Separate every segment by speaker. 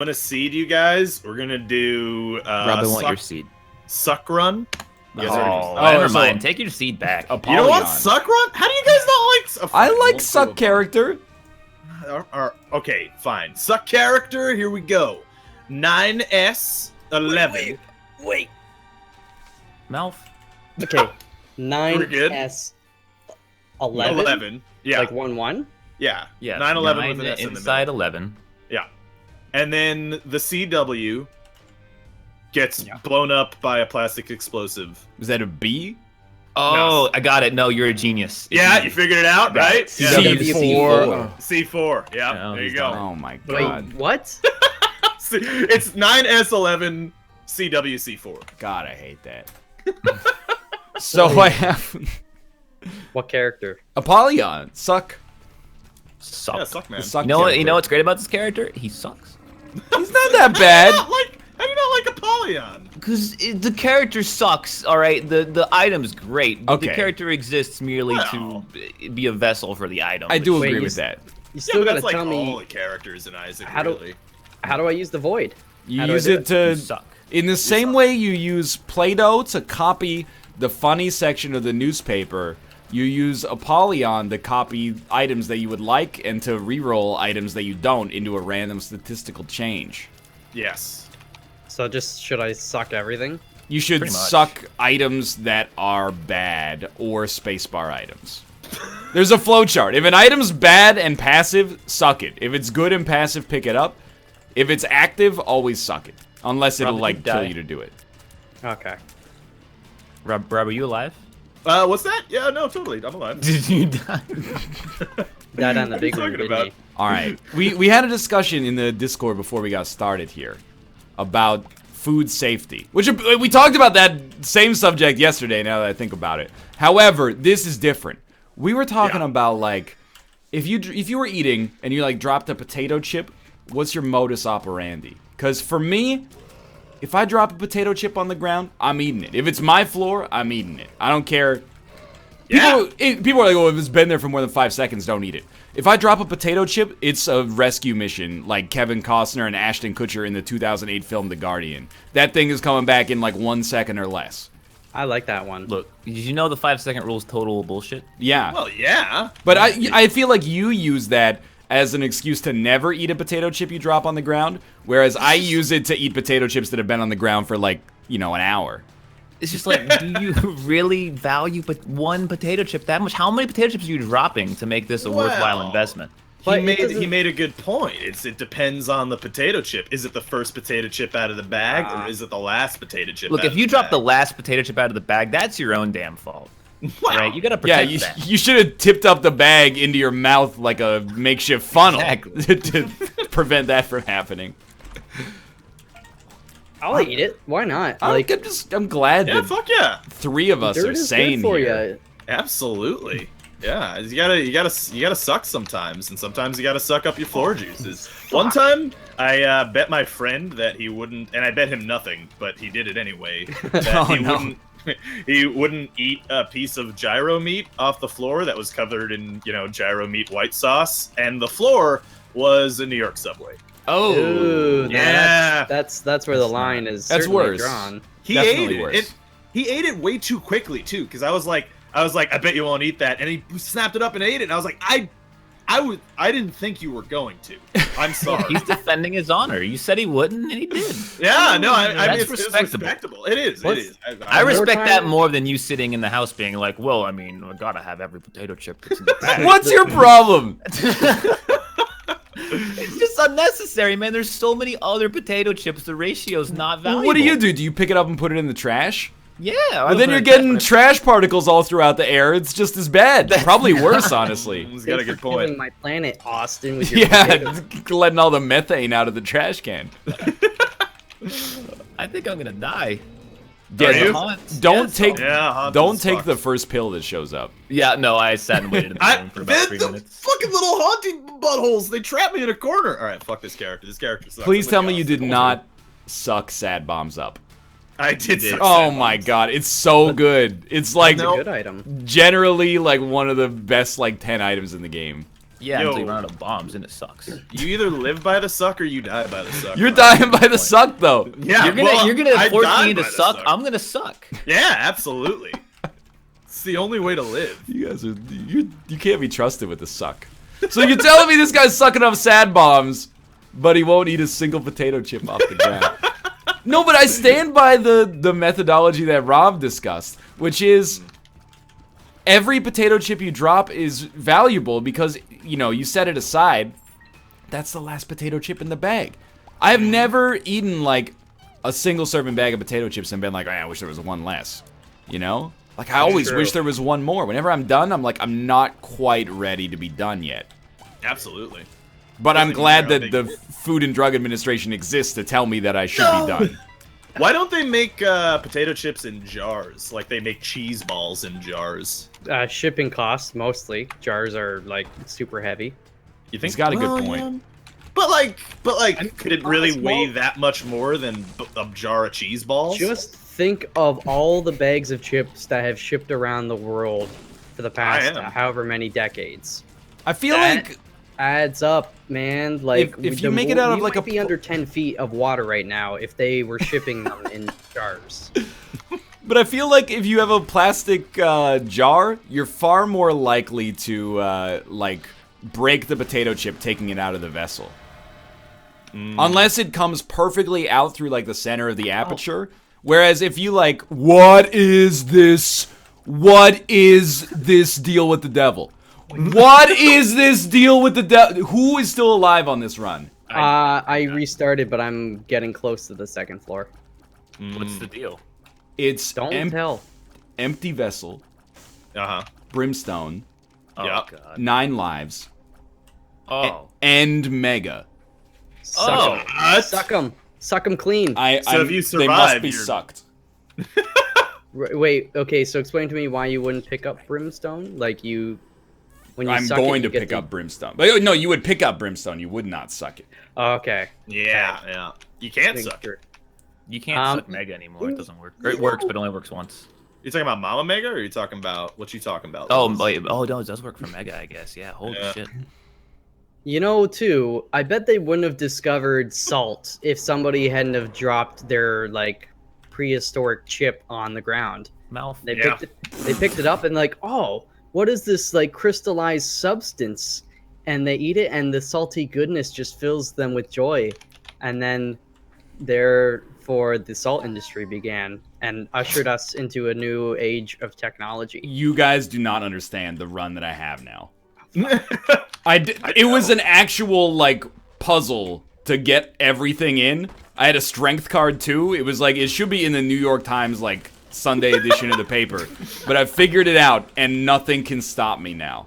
Speaker 1: gonna seed you guys. We're gonna do
Speaker 2: Robin, want your seed.
Speaker 1: Suck Run.
Speaker 2: Never mind. Take your seed back.
Speaker 1: You don't want Suck Run? How do you guys not like?
Speaker 3: I like Suck character.
Speaker 1: Okay, fine. Suck character. Here we go. 9S11.
Speaker 4: Wait.
Speaker 2: Mouth.
Speaker 4: Okay. 9S11.
Speaker 1: 11. Yeah.
Speaker 4: Like 1-1.
Speaker 1: Yeah.
Speaker 2: Yeah.
Speaker 1: 911 with an S in the
Speaker 2: inside
Speaker 1: middle.
Speaker 2: 11.
Speaker 1: Yeah. And then the CW gets blown up by a plastic explosive.
Speaker 3: Is that a B?
Speaker 2: Oh,
Speaker 1: No.
Speaker 2: I got it. No, you're a genius.
Speaker 1: Yeah, you figured it out, right?
Speaker 3: C4.
Speaker 1: C4. Yeah,
Speaker 2: Oh,
Speaker 1: there you
Speaker 2: he's
Speaker 1: go.
Speaker 3: Oh my
Speaker 4: Wait,
Speaker 3: god.
Speaker 4: what?
Speaker 1: It's 9S11 CWC4.
Speaker 3: God, I hate that. So I have
Speaker 4: What character?
Speaker 3: Apollyon. Suck.
Speaker 2: Suck.
Speaker 1: Yeah, suck, man.
Speaker 3: The suck
Speaker 2: You know what? You
Speaker 3: character.
Speaker 2: know what's great about this character? He sucks.
Speaker 3: He's not that bad.
Speaker 1: How do you not like Apollyon?
Speaker 2: Because the character sucks. All right. The item's great.
Speaker 3: Okay.
Speaker 2: The character exists merely
Speaker 1: Well.
Speaker 2: to be a vessel for the item.
Speaker 3: I do
Speaker 4: Wait,
Speaker 3: agree
Speaker 4: you
Speaker 3: with that.
Speaker 4: You still
Speaker 1: Yeah,
Speaker 4: gotta
Speaker 1: but that's
Speaker 4: tell
Speaker 1: like all
Speaker 4: me
Speaker 1: the characters in Isaac,
Speaker 4: how do-
Speaker 1: really.
Speaker 4: how do I use the void?
Speaker 3: You
Speaker 4: How do I
Speaker 3: use
Speaker 4: do
Speaker 3: it to
Speaker 2: You suck.
Speaker 3: in the same way you use Play-Doh to copy the funny section of the newspaper. You use Apollyon to copy items that you would like and to reroll items that you don't into a random statistical change.
Speaker 1: Yes.
Speaker 4: So just should I suck everything?
Speaker 3: You should
Speaker 2: Pretty much.
Speaker 3: suck items that are bad or spacebar items. There's a flowchart. If an item's bad and passive, suck it. If it's good and passive, pick it up. If it's active, always suck it. Unless it'll,
Speaker 2: Rob,
Speaker 3: like,
Speaker 2: did you
Speaker 3: kill
Speaker 2: die?
Speaker 3: you to do it.
Speaker 4: Okay.
Speaker 2: Rob, are you alive?
Speaker 1: What's that? Yeah, no, totally. I'm alive.
Speaker 2: Did you die?
Speaker 4: Died on the big one,
Speaker 1: talking
Speaker 4: didn't
Speaker 1: about?
Speaker 4: he?
Speaker 3: Alright. We had a discussion in the Discord before we got started here about food safety. Which we talked about that same subject yesterday, now that I think about it. However, this is different. We were talking about, like, if you were eating and you, like, dropped a potato chip, what's your modus operandi? Because for me, if I drop a potato chip on the ground, I'm eating it. If it's my floor, I'm eating it. I don't care. People are like, oh, if it's been there for more than 5 seconds, don't eat it. If I drop a potato chip, it's a rescue mission like Kevin Costner and Ashton Kutcher in the 2008 film The Guardian. That thing is coming back in like 1 second or less.
Speaker 4: I like that one.
Speaker 2: Look, did you know the 5-second rule is total bullshit?
Speaker 3: Yeah.
Speaker 1: Well, yeah.
Speaker 3: But I feel like you use that as an excuse to never eat a potato chip you drop on the ground, whereas I use it to eat potato chips that have been on the ground for, like, you know, an hour.
Speaker 2: It's just like, do you really value one potato chip that much? How many potato chips are you dropping to make this a worthwhile
Speaker 1: Well,
Speaker 2: investment?
Speaker 1: He
Speaker 4: But
Speaker 1: made a good point. It depends on the potato chip. Is it the first potato chip out of the bag, or is it the last potato chip?
Speaker 2: Look,
Speaker 1: out
Speaker 2: if
Speaker 1: of
Speaker 2: you
Speaker 1: the
Speaker 2: drop
Speaker 1: bag?
Speaker 2: the last potato chip out of the bag, that's your own damn fault.
Speaker 1: Wow.
Speaker 2: Right? You gotta
Speaker 3: Yeah,
Speaker 2: protect that.
Speaker 3: you should have tipped up the bag into your mouth like a makeshift funnel
Speaker 2: Exactly.
Speaker 3: to prevent that from happening.
Speaker 4: I'll eat it. Why not?
Speaker 3: I'm glad
Speaker 1: Yeah,
Speaker 3: that
Speaker 1: fuck yeah.
Speaker 3: 3 of us
Speaker 4: dirt
Speaker 3: are
Speaker 4: is
Speaker 3: sane
Speaker 4: good for
Speaker 3: here.
Speaker 4: you.
Speaker 1: Absolutely. Yeah, you gotta suck sometimes, and sometimes you gotta suck up your floor juices. One time, I bet my friend that he wouldn't, and I bet him nothing, but he did it anyway. That
Speaker 3: Oh,
Speaker 1: he
Speaker 3: no.
Speaker 1: wouldn't. He wouldn't eat a piece of gyro meat off the floor that was covered in, gyro meat white sauce, and the floor was a New York subway.
Speaker 3: Oh,
Speaker 4: Ooh, now
Speaker 1: Yeah.
Speaker 4: that's where the line is.
Speaker 3: That's
Speaker 4: certainly
Speaker 3: worse.
Speaker 4: drawn.
Speaker 1: He
Speaker 3: Definitely
Speaker 1: ate it.
Speaker 3: worse.
Speaker 1: He ate it way too quickly too, because I was like, I bet you won't eat that, and he snapped it up and ate it. And I was like, I didn't think you were going to. I'm sorry.
Speaker 2: He's defending his honor. You said he wouldn't, and he did.
Speaker 1: Yeah, no, I
Speaker 2: That's
Speaker 1: mean, it's
Speaker 2: respectable.
Speaker 1: respectable. It is.
Speaker 4: What's-
Speaker 1: It is.
Speaker 2: I respect
Speaker 4: time-
Speaker 2: that more than you sitting in the house being like, well, I mean, I gotta have every potato chip that's in the bag.
Speaker 3: what's your problem?
Speaker 2: It's just unnecessary, man. There's so many other potato chips. The ratio's not valuable.
Speaker 3: What do you do? Do you pick it up and put it in the trash?
Speaker 2: Yeah.
Speaker 3: Well, then you're getting trash particles all throughout the air. It's just as bad. Probably worse, honestly.
Speaker 1: He's got a
Speaker 4: Thanks
Speaker 1: good
Speaker 4: for killing
Speaker 1: point.
Speaker 4: my planet, Austin, with your
Speaker 3: Yeah,
Speaker 4: potatoes.
Speaker 3: letting all the methane out of the trash can.
Speaker 2: I think I'm gonna die.
Speaker 1: Are you?
Speaker 3: Don't take
Speaker 1: Yeah, hot
Speaker 3: don't
Speaker 1: as
Speaker 3: take
Speaker 1: fuck.
Speaker 3: the first pill that shows up.
Speaker 2: Yeah, no, I sat and waited in the room for about 3
Speaker 1: the
Speaker 2: minutes.
Speaker 1: fucking little haunting buttholes. They trapped me in a corner. All right, fuck this character. This character sucks.
Speaker 3: Please tell me
Speaker 1: Somebody
Speaker 3: you
Speaker 1: else.
Speaker 3: did not suck sad bombs up.
Speaker 1: I did. suck
Speaker 3: Oh
Speaker 1: sad
Speaker 3: my
Speaker 1: bombs.
Speaker 3: god, it's so good. It's like
Speaker 4: It's a good item.
Speaker 3: generally like one of the best like 10 items in the game.
Speaker 2: Yeah,
Speaker 1: Yo.
Speaker 2: until you run out of bombs, and it sucks.
Speaker 1: You either live by the suck or you die by the suck.
Speaker 3: You're dying by the suck, though.
Speaker 1: Yeah,
Speaker 2: You're gonna
Speaker 1: I
Speaker 2: force
Speaker 1: died
Speaker 2: me to
Speaker 1: by the
Speaker 2: suck. I'm gonna suck.
Speaker 1: Yeah, absolutely. It's the only way to live.
Speaker 3: You guys are you can't be trusted with the suck. So you're telling me this guy's sucking up sad bombs, but he won't eat a single potato chip off the ground. No, but I stand by the methodology that Rob discussed, which is every potato chip you drop is valuable because, you know, you set it aside. That's the last potato chip in the bag. I have never eaten, like, a single serving bag of potato chips and been like, oh, I wish there was one less. You know? Like, I always wish there was one more. Whenever I'm done, I'm like, I'm not quite ready to be done yet.
Speaker 1: Absolutely.
Speaker 3: But I'm glad that the Food and Drug Administration exists to tell me that I should be done.
Speaker 1: Why don't they make potato chips in jars? Like they make cheese balls in jars.
Speaker 4: Shipping costs mostly. Jars are like super heavy.
Speaker 1: You think?
Speaker 3: He's got a good point.
Speaker 1: But like, could it really weigh that much more than a jar of cheese balls?
Speaker 4: Just think of all the bags of chips that have shipped around the world for the past however many decades.
Speaker 3: I feel like
Speaker 4: adds up, man. Like
Speaker 3: if you make it out of like
Speaker 4: might be under 10 feet of water right now if they were shipping them in jars.
Speaker 3: But I feel like if you have a plastic jar, you're far more likely to like break the potato chip taking it out of the vessel. Unless it comes perfectly out through like the center of the aperture. Whereas if you like, what is this? What is this deal with the devil? What is this deal with the devil? Who is still alive on this run?
Speaker 4: I restarted, but I'm getting close to the second floor.
Speaker 2: What's the deal?
Speaker 3: It's
Speaker 4: Don't tell.
Speaker 3: empty vessel, brimstone,
Speaker 2: Oh
Speaker 1: Yeah.
Speaker 2: god.
Speaker 3: 9 lives,
Speaker 2: Oh.
Speaker 3: and mega.
Speaker 4: Suck 'em.
Speaker 1: What?
Speaker 4: Suck 'em clean.
Speaker 1: So if you
Speaker 3: they must
Speaker 1: survive,
Speaker 3: be
Speaker 1: you're-
Speaker 3: sucked.
Speaker 4: Wait, okay, so explain to me why you wouldn't pick up brimstone? Like when you
Speaker 3: I'm
Speaker 4: suck
Speaker 3: going
Speaker 4: it,
Speaker 3: to
Speaker 4: you
Speaker 3: pick
Speaker 4: get
Speaker 3: up brimstone. But no, you would pick up brimstone. You would not suck it.
Speaker 4: Oh, okay.
Speaker 1: Yeah. You can't
Speaker 4: Think
Speaker 1: suck it.
Speaker 4: through.
Speaker 2: You can't suck Mega anymore. It doesn't work. Or it works, but it only works once.
Speaker 1: You talking about Mama Mega, or are you talking about what you talking about?
Speaker 2: Oh,
Speaker 1: Lewis?
Speaker 2: no, it does work for Mega, I guess. Yeah, holy shit.
Speaker 4: You know, too, I bet they wouldn't have discovered salt if somebody hadn't have dropped their like prehistoric chip on the ground.
Speaker 2: Mouth.
Speaker 4: They picked it up and like, oh, what is this like crystallized substance? And they eat it, and the salty goodness just fills them with joy. And then therefore the salt industry began and ushered us into a new age of technology.
Speaker 3: You guys do not understand the run that I have now. It was an actual like puzzle to get everything in. I had a strength card too. It was like it should be in the New York Times like Sunday edition of the paper. But I figured it out and nothing can stop me now.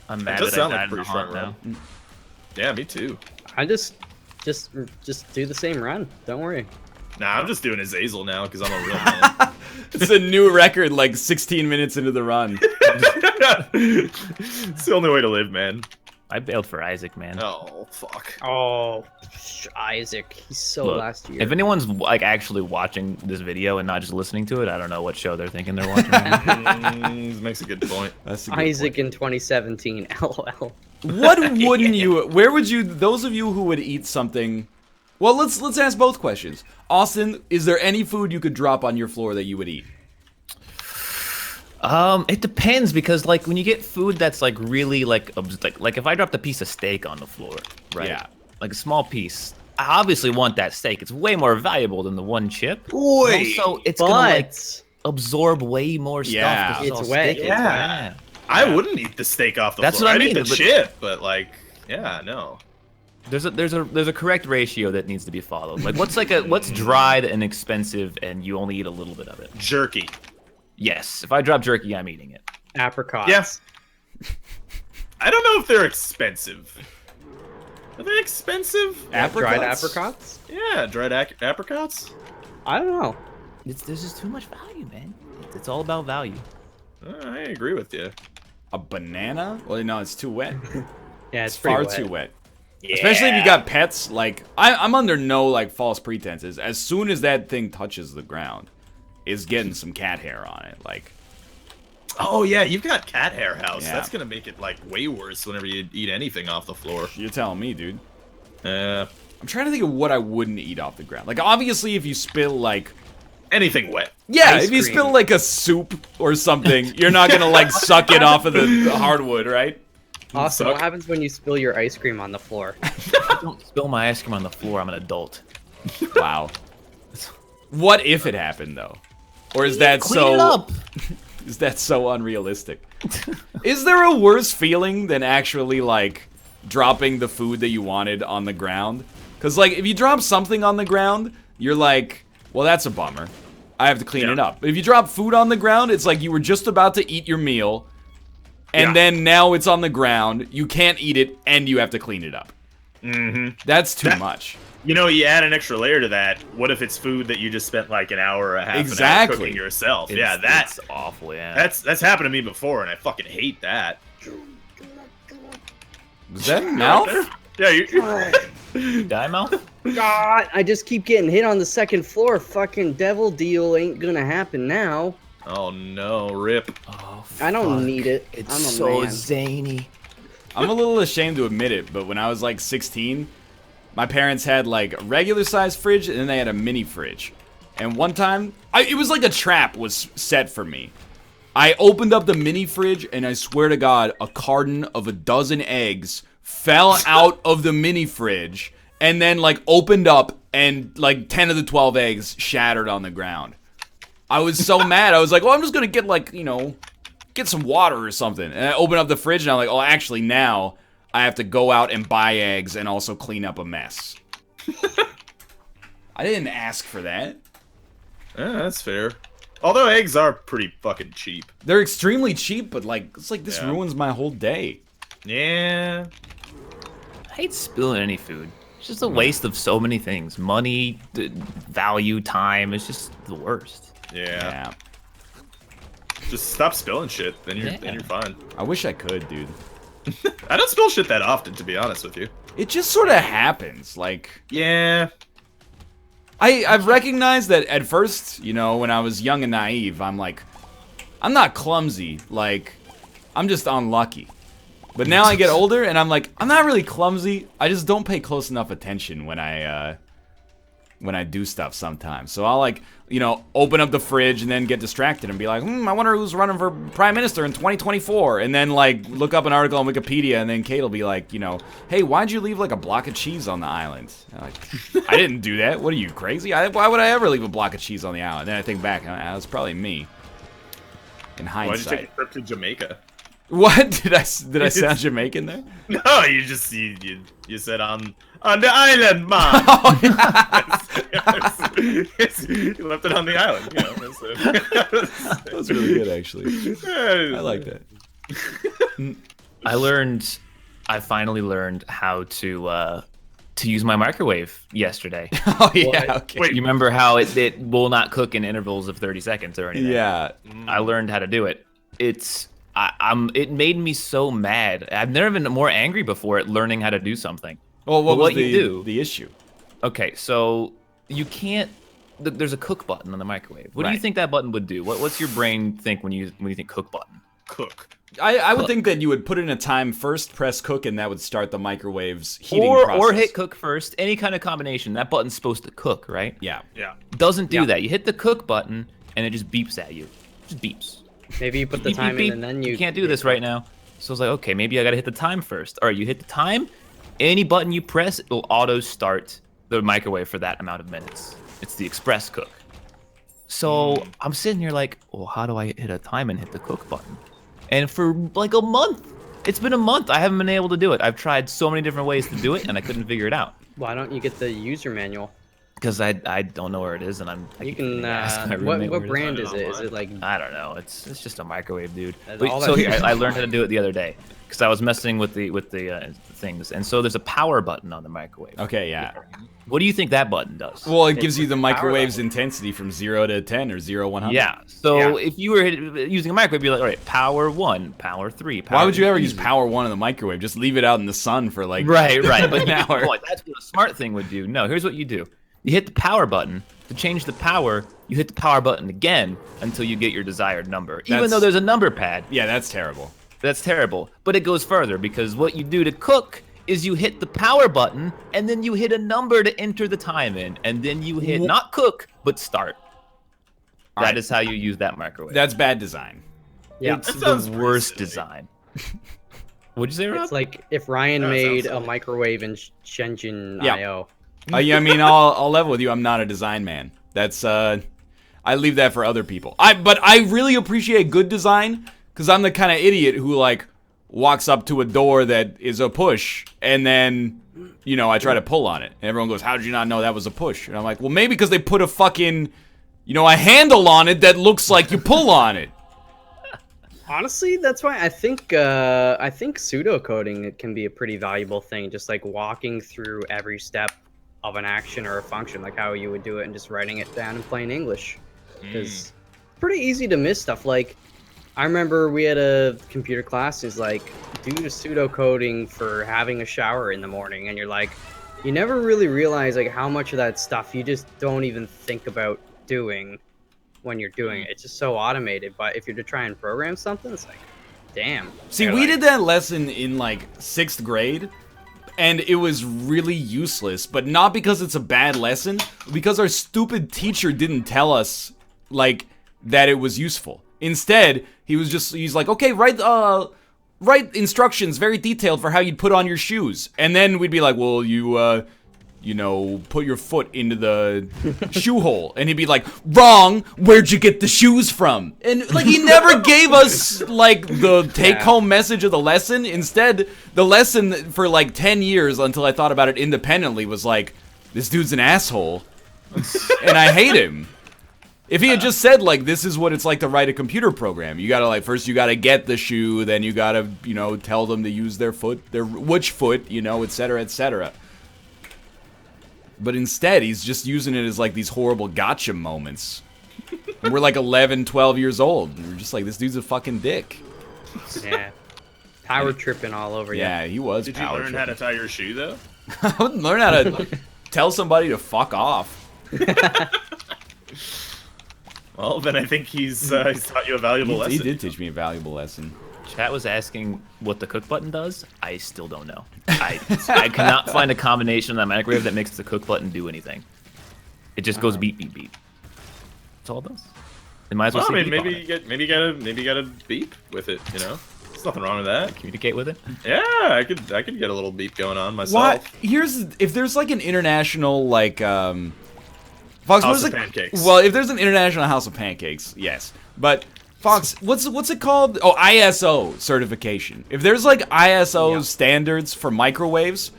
Speaker 2: I'm mad
Speaker 1: does
Speaker 2: that I
Speaker 1: sound like
Speaker 2: died in the
Speaker 1: pretty strong
Speaker 2: haunt now.
Speaker 1: Yeah, me too.
Speaker 4: I just do the same run. Don't worry.
Speaker 1: Nah, I'm just doing Azazel now because I'm a real man.
Speaker 3: It's a new record like 16 minutes into the run.
Speaker 1: It's the only way to live, man.
Speaker 2: I bailed for Isaac, man.
Speaker 1: Oh, fuck.
Speaker 4: Oh, Isaac, he's so
Speaker 2: Look,
Speaker 4: last year.
Speaker 2: if anyone's like actually watching this video and not just listening to it, I don't know what show they're thinking they're watching.
Speaker 1: This makes a good point.
Speaker 3: That's a good
Speaker 4: Isaac
Speaker 3: point.
Speaker 4: in 2017, LOL.
Speaker 3: What wouldn't you? Where would you? Those of you who would eat something. Well, let's ask both questions. Austin, is there any food you could drop on your floor that you would eat?
Speaker 2: It depends because like when you get food that's like really like if I dropped a piece of steak on the floor, right?
Speaker 3: Yeah.
Speaker 2: Like a small piece. I obviously want that steak. It's way more valuable than the one chip.
Speaker 1: Wait,
Speaker 2: Also, it's gonna like
Speaker 4: But
Speaker 2: absorb way more stuff.
Speaker 3: Yeah.
Speaker 2: 'cause
Speaker 4: It's
Speaker 2: all
Speaker 4: wet,
Speaker 2: sticky.
Speaker 4: it's
Speaker 1: Yeah. I wouldn't eat the steak off the
Speaker 2: That's
Speaker 1: floor.
Speaker 2: what I
Speaker 1: I'd eat
Speaker 2: mean,
Speaker 1: the
Speaker 2: but-
Speaker 1: chip, but like, yeah, no.
Speaker 2: There's a correct ratio that needs to be followed. Like what's dried and expensive and you only eat a little bit of it.
Speaker 1: Jerky.
Speaker 2: Yes, if I drop jerky, I'm eating it.
Speaker 4: apricots.
Speaker 1: Yes. I don't know if they're expensive. Are they expensive?
Speaker 4: Dried apricots?
Speaker 1: Yeah, dried apricots.
Speaker 4: I don't know.
Speaker 2: There's just too much value, man. It's all about value.
Speaker 1: I agree with you.
Speaker 3: A banana? Well, no, it's too wet.
Speaker 4: Yeah,
Speaker 3: It's
Speaker 4: it's pretty
Speaker 3: far
Speaker 4: wet.
Speaker 3: too wet. Especially if you got pets. Like I'm under no like false pretenses. As soon as that thing touches the ground, it's getting some cat hair on it. Like
Speaker 1: Oh yeah, you've got cat hair house.
Speaker 3: Yeah.
Speaker 1: That's gonna make it like way worse whenever you eat anything off the floor.
Speaker 3: You're telling me, dude.
Speaker 1: Yeah.
Speaker 3: I'm trying to think of what I wouldn't eat off the ground. Like, obviously, if you spill, like...
Speaker 1: Anything wet.
Speaker 3: Yeah,
Speaker 4: Ice
Speaker 3: if you
Speaker 4: cream.
Speaker 3: spill, like, a soup or something, you're not gonna, like, suck it off of the hardwood, right?
Speaker 4: Awesome.
Speaker 1: Suck.
Speaker 4: What happens when you spill your ice cream on the floor?
Speaker 2: Don't spill my ice cream on the floor. I'm an adult.
Speaker 3: Wow. What if it happened, though? Or is that
Speaker 2: Clean
Speaker 3: so...
Speaker 2: it up.
Speaker 3: Is that so unrealistic? Is there a worse feeling than actually, like, dropping the food that you wanted on the ground? Because, like, if you drop something on the ground, you're like, well, that's a bummer. I have to clean it up. But if you drop food on the ground, it's like you were just about to eat your meal, and then now it's on the ground, you can't eat it, and you have to clean it up.
Speaker 1: Mm-hmm.
Speaker 3: That's too much.
Speaker 1: You know, you add an extra layer to that. What if it's food that you just spent like an hour or a half an hour cooking yourself? Yeah,
Speaker 2: That's awful, yeah.
Speaker 1: that's happened to me before, and I fucking hate that.
Speaker 3: Was that mouth?
Speaker 1: Yeah, you.
Speaker 2: Die mouth?
Speaker 4: God, I just keep getting hit on the second floor. Fucking devil deal ain't gonna happen now.
Speaker 1: Oh no, rip.
Speaker 2: Oh,
Speaker 4: I don't
Speaker 2: fuck.
Speaker 4: need it.
Speaker 2: It's
Speaker 4: I'm a
Speaker 2: so
Speaker 4: man.
Speaker 2: zany.
Speaker 3: I'm a little ashamed to admit it, but when I was like 16, my parents had like a regular size fridge and then they had a mini fridge. And one time, it was like a trap was set for me. I opened up the mini fridge and I swear to God, a carton of a dozen eggs fell out of the mini fridge and then like opened up and like 10 of the 12 eggs shattered on the ground. I was so mad. I was like, well, I'm just going to get like, you know, get some water or something. And I opened up the fridge and I'm like, oh, actually now I have to go out and buy eggs and also clean up a mess. I didn't ask for that.
Speaker 1: Yeah, that's fair. Although eggs are pretty fucking cheap.
Speaker 3: They're extremely cheap, but like, it's like this
Speaker 1: Yeah.
Speaker 3: ruins my whole day.
Speaker 1: Yeah.
Speaker 2: I hate spilling any food. It's just a waste of so many things. Money, value, time. It's just the worst.
Speaker 1: Yeah. Just stop spilling shit, then you're fine.
Speaker 3: I wish I could, dude.
Speaker 1: I don't spill shit that often, to be honest with you.
Speaker 3: It just sort of happens. Like,
Speaker 1: Yeah.
Speaker 3: I've recognized that at first, you know, when I was young and naive, I'm like, I'm not clumsy. Like, I'm just unlucky. But now I get older and I'm like, I'm not really clumsy. I just don't pay close enough attention when I do stuff sometimes. So I'll like, you know, open up the fridge and then get distracted and be like, I wonder who's running for prime minister in 2024. And then like look up an article on Wikipedia and then Kate will be like, you know, hey, why'd you leave like a block of cheese on the island? And I'm like, I didn't do that. What are you, crazy? Why would I ever leave a block of cheese on the island? Then I think back, that was probably me. In
Speaker 1: Why'd you
Speaker 3: hindsight.
Speaker 1: take a trip to Jamaica?
Speaker 3: What? Did I sound Jamaican there?
Speaker 1: No, you just you said on the island, man. You left it on the island. You know, that's it.
Speaker 3: That was really good, actually. I like that.
Speaker 2: I finally learned how to use my microwave yesterday.
Speaker 3: Oh, yeah, okay.
Speaker 1: Wait,
Speaker 2: You remember how it will not cook in intervals of 30 seconds or anything?
Speaker 3: Yeah.
Speaker 2: I learned how to do it. It made me so mad. I've never been more angry before at learning how to do something.
Speaker 3: Well, what
Speaker 2: What
Speaker 3: was
Speaker 2: you do-
Speaker 3: the issue?
Speaker 2: Okay, so you can't. There's a cook button on the microwave. What do you
Speaker 3: Right.
Speaker 2: think that button would do? What's your brain think when you think cook button?
Speaker 1: cook.
Speaker 3: I would think that you would put in a time first, press cook, and that would start the microwave's heating
Speaker 2: Or
Speaker 3: process.
Speaker 2: hit cook first. Any kind of combination. That button's supposed to cook, right?
Speaker 3: Yeah.
Speaker 1: Yeah.
Speaker 2: Doesn't do that. You hit the cook button and it just beeps at you. Just beeps.
Speaker 4: Maybe you put the
Speaker 2: Beep,
Speaker 4: time
Speaker 2: beep,
Speaker 4: in and then you
Speaker 2: can't do this right now. So I was like, okay, maybe I gotta hit the time first. All right, you hit the time. Any button you press, it'll auto start the microwave for that amount of minutes. It's the express cook. So I'm sitting here like, well, how do I hit a time and hit the cook button? And for like a month, it's been a month, I haven't been able to do it. I've tried so many different ways to do it, and I couldn't figure it out.
Speaker 4: Why don't you get the user manual?
Speaker 2: Because I don't know where it is, and I
Speaker 4: You
Speaker 2: keep
Speaker 4: can.
Speaker 2: forgetting to ask my roommate
Speaker 4: What
Speaker 2: where it is.
Speaker 4: brand is it? Is it like?
Speaker 2: I don't know. It's just a microwave, dude.
Speaker 4: That's
Speaker 2: But,
Speaker 4: all
Speaker 2: so
Speaker 4: that
Speaker 2: here,
Speaker 4: is.
Speaker 2: I learned how to do it the other day because I was messing with the things, and so there's a power button on the microwave.
Speaker 3: Okay, yeah.
Speaker 2: What do you think that button does?
Speaker 3: Well, it gives you the microwave's intensity from 0 to 10 or 0 100.
Speaker 2: Yeah. So
Speaker 4: Yeah.
Speaker 2: if you were using a microwave, you'd be like, all right, power 1, power 3. Power
Speaker 3: Why would you ever use
Speaker 2: easy.
Speaker 3: power 1 in the microwave? Just leave it out in the sun for like
Speaker 2: Right. But
Speaker 3: an hour.
Speaker 2: That's what a smart thing would do. No, here's what you do. You hit the power button. To change the power, you hit the power button again until you get your desired number. Even though there's a number pad.
Speaker 3: Yeah, that's terrible.
Speaker 2: That's terrible. But it goes further because what you do to cook is you hit the power button and then you hit a number to enter the time in. And then you hit not cook, but start. That is how you use that microwave.
Speaker 3: That's bad design.
Speaker 4: Yeah.
Speaker 2: It's the worst design. What'd you say, Rob?
Speaker 4: It's like if Ryan
Speaker 1: That
Speaker 4: made
Speaker 1: sounds
Speaker 4: a microwave in Shenzhen
Speaker 3: Yeah.
Speaker 4: IO.
Speaker 3: Yeah, I mean, I'll level with you. I'm not a design man. That's I leave that for other people. But I really appreciate good design because I'm the kind of idiot who like walks up to a door that is a push and then I try to pull on it and everyone goes, "How did you not know that was a push?" And I'm like, "Well, maybe because they put a fucking a handle on it that looks like you pull on it."
Speaker 4: Honestly, that's why I think pseudocoding it can be a pretty valuable thing. Just like walking through every step of an action or a function, like how you would do it, and just writing it down in plain English. Because it's pretty easy to miss stuff. Like, I remember we had a computer class who's like, do the pseudocoding for having a shower in the morning, and you're like, you never really realize like how much of that stuff you just don't even think about doing when you're doing it. It's just so automated. But if you're to try and program something, it's like, damn.
Speaker 3: See, we did that lesson in like 6th grade, and it was really useless, but not because it's a bad lesson, because our stupid teacher didn't tell us like that it was useful. Instead, he's like, "Okay, write instructions very detailed for how you'd put on your shoes." And then we'd be like, "Well, you put your foot into the shoe hole." And he'd be like, "Wrong, where'd you get the shoes from?" And like, he never gave us like the take-home message of the lesson. Instead, the lesson for like 10 years until I thought about it independently was like, this dude's an asshole and I hate him. If he had just said like, this is what it's like to write a computer program, you gotta first you gotta get the shoe, then you gotta tell them to use their which foot, etc., etc. But instead, he's just using it as like these horrible gotcha moments. And we're like 11, 12 years old. And we're just like, this dude's a fucking dick.
Speaker 4: Yeah. Power tripping all over you.
Speaker 3: Yeah, he was
Speaker 1: Did you
Speaker 3: power
Speaker 1: learn how to
Speaker 3: tripping.
Speaker 1: tie your shoe though?
Speaker 3: I wouldn't learn how to tell somebody to fuck off.
Speaker 1: Well, then I think he's taught you a valuable lesson.
Speaker 3: He did teach me a valuable lesson.
Speaker 2: Chat was asking what the cook button does. I still don't know. I cannot find a combination of that microwave that makes the cook button do anything. It just goes beep beep beep. That's all it does. It might as well.
Speaker 1: Well, I
Speaker 2: say
Speaker 1: mean,
Speaker 2: beep on it.
Speaker 1: maybe you gotta beep with it. There's nothing wrong with that.
Speaker 2: Communicate with it.
Speaker 1: Yeah, I could get a little beep going on myself.
Speaker 3: If there's like an international like Fox,
Speaker 1: House
Speaker 3: what is
Speaker 1: of Pancakes.
Speaker 3: Well, if there's an international House of Pancakes, yes. But Fox, what's it called? Oh, ISO certification. If there's like ISO standards for microwaves,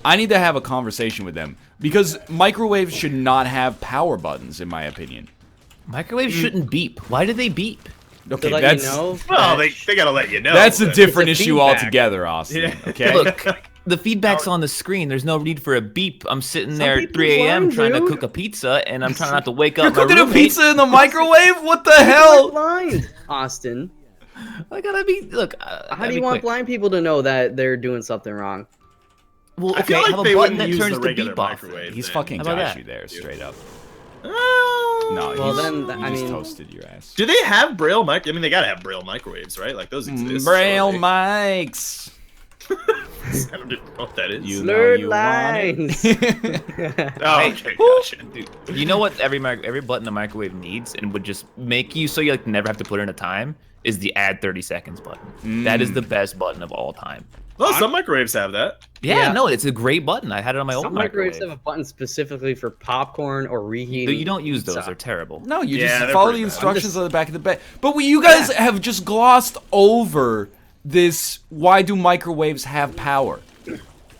Speaker 3: I need to have a conversation with them because microwaves should not have power buttons, in my opinion.
Speaker 2: Microwaves shouldn't beep. Why do they beep?
Speaker 3: Okay,
Speaker 4: To let
Speaker 3: that's
Speaker 4: you know.
Speaker 1: Well, they gotta let you know.
Speaker 3: that's a
Speaker 1: but-
Speaker 3: different
Speaker 4: It's a
Speaker 3: issue
Speaker 4: feedback.
Speaker 3: altogether, Austin.
Speaker 1: Yeah.
Speaker 3: Okay.
Speaker 2: Look, the feedback's on the screen. There's no need for a beep. I'm sitting there at
Speaker 4: people
Speaker 2: 3 a.m.
Speaker 4: learn,
Speaker 2: trying to
Speaker 4: dude.
Speaker 2: cook a pizza, and I'm trying not to wake
Speaker 3: You're
Speaker 2: up my
Speaker 3: cooking a
Speaker 2: roommate.
Speaker 3: pizza in the microwave? What the
Speaker 4: You're
Speaker 3: hell?
Speaker 4: blind, Austin.
Speaker 2: I gotta be. Look,
Speaker 4: How do you want blind people to know that they're doing something wrong?
Speaker 2: Well,
Speaker 1: I
Speaker 2: okay,
Speaker 1: feel like
Speaker 2: have a
Speaker 1: they
Speaker 2: button
Speaker 1: wouldn't
Speaker 2: that
Speaker 1: use
Speaker 2: turns
Speaker 1: the
Speaker 2: the
Speaker 1: regular
Speaker 2: beep off.
Speaker 1: microwave.
Speaker 3: He's
Speaker 1: then.
Speaker 3: fucking
Speaker 2: How about
Speaker 3: got
Speaker 2: that?
Speaker 3: you there, straight up.
Speaker 1: Oh.
Speaker 3: No,
Speaker 4: Well,
Speaker 3: he's,
Speaker 4: then,
Speaker 3: he
Speaker 4: I
Speaker 3: just
Speaker 4: mean-
Speaker 3: toasted your ass.
Speaker 1: Do they have Braille mic? I mean, they gotta have Braille microwaves, right? Like those exist.
Speaker 3: Braille
Speaker 1: surely.
Speaker 3: mics.
Speaker 1: I don't know what that is.
Speaker 3: You know
Speaker 4: Blurred
Speaker 3: you want
Speaker 4: lines.
Speaker 3: it.
Speaker 1: Oh, okay, gotcha.
Speaker 2: Dude, you know what every button the microwave needs and would just make you so you like never have to put in a time is the add 30 seconds button. That is the best button of all time.
Speaker 1: Well, some microwaves have that.
Speaker 2: Yeah, no, it's a great button. I had it on my old
Speaker 4: Some
Speaker 2: microwave.
Speaker 4: microwaves have a button specifically for popcorn or reheating.
Speaker 2: But you don't use those;
Speaker 4: pizza.
Speaker 2: they're terrible.
Speaker 3: No, you
Speaker 1: Yeah,
Speaker 3: just
Speaker 1: they're
Speaker 3: follow
Speaker 1: pretty
Speaker 3: the
Speaker 1: bad.
Speaker 3: instructions on the back of the bag. But you guys have just glossed over this. Why do microwaves have power?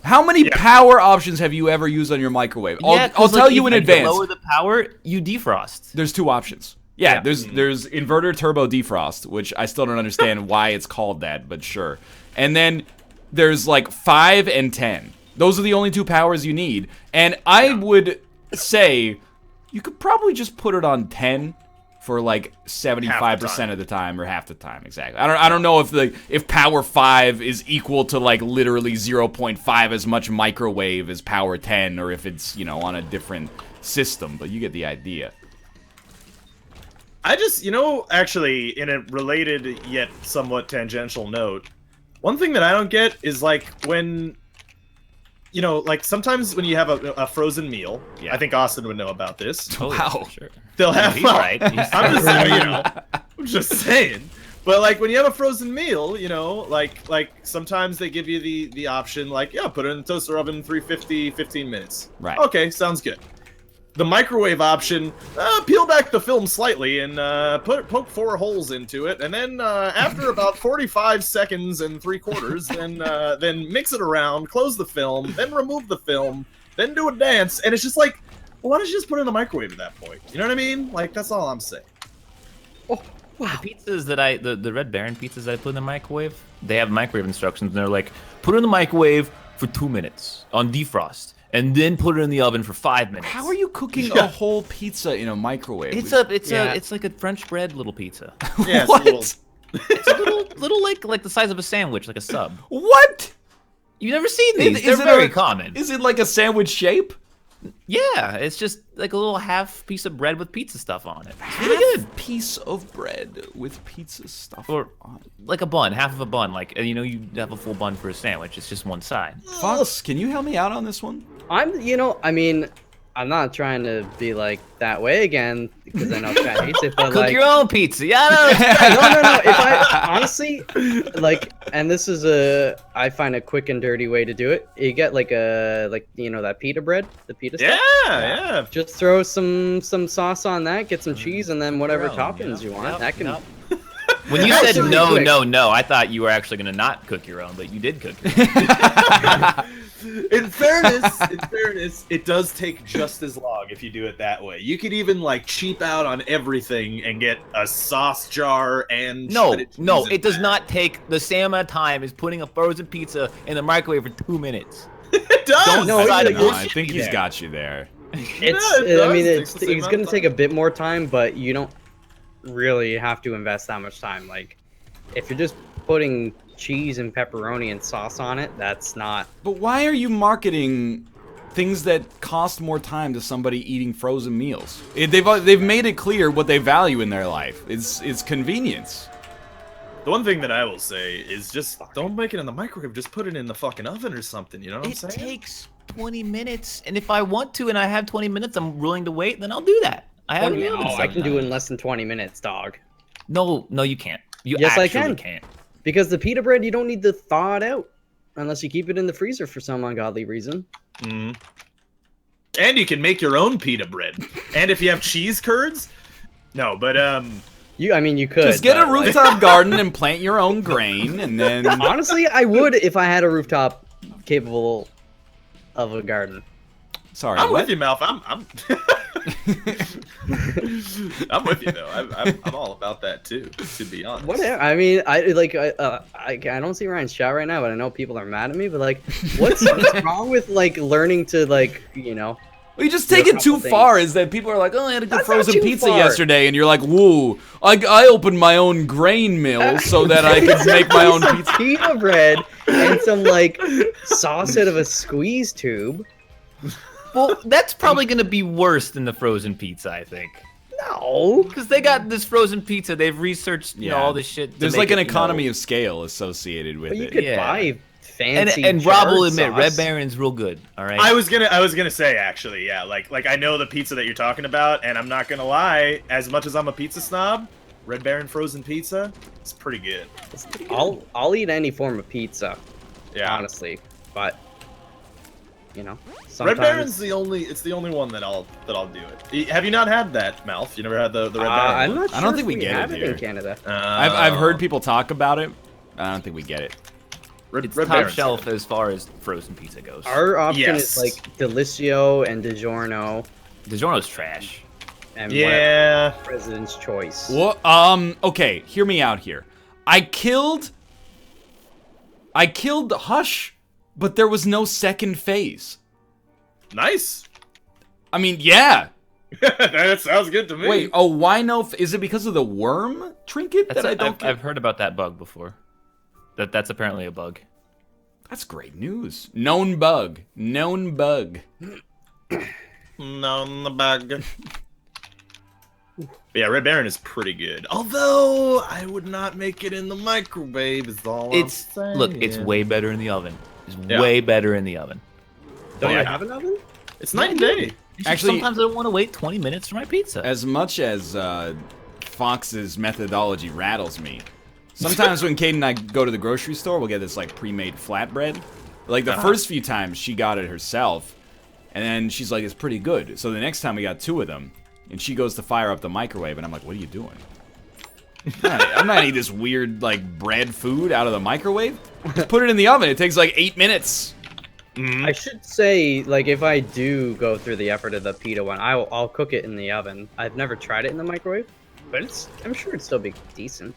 Speaker 3: How many power options have you ever used on your microwave? I'll
Speaker 2: 'cause,
Speaker 3: tell
Speaker 2: like,
Speaker 3: you
Speaker 2: if
Speaker 3: in advance.
Speaker 2: lower the power, you defrost.
Speaker 3: There's 2 options. Yeah,
Speaker 2: Yeah.
Speaker 3: there's inverter turbo defrost, which I still don't understand why it's called that, but sure. And then there's like 5 and 10. Those are the only 2 powers you need. And I would say you could probably just put it on 10 for like 75% of the time or half the time. Exactly. I don't know if power 5 is equal to like literally 0.5 as much microwave as power 10, or if it's, you know, on a different system, but you get the idea.
Speaker 1: I just, you know, actually, in a related yet somewhat tangential note, one thing that I don't get is like when, you know, like sometimes when you have a frozen meal, I think Austin would know about this.
Speaker 2: Oh,
Speaker 3: Wow.
Speaker 2: sure.
Speaker 1: They'll have,
Speaker 2: He's right.
Speaker 1: I'm just saying, you know, I'm just saying. But like when you have a frozen meal, you know, like sometimes they give you the option, like, yeah, put it in the toaster oven, 350, 15 minutes.
Speaker 3: Right.
Speaker 1: Okay, sounds good. The microwave option, peel back the film slightly and poke 4 holes into it, and then after about 45 seconds and 3/4, then mix it around, close the film, then remove the film, then do a dance, and it's just like, well, why don't you just put it in the microwave at that point? You know what I mean? Like, that's all I'm saying.
Speaker 4: Oh, wow.
Speaker 2: The pizzas that the Red Baron pizzas that I put in the microwave, they have microwave instructions, and they're like, put it in the microwave for 2 minutes on defrost, and then put it in the oven for 5 minutes.
Speaker 3: How are you cooking a whole pizza in a microwave?
Speaker 2: It's like a French bread little pizza.
Speaker 1: Yeah,
Speaker 3: What?
Speaker 1: It's
Speaker 2: It's a little like the size of a sandwich, like a sub.
Speaker 3: What?
Speaker 2: You've never seen these?
Speaker 3: Is
Speaker 2: They're
Speaker 3: it
Speaker 2: very
Speaker 3: a-
Speaker 2: common.
Speaker 3: Is it like a sandwich shape?
Speaker 2: Yeah, it's just like a little half piece of bread with pizza stuff on it. It's really good.
Speaker 3: Piece of bread with pizza stuff
Speaker 2: Or
Speaker 3: on it.
Speaker 2: like a bun, half of a bun. Like, you know, you have a full bun for a sandwich. It's just one side.
Speaker 3: Fox, can you help me out on this one?
Speaker 4: You know, I mean, I'm not trying to be like that way again because I know Chad hates it, but
Speaker 2: Cook
Speaker 4: like,
Speaker 2: your own pizza. Yeah, I know.
Speaker 4: no. If I honestly, like, and this is I find a quick and dirty way to do it. You get like you know, that pita bread, the pita
Speaker 1: yeah,
Speaker 4: stuff.
Speaker 1: yeah.
Speaker 4: Just throw some sauce on that, get some cheese, and then whatever
Speaker 2: Your own,
Speaker 4: toppings you want.
Speaker 2: Yep,
Speaker 4: That can.
Speaker 2: yep. When you said
Speaker 4: Absolutely
Speaker 2: no,
Speaker 4: quick.
Speaker 2: no, I thought you were actually gonna not cook your own, but you did cook your own.
Speaker 1: In fairness, it does take just as long if you do it that way. You could even like cheap out on everything and get a sauce jar and
Speaker 2: No,
Speaker 1: shredded cheese in
Speaker 2: it does
Speaker 1: that.
Speaker 2: not take the same amount of time as putting a frozen pizza in the microwave for 2 minutes.
Speaker 1: It does.
Speaker 2: Don't
Speaker 4: No,
Speaker 2: decide
Speaker 4: yeah,
Speaker 2: to
Speaker 3: No,
Speaker 2: bullshit
Speaker 3: I think
Speaker 2: me
Speaker 3: he's
Speaker 2: there.
Speaker 3: got you there.
Speaker 4: It's.
Speaker 1: it
Speaker 4: I mean,
Speaker 1: does. Takes the same
Speaker 4: it's
Speaker 1: amount
Speaker 4: gonna
Speaker 1: of
Speaker 4: take a
Speaker 1: time.
Speaker 4: bit more time, but you don't really have to invest that much time. Like, if you're just putting cheese and pepperoni and sauce on it, that's not.
Speaker 3: But why are you marketing things that cost more time to somebody eating frozen meals? They've made it clear what they value in their life. It's convenience.
Speaker 1: The one thing that I will say is just don't make it in the microwave. Just put it in the fucking oven or something. You know what I'm
Speaker 2: It
Speaker 1: saying?
Speaker 2: takes 20 minutes, and if I want to and I have 20 minutes, I'm willing to wait, then I'll do that. I have
Speaker 4: Oh,
Speaker 2: no,
Speaker 4: I can do it in less than 20 minutes, dog.
Speaker 2: No, you can't. You
Speaker 4: Yes, I
Speaker 2: actually
Speaker 4: can.
Speaker 2: can't.
Speaker 4: Because the pita bread, you don't need to thaw it out unless you keep it in the freezer for some ungodly reason.
Speaker 1: Mm. And you can make your own pita bread. And if you have cheese curds, no, but
Speaker 4: I mean, you could.
Speaker 3: Just get a
Speaker 4: but, like,
Speaker 3: rooftop garden and plant your own grain, and then
Speaker 4: honestly, I would if I had a rooftop capable of a garden.
Speaker 3: sorry,
Speaker 1: I'm
Speaker 3: what?
Speaker 1: with you, Malf. I'm I'm with you though. I'm all about that too. To be honest.
Speaker 4: Whatever. I mean, I don't see Ryan's chat right now, but I know people are mad at me. But like, what's wrong with like learning to like, you know?
Speaker 3: Well, you just take
Speaker 4: Do a
Speaker 3: it too
Speaker 4: couple
Speaker 3: far.
Speaker 4: things.
Speaker 3: Is that people are like, oh, I had a good
Speaker 4: That's not
Speaker 3: frozen
Speaker 4: too
Speaker 3: pizza
Speaker 4: far.
Speaker 3: yesterday, and you're like, whoa, I opened my own grain mill so that I could make my own pizza.
Speaker 4: Pita bread and some like sauce out of a squeeze tube.
Speaker 2: Well, that's probably going to be worse than the frozen pizza, I think.
Speaker 4: No.
Speaker 2: Because they got this frozen pizza. They've researched, you know, all this shit.
Speaker 3: There's like an economy of scale associated with
Speaker 4: But you
Speaker 3: it.
Speaker 4: could
Speaker 2: Yeah.
Speaker 4: buy fancy.
Speaker 2: And Rob will
Speaker 4: jarred
Speaker 2: admit,
Speaker 4: sauce.
Speaker 2: Red Baron's real good. All right.
Speaker 1: I was gonna say actually, yeah, like I know the pizza that you're talking about, and I'm not gonna lie, as much as I'm a pizza snob, Red Baron frozen pizza, it's pretty good.
Speaker 4: I'll eat any form of pizza,
Speaker 1: Yeah.
Speaker 4: honestly, but you know,
Speaker 1: Red
Speaker 4: sometimes
Speaker 1: Baron's the only one that I'll do it. Have you not had that, Mouth? You never had the Red Baron?
Speaker 4: I'm
Speaker 1: one?
Speaker 4: not sure.
Speaker 3: I don't think
Speaker 4: if
Speaker 3: we get
Speaker 4: have
Speaker 3: it
Speaker 4: it in
Speaker 3: here.
Speaker 4: Canada.
Speaker 3: I've heard people talk about it. I don't think we get it.
Speaker 1: Red,
Speaker 2: it's
Speaker 1: Red
Speaker 2: top
Speaker 1: Baron's
Speaker 2: shelf
Speaker 1: good.
Speaker 2: as far as frozen pizza goes.
Speaker 4: Our option
Speaker 1: Yes.
Speaker 4: is like Delicio and DiGiorno
Speaker 2: DiGiorno's trash.
Speaker 4: and
Speaker 1: Yeah.
Speaker 4: whatever President's Choice.
Speaker 3: Well, okay, hear me out here. I killed Hush, but there was no second phase.
Speaker 1: Nice.
Speaker 3: I mean, yeah.
Speaker 1: That sounds good to me.
Speaker 3: Wait, oh, why no? Is it because of the worm trinket that I don't get?
Speaker 2: I've heard about that bug before. That's apparently a bug.
Speaker 3: That's great news. Known bug. Known bug.
Speaker 1: No, the bug. Yeah, Red Baron is pretty good. Although I would not make it in the microwave. Is all I'm saying.
Speaker 2: Look, it's way better in the oven. It's
Speaker 1: Yeah.
Speaker 2: way better in the oven.
Speaker 4: Don't you
Speaker 1: yeah.
Speaker 4: have an oven?
Speaker 1: It's night and day.
Speaker 3: Actually-
Speaker 2: sometimes I don't want to wait 20 minutes for my pizza.
Speaker 3: As much as Fox's methodology rattles me, sometimes when Kate and I go to the grocery store, we'll get this like pre-made flatbread. Like the first few times she got it herself, and then she's like, it's pretty good. So the next time we got 2 of them, and she goes to fire up the microwave, and I'm like, what are you doing? I'm not eating this weird like bread food out of the microwave. Just put it in the oven. It takes like 8 minutes.
Speaker 4: I should say, like, if I do go through the effort of the pita one, I'll cook it in the oven. I've never tried it in the microwave, but I'm sure it'd still be decent.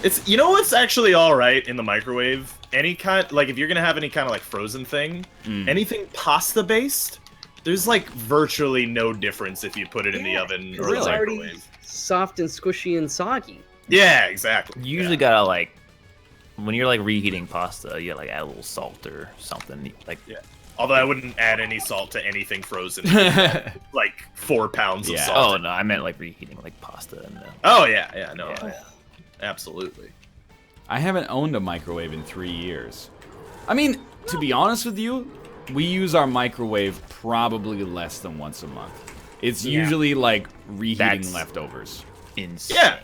Speaker 1: It's what's actually all right in the microwave. Any kind like if you're gonna have any kind of like frozen thing, anything pasta based, there's like virtually no difference if you put it in the oven or the
Speaker 4: It's already
Speaker 1: microwave.
Speaker 4: soft and squishy and soggy.
Speaker 1: Yeah, exactly.
Speaker 2: You usually gotta like, when you're like reheating pasta, you gotta like add a little salt or something. Like,
Speaker 1: Yeah. Although I wouldn't add any salt to anything frozen. Like 4 pounds of
Speaker 3: Yeah.
Speaker 1: salt.
Speaker 2: oh no, I meant like reheating like pasta and.
Speaker 1: Oh yeah, no,
Speaker 2: Yeah.
Speaker 1: absolutely.
Speaker 3: I haven't owned a microwave in 3 years. I mean, to be honest with you, we use our microwave probably less than once a month. It's usually like reheating
Speaker 2: That's-
Speaker 3: leftovers.
Speaker 2: Insane.
Speaker 1: Yeah.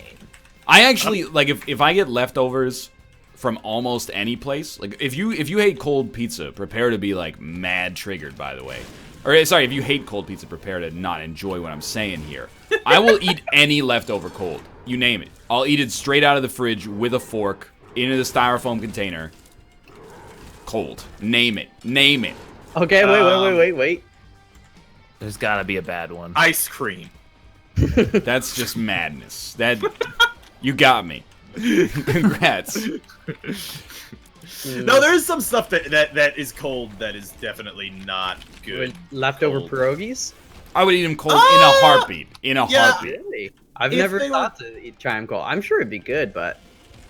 Speaker 3: I actually like if I get leftovers from almost any place, like if you hate cold pizza, prepare to be like mad triggered, by the way. Or sorry, if you hate cold pizza, prepare to not enjoy what I'm saying here. I will eat any leftover cold. You name it. I'll eat it straight out of the fridge with a fork into the styrofoam container. Cold. Name it. Name it.
Speaker 4: Okay, wait.
Speaker 2: There's gotta be a bad one.
Speaker 1: Ice cream.
Speaker 3: That's just madness. That you got me. Congrats.
Speaker 1: No, there is some stuff that is cold that is definitely not good.
Speaker 4: Leftover
Speaker 1: Cold.
Speaker 4: pierogies?
Speaker 3: I would eat them cold in a heartbeat. In a
Speaker 1: Yeah.
Speaker 3: heartbeat.
Speaker 4: Really? I've
Speaker 1: If
Speaker 4: never
Speaker 1: they
Speaker 4: thought to try them cold. I'm sure it'd be good, but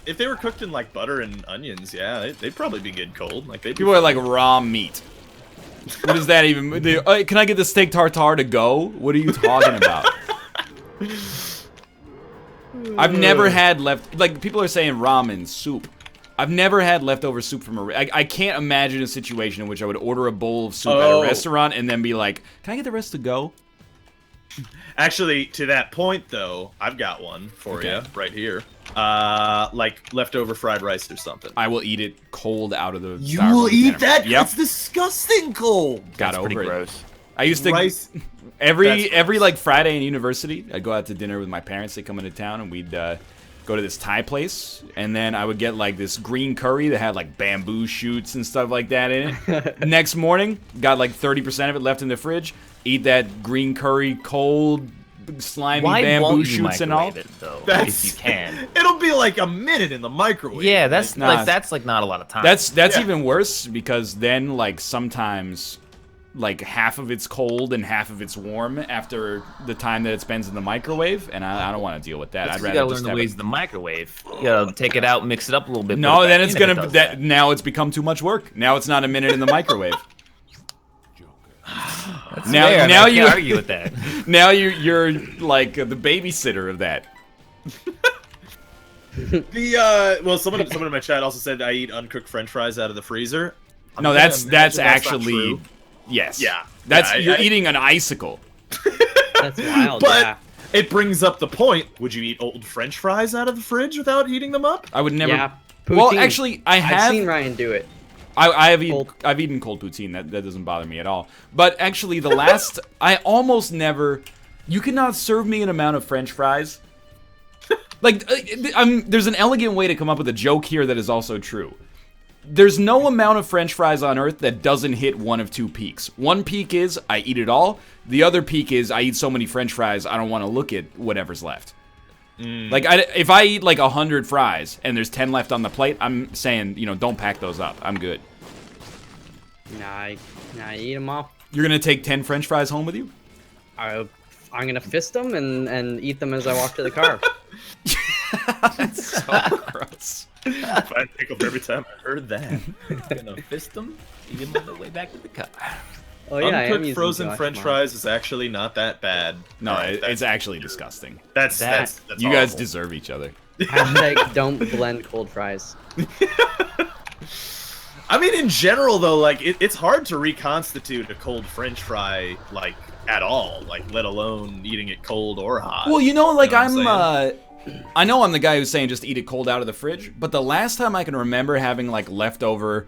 Speaker 1: If they were cooked in like butter and onions, yeah, they'd probably be good cold. Like they'd be
Speaker 3: People are like raw meat. What does that even mean? Can I get the steak tartare to go? What are you talking about? I've never had like people are saying ramen soup. I've never had leftover soup from I can't imagine a situation in which I would order a bowl of soup at a restaurant and then be like, "Can I get the rest to go?"
Speaker 1: Actually, to that point though, I've got one for
Speaker 3: Okay.
Speaker 1: you right here. Like leftover fried rice or something.
Speaker 3: I will eat it cold out of the
Speaker 1: You
Speaker 3: styrofoam
Speaker 1: will eat
Speaker 3: container.
Speaker 1: that?
Speaker 3: Yep.
Speaker 1: It's disgusting cold.
Speaker 3: Got
Speaker 2: That's
Speaker 3: over
Speaker 2: pretty
Speaker 3: it.
Speaker 2: gross.
Speaker 3: I used to
Speaker 1: Rice.
Speaker 3: every
Speaker 1: That's
Speaker 3: like Friday in university, I'd go out to dinner with my parents. They come into town and we'd go to this Thai place, and then I would get like this green curry that had like bamboo shoots and stuff like that in it. Next morning, got like 30% of it left in the fridge. Eat that green curry cold, slimy
Speaker 2: Why
Speaker 3: bamboo
Speaker 2: won't you
Speaker 3: shoots and all.
Speaker 2: microwave it though?
Speaker 1: That's
Speaker 2: If you can.
Speaker 1: It'll be like a minute in the microwave.
Speaker 2: Yeah, that's
Speaker 3: Nah.
Speaker 2: that's like not a lot of time.
Speaker 3: That's
Speaker 1: Yeah.
Speaker 3: even worse because then like sometimes like half of it's cold and half of it's warm after the time that it spends in the microwave, and I don't want to deal with that. I'd
Speaker 2: you
Speaker 3: rather
Speaker 2: gotta
Speaker 3: just
Speaker 2: learn the
Speaker 3: have
Speaker 2: ways of the microwave. You gotta take it out, mix it up a little bit.
Speaker 3: No,
Speaker 2: put it
Speaker 3: then
Speaker 2: back
Speaker 3: it's
Speaker 2: in if it
Speaker 3: gonna
Speaker 2: does
Speaker 3: that now it's become too much work. Now it's not a minute in the microwave.
Speaker 2: That's
Speaker 3: now
Speaker 2: fair,
Speaker 3: now
Speaker 2: I
Speaker 3: you
Speaker 2: can't argue with that.
Speaker 3: now you're like the babysitter of that.
Speaker 1: The well, someone in my chat also said I eat uncooked French fries out of the freezer. I'm
Speaker 3: No,
Speaker 1: gonna
Speaker 3: that's
Speaker 1: imagine not
Speaker 3: actually
Speaker 1: true.
Speaker 3: yes.
Speaker 1: Yeah.
Speaker 3: That's
Speaker 1: Yeah,
Speaker 3: you're
Speaker 1: I-
Speaker 3: eating an icicle.
Speaker 4: that's wild.
Speaker 1: But
Speaker 4: yeah.
Speaker 1: it brings up the point: would you eat old French fries out of the fridge without heating them up?
Speaker 3: I would never.
Speaker 4: Yeah.
Speaker 3: Well,
Speaker 4: Poutine.
Speaker 3: actually, I
Speaker 4: I've
Speaker 3: have.
Speaker 4: seen Ryan do it.
Speaker 3: I've
Speaker 4: Cold.
Speaker 3: eaten cold poutine. That doesn't bother me at all. But actually, the last I almost never. You cannot serve me an amount of French fries. Like, there's an elegant way to come up with a joke here that is also true. There's no amount of French fries on Earth that doesn't hit one of two peaks. One peak is I eat it all. The other peak is I eat so many French fries I don't want to look at whatever's left. Like, if I eat like 100 fries and there's 10 left on the plate, I'm saying, don't pack those up. I'm good.
Speaker 4: Nah, eat them all.
Speaker 3: You're gonna take 10 French fries home with you?
Speaker 4: I'm gonna fist them and eat them as I walk to the car.
Speaker 3: That's so gross.
Speaker 1: I tickled every time I heard that.
Speaker 2: Gonna fist them, eat them on the way back to the car.
Speaker 4: Oh yeah, I am
Speaker 1: Uncooked
Speaker 4: using
Speaker 1: frozen
Speaker 4: Josh
Speaker 1: French
Speaker 4: Mom.
Speaker 1: fries is actually not that bad.
Speaker 3: No,
Speaker 1: Alright,
Speaker 3: it's actually disgusting.
Speaker 1: that's
Speaker 3: You guys
Speaker 1: horrible.
Speaker 3: deserve each other.
Speaker 4: Hashtag don't blend cold fries.
Speaker 1: I mean, in general, though, like it's hard to reconstitute a cold French fry, like at all, like let alone eating it cold or hot.
Speaker 3: Well, you know, like
Speaker 1: You know what I'm
Speaker 3: I know I'm the guy who's saying just eat it cold out of the fridge, but the last time I can remember having like leftover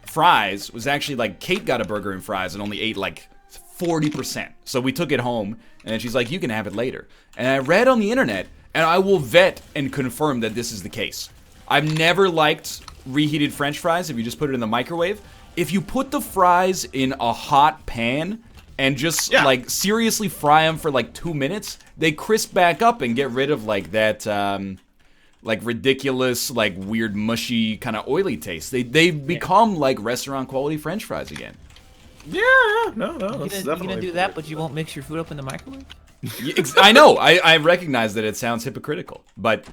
Speaker 3: fries was actually like Kate got a burger and fries and only ate like 40%. So we took it home and she's like, you can have it later. And I read on the internet, and I will vet and confirm that this is the case. I've never liked reheated French fries if you just put it in the microwave. If you put the fries in a hot pan and just like seriously fry them for like 2 minutes, they crisp back up and get rid of like that like ridiculous, like weird, mushy, kind of oily taste. They become like restaurant quality French fries again.
Speaker 1: Yeah, no,
Speaker 2: You're
Speaker 1: that's
Speaker 2: gonna
Speaker 1: definitely
Speaker 2: do that, but you won't mix your food up in the microwave?
Speaker 3: I know. I recognize that it sounds hypocritical, but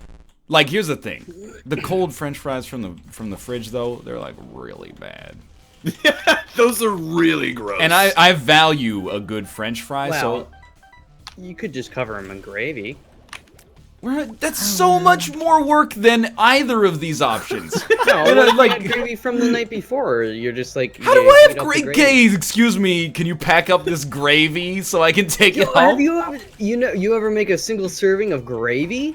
Speaker 3: like here's the thing: the cold French fries from the fridge, though, they're like really bad.
Speaker 1: Those are really gross.
Speaker 3: And I value a good French fry,
Speaker 4: Well, you could just cover them in gravy.
Speaker 3: that's so much more work than either of these options.
Speaker 4: No,
Speaker 3: And,
Speaker 4: what if you
Speaker 3: like,
Speaker 4: had gravy from the night before? You're just like,
Speaker 3: how do
Speaker 4: you
Speaker 3: I
Speaker 4: heat
Speaker 3: have
Speaker 4: up the
Speaker 3: great
Speaker 4: gravy.
Speaker 3: case? Excuse me, can you pack up this gravy so I can take it
Speaker 4: Have
Speaker 3: home?
Speaker 4: you ever make a single serving of gravy?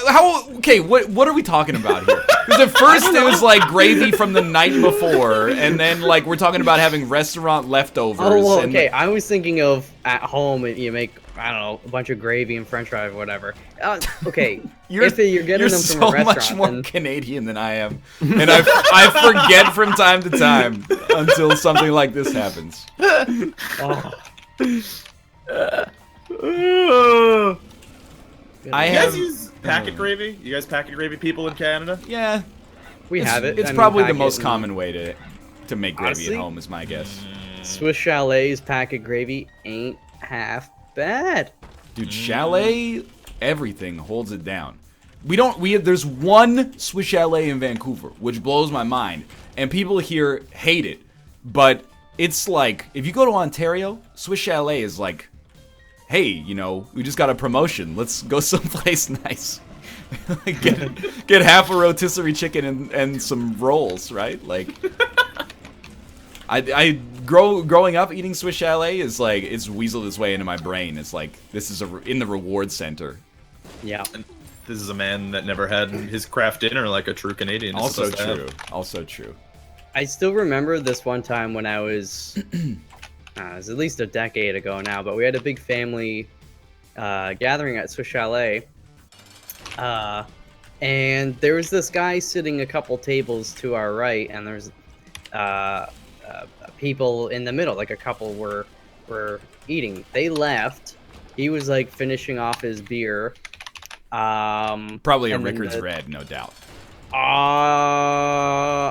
Speaker 3: How? Okay, what are we talking about here? Because at first it was like gravy from the night before, and then like we're talking about having restaurant leftovers.
Speaker 4: Oh, well,
Speaker 3: and,
Speaker 4: okay. I was thinking of at home, you make, I don't know, a bunch of gravy and French fries or whatever. Okay, if you're getting
Speaker 3: you're
Speaker 4: them
Speaker 3: so
Speaker 4: from a restaurant,
Speaker 3: much more
Speaker 4: then
Speaker 3: Canadian than I am, and I forget from time to time until something like this happens.
Speaker 4: oh,
Speaker 3: I
Speaker 1: you
Speaker 3: have
Speaker 1: guys use packet gravy? You guys packet gravy people in Canada?
Speaker 3: yeah.
Speaker 4: we have it.
Speaker 3: It's
Speaker 4: I mean,
Speaker 3: probably the
Speaker 4: packet
Speaker 3: most
Speaker 4: and-
Speaker 3: common way to make gravy
Speaker 4: Honestly?
Speaker 3: at home, is my guess.
Speaker 4: Swiss Chalet's packet gravy ain't half bad.
Speaker 3: Dude, Chalet, everything holds it down. There's one Swiss Chalet in Vancouver, which blows my mind, and people here hate it. But it's like, if you go to Ontario, Swiss Chalet is like, hey, you know, we just got a promotion. Let's go someplace nice. get half a rotisserie chicken and some rolls, right? Like, growing up eating Swiss Chalet is like, it's weaseled its way into my brain. It's like, this is in the reward center.
Speaker 4: Yeah.
Speaker 1: This is a man that never had his craft dinner like a true Canadian is
Speaker 3: Also
Speaker 1: supposed to have.
Speaker 3: true. Also true.
Speaker 4: I still remember this one time when I was, it was at least a decade ago now, but we had a big family gathering at Swiss Chalet. And there was this guy sitting a couple tables to our right, and there's people in the middle, like a couple were eating. They left. He was like finishing off his beer.
Speaker 3: Probably a
Speaker 4: and then
Speaker 3: Rickards Red, no doubt.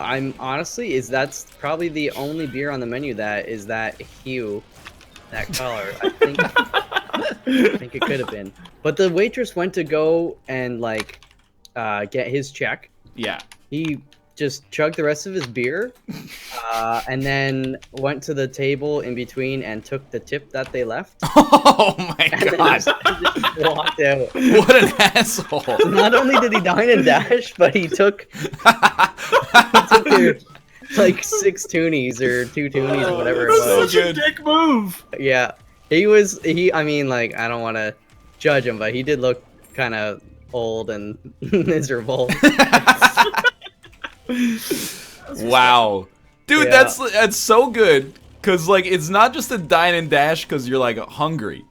Speaker 4: I'm honestly, that's probably the only beer on the menu that is that hue, that color. I think it could have been. But the waitress went to go and like get his check.
Speaker 3: Yeah.
Speaker 4: He just chugged the rest of his beer, and then went to the table in between and took the tip that they left.
Speaker 3: Oh my
Speaker 4: And then
Speaker 3: god.
Speaker 4: just walked out.
Speaker 3: What an asshole.
Speaker 4: Not only did he dine and dash, but he took their like 6 toonies or 2 toonies or whatever it
Speaker 3: So
Speaker 4: was.
Speaker 3: good.
Speaker 1: Dick move.
Speaker 4: Yeah, I mean, like, I don't want to judge him, but he did look kind of old and miserable.
Speaker 3: Wow. Dude,
Speaker 4: Yeah.
Speaker 3: that's so good. Cause like it's not just a dine and dash cause you're like hungry.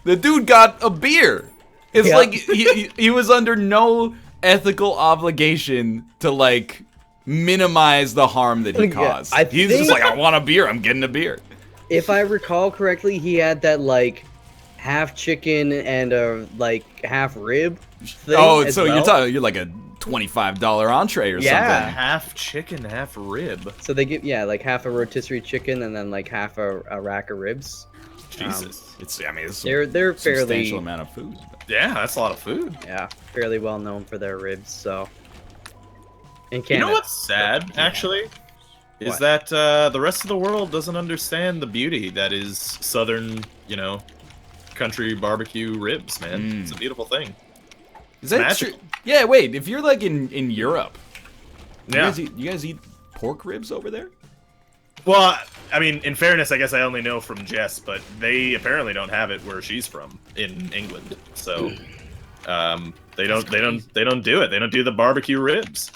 Speaker 3: The dude got a beer. It's
Speaker 4: Yeah.
Speaker 3: like he was under no ethical obligation to like minimize the harm that he
Speaker 4: Yeah,
Speaker 3: caused.
Speaker 4: I
Speaker 3: He's just
Speaker 4: think-
Speaker 3: like, I want a beer, I'm getting a beer.
Speaker 4: If I recall correctly, he had that like half chicken and a like half rib thing.
Speaker 3: Oh,
Speaker 4: as
Speaker 3: so
Speaker 4: well.
Speaker 3: you're like a $25 entree or
Speaker 4: Yeah.
Speaker 3: something.
Speaker 1: Half chicken, half rib.
Speaker 4: So they give like half a rotisserie chicken and then like half a rack of ribs.
Speaker 1: Jesus.
Speaker 3: I mean, it's
Speaker 4: They're
Speaker 3: a substantial
Speaker 4: fairly
Speaker 3: amount of food.
Speaker 1: Yeah, that's a lot of food.
Speaker 4: fairly well known for their ribs. So in
Speaker 1: You
Speaker 4: Canada,
Speaker 1: know what's sad, actually? Is
Speaker 4: What?
Speaker 1: that the rest of the world doesn't understand the beauty that is southern, country barbecue ribs, man. It's a beautiful thing.
Speaker 3: Is that
Speaker 1: Magical.
Speaker 3: true? Yeah, wait. If you're like in Europe,
Speaker 1: Yeah.
Speaker 3: you guys eat pork ribs over there?
Speaker 1: Well, I mean, in fairness, I guess I only know from Jess, but they apparently don't have it where she's from in England. So, they don't do it. They don't do the barbecue ribs.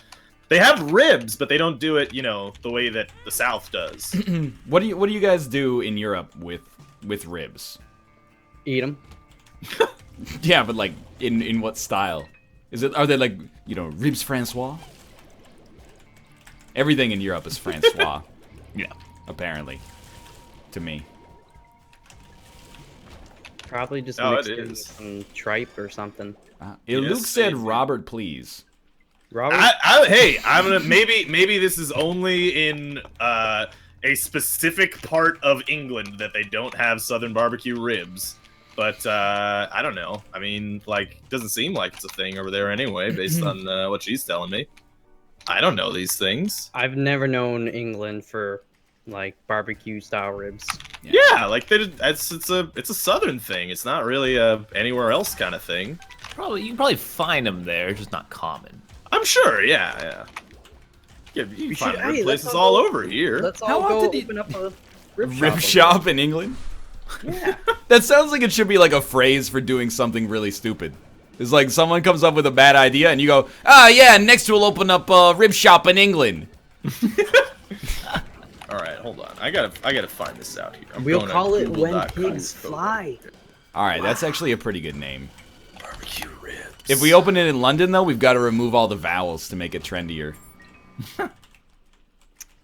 Speaker 1: They have ribs, but they don't do it, the way that the South does.
Speaker 3: What do you guys do in Europe with ribs?
Speaker 4: eat them.
Speaker 3: Yeah, but like in what style? Are they like, ribs Francois? Everything in Europe is Francois.
Speaker 2: Yeah.
Speaker 3: Apparently. To me.
Speaker 4: Probably just
Speaker 1: Oh,
Speaker 4: mixed
Speaker 1: it
Speaker 4: in with
Speaker 1: is.
Speaker 4: some tripe or something.
Speaker 3: Luke
Speaker 1: Yes,
Speaker 3: said
Speaker 1: same.
Speaker 3: Robert, please.
Speaker 4: Robert,
Speaker 1: Hey, I'm gonna maybe this is only in a specific part of England that they don't have southern barbecue ribs. But I don't know. I mean, it doesn't seem like it's a thing over there anyway, based on what she's telling me. I don't know these things.
Speaker 4: I've never known England for barbecue style ribs.
Speaker 1: Yeah, it's a southern thing. It's not really a anywhere else kind of thing.
Speaker 2: You can probably find them there, just not common.
Speaker 1: I'm sure. Yeah. Yeah, you can find
Speaker 4: should-
Speaker 1: rib
Speaker 4: hey, let's
Speaker 1: places
Speaker 4: all
Speaker 1: all
Speaker 4: go-
Speaker 1: over here.
Speaker 4: Let's
Speaker 3: How
Speaker 4: all go
Speaker 3: often do you-
Speaker 4: open up a rib shop.
Speaker 3: Rib
Speaker 4: over
Speaker 3: shop in England?
Speaker 4: there. Yeah.
Speaker 3: That sounds like it should be like a phrase for doing something really stupid. It's like someone comes up with a bad idea and you go, yeah, next we'll open up a rib shop in England.
Speaker 1: All right, hold on. I gotta find this out here.
Speaker 4: We'll
Speaker 1: going to
Speaker 4: call it When
Speaker 1: Google.com.
Speaker 4: Pigs Fly.
Speaker 3: All right, that's actually a pretty good name.
Speaker 1: Barbecue ribs.
Speaker 3: If we open it in London, though, we've got to remove all the vowels to make it trendier.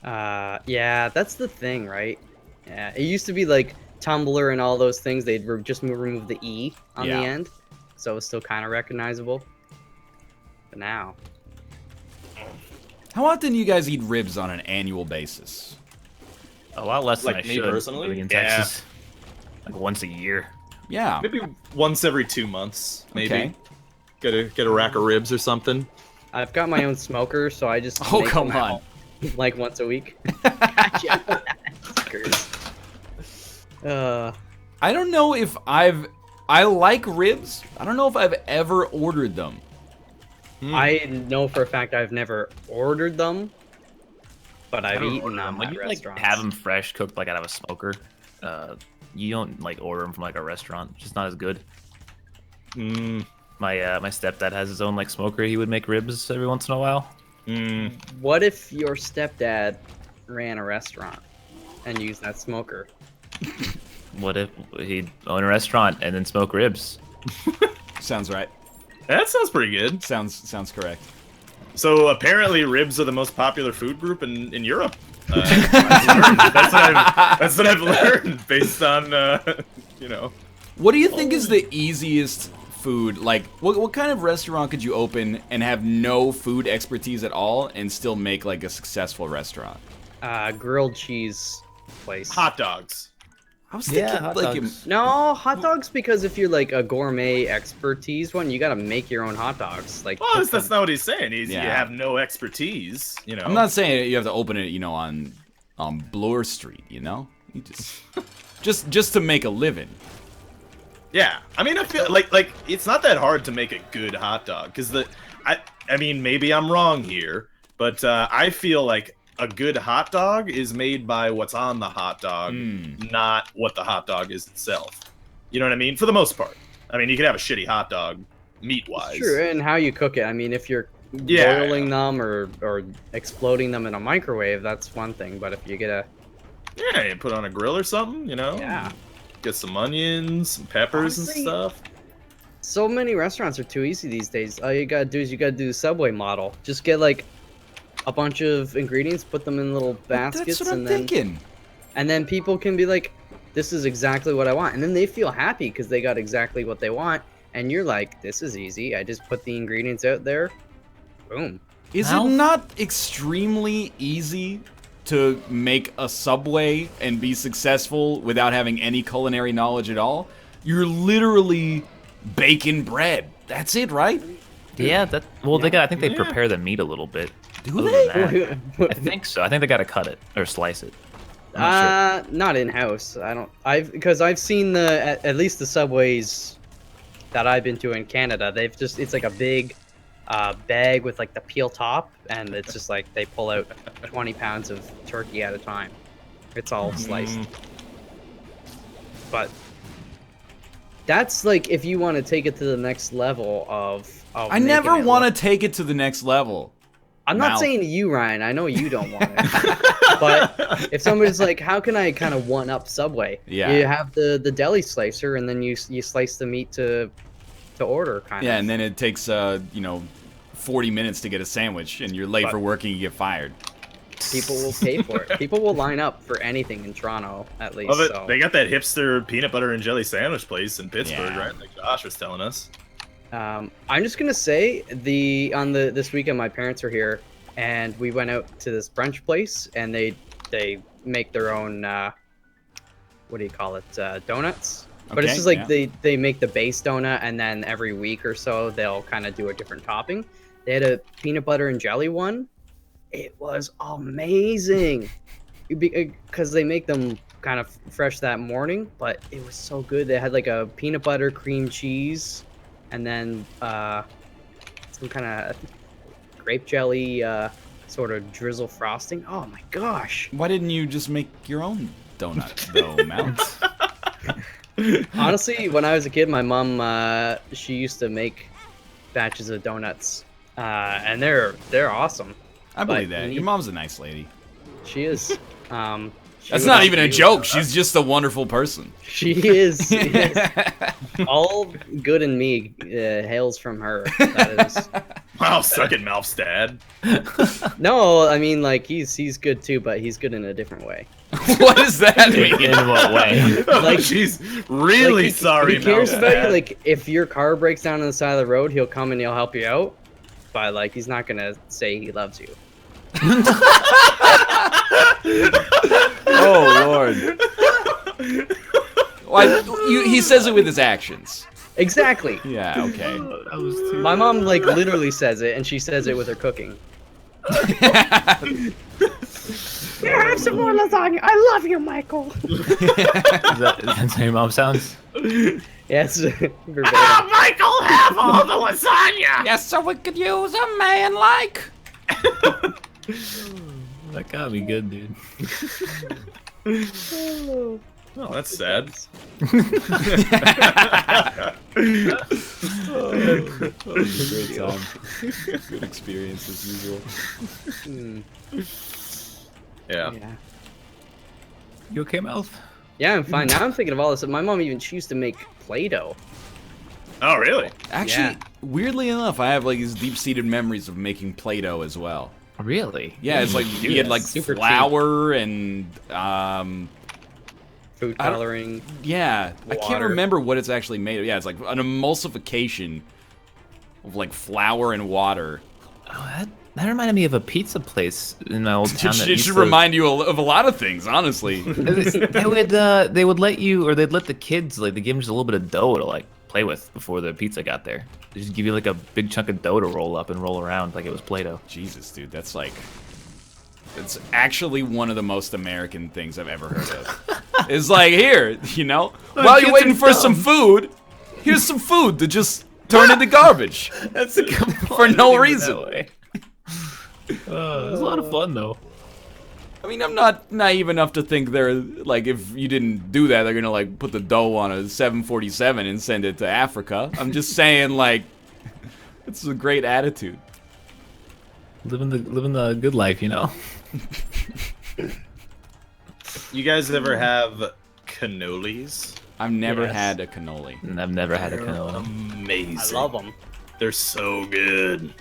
Speaker 4: Yeah, that's the thing, right? Yeah, it used to be like Tumblr and all those things. They'd just remove the E on
Speaker 3: Yeah.
Speaker 4: the end, so it's still kind of recognizable. But now,
Speaker 3: How often do you guys eat ribs on an annual basis?
Speaker 2: A lot less than
Speaker 1: Like
Speaker 2: I
Speaker 1: me
Speaker 2: should.
Speaker 1: personally?
Speaker 2: living in
Speaker 1: Yeah.
Speaker 2: Texas. Like once a year.
Speaker 3: Yeah.
Speaker 1: Maybe once every 2 months. Maybe.
Speaker 3: Okay.
Speaker 1: Get a rack of ribs or something.
Speaker 4: I've got my own smoker, so I just
Speaker 3: Oh,
Speaker 4: make
Speaker 3: come
Speaker 4: them at
Speaker 3: on.
Speaker 4: home, like once a week. Gotcha. Suckers.
Speaker 3: I don't know if I like ribs. I don't know if I've ever ordered them.
Speaker 4: I know for a fact I've never ordered them, but I've eaten them
Speaker 2: When
Speaker 4: at
Speaker 2: you
Speaker 4: restaurants.
Speaker 2: have them fresh, cooked out of a smoker, you don't order them from a restaurant. It's just not as good.
Speaker 1: Mm,
Speaker 2: My stepdad has his own smoker. He would make ribs every once in a while.
Speaker 4: What if your stepdad ran a restaurant and used that smoker?
Speaker 2: What if he'd own a restaurant and then smoke ribs?
Speaker 3: Sounds right.
Speaker 1: that sounds pretty good.
Speaker 3: Sounds correct.
Speaker 1: So apparently ribs are the most popular food group in Europe. That's what I've learned based on,
Speaker 3: What do you think is the easiest food? Like, what kind of restaurant could you open and have no food expertise at all and still make a successful restaurant?
Speaker 4: Grilled cheese place.
Speaker 1: hot dogs.
Speaker 3: I was thinking
Speaker 2: hot dogs.
Speaker 4: No, hot dogs, because if you're a gourmet expertise one, you gotta make your own hot dogs.
Speaker 1: Well,
Speaker 4: cook
Speaker 1: that's
Speaker 4: them.
Speaker 1: not what he's saying. You
Speaker 3: Yeah.
Speaker 1: have no expertise,
Speaker 3: I'm not saying you have to open it, on Bloor Street, You just to make a living.
Speaker 1: Yeah, I mean, I feel like it's not that hard to make a good hot dog because I mean, maybe I'm wrong here, but I feel like a good hot dog is made by what's on the hot dog, not what the hot dog is itself. You know what I mean? For the most part. I mean, you could have a shitty hot dog, meat-wise.
Speaker 4: Sure, and how you cook it. I mean, if you're
Speaker 1: Yeah.
Speaker 4: boiling them or exploding them in a microwave, that's one thing. But if you get a
Speaker 1: Yeah, you put on a grill or something,
Speaker 4: yeah,
Speaker 1: Get some onions, some peppers
Speaker 4: Honestly,
Speaker 1: and stuff.
Speaker 4: so many restaurants are too easy these days. All you gotta do is do the Subway model. Just get a bunch of ingredients, put them in little baskets,
Speaker 3: That's what I'm
Speaker 4: and then
Speaker 3: thinking.
Speaker 4: people can be like, "This is exactly what I want," and then they feel happy because they got exactly what they want. And you're like, "This is easy. I just put the ingredients out there, boom."
Speaker 3: Is
Speaker 2: How-
Speaker 3: it not extremely easy to make a Subway and be successful without having any culinary knowledge at all, you're literally baking bread. That's it, right?
Speaker 2: Yeah, that. Well, they got. I think they prepare the meat a little bit.
Speaker 3: Do
Speaker 2: Other
Speaker 3: they?
Speaker 2: than that, I think so. I think they got to cut it or slice it. I'm not
Speaker 4: Not in house. Because I've seen at least the Subways that I've been to in Canada. It's like a big bag with like the peel top, and it's just like they pull out 20 pounds of turkey at a time. It's all sliced. But that's like if you want to take it to the next level of
Speaker 3: I never want to take it to the next level.
Speaker 4: I'm not saying to you, Ryan. I know you don't want it. But if somebody's like, how can I kind of one-up Subway?
Speaker 3: Yeah.
Speaker 4: You have the deli slicer, and then you slice the meat to order, kind of.
Speaker 3: Yeah, and then it takes, 40 minutes to get a sandwich, and you're late for work and you get fired.
Speaker 4: People will pay for it. People will line up for anything in Toronto, at least.
Speaker 1: Love it.
Speaker 4: So.
Speaker 1: They got that hipster peanut butter and jelly sandwich place in Pittsburgh,
Speaker 3: Yeah.
Speaker 1: right? Like Josh was telling us.
Speaker 4: I'm just gonna say this weekend my parents were here, and we went out to this brunch place, and they make their own what do you call it, donuts. But it's
Speaker 3: Okay,
Speaker 4: just like
Speaker 3: yeah.
Speaker 4: they make the base donut, and then every week or so they'll kind of do a different topping. They had a peanut butter and jelly one. It was amazing because they make them kind of fresh that morning, but it was so good. They had like a peanut butter cream cheese, and then some kind of grape jelly sort of drizzle frosting. Oh my gosh.
Speaker 3: Why didn't you just make your own donut, though, Mel?
Speaker 4: Honestly, when I was a kid, my mom she used to make batches of donuts, and they're awesome.
Speaker 3: I believe
Speaker 4: But
Speaker 3: that.
Speaker 4: you
Speaker 3: Your
Speaker 4: need-
Speaker 3: mom's a nice lady.
Speaker 4: She is.
Speaker 3: That's not even a joke. She's just a wonderful person.
Speaker 4: She is. Yes. All good in me hails from her. That is.
Speaker 1: Wow, suck it, Malf's dad.
Speaker 4: No, I mean like he's good too, but he's good in a different way.
Speaker 3: What does that mean?
Speaker 2: In what way?
Speaker 1: Like she's really
Speaker 4: Like,
Speaker 1: sorry,
Speaker 4: He cares
Speaker 1: Malf's
Speaker 4: about
Speaker 1: dad.
Speaker 4: you. Like if your car breaks down on the side of the road, he'll come and he'll help you out. But like he's not gonna say he loves you.
Speaker 3: Oh, Lord. Why, he says it with his actions.
Speaker 4: Exactly.
Speaker 3: Yeah, okay.
Speaker 4: My mom like literally says it, and she says it with her cooking. Here, have some more lasagna. I love you, Michael.
Speaker 2: That's how your mom sounds?
Speaker 4: Yes, verbatim.
Speaker 1: Michael, have all the lasagna.
Speaker 3: Yes, so we could use a man like.
Speaker 2: That got me good, dude.
Speaker 1: Oh, that's sad.
Speaker 3: Great time. Good experience as usual.
Speaker 1: Yeah.
Speaker 4: Yeah.
Speaker 2: You okay, Mouth?
Speaker 4: Yeah, I'm fine. Now I'm thinking of all this. My mom she used to make Play-Doh.
Speaker 1: Oh, really?
Speaker 3: Actually,
Speaker 4: Yeah.
Speaker 3: weirdly enough, I have like these deep-seated memories of making Play-Doh as well.
Speaker 2: Really?
Speaker 3: Yeah, it's like you had like
Speaker 4: Super cheap.
Speaker 3: flour and
Speaker 4: Food
Speaker 3: I don't-
Speaker 4: coloring.
Speaker 3: yeah, I can't
Speaker 4: Water.
Speaker 3: remember what it's actually made of. Yeah, it's like an emulsification of like flour and water.
Speaker 2: Oh, that reminded me of a pizza place in my old town.
Speaker 3: It should remind you of a lot of things, honestly.
Speaker 2: They would let you, or they'd let the kids, like, they give them just a little bit of dough to like play with before the pizza got there. They just give you like a big chunk of dough to roll up and roll around like it was Play-Doh.
Speaker 3: Jesus, dude, that's like... It's actually one of the most American things I've ever heard of. It's like, here, you know, while you're
Speaker 2: kids
Speaker 3: waiting
Speaker 2: are
Speaker 3: for some
Speaker 2: dumb.
Speaker 3: food, here's some food to just turn into garbage.
Speaker 2: That's a
Speaker 3: For no reason.
Speaker 2: It was a lot of fun though.
Speaker 3: I mean, I'm not naive enough to think they're, like, if you didn't do that, they're gonna, like, put the dough on a 747 and send it to Africa. I'm just saying, like, it's a great attitude.
Speaker 2: Living the good life, you know.
Speaker 1: You guys ever have cannolis?
Speaker 3: I've never
Speaker 4: Yes.
Speaker 3: had a cannoli.
Speaker 2: And I've never had a canola.
Speaker 1: Amazing.
Speaker 4: I love them.
Speaker 1: They're so good.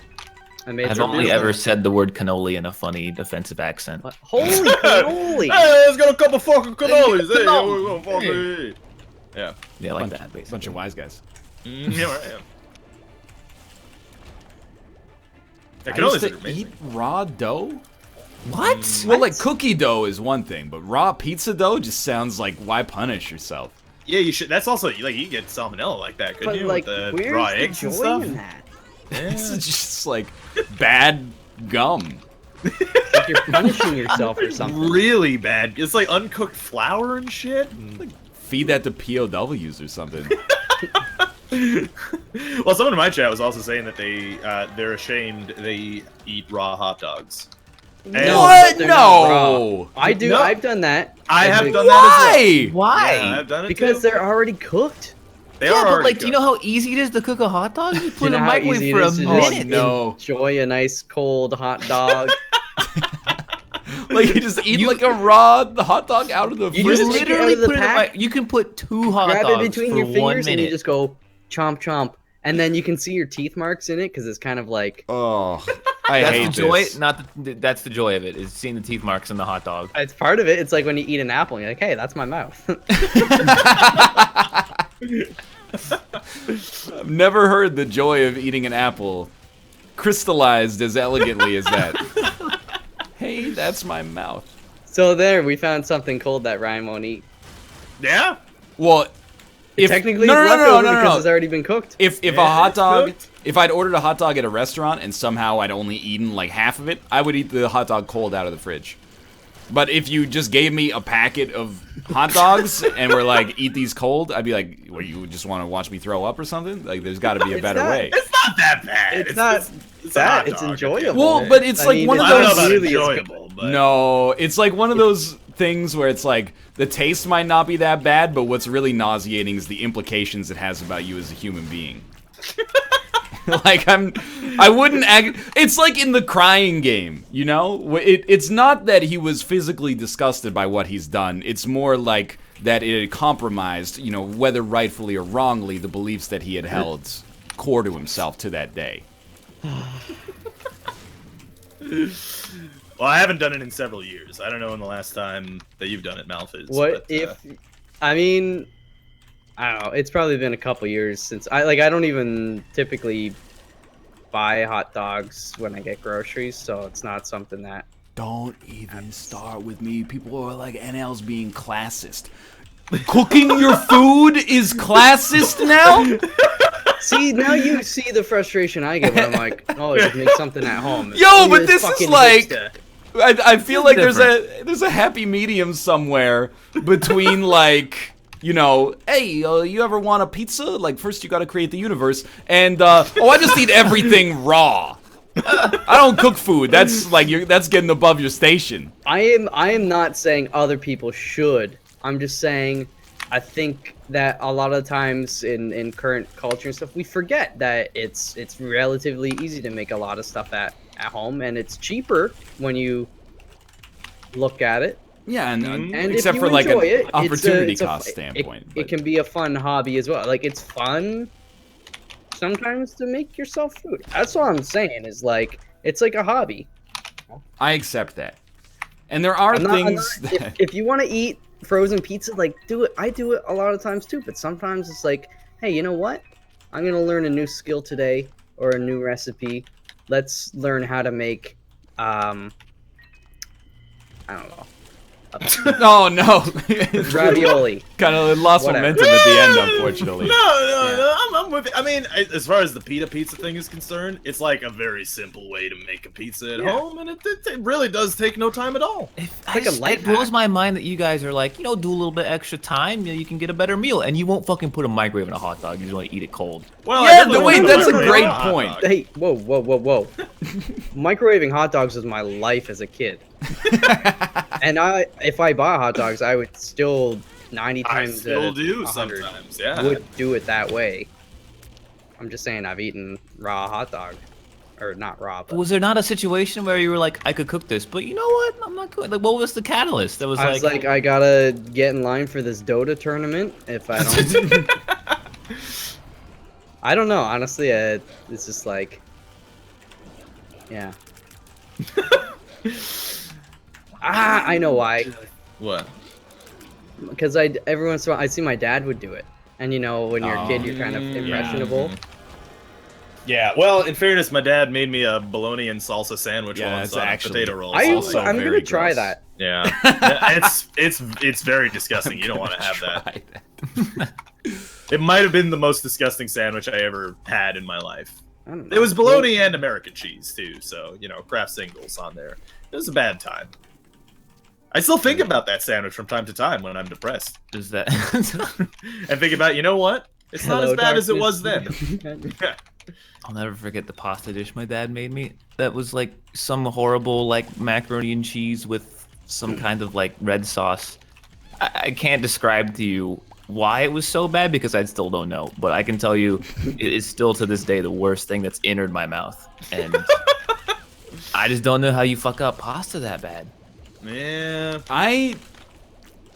Speaker 4: I made
Speaker 2: I've
Speaker 4: some
Speaker 2: only
Speaker 4: of them.
Speaker 2: ever said the word cannoli in a funny defensive accent.
Speaker 4: What? Holy cannoli!
Speaker 1: Hey, let's get a couple fucking cannolis. Hey,
Speaker 4: Cannoli.
Speaker 1: we're gonna fucking eat. Yeah.
Speaker 2: Yeah, like
Speaker 3: Bunch-
Speaker 2: that, basically.
Speaker 3: Bunch of wise guys.
Speaker 1: Yeah, right. Yeah. Yeah,
Speaker 3: I
Speaker 1: cannolis
Speaker 3: used
Speaker 1: are
Speaker 3: to
Speaker 1: amazing.
Speaker 3: eat raw dough?
Speaker 2: What?
Speaker 3: Well, like cookie dough is one thing, but raw pizza dough just sounds like why punish yourself?
Speaker 1: Yeah, you should. That's also like you get salmonella like that, couldn't
Speaker 4: But
Speaker 1: you?
Speaker 4: like,
Speaker 1: With the
Speaker 4: where's
Speaker 1: raw
Speaker 4: the
Speaker 1: eggs and
Speaker 4: joy
Speaker 1: stuff.
Speaker 4: in that?
Speaker 3: This is just like bad gum.
Speaker 4: Like you're punishing yourself or something.
Speaker 1: Really bad. It's like uncooked flour and shit.
Speaker 3: Feed that to POWs or something.
Speaker 1: Well, someone in my chat was also saying that they're ashamed they eat raw hot dogs. And
Speaker 3: What?
Speaker 4: They're not raw.
Speaker 3: No.
Speaker 4: I do.
Speaker 1: No.
Speaker 4: I've done that.
Speaker 1: I have
Speaker 4: Like,
Speaker 1: done that as well.
Speaker 3: Why?
Speaker 2: Why?
Speaker 1: Yeah, I've done it
Speaker 4: because
Speaker 1: too.
Speaker 4: they're already cooked.
Speaker 1: They
Speaker 2: Yeah,
Speaker 1: are
Speaker 2: but
Speaker 1: already
Speaker 2: like, do you know
Speaker 1: cooked.
Speaker 2: how easy it is to cook a hot dog? You put
Speaker 4: You know
Speaker 2: it in
Speaker 4: how
Speaker 2: the microwave
Speaker 4: easy it
Speaker 2: for a
Speaker 4: is to
Speaker 2: minute.
Speaker 4: just
Speaker 3: no.
Speaker 4: enjoy a nice cold hot dog.
Speaker 3: Like you just eat like a raw hot dog out of the
Speaker 4: You
Speaker 3: fridge?
Speaker 4: just take it out
Speaker 2: Literally
Speaker 4: of the
Speaker 2: put it in
Speaker 4: pack,
Speaker 2: you can put 2 hot
Speaker 4: grab
Speaker 2: dogs
Speaker 4: it between
Speaker 2: for
Speaker 4: your
Speaker 2: 1
Speaker 4: fingers, and
Speaker 2: minute.
Speaker 4: you just go chomp chomp, and then you can see your teeth marks in it because it's kind of like
Speaker 3: Oh, I
Speaker 2: That's
Speaker 3: hate
Speaker 2: the joy.
Speaker 3: this.
Speaker 2: Not the, that's the joy of it is seeing the teeth marks in the hot dog.
Speaker 4: it's part of it. It's like when you eat an apple, and you're like, hey, that's my mouth.
Speaker 3: I've never heard the joy of eating an apple crystallized as elegantly as that. Hey, that's my mouth.
Speaker 4: So there, we found something cold that Ryan won't eat.
Speaker 1: Yeah.
Speaker 3: Well, if
Speaker 4: Technically,
Speaker 3: no,
Speaker 4: it's
Speaker 3: no, no,
Speaker 4: leftover
Speaker 3: no, no,
Speaker 4: because
Speaker 3: no.
Speaker 4: it's already been cooked.
Speaker 3: If a
Speaker 1: Yeah,
Speaker 3: hot
Speaker 1: it's
Speaker 3: dog,
Speaker 1: cooked.
Speaker 3: if I'd ordered a hot dog at a restaurant and somehow I'd only eaten like half of it, I would eat the hot dog cold out of the fridge. But if you just gave me a packet of hot dogs and were like, eat these cold, I'd be like, what, you just want to watch me throw up or something? Like, there's got to be a
Speaker 4: It's
Speaker 3: better
Speaker 4: not-
Speaker 3: way.
Speaker 1: It's not that bad.
Speaker 4: It's not
Speaker 1: it's a
Speaker 4: that.
Speaker 1: hot
Speaker 4: It's
Speaker 1: dog.
Speaker 4: enjoyable.
Speaker 3: Well, but it's
Speaker 4: I
Speaker 3: like
Speaker 4: mean,
Speaker 3: one of
Speaker 1: I don't know
Speaker 3: those-
Speaker 1: about
Speaker 4: really is
Speaker 1: enjoyable, but
Speaker 3: No, it's like one of those things where it's like the taste might not be that bad, but what's really nauseating is the implications it has about you as a human being. Like I wouldn't act. It's like in the crying game, you know. It's not that he was physically disgusted by what he's done. It's more like that it had compromised, you know, whether rightfully or wrongly, the beliefs that he had held core to himself to that day.
Speaker 1: Well, I haven't done it in several years. I don't know when the last time that you've done it, Malphys.
Speaker 4: What
Speaker 1: but,
Speaker 4: if? I mean, I don't know. It's probably been a couple years since I don't even typically buy hot dogs when I get groceries, so it's not something that.
Speaker 3: Don't even start with me. People are like, NL's being classist. Cooking your food is classist now?
Speaker 4: See, now you see the frustration I get when I'm like, oh, just make something at home.
Speaker 3: Yo, but
Speaker 4: You're
Speaker 3: this is
Speaker 4: fucking
Speaker 3: like-
Speaker 4: hipster.
Speaker 3: I feel like
Speaker 2: different.
Speaker 3: there's a happy medium somewhere between like, you know, hey, you ever want a pizza? Like first you got to create the universe, and I just eat everything raw. I don't cook food. That's like that's getting above your station.
Speaker 4: I am not saying other people should. I'm just saying I think that a lot of times in current culture and stuff, we forget that it's relatively easy to make a lot of stuff at home, and it's cheaper when you look at it.
Speaker 3: Yeah, and
Speaker 4: And
Speaker 3: except
Speaker 4: if
Speaker 3: for
Speaker 4: you
Speaker 3: like
Speaker 4: enjoy
Speaker 3: an
Speaker 4: it,
Speaker 3: opportunity
Speaker 4: it's a
Speaker 3: cost
Speaker 4: it-
Speaker 3: standpoint.
Speaker 4: it can be a fun hobby as well. Like it's fun sometimes to make yourself food. That's what I'm saying. Is like it's like a hobby.
Speaker 3: I accept that. And there are
Speaker 4: I'm
Speaker 3: things
Speaker 4: not-
Speaker 3: that
Speaker 4: if you want to eat frozen pizza, like do it. I do it a lot of times too, but sometimes it's like, hey, you know what? I'm gonna learn a new skill today or a new recipe. Let's learn how to make I don't know.
Speaker 3: Oh no.
Speaker 4: Ravioli.
Speaker 3: Kind of lost
Speaker 4: Whatever.
Speaker 3: momentum at the end, unfortunately.
Speaker 1: No, I'm with you. I mean, as far as the pizza thing is concerned, it's like a very simple way to make a pizza at
Speaker 4: Yeah.
Speaker 1: home, and it really does take no time at all.
Speaker 4: like a life
Speaker 2: It blows
Speaker 4: hack.
Speaker 2: my mind that you guys are like, do a little bit extra time, you can get a better meal, and you won't fucking put a microwave in a hot dog. You just want to eat it cold.
Speaker 1: Well,
Speaker 3: Yeah,
Speaker 1: I definitely
Speaker 3: wait,
Speaker 1: wouldn't
Speaker 3: that's a
Speaker 1: microwave
Speaker 3: great
Speaker 1: hot
Speaker 3: point.
Speaker 1: dog.
Speaker 4: Hey, whoa. Microwaving hot dogs was my life as a kid. And if I buy hot dogs, I would still 90
Speaker 1: I
Speaker 4: times
Speaker 1: still
Speaker 4: out
Speaker 1: do
Speaker 4: of 100
Speaker 1: sometimes, yeah.
Speaker 4: would do it that way. I'm just saying I've eaten raw hot dog. Or not raw, but
Speaker 2: Was there not a situation where you were like, I could cook this, but you know what? I'm not good. Like, what was the catalyst? That was
Speaker 4: I was like, I gotta get in line for this Dota tournament. If I don't, I don't know. Honestly, it's just like, yeah. I know why.
Speaker 1: What?
Speaker 4: Because every once in a while I see my dad would do it, and when you're a kid, you're kind of impressionable.
Speaker 1: Yeah, well, in fairness, my dad made me a bologna and salsa sandwich
Speaker 3: Yeah,
Speaker 1: once
Speaker 3: that's
Speaker 1: on a
Speaker 3: actually
Speaker 1: potato roll.
Speaker 3: also
Speaker 4: I'm
Speaker 3: very
Speaker 4: gonna try
Speaker 3: gross.
Speaker 4: that.
Speaker 1: Yeah, it's very disgusting. You don't want to have that.
Speaker 3: Try that.
Speaker 1: It might have been the most disgusting sandwich I ever had in my life.
Speaker 4: I don't know.
Speaker 1: It was bologna and American cheese too, so Kraft singles on there. It was a bad time. I still think about that sandwich from time to time when I'm depressed,
Speaker 2: Does that?
Speaker 1: and think about, you know what? It's not
Speaker 4: Hello,
Speaker 1: as bad as it was
Speaker 4: darkness.
Speaker 1: then.
Speaker 2: I'll never forget the pasta dish my dad made me. That was like some horrible like macaroni and cheese with some kind of like red sauce. I can't describe to you why it was so bad because I still don't know. But I can tell you, it is still to this day the worst thing that's entered my mouth, and I just don't know how you fuck up pasta that bad.
Speaker 1: Yeah.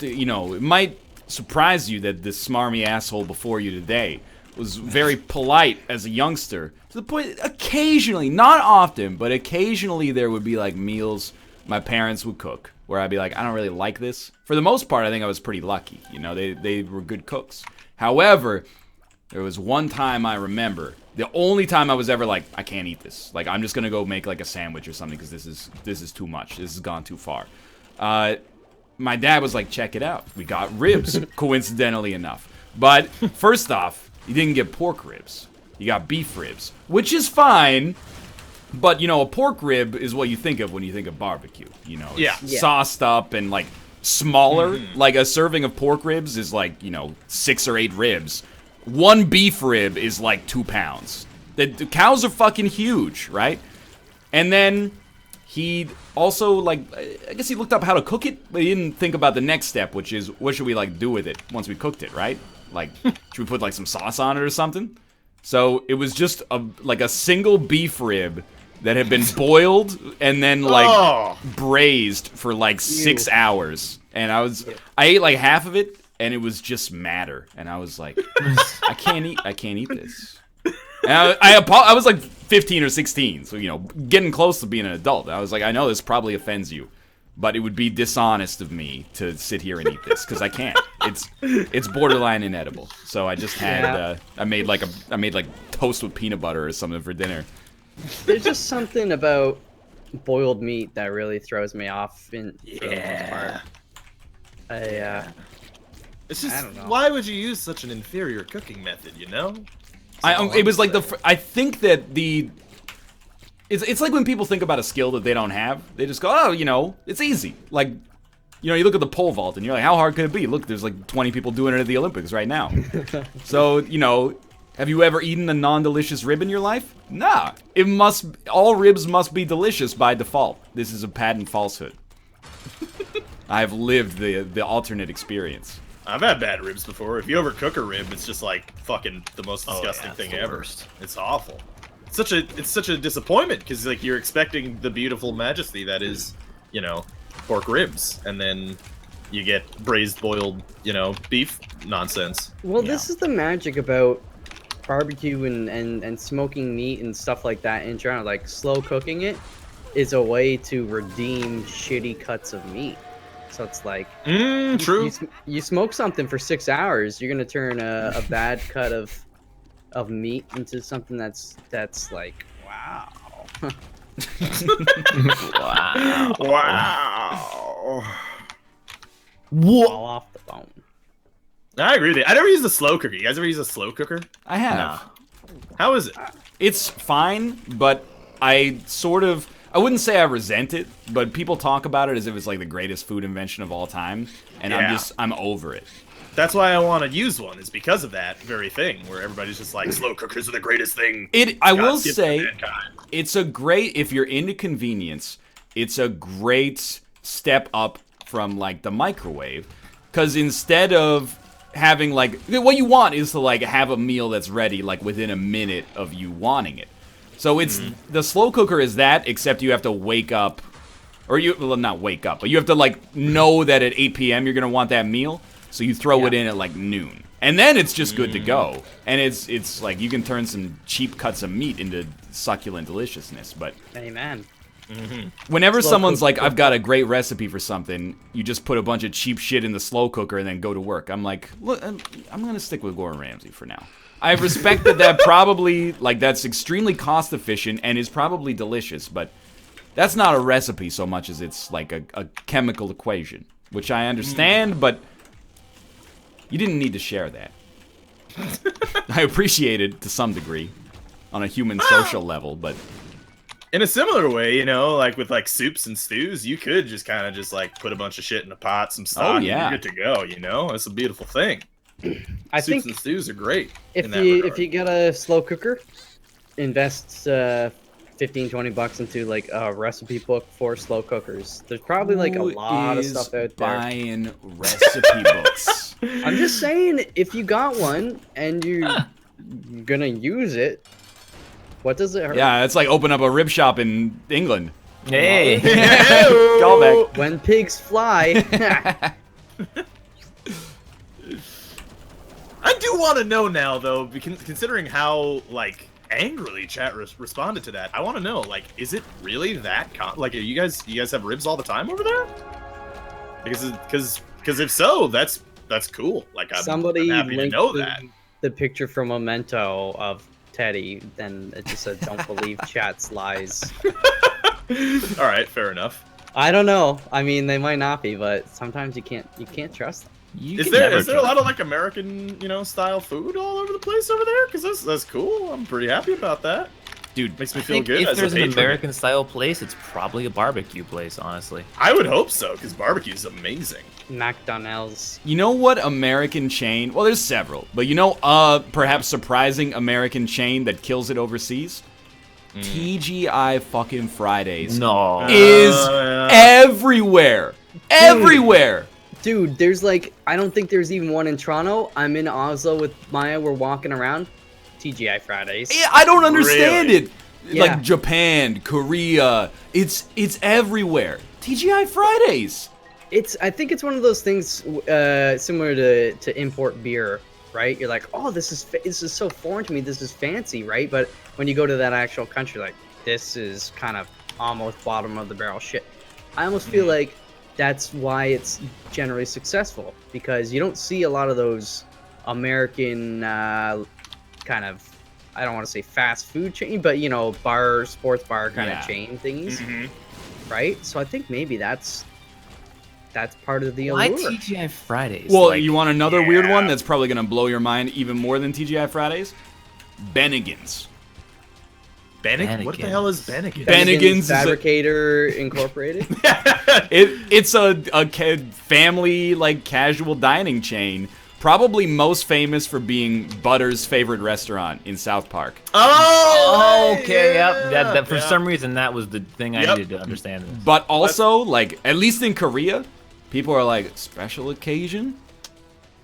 Speaker 3: It might surprise you that this smarmy asshole before you today was very polite as a youngster, to the point occasionally, not often, but occasionally there would be like meals my parents would cook where I'd be like, I don't really like this. For the most part, I think I was pretty lucky. They were good cooks. However, there was one time I remember, the only time I was ever like, I can't eat this. Like, I'm just gonna go make like a sandwich or something because this is too much. This has gone too far. My dad was like, check it out. We got ribs, coincidentally enough. But first off, you didn't get pork ribs. You got beef ribs, which is fine. But, a pork rib is what you think of when you think of barbecue. It's
Speaker 1: Yeah.
Speaker 3: sauced up and, like, smaller. Like, a serving of pork ribs is, like, 6 or 8 ribs. One beef rib is, like, 2 pounds. The cows are fucking huge, right? And then he also, like, I guess he looked up how to cook it, but he didn't think about the next step, which is, what should we, like, do with it once we cooked it, right? Like, should we put, like, some sauce on it or something? So, it was just, a single beef rib that had been boiled and then, like, braised for, like, 6 hours. And I ate, like, half of it, and it was just matter. And I was like, I can't eat this. And I was, like, 15 or 16, so, getting close to being an adult. I was like, I know this probably offends you, but it would be dishonest of me to sit here and eat this, because I can't. It's borderline inedible. So I just had, I made toast with peanut butter or something for dinner.
Speaker 4: There's just something about boiled meat that really throws me off. For the most part.
Speaker 1: It's just,
Speaker 4: I don't know.
Speaker 1: why would you use such an inferior cooking method,
Speaker 3: It was like I think that it's like when people think about a skill that they don't have, they just go, oh, it's easy. Like, you look at the pole vault and you're like, how hard could it be? Look, there's like 20 people doing it at the Olympics right now. So, have you ever eaten a non-delicious rib in your life? Nah. All ribs must be delicious by default. This is a patent falsehood. I have lived the alternate experience.
Speaker 1: I've had bad ribs before. If you overcook a rib, it's just like fucking the most disgusting
Speaker 2: it's
Speaker 1: thing
Speaker 2: the
Speaker 1: ever.
Speaker 2: worst.
Speaker 1: It's awful. It's such a disappointment because like you're expecting the beautiful majesty that is, pork ribs, and then you get braised, boiled, beef nonsense.
Speaker 4: Well, this is the magic about barbecue and smoking meat and stuff like that in general. Like, slow cooking it is a way to redeem shitty cuts of meat. So it's like,
Speaker 1: True.
Speaker 4: You smoke something for 6 hours, you're gonna turn a bad cut of meat into something that's like, wow.
Speaker 1: Wow.
Speaker 4: Fall off the bone.
Speaker 1: I agree with you. I never used a slow cooker. You guys ever use a slow cooker?
Speaker 3: I have.
Speaker 2: Nah.
Speaker 1: How is it?
Speaker 3: It's fine, but I wouldn't say I resent it, but people talk about it as if it's like the greatest food invention of all time, and
Speaker 1: Yeah.
Speaker 3: I'm over it.
Speaker 1: That's why I want to use one, is because of that very thing, where everybody's just like, slow cookers are the greatest thing.
Speaker 3: I will
Speaker 1: God's gift to
Speaker 3: say,
Speaker 1: mankind.
Speaker 3: it's a great, if you're into convenience, it's a great step up from like the microwave, because instead of having like, what you want is to like have a meal that's ready like within a minute of you wanting it. So it's the slow cooker is that, except you have to wake up, or not wake up, but you have to like know that at 8 p.m. you're gonna want that meal, so you throw it in at like noon, and then it's just good to go. And it's like you can turn some cheap cuts of meat into succulent deliciousness. But
Speaker 4: Amen.
Speaker 3: Whenever
Speaker 4: Slow
Speaker 3: someone's
Speaker 4: cook.
Speaker 3: like, I've got a great recipe for something, you just put a bunch of cheap shit in the slow cooker and then go to work. I'm like, look, I'm going to stick with Gordon Ramsay for now. I respect that probably, like, that's extremely cost efficient and is probably delicious, but that's not a recipe so much as it's like a chemical equation, which I understand, but you didn't need to share that. I appreciate it to some degree on a human social level, but
Speaker 1: In a similar way, you know, like with like soups and stews, you could just kind of just like put a bunch of shit in a pot, some stock, and
Speaker 3: yeah.
Speaker 1: you're good to go. You know, it's a beautiful thing.
Speaker 4: I
Speaker 1: Soups
Speaker 4: think
Speaker 1: and stews are great.
Speaker 4: if
Speaker 1: in that
Speaker 4: you
Speaker 1: regard.
Speaker 4: if you get a slow cooker, invest 15-20 bucks into like a recipe book for slow cookers. There's probably like a
Speaker 3: who
Speaker 4: lot of
Speaker 3: is
Speaker 4: stuff out there.
Speaker 3: buying recipe books?
Speaker 4: I'm just saying, if you got one and you're gonna use it, what does it hurt?
Speaker 3: Yeah, it's like open up a rib shop in England.
Speaker 2: Hey.
Speaker 3: Call back.
Speaker 4: When pigs fly.
Speaker 1: I do want to know now, though, considering how like angrily chat responded to that. I want to know, like, is it really that like, are you guys have ribs all the time over there? Because if so, that's cool. Like,
Speaker 4: Somebody
Speaker 1: I'm happy to
Speaker 4: linked
Speaker 1: know that.
Speaker 4: the picture from Memento of Teddy, then it just said, "Don't believe chat's lies."
Speaker 1: All right, fair enough.
Speaker 4: I don't know. I mean, they might not be, but sometimes you can't trust them.
Speaker 1: Is there a lot of like American, you know, style food all over the place over there? Because that's cool. I'm pretty happy about that.
Speaker 3: Dude,
Speaker 1: Makes me
Speaker 2: I
Speaker 1: feel
Speaker 2: think
Speaker 1: good.
Speaker 2: if
Speaker 1: as
Speaker 2: there's
Speaker 1: a
Speaker 2: an
Speaker 1: patron.
Speaker 2: American style place, it's probably a barbecue place, honestly.
Speaker 1: I would hope so, because barbecue is amazing.
Speaker 4: McDonald's.
Speaker 3: you know what American chain? Well, there's several, but you know, perhaps surprising American chain that kills it overseas? TGI fucking Fridays
Speaker 2: No.
Speaker 3: is everywhere. Everywhere.
Speaker 4: Dude, there's like, I don't think there's even one in Toronto. I'm in Oslo with Maya. We're walking around. TGI Fridays.
Speaker 3: Yeah, I don't understand
Speaker 1: Really?
Speaker 3: it.
Speaker 4: Yeah.
Speaker 3: Like Japan, Korea, it's everywhere. TGI Fridays.
Speaker 4: I think it's one of those things similar to import beer, right? You're like, oh, this is so foreign to me. This is fancy, right? But when you go to that actual country, like, this is kind of almost bottom of the barrel shit. I almost feel like that's why it's generally successful, because you don't see a lot of those American kind of, I don't want to say fast food chain, but you know, sports bar kind of chain thingies, right? So I think maybe that's part of the
Speaker 2: Why
Speaker 4: allure.
Speaker 2: TGI Fridays?
Speaker 3: Well,
Speaker 2: Like,
Speaker 3: you want another weird
Speaker 1: yeah.
Speaker 3: one that's probably gonna blow your mind even more than TGI Fridays? Bennigan's.
Speaker 1: Bennigan? What the hell is Bennigan?
Speaker 3: Bennigan's is a-
Speaker 4: Fabricator Incorporated.
Speaker 3: It's a family like casual dining chain, probably most famous for being Butter's favorite restaurant in South Park.
Speaker 1: Oh,
Speaker 2: okay,
Speaker 1: yeah,
Speaker 2: yep. That for
Speaker 1: yeah.
Speaker 2: some reason that was the thing I
Speaker 1: Yep.
Speaker 2: needed to understand.
Speaker 3: But also, like, at least in Korea, people are like, special occasion?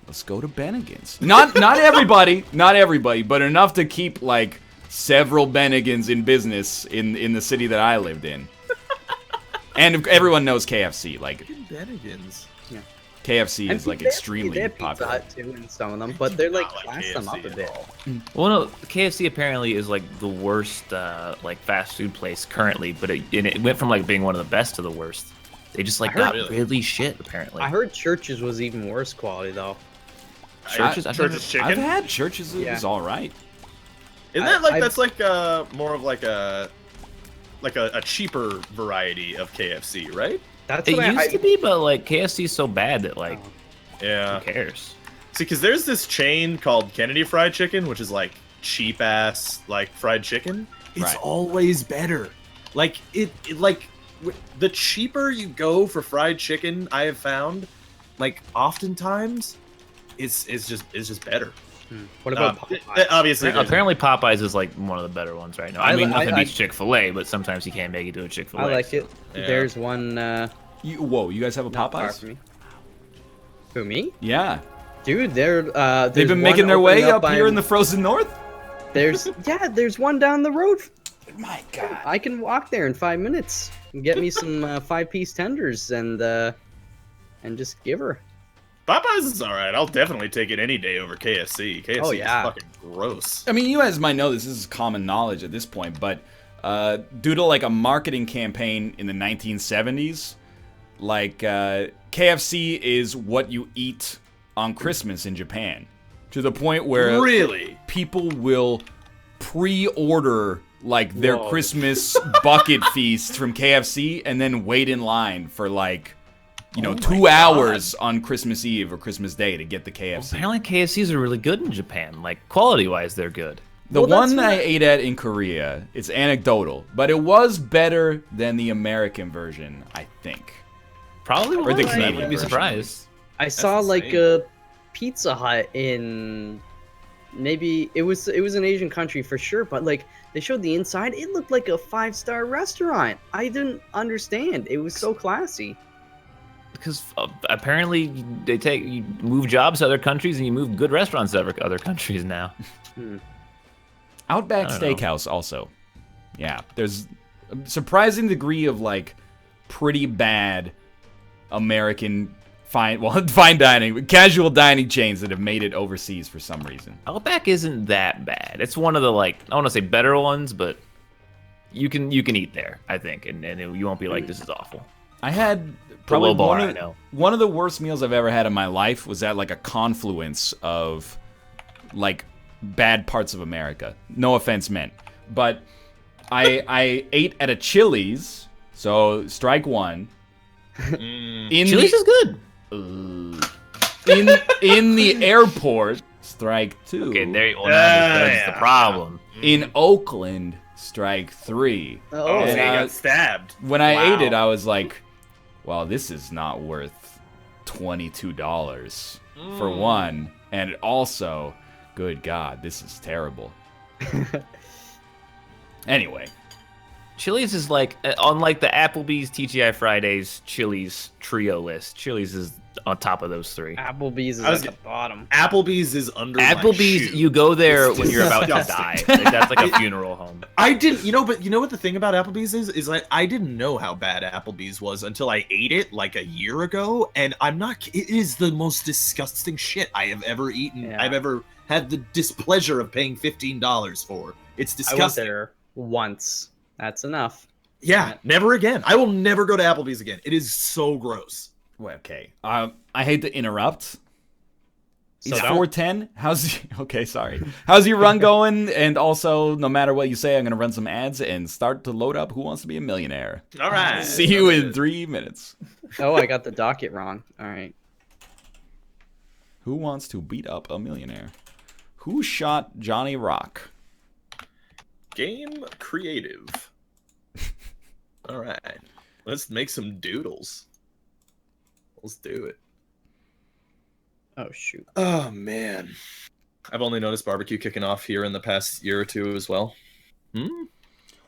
Speaker 3: Let's go to Bennigan's. Not everybody, but enough to keep like several Bennigan's in business in the city that I lived in. And everyone knows KFC. Like,
Speaker 1: Bennigan's.
Speaker 3: KFC is like extremely
Speaker 4: they have Pizza
Speaker 3: popular.
Speaker 4: Hut too in some of them, but they're like
Speaker 1: not like
Speaker 4: class them up
Speaker 1: KFC
Speaker 4: a
Speaker 1: at
Speaker 4: bit.
Speaker 1: all.
Speaker 2: Well, no, KFC apparently is like the worst like fast food place currently, but it went from like being one of the best to the worst. They just like
Speaker 4: I heard-
Speaker 2: got really shit apparently.
Speaker 4: I heard Church's was even worse quality though.
Speaker 2: Church's, I've
Speaker 1: Church's chicken.
Speaker 3: I've had Church's. It
Speaker 4: Yeah.
Speaker 3: was all right.
Speaker 1: Isn't that like
Speaker 4: I-
Speaker 1: that's like more of like a cheaper variety of KFC, right?
Speaker 4: That's
Speaker 2: It
Speaker 4: what
Speaker 2: used to be, but like KFC is so bad that like
Speaker 1: Yeah.
Speaker 2: who cares?
Speaker 1: See, because there's this chain called Kennedy Fried Chicken, which is like cheap ass like fried chicken. It's
Speaker 3: Right.
Speaker 1: always better. Like the cheaper you go for fried chicken, I have found, like oftentimes, it's just better.
Speaker 4: What about Popeyes?
Speaker 1: Obviously, there's-
Speaker 2: Apparently Popeyes is like one of the better ones right now. I
Speaker 4: I
Speaker 2: mean,
Speaker 4: li-
Speaker 2: nothing
Speaker 4: I-
Speaker 2: beats Chick-fil-A, but sometimes you can't make it to a Chick-fil-A.
Speaker 4: I like it.
Speaker 1: Yeah.
Speaker 4: There's one
Speaker 3: Whoa, you guys have a
Speaker 4: not far
Speaker 3: Popeyes?
Speaker 4: from me. Who, me?
Speaker 3: Yeah.
Speaker 4: Dude, they've
Speaker 3: They've been making their way up here in the frozen north?
Speaker 4: There's one down the road.
Speaker 3: My God.
Speaker 4: I can walk there in 5 minutes and get me some 5-piece tenders and just give her.
Speaker 1: Popeyes is all right. I'll definitely take it any day over KFC. KFC
Speaker 4: Oh, yeah.
Speaker 1: is fucking gross.
Speaker 3: I mean, you guys might know this is common knowledge at this point, but due to like a marketing campaign in the 1970s, like KFC is what you eat on Christmas in Japan, to the point where
Speaker 1: Really?
Speaker 3: people will pre-order like their Christmas bucket feast from KFC and then wait in line for like, you know, 2 hours on Christmas Eve or Christmas Day to get the KFC.
Speaker 2: Apparently KFCs are really good in Japan. Like, quality-wise, they're good.
Speaker 3: The
Speaker 4: Well, that's
Speaker 3: one I
Speaker 4: right.
Speaker 3: ate at in Korea, it's anecdotal, but it was better than the American version, I think.
Speaker 2: Probably
Speaker 3: Or the
Speaker 2: would.
Speaker 3: Canadian
Speaker 2: I wouldn't be
Speaker 3: version.
Speaker 2: surprised.
Speaker 4: I saw like
Speaker 1: insane.
Speaker 4: a Pizza Hut in maybe it was an Asian country for sure, but like they showed the inside, it looked like a 5-star restaurant. I didn't understand. It was so classy.
Speaker 2: Because apparently you move jobs to other countries and you move good restaurants to other countries now.
Speaker 3: Outback
Speaker 2: I don't know.
Speaker 3: Steakhouse also. Yeah, there's a surprising degree of like pretty bad American fine dining, casual dining chains that have made it overseas for some reason.
Speaker 2: Outback isn't that bad. It's one of the like I want to say better ones, but you can eat there, I think, and you won't be like this is awful.
Speaker 3: I had
Speaker 2: It's a
Speaker 3: probably
Speaker 2: low bar,
Speaker 3: one
Speaker 2: I
Speaker 3: of,
Speaker 2: know.
Speaker 3: one of the worst meals I've ever had in my life was at like a confluence of like bad parts of America. No offense meant, but I ate at a Chili's, so strike one. In
Speaker 2: Chili's is good.
Speaker 3: in the airport, strike two.
Speaker 2: Okay, that's the problem.
Speaker 3: In Oakland, strike three.
Speaker 4: Oh,
Speaker 1: So
Speaker 3: And,
Speaker 1: you got stabbed.
Speaker 3: when I
Speaker 1: Wow.
Speaker 3: ate it, I was like, "Well, this is not worth $22 for one, and also, good God, this is terrible." Anyway,
Speaker 2: Chili's is like unlike the Applebee's, TGI Fridays, Chili's trio list. Chili's is on top of those three.
Speaker 4: Applebee's is
Speaker 1: I was
Speaker 4: at the bottom.
Speaker 1: Applebee's is under my
Speaker 2: Applebee's,
Speaker 1: shoe.
Speaker 2: you go there
Speaker 1: It's
Speaker 2: when you're about to die.
Speaker 1: disgusting.
Speaker 2: Like, that's like a funeral home.
Speaker 1: I didn't, but you know what the thing about Applebee's is like I didn't know how bad Applebee's was until I ate it like a year ago, and it is the most disgusting shit I have ever eaten.
Speaker 4: Yeah.
Speaker 1: I've ever had the displeasure of paying $15 for. It's
Speaker 4: I went
Speaker 1: disgusting.
Speaker 4: there once. That's enough.
Speaker 1: Yeah, never again. I will never go to Applebee's again. It is so gross.
Speaker 3: well, okay. I hate to interrupt.
Speaker 4: So
Speaker 3: It's
Speaker 4: don't.
Speaker 3: 4:10. Okay, sorry. How's your run going? And also, no matter what you say, I'm gonna run some ads and start to load up Who Wants to Be a Millionaire.
Speaker 1: All right.
Speaker 3: See you in 3 minutes.
Speaker 4: Oh, I got the docket wrong. All right.
Speaker 3: Who wants to beat up a millionaire? Who shot Johnny Rock?
Speaker 1: Game creative. All right. Let's make some doodles. Let's do it.
Speaker 4: Oh shoot.
Speaker 1: Oh man, I've only noticed barbecue kicking off here in the past year or two as well.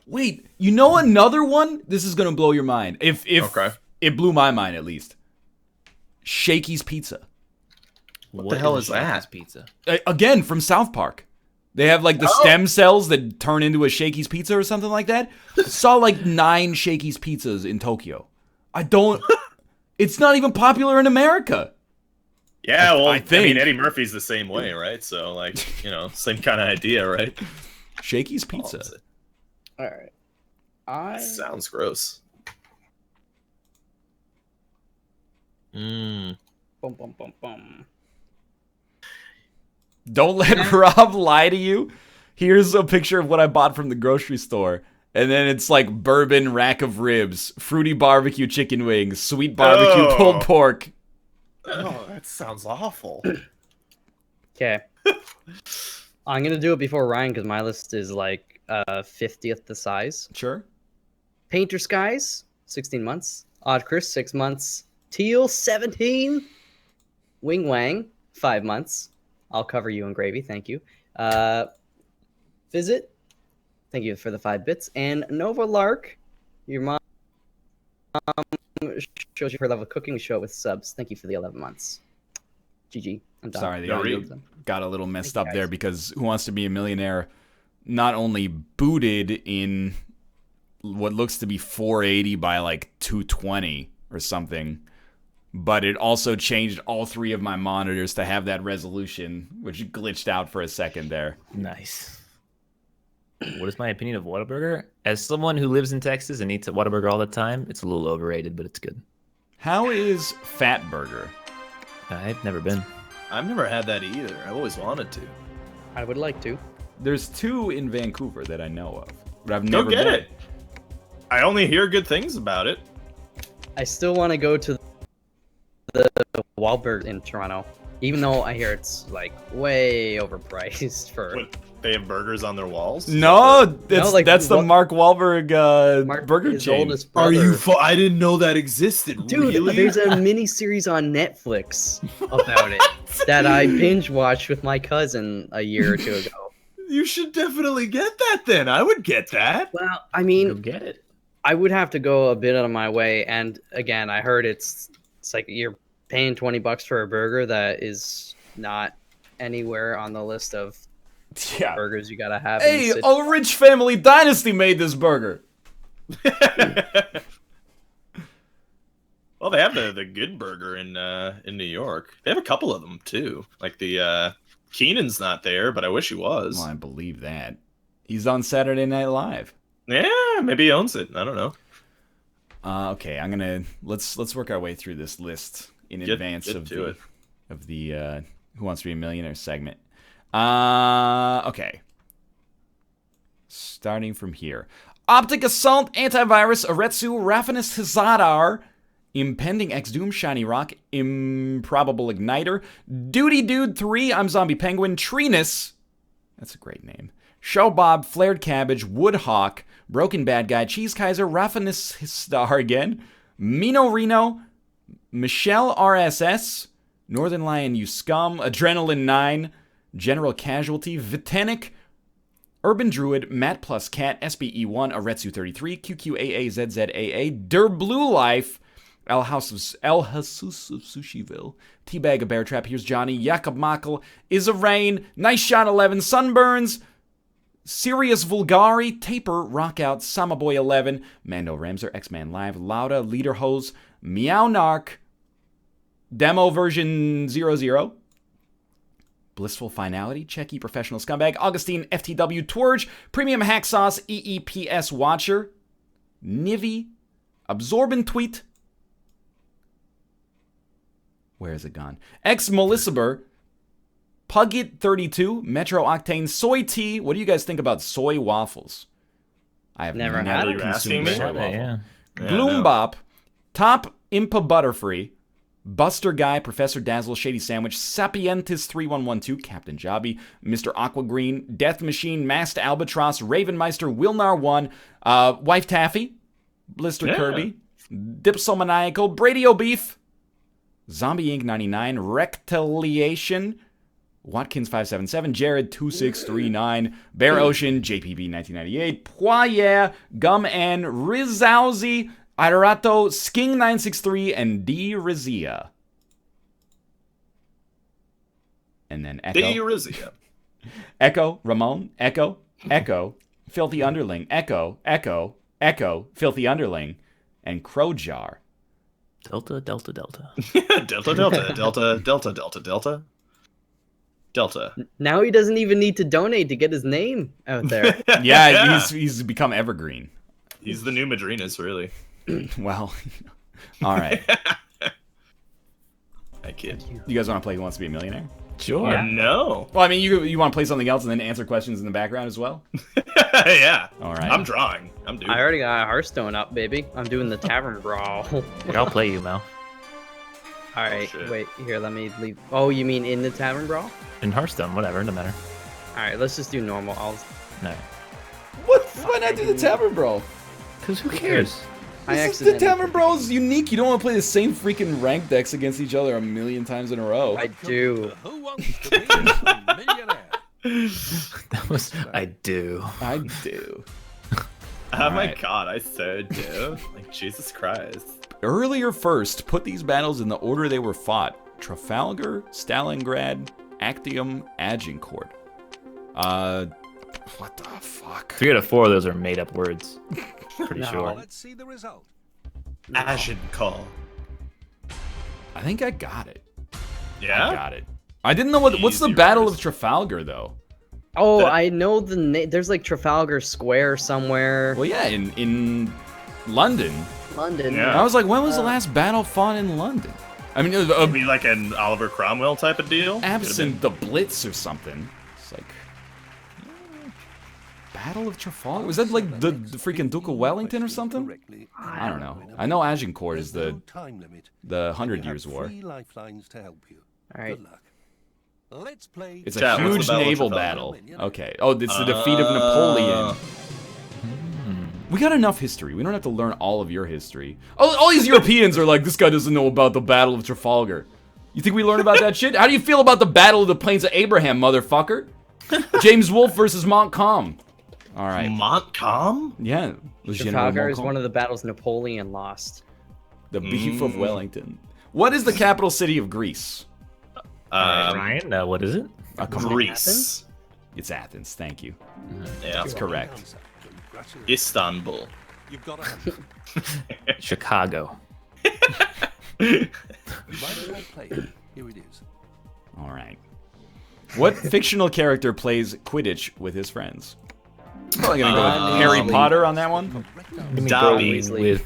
Speaker 3: Wait, you know another one? This is gonna blow your mind. If
Speaker 1: Okay.
Speaker 3: it blew my mind at least. Shakey's Pizza.
Speaker 1: What the hell is that?
Speaker 2: Pizza.
Speaker 3: Again, from South Park. They have like the stem cells that turn into a Shakey's Pizza or something like that. Saw like 9 Shakey's Pizzas in Tokyo. It's not even popular in America.
Speaker 1: Yeah, well,
Speaker 3: I
Speaker 1: I
Speaker 3: think-
Speaker 1: mean, Eddie Murphy's the same way, right? So, like, same kind of idea, right?
Speaker 3: Shakey's Pizza.
Speaker 4: All right. I
Speaker 1: Sounds gross.
Speaker 4: bum bum bum bum.
Speaker 3: Don't let Rob lie to you. Here's a picture of what I bought from the grocery store. And then it's like bourbon rack of ribs, fruity barbecue chicken wings, sweet barbecue
Speaker 1: Oh.
Speaker 3: pulled pork.
Speaker 1: Oh, that sounds awful.
Speaker 4: Okay. I'm gonna do it before Ryan because my list is like 50th the size.
Speaker 3: Sure.
Speaker 4: Painter Skies, 16 months. Odd Chris, 6 months. Teal, 17. Wing Wang, 5 months. I'll cover you in gravy, thank you. Visit, thank you for the 5 bits. And Nova Lark, your mom shows you her love of cooking. We show it with subs. Thank you for the 11 months. GG. I'm done.
Speaker 3: Sorry, the
Speaker 1: No
Speaker 3: audio
Speaker 1: read.
Speaker 3: got a little messed
Speaker 4: Thank
Speaker 3: up
Speaker 4: you,
Speaker 3: there
Speaker 4: guys.
Speaker 3: because Who Wants to Be a Millionaire not only booted in what looks to be 480 by like 220 or something, but it also changed all 3 of my monitors to have that resolution, which glitched out for a second there.
Speaker 2: Nice. What is my opinion of Whataburger? As someone who lives in Texas and eats at Whataburger all the time, it's a little overrated, but it's good.
Speaker 3: How is Fat Burger?
Speaker 2: I've never been.
Speaker 1: I've never had that either. I've always wanted to.
Speaker 4: I would like to.
Speaker 3: There's 2 in Vancouver that I know of, but I've
Speaker 1: Go
Speaker 3: never
Speaker 1: get
Speaker 3: been.
Speaker 1: it. I only hear good things about it.
Speaker 4: I still want to go to the Wahlburg in Toronto, even though I hear it's like way overpriced for.
Speaker 1: What, they have burgers on their walls?
Speaker 3: No, that's the
Speaker 4: what-
Speaker 3: Mark Wahlberg burger
Speaker 4: his
Speaker 3: chain.
Speaker 4: oldest brother.
Speaker 1: I didn't know that existed.
Speaker 4: Dude,
Speaker 1: really?
Speaker 4: there's a mini series on Netflix about it that I binge watched with my cousin a year or 2 ago.
Speaker 1: You should definitely get that then. I would get that.
Speaker 4: Well, I
Speaker 2: Go
Speaker 4: mean,
Speaker 2: get it.
Speaker 4: I would have to go a bit out of my way, and again, I heard it's like you're paying $20 for a burger that is not anywhere on the list of
Speaker 3: Yeah.
Speaker 4: burgers you gotta have. in the
Speaker 3: Hey,
Speaker 4: city.
Speaker 3: a rich family dynasty made this burger.
Speaker 1: Well, they have the good burger in New York. They have a couple of them too. Like the Keenan's not there, but I wish he was.
Speaker 3: Well, I believe that. He's on Saturday Night Live.
Speaker 1: Yeah, maybe he owns it. I don't know.
Speaker 3: Okay, let's work our way through this list in
Speaker 1: Get
Speaker 3: advance
Speaker 1: to it.
Speaker 3: of the Who Wants to Be a Millionaire segment. Okay. Starting from here. Optic Assault, Antivirus, Aretsu, Raffinus Hazadar, Impending X-Doom, Shiny Rock, Improbable Igniter, Duty Dude 3, I'm Zombie Penguin, Trinus, that's a great name, Show Bob, Flared Cabbage, Woodhawk, Broken Bad Guy, Cheese Kaiser, Raffinus Star again, Mino Reno, Michelle RSS, Northernlion You Scum, Adrenaline 9, General Casualty, Vitanic, Urban Druid, Matt Plus Cat, SBE1, Aretsu 33, QQAAZZAA, Der Blue Life, El Jesus of Sushiville, Teabag a Bear Trap, Here's Johnny, Jakob Makel, Is a Rain, Nice Shot 11, Sunburns, Sirius Vulgari, Taper, Rockout, Samaboy 11, Mando Ramser, X-Man Live, Lauda, Leader Hose, Meow Narc, Demo Version 00, Blissful Finality, Checky Professional Scumbag, Augustine FTW Twerge, Premium Hack Sauce, EEPS Watcher, Nivi, Absorbent Tweet, where is it gone? Ex Melissaber, Pugget 32, Metro Octane, Soy Tea. What do you guys think about soy waffles? I have
Speaker 4: Never had
Speaker 3: never
Speaker 4: it.
Speaker 3: consumed
Speaker 1: Asking
Speaker 3: soy
Speaker 1: me?
Speaker 3: waffle.
Speaker 2: Yeah.
Speaker 3: Gloombop, Top Impa Butterfree, Buster Guy, Professor Dazzle, Shady Sandwich, Sapientis 3112, Captain Jobby, Mr. Aqua Green, Death Machine, Masked Albatross, Ravenmeister, Wilnar 1, Wife Taffy, Blister
Speaker 1: Yeah.
Speaker 3: Kirby, Dipsomaniacal, Brady O'Beef, Zombie Inc. 99, Rectiliation, Watkins 577, Jared 2639, Bear Ocean, JPB 1998, Poirier, Gum and Rizauzi, Iderato, Sking 963, and D Rizia. And then Echo.
Speaker 1: Derizia.
Speaker 3: Echo, Ramon, Echo, Echo, Filthy Underling, Echo, Echo, Echo, Filthy Underling, and Crowjar.
Speaker 2: Delta, Delta, Delta.
Speaker 1: Delta, Delta, Delta, Delta, Delta, Delta. Delta.
Speaker 4: Now he doesn't even need to donate to get his name out there.
Speaker 3: Yeah, he's become evergreen.
Speaker 1: He's the new Madrinas, really.
Speaker 3: Well, all right.
Speaker 1: That kid.
Speaker 3: You guys want to play Who Wants to Be a Millionaire?
Speaker 2: Sure.
Speaker 1: No.
Speaker 3: Well, I mean, you want to play something else and then answer questions in the background as well?
Speaker 1: Yeah.
Speaker 3: All right.
Speaker 1: I'm drawing. I'm doing.
Speaker 4: I already got Hearthstone up, baby. I'm doing the Tavern Brawl.
Speaker 2: Here, I'll play you, Mel.
Speaker 4: All right,
Speaker 1: shit.
Speaker 4: wait, here, let me leave. Oh, you mean in the Tavern Brawl?
Speaker 2: In Hearthstone, whatever, no matter.
Speaker 4: All right, let's just do normal.
Speaker 2: No.
Speaker 3: What? Why not do the Tavern Brawl?
Speaker 2: Because who cares?
Speaker 4: I
Speaker 3: The
Speaker 4: accidentally.
Speaker 3: Tavern Brawl is unique. You don't want to play the same freaking rank decks against each other a million times in a row.
Speaker 4: I do.
Speaker 5: Who wants to be a millionaire?
Speaker 2: That was. I do.
Speaker 3: I do.
Speaker 1: Oh my
Speaker 3: Alright.
Speaker 1: god, I so do. Like, Jesus Christ.
Speaker 3: Earlier first, put these battles in the order they were fought. Trafalgar, Stalingrad, Actium, Agincourt. What the fuck?
Speaker 2: 3 out of 4 of those are made up words. Pretty
Speaker 4: No.
Speaker 2: sure.
Speaker 5: Let's see the result.
Speaker 1: Ashen call.
Speaker 3: I think I got it.
Speaker 1: Yeah?
Speaker 3: I got it. I didn't know what's the
Speaker 1: Easy
Speaker 3: Battle
Speaker 1: reverse.
Speaker 3: of Trafalgar though.
Speaker 4: Oh,
Speaker 1: That-
Speaker 4: I know the name. There's like Trafalgar Square somewhere.
Speaker 3: Well, yeah, in London.
Speaker 4: London.
Speaker 1: Yeah.
Speaker 3: I was like, when was the last battle fought in London? I mean,
Speaker 1: Maybe like an Oliver Cromwell type of deal.
Speaker 3: absent the Blitz or something. It's like Battle of Trafalgar. Was that like the freaking Duke of Wellington or something? I don't know. I know Agincourt is the 100 Years' War.
Speaker 5: Lifelines to help you.
Speaker 4: All right.
Speaker 5: Good luck. Let's play.
Speaker 3: It's a
Speaker 1: Chat, what's the
Speaker 3: huge
Speaker 1: Battle of
Speaker 3: naval
Speaker 1: Trafalgar?
Speaker 3: battle. Okay. Oh, it's the defeat of Napoleon. We got enough history. We don't have to learn all of your history. All these Europeans are like, this guy doesn't know about the Battle of Trafalgar. You think we learn about that shit? How do you feel about the Battle of the Plains of Abraham, motherfucker? James Wolfe versus Montcalm. All right.
Speaker 1: Montcalm?
Speaker 3: Yeah. was General
Speaker 4: Trafalgar is
Speaker 3: Montcalm.
Speaker 4: one of the battles Napoleon lost.
Speaker 3: The Beef of Wellington. What is the capital city of Greece?
Speaker 2: Ryan, what is it?
Speaker 1: Greece.
Speaker 3: It's Athens. Thank you.
Speaker 1: Yeah.
Speaker 3: That's correct.
Speaker 1: Istanbul.
Speaker 5: You've got a
Speaker 2: Chicago.
Speaker 5: right play. Here it is.
Speaker 3: All right. What fictional character plays Quidditch with his friends? Probably gonna go with Harry Potter on that one.
Speaker 1: Dobby.
Speaker 2: With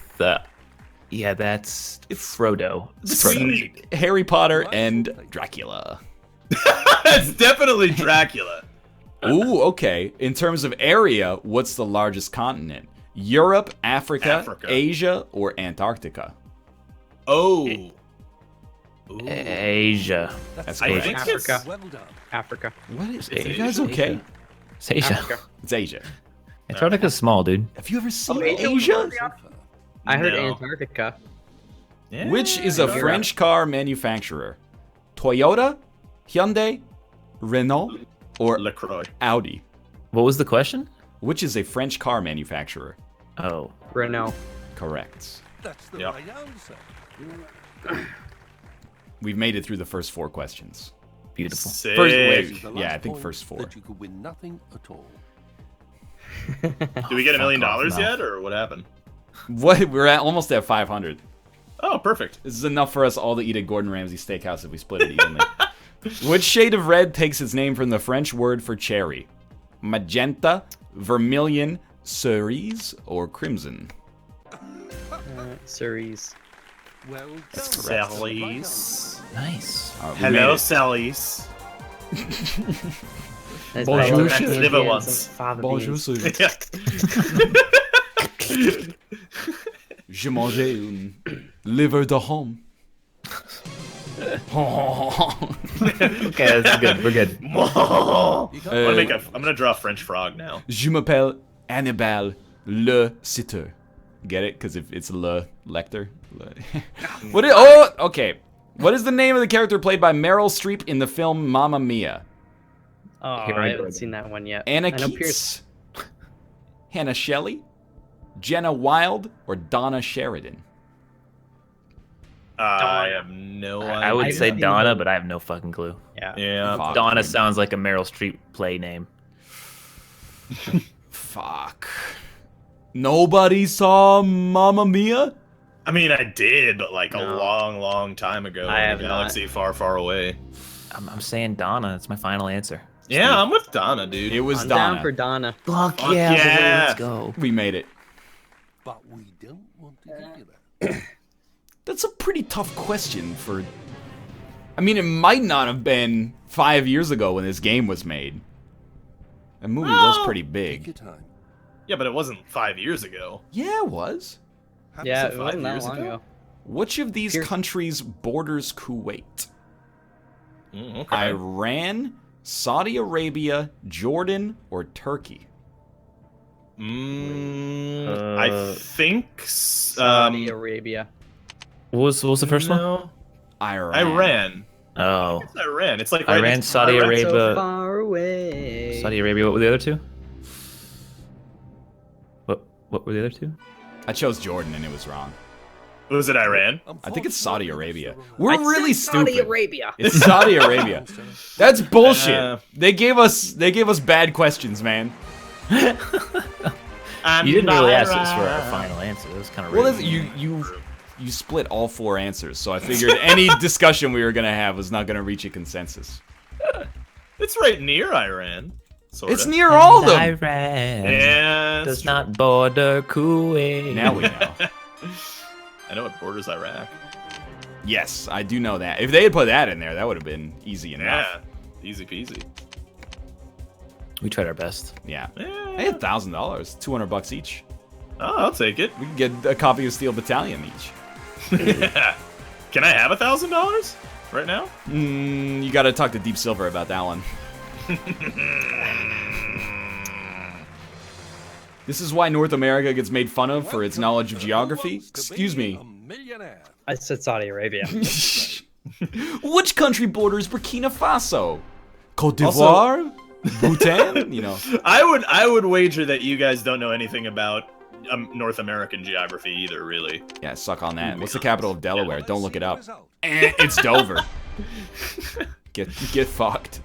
Speaker 2: yeah, it's Frodo. It's Frodo.
Speaker 3: Harry Potter and Dracula.
Speaker 1: It's definitely Dracula.
Speaker 3: Ooh, okay. In terms of area, what's the largest continent? Europe, Africa, Asia, or Antarctica?
Speaker 1: Oh. Ooh.
Speaker 2: Asia.
Speaker 3: That's
Speaker 1: I
Speaker 3: correct.
Speaker 1: think
Speaker 4: Africa.
Speaker 5: Well done.
Speaker 4: Africa.
Speaker 3: What is
Speaker 1: It's
Speaker 3: you
Speaker 1: Asia.
Speaker 3: guys okay?
Speaker 2: It's Asia.
Speaker 4: Africa.
Speaker 3: It's Asia.
Speaker 2: Antarctica's small, dude.
Speaker 3: Have you ever seen
Speaker 4: Asia?
Speaker 3: Asia?
Speaker 4: I heard
Speaker 1: No.
Speaker 4: Antarctica.
Speaker 1: Yeah,
Speaker 3: Which is a
Speaker 1: Europe.
Speaker 3: French car manufacturer? Toyota, Hyundai, Renault, or
Speaker 1: LaCroix.
Speaker 3: Audi?
Speaker 2: What was the question?
Speaker 3: Which is a French car manufacturer?
Speaker 2: Oh,
Speaker 4: Renault.
Speaker 3: Correct.
Speaker 5: That's the
Speaker 1: Yep.
Speaker 5: right answer.
Speaker 3: We've made it through the first 4 questions.
Speaker 2: beautiful.
Speaker 1: Sick.
Speaker 3: First, wait,
Speaker 5: The
Speaker 3: yeah,
Speaker 5: last
Speaker 3: I think
Speaker 5: point
Speaker 3: first 4.
Speaker 5: That you could win nothing at all.
Speaker 1: Did we get $1 million
Speaker 2: Fuck off, no.
Speaker 1: yet, or what happened?
Speaker 3: What? We're almost at 500.
Speaker 1: Oh, perfect.
Speaker 3: This is enough for us all to eat at Gordon Ramsay Steakhouse if we split it evenly. Which shade of red takes its name from the French word for cherry? Magenta, vermilion, cerise, or crimson?
Speaker 4: Cerise.
Speaker 5: Well done.
Speaker 1: Sally's.
Speaker 2: Nice.
Speaker 3: We
Speaker 1: Hello,
Speaker 3: made it.
Speaker 1: Sally's.
Speaker 4: That's
Speaker 3: Bonjour,
Speaker 4: like
Speaker 1: sir.
Speaker 4: Indians
Speaker 1: Live it
Speaker 4: and
Speaker 1: once.
Speaker 4: fava
Speaker 3: Bonjour,
Speaker 4: beans.
Speaker 3: sir.
Speaker 1: Yeah.
Speaker 3: Je mangeais une liver de homme.
Speaker 2: Okay, that's good. We're good.
Speaker 1: I'm gonna draw a French frog now.
Speaker 3: Je m'appelle Annibal Le Sitter. Get it? Because if it's Le Lecter. What is, oh, okay. What is the name of the character played by Meryl Streep in the film Mamma Mia?
Speaker 4: Oh,
Speaker 2: Here
Speaker 4: I
Speaker 2: I
Speaker 4: haven't
Speaker 2: go.
Speaker 4: seen that one yet.
Speaker 3: Anna
Speaker 4: I know Pierce.
Speaker 3: Keats, Hannah Shelley, Jenna Wilde, or Donna Sheridan?
Speaker 1: I have no idea.
Speaker 2: I would say
Speaker 4: haven't
Speaker 2: Donna,
Speaker 4: even-
Speaker 2: but I have no fucking clue.
Speaker 4: Yeah.
Speaker 1: Yeah.
Speaker 3: Fuck.
Speaker 2: Donna sounds like a Meryl Streep play name.
Speaker 3: Fuck. Nobody saw Mamma Mia?
Speaker 1: I mean, I did, but like a
Speaker 4: No.
Speaker 1: long, long time ago
Speaker 4: I
Speaker 1: in
Speaker 4: have
Speaker 1: a galaxy far, far away.
Speaker 2: I'm saying Donna. That's my final answer.
Speaker 1: Yeah, I'm with Donna, dude.
Speaker 3: It was
Speaker 4: I'm
Speaker 3: Donna.
Speaker 4: down for Donna.
Speaker 2: Fuck
Speaker 1: yeah, boy,
Speaker 2: yeah,
Speaker 1: let's
Speaker 2: let's go.
Speaker 3: We made it.
Speaker 5: But we don't want to give you that.
Speaker 3: That's a pretty tough question for... I mean, it might not have been 5 years ago when this game was made. The movie was pretty
Speaker 5: Take
Speaker 3: big.
Speaker 5: your time.
Speaker 1: Yeah, but it wasn't 5 years ago.
Speaker 3: Yeah, it was.
Speaker 4: Yeah,
Speaker 1: it
Speaker 4: it wasn't
Speaker 1: 5
Speaker 4: that
Speaker 1: years
Speaker 4: long
Speaker 1: ago?
Speaker 4: ago.
Speaker 3: Which of these
Speaker 4: Pierce-
Speaker 3: countries borders Kuwait?
Speaker 1: Okay.
Speaker 3: Iran, Saudi Arabia, Jordan, or Turkey?
Speaker 1: I think
Speaker 4: Saudi Arabia.
Speaker 2: What was the first one?
Speaker 1: no.
Speaker 3: Iran.
Speaker 1: Iran.
Speaker 2: Oh,
Speaker 1: It's Iran. It's like right
Speaker 2: Iran,
Speaker 1: next to
Speaker 2: Saudi
Speaker 1: Iran.
Speaker 2: Arabia.
Speaker 4: So far away.
Speaker 2: Saudi Arabia. What were the other two? What were the other two?
Speaker 3: I chose Jordan and it was wrong.
Speaker 1: Was it Iran?
Speaker 3: I think it's Saudi Arabia.
Speaker 4: I
Speaker 3: We're
Speaker 4: said
Speaker 3: really
Speaker 4: Saudi
Speaker 3: stupid.
Speaker 4: Arabia.
Speaker 3: It's Saudi Arabia. That's bullshit.
Speaker 1: Uh,
Speaker 3: They gave us bad questions, man.
Speaker 2: You didn't really ask us for our final answer. That was kind of
Speaker 3: Well,
Speaker 2: rude.
Speaker 3: that's, you split all 4 answers, so I figured any discussion we were gonna have was not gonna reach a consensus.
Speaker 1: It's right near Iran. Sorta.
Speaker 3: It's near all of them.
Speaker 2: Iran
Speaker 1: Yeah.
Speaker 2: does not border Kuwait.
Speaker 3: Now we know.
Speaker 1: I know it borders Iraq.
Speaker 3: Yes, I do know that. If they had put that in there, that would have been easy enough.
Speaker 1: Yeah. Easy peasy.
Speaker 2: We tried our best.
Speaker 3: Yeah.
Speaker 1: Yeah.
Speaker 3: Hey, $1,000, $200 each.
Speaker 1: Oh, I'll take it.
Speaker 3: We can get a copy of Steel Battalion each.
Speaker 1: Yeah. Can I have $1,000 right now?
Speaker 3: You gotta talk to Deep Silver about that one. This is why North America gets made fun of for its knowledge of geography. Excuse me.
Speaker 5: Millionaire.
Speaker 4: I said Saudi Arabia.
Speaker 3: Which country borders Burkina Faso? Cote d'Ivoire? Bhutan? You know.
Speaker 1: I would wager that you guys don't know anything about North American geography either, really.
Speaker 3: Yeah, suck on that. What's the capital of Delaware? Don't look it up.
Speaker 5: Result.
Speaker 3: It's Dover. Get fucked.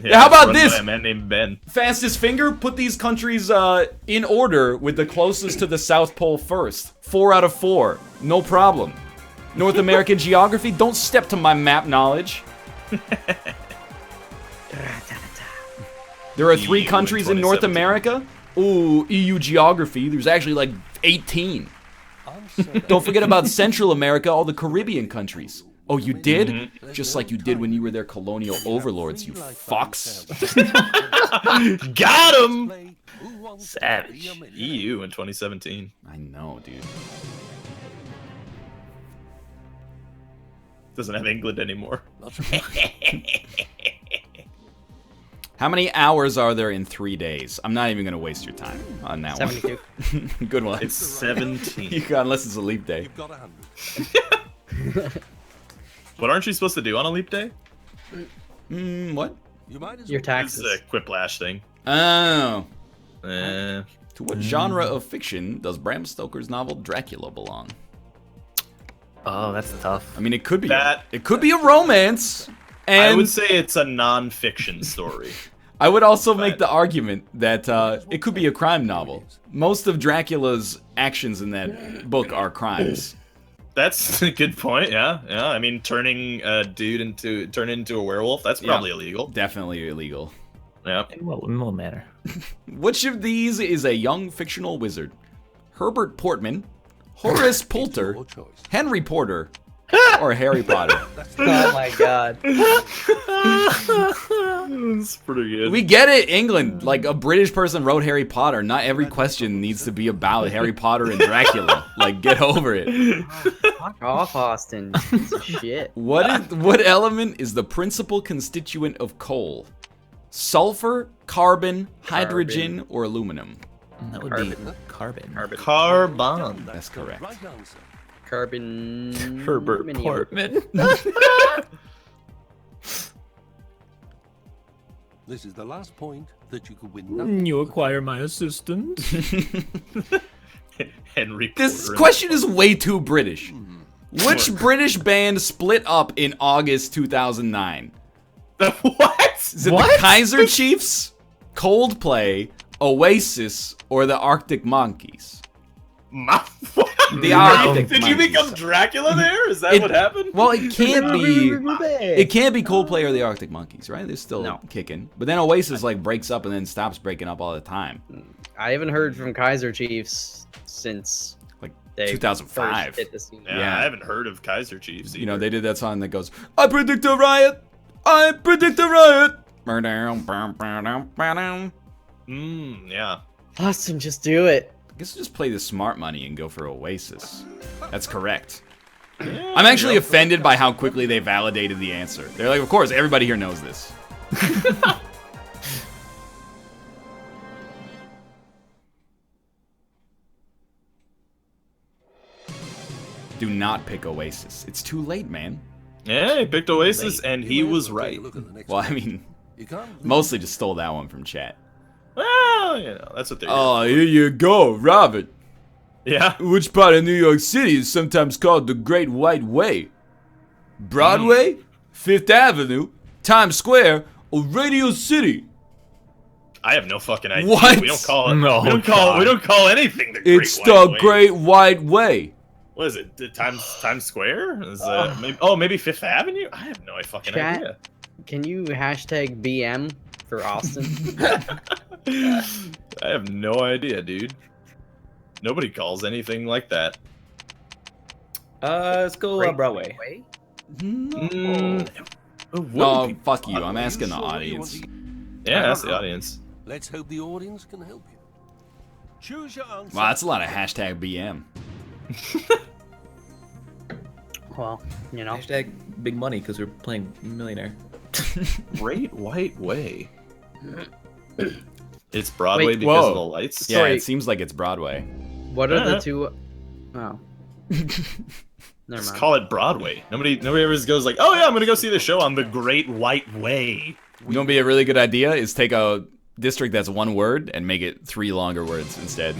Speaker 1: Yeah,
Speaker 3: how about
Speaker 1: run by
Speaker 3: this?
Speaker 1: A man named Ben.
Speaker 3: Fastest finger, put these countries in order with the closest to the South Pole first. 4 out of 4. No problem. North American geography, don't step to my map knowledge. There are 3
Speaker 1: EU
Speaker 3: countries in North America. Ooh, EU geography. There's actually like 18. Don't forget about Central America, all the Caribbean countries. Oh, you did? Just like you did when you were their colonial overlords, you fucks.
Speaker 1: Got him!
Speaker 5: Who wants to
Speaker 2: Savage.
Speaker 5: be a millionaire?
Speaker 1: EU in 2017.
Speaker 3: I know, dude.
Speaker 1: Doesn't have England anymore.
Speaker 5: Not surprised.
Speaker 3: How many hours are there in 3 days? I'm not even going to waste your time on that
Speaker 4: 72.
Speaker 3: one. Good one.
Speaker 1: It's 17.
Speaker 3: You got, unless it's a leap day.
Speaker 5: You've got 100.
Speaker 1: What aren't you supposed to do on a leap day?
Speaker 3: What?
Speaker 5: You might as
Speaker 4: Your
Speaker 5: well.
Speaker 1: This is
Speaker 4: taxes.
Speaker 1: a quiplash thing.
Speaker 3: Oh.
Speaker 1: Eh.
Speaker 3: To what genre of fiction does Bram Stoker's novel Dracula belong?
Speaker 2: Oh, that's tough.
Speaker 3: I mean, it could be.
Speaker 1: That-
Speaker 3: It could be a romance. And
Speaker 1: I would say it's a non-fiction story.
Speaker 3: I would also make the argument that it could be a crime novel. Most of Dracula's actions in that book are crimes.
Speaker 1: That's a good point. Yeah, yeah. I mean, turning a dude into a werewolf. That's probably illegal.
Speaker 3: Definitely illegal.
Speaker 1: Yeah.
Speaker 2: In what manner?
Speaker 3: Which of these is a young fictional wizard? Herbert Portman, Horace Poulter,
Speaker 5: Your choice.
Speaker 3: Henry Porter, or Harry Potter?
Speaker 4: Oh my god.
Speaker 1: That's pretty good.
Speaker 3: We get it, England. Like, a British person wrote Harry Potter. Not every question needs to be about Harry Potter and Dracula. Like, get over it.
Speaker 4: Fuck off, Austin. Piece of shit.
Speaker 3: What element is the principal constituent of coal? Sulfur, carbon, hydrogen, or aluminum?
Speaker 2: That would be carbon.
Speaker 1: Carbon.
Speaker 3: That's correct.
Speaker 5: Right answer.
Speaker 4: Carbon.
Speaker 2: Herbert
Speaker 4: Minium.
Speaker 2: Portman.
Speaker 5: This is the last point that you could win nothing.
Speaker 2: You acquire my assistant.
Speaker 1: Henry.
Speaker 3: This
Speaker 1: Porter.
Speaker 3: question is way too British. Which British band split up in August 2009?
Speaker 1: What?
Speaker 3: Is it the Kaiser Chiefs, Coldplay, Oasis, or the Arctic Monkeys?
Speaker 1: What?
Speaker 3: The Arctic
Speaker 1: Did you
Speaker 3: Monkeys.
Speaker 1: become Dracula there? Is that
Speaker 3: It-
Speaker 1: what happened?
Speaker 3: Well, it can't be. It can't be Coldplay or the Arctic Monkeys, right? They're still
Speaker 4: No.
Speaker 3: kicking. But then Oasis like breaks up and then stops breaking up all the time.
Speaker 4: I haven't heard from Kaiser Chiefs since
Speaker 3: Like
Speaker 4: they
Speaker 3: 2005.
Speaker 4: first hit the scene.
Speaker 1: Yeah,
Speaker 3: Yeah.
Speaker 1: I haven't heard of Kaiser Chiefs.
Speaker 3: You know,
Speaker 1: either.
Speaker 3: they did that song that goes, I predict a riot! I predict a riot!
Speaker 1: Yeah.
Speaker 4: Austin, just do it.
Speaker 3: I guess just play the smart money and go for Oasis. That's correct. I'm actually offended by how quickly they validated the answer. They're like, of course, everybody here knows this. Do not pick Oasis. It's too late, man.
Speaker 1: Yeah, he picked Oasis, and he was
Speaker 5: Take a
Speaker 1: right.
Speaker 5: look at the next
Speaker 3: Well, I
Speaker 5: one.
Speaker 3: mean,
Speaker 5: You can't lose.
Speaker 3: mostly just stole that one from chat.
Speaker 1: Well, you know, that's what they're
Speaker 3: Oh, here you go, Robert.
Speaker 1: Yeah.
Speaker 3: Which part of New York City is sometimes called the Great White Way? Broadway, Fifth Avenue, Times Square, or Radio City?
Speaker 1: I have no fucking idea.
Speaker 3: What?
Speaker 1: We don't call it.
Speaker 2: No,
Speaker 1: we don't call. We don't call anything the Great
Speaker 3: It's
Speaker 1: White
Speaker 3: the
Speaker 1: Way.
Speaker 3: Great White Way.
Speaker 1: What is it? The Times Square? Is maybe Fifth Avenue? I have no fucking
Speaker 4: Chat.
Speaker 1: idea.
Speaker 4: Can you hashtag BM for Austin.
Speaker 1: I have no idea, dude. Nobody calls anything like that.
Speaker 2: Let's go Broadway.
Speaker 4: Wait.
Speaker 3: No, fuck you. I'm asking the audience.
Speaker 1: Yeah, that's the audience.
Speaker 5: Let's hope the audience can help you. Choose your answer.
Speaker 3: Wow, that's a lot of hashtag BM.
Speaker 4: Well, you know.
Speaker 2: Hashtag big money because we're playing Millionaire.
Speaker 1: Great White Way. It's Broadway
Speaker 4: Wait,
Speaker 1: because
Speaker 3: whoa.
Speaker 1: of the lights.
Speaker 3: Yeah,
Speaker 4: Sorry.
Speaker 3: it seems like it's Broadway.
Speaker 4: What are the two? Oh. Never
Speaker 1: Just
Speaker 4: mind.
Speaker 1: call it Broadway. Nobody ever goes like, oh yeah, I'm gonna go see the show on the Great White Way.
Speaker 3: You know what would be a really good idea is take a district that's one word and make it 3 longer words instead.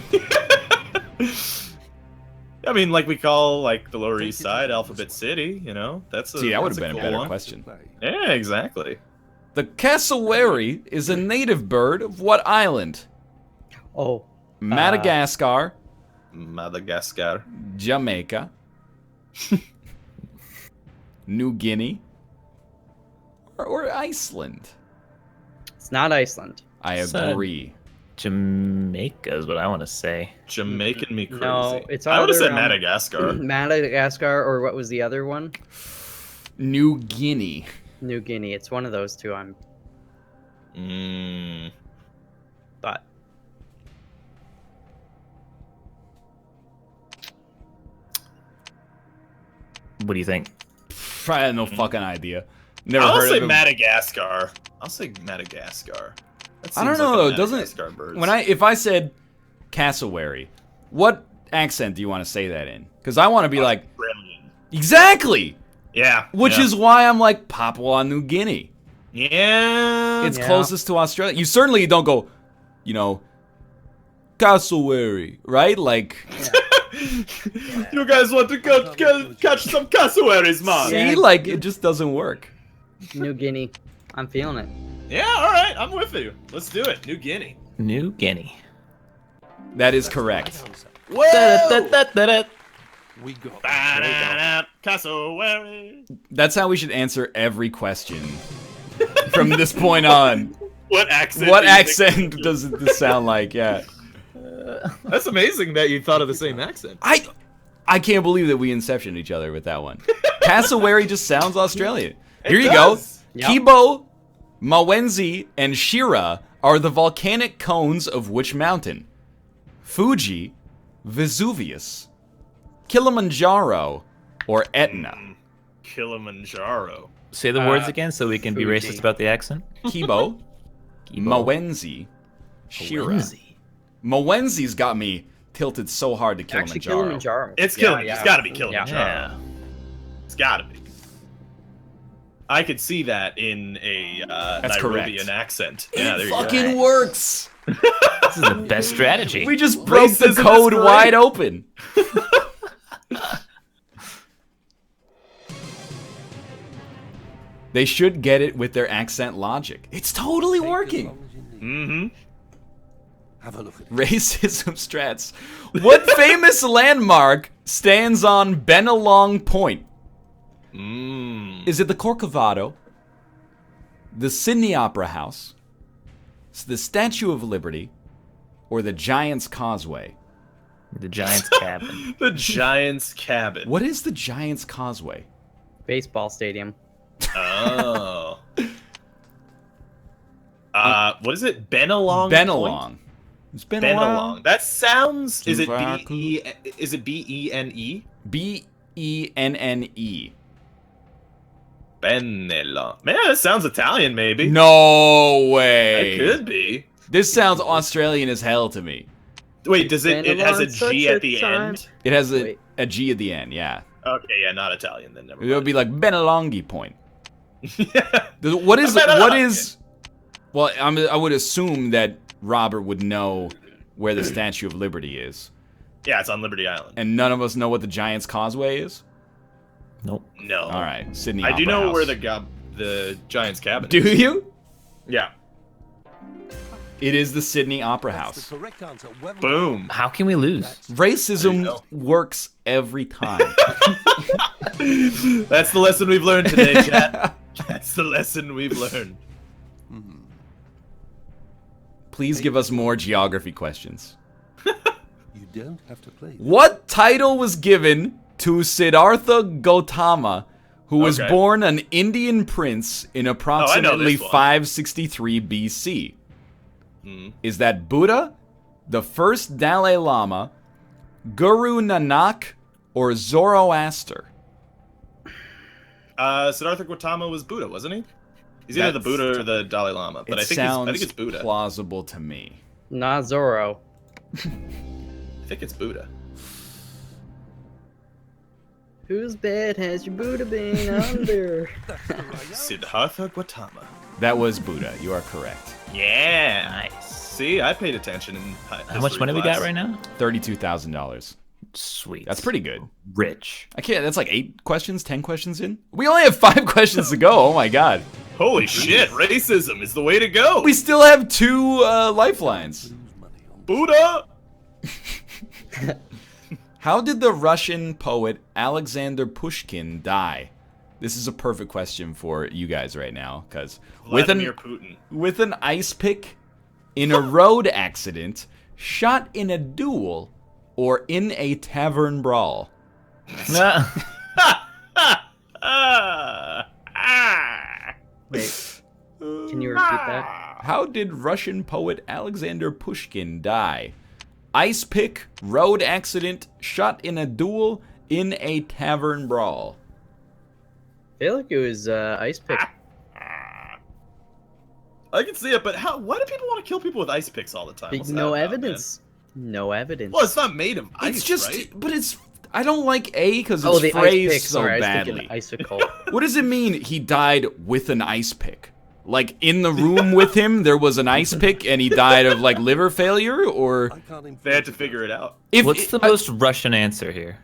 Speaker 1: I mean, like we call like the Lower East Side Alphabet City. You know, that's a,
Speaker 3: See, that would
Speaker 1: that's
Speaker 3: have been a
Speaker 1: cool
Speaker 3: better
Speaker 1: one.
Speaker 3: question.
Speaker 1: Yeah, exactly.
Speaker 3: The cassowary is a native bird of what island?
Speaker 4: Oh.
Speaker 3: Madagascar,
Speaker 1: Madagascar.
Speaker 3: Jamaica, New Guinea, or Iceland?
Speaker 4: It's not Iceland.
Speaker 3: I
Speaker 2: Son.
Speaker 3: agree.
Speaker 2: Jamaica is what I want to say.
Speaker 1: Jamaican me crazy.
Speaker 4: No, it's
Speaker 1: I would have
Speaker 4: either,
Speaker 1: said Madagascar.
Speaker 4: Madagascar, or what was the other one?
Speaker 3: New Guinea.
Speaker 4: New Guinea. It's one of those two. But
Speaker 2: What do you think?
Speaker 3: I had no fucking idea. Never
Speaker 1: I'll
Speaker 3: heard
Speaker 1: say
Speaker 3: of it.
Speaker 1: Madagascar. I'll say Madagascar. That
Speaker 3: I don't
Speaker 1: seems
Speaker 3: know
Speaker 1: like a
Speaker 3: though. Doesn't
Speaker 1: Madagascar birds.
Speaker 3: if I said cassowary, what accent do you want to say that in? Because I want to be like
Speaker 1: Brilliant.
Speaker 3: exactly,
Speaker 1: Yeah.
Speaker 3: which
Speaker 1: yeah.
Speaker 3: is why I'm like Papua New Guinea.
Speaker 1: Yeah.
Speaker 3: It's
Speaker 4: Yeah.
Speaker 3: closest to Australia. You certainly don't go, you know, cassowary, right? Like,
Speaker 1: You guys want to go catch some cassowaries, man?
Speaker 3: see, like it just doesn't work.
Speaker 4: New Guinea. I'm feeling it.
Speaker 1: Yeah, all right. I'm with you. Let's do it. New Guinea.
Speaker 2: New Guinea.
Speaker 3: That is correct.
Speaker 1: Whoa!
Speaker 5: We got
Speaker 1: Ba-da-da, cassowary.
Speaker 3: That's how we should answer every question from this point on.
Speaker 1: What accent?
Speaker 3: What
Speaker 1: do you think-
Speaker 3: accent does this sound like? Yeah.
Speaker 1: That's amazing that you thought of the same accent.
Speaker 3: I can't believe that we inceptioned each other with that one. Cassowary just sounds Australian.
Speaker 1: It
Speaker 3: Here you
Speaker 1: does.
Speaker 3: go.
Speaker 4: Yep.
Speaker 3: Kibo, Mawenzi, and Shira are the volcanic cones of which mountain? Fuji, Vesuvius, Kilimanjaro, or Etna?
Speaker 1: Kilimanjaro.
Speaker 2: Say the words again so we can be
Speaker 4: Fuji.
Speaker 2: racist about the accent.
Speaker 3: Kibo, Mawenzi, Shira. Mawenzi's got me tilted so hard to
Speaker 4: Actually,
Speaker 3: Kilimanjaro.
Speaker 4: Kilimanjaro.
Speaker 1: It's Kilimanjaro. It's gotta be Kilimanjaro.
Speaker 2: Yeah.
Speaker 1: It's gotta be. I could see that in a
Speaker 3: That's correct.
Speaker 1: Nairobian accent. Yeah, there
Speaker 3: It
Speaker 1: you go.
Speaker 3: fucking works.
Speaker 2: This is the best strategy.
Speaker 3: We just broke the
Speaker 1: Racism is
Speaker 3: code
Speaker 1: great.
Speaker 3: wide open. They should get it with their accent logic. It's totally working.
Speaker 1: Mm-hmm.
Speaker 5: Have a look at it.
Speaker 3: Racism strats. What famous landmark stands on Benelong Point? Is it the Corcovado, the Sydney Opera House, the Statue of Liberty, or the Giant's Causeway?
Speaker 2: The Giants' cabin.
Speaker 1: The Giant's cabin.
Speaker 3: What is the Giant's Causeway?
Speaker 4: Baseball stadium.
Speaker 1: Oh. What is it? Benelong?
Speaker 3: Benelong.
Speaker 1: Point?
Speaker 3: It's been a while.
Speaker 1: Benelong. That sounds. Is it
Speaker 3: Tuvalu.
Speaker 1: B-E? Is it B-E-N-E?
Speaker 3: Bennne.
Speaker 1: Benelong. Man, that sounds Italian, maybe.
Speaker 3: No way.
Speaker 1: It could be.
Speaker 3: This sounds Australian as hell to me.
Speaker 1: Wait, does it? It has a
Speaker 4: Benelong, such
Speaker 1: G
Speaker 4: a
Speaker 1: at the
Speaker 4: time.
Speaker 1: end.
Speaker 3: It has
Speaker 4: Wait.
Speaker 3: a G at the end, yeah.
Speaker 1: Okay, yeah, not Italian then. Never
Speaker 3: It would
Speaker 1: mind.
Speaker 3: be like Benelongi Point.
Speaker 1: Yeah.
Speaker 3: What is
Speaker 1: Benelong.
Speaker 3: what is? Well, I would assume that Robert would know where the Statue of Liberty is,
Speaker 1: Yeah, it's on Liberty Island.
Speaker 3: and none of us know what the Giant's Causeway is.
Speaker 2: Nope.
Speaker 1: No.
Speaker 3: All right, Sydney.
Speaker 1: I do
Speaker 3: Opera
Speaker 1: know
Speaker 3: House.
Speaker 1: where the Giant's cabin.
Speaker 3: Do
Speaker 1: is.
Speaker 3: you?
Speaker 1: Yeah.
Speaker 3: It is the Sydney Opera
Speaker 5: That's
Speaker 3: House.
Speaker 5: the correct answer. Well done.
Speaker 1: Boom.
Speaker 2: How can we lose?
Speaker 3: Racism
Speaker 1: know.
Speaker 3: works every time.
Speaker 1: That's the lesson we've learned today, chat. That's the lesson we've learned.
Speaker 3: Please give us more geography questions.
Speaker 5: You don't have to play.
Speaker 3: What title was given to Siddhartha Gautama, who was
Speaker 1: Okay.
Speaker 3: born an Indian prince in approximately
Speaker 1: this one.
Speaker 3: 563 BC?
Speaker 1: Hmm.
Speaker 3: Is that Buddha, the first Dalai Lama, Guru Nanak, or Zoroaster?
Speaker 1: Siddhartha Gautama was Buddha, wasn't he? He's either the Buddha or the Dalai Lama, but
Speaker 3: It
Speaker 1: I think
Speaker 3: sounds
Speaker 1: it's Buddha.
Speaker 3: plausible to me.
Speaker 4: Not Zoro.
Speaker 1: I think it's Buddha.
Speaker 4: Whose bed has your Buddha been under?
Speaker 1: Siddhartha Gautama.
Speaker 3: That was Buddha. You are correct.
Speaker 1: Yeah.
Speaker 2: Nice.
Speaker 1: See, I paid attention in
Speaker 2: How much money we got right now?
Speaker 3: $32,000.
Speaker 2: Sweet.
Speaker 3: That's pretty good.
Speaker 2: Rich.
Speaker 3: I can't. That's like 8 questions, 10 questions in. We only have 5 questions to go. Oh my god.
Speaker 1: Holy shit, racism is the way to go.
Speaker 3: We still have 2 lifelines.
Speaker 1: Buddha.
Speaker 3: How did the Russian poet Alexander Pushkin die? This is a perfect question for you guys right now, because
Speaker 1: Vladimir Putin.
Speaker 3: with an ice pick, in a road accident, shot in a duel, or in a tavern brawl.
Speaker 4: Wait, can you repeat that?
Speaker 3: How did Russian poet Alexander Pushkin die? Ice pick, road accident, shot in a duel, in a tavern brawl.
Speaker 4: I feel like it was ice pick.
Speaker 1: I can see it, but why do people want to kill people with ice picks all the time? What's that
Speaker 4: No
Speaker 1: about,
Speaker 4: evidence. No evidence.
Speaker 1: man? Well, it's not made of ice,
Speaker 3: It's just,
Speaker 1: right?
Speaker 3: but it's. I don't like A because it's
Speaker 4: Oh, the ice
Speaker 3: phrased
Speaker 4: pick.
Speaker 3: so
Speaker 4: Sorry, I was
Speaker 3: badly.
Speaker 4: thinking icicle.
Speaker 3: What does it mean? He died with an ice pick. Like in the room with him, there was an ice pick, and he died of like liver failure, or
Speaker 5: I can't
Speaker 1: They had to figure it out.
Speaker 3: if
Speaker 2: What's the most Russian answer here?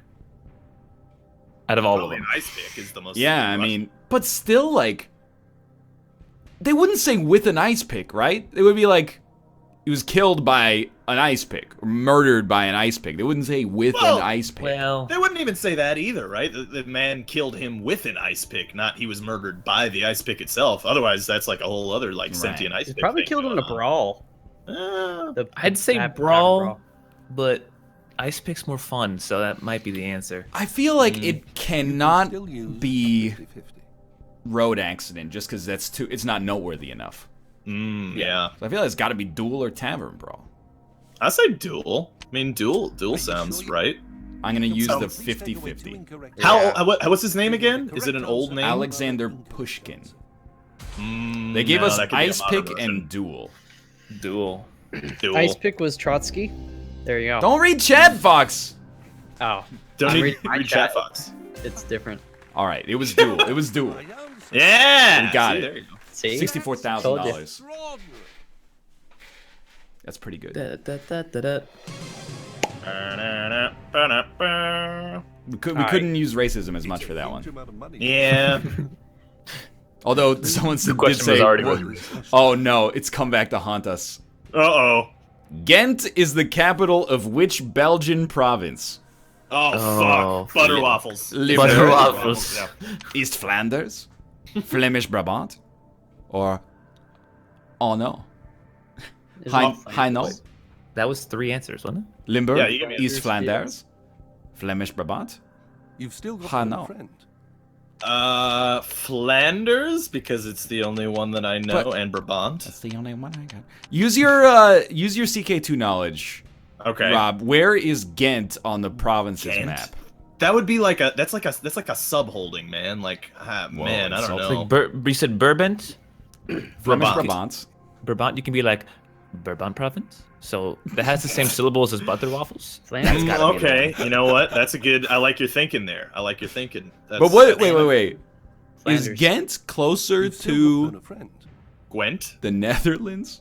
Speaker 2: Out of all of
Speaker 1: Probably
Speaker 2: them.
Speaker 1: an ice pick is the most.
Speaker 3: Yeah, I mean, but still, like, they wouldn't say with an ice pick, right? It would be like he was killed by an ice pick or murdered by an ice pick. They wouldn't say with
Speaker 1: Well,
Speaker 3: an ice pick.
Speaker 2: Well,
Speaker 1: They wouldn't even say that either, right? The man killed him with an ice pick, not he was murdered by the ice pick itself. Otherwise, that's like a whole other like sentient ice
Speaker 4: He's
Speaker 1: pick.
Speaker 4: probably
Speaker 1: thing
Speaker 4: killed in
Speaker 1: going
Speaker 4: a
Speaker 1: on.
Speaker 4: brawl.
Speaker 2: I'd say
Speaker 4: Tavern
Speaker 2: brawl, but ice pick's more fun, so that might be the answer.
Speaker 3: I feel like it cannot
Speaker 5: still use
Speaker 3: be
Speaker 5: 50-50.
Speaker 3: road accident just because it's not noteworthy enough.
Speaker 1: Yeah.
Speaker 3: So I feel like it's got to be duel or tavern brawl.
Speaker 1: I say duel. I mean, duel sounds right.
Speaker 3: I'm gonna use the
Speaker 1: Sounds-
Speaker 3: 50-50.
Speaker 1: What's his name again? Is it an old name?
Speaker 3: Alexander Pushkin.
Speaker 1: Mm,
Speaker 3: They gave
Speaker 1: no,
Speaker 3: us
Speaker 1: that could be a
Speaker 3: ice
Speaker 1: modern
Speaker 3: pick
Speaker 1: version.
Speaker 3: and duel.
Speaker 2: Duel.
Speaker 1: Duel.
Speaker 4: Ice pick was Trotsky. There you go.
Speaker 3: Don't read chat, Fox.
Speaker 4: Oh,
Speaker 1: Don't
Speaker 4: I'm
Speaker 1: need
Speaker 4: reading my
Speaker 1: read
Speaker 4: chat.
Speaker 1: chat box.
Speaker 4: It's different.
Speaker 3: All right, it was duel. It was duel.
Speaker 1: Yeah,
Speaker 3: We got
Speaker 1: see,
Speaker 3: it.
Speaker 1: There you go.
Speaker 4: See?
Speaker 3: $64,000. That's pretty good.
Speaker 2: Da, da, da, da, da.
Speaker 3: We
Speaker 4: Alright.
Speaker 3: couldn't use racism as much for that one.
Speaker 1: Yeah.
Speaker 3: Although someone did
Speaker 2: question
Speaker 3: say,
Speaker 2: was already
Speaker 3: "What-
Speaker 2: written.
Speaker 3: "Oh no, it's come back to haunt us."
Speaker 1: Uh-oh.
Speaker 3: Ghent is the capital of which Belgian province?
Speaker 1: Oh, fuck. Butter
Speaker 2: yeah.
Speaker 1: waffles.
Speaker 2: Butter waffles.
Speaker 1: Yeah.
Speaker 3: East Flanders, Flemish Brabant, or oh no, Hainaut,
Speaker 2: That was 3 answers, wasn't it?
Speaker 3: Limburg,
Speaker 1: Yeah, you give me
Speaker 3: East
Speaker 4: answers,
Speaker 3: Flanders, Flemish Brabant.
Speaker 5: You've still got
Speaker 3: Hainaut.
Speaker 5: one friend.
Speaker 1: Flanders, because it's the only one that I know,
Speaker 3: But-
Speaker 1: and Brabant.
Speaker 3: That's the only one I got. Use your CK2 knowledge,
Speaker 1: Okay.
Speaker 3: Rob. Where is Ghent on the provinces
Speaker 1: Ghent?
Speaker 3: map?
Speaker 1: That would be like that's like a sub-holding, man. Like, man, I don't
Speaker 3: insulting.
Speaker 1: know.
Speaker 2: You said Brabant?
Speaker 3: Flemish
Speaker 1: Brabant.
Speaker 3: Brabant.
Speaker 2: Brabant, you can be like, Brabant province? So that has the same syllables as butter waffles?
Speaker 4: Flanders
Speaker 1: Mm,
Speaker 2: gotta be
Speaker 1: okay, you know what? That's a good. I like your thinking there. I like your thinking. That's,
Speaker 3: But wait. Is
Speaker 4: Flanders.
Speaker 3: Ghent closer
Speaker 5: You've still got
Speaker 3: to
Speaker 5: a friend.
Speaker 1: Gwent.
Speaker 3: the Netherlands?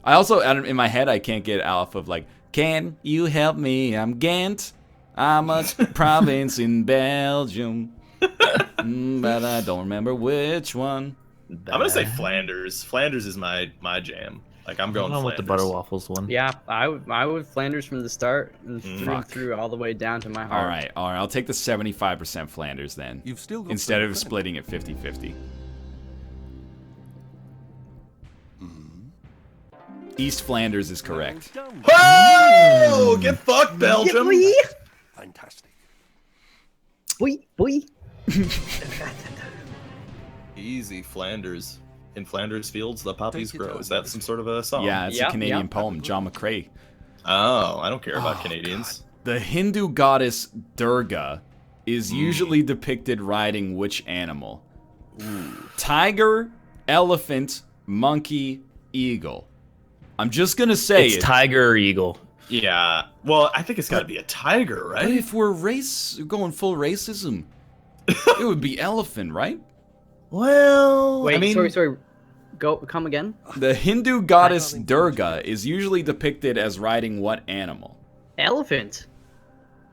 Speaker 3: I also, in my head, I can't get off of like, can you help me? I'm Ghent. I'm a province in Belgium. But I don't remember which one.
Speaker 1: I'm gonna say Flanders. Flanders is my jam. Like I'm going
Speaker 2: with the
Speaker 1: Flanders.
Speaker 2: butter waffles one.
Speaker 4: Yeah, I would Flanders from the start and
Speaker 3: Fuck.
Speaker 4: through all the way down to my heart.
Speaker 3: All right. I'll take the 75% Flanders then.
Speaker 5: You've still got
Speaker 3: Instead
Speaker 5: one
Speaker 3: of
Speaker 5: friend.
Speaker 3: splitting it 50-50. East Flanders is correct.
Speaker 1: Oh, get fucked, Belgium.
Speaker 5: Fantastic.
Speaker 4: Boy.
Speaker 1: Easy, Flanders. In Flanders fields, the poppies
Speaker 5: Take your
Speaker 1: grow.
Speaker 5: time,
Speaker 1: Is that some sort of a song?
Speaker 3: Yeah, it's
Speaker 4: Yep,
Speaker 3: a Canadian
Speaker 4: yep.
Speaker 3: poem, John McCrae.
Speaker 1: Oh, I don't care about Canadians.
Speaker 3: The Hindu goddess Durga is usually depicted riding which animal? Tiger, elephant, monkey, eagle. I'm just gonna say
Speaker 2: It's
Speaker 3: it.
Speaker 2: tiger or eagle.
Speaker 1: Yeah. Well, I think it's got to be a tiger,
Speaker 3: But
Speaker 1: right?
Speaker 3: if we're going full racism, it would be elephant, right?
Speaker 1: Well,
Speaker 4: Wait,
Speaker 1: I mean,
Speaker 4: sorry. Come again?
Speaker 3: The Hindu goddess Durga is usually depicted as riding what animal?
Speaker 4: Elephant.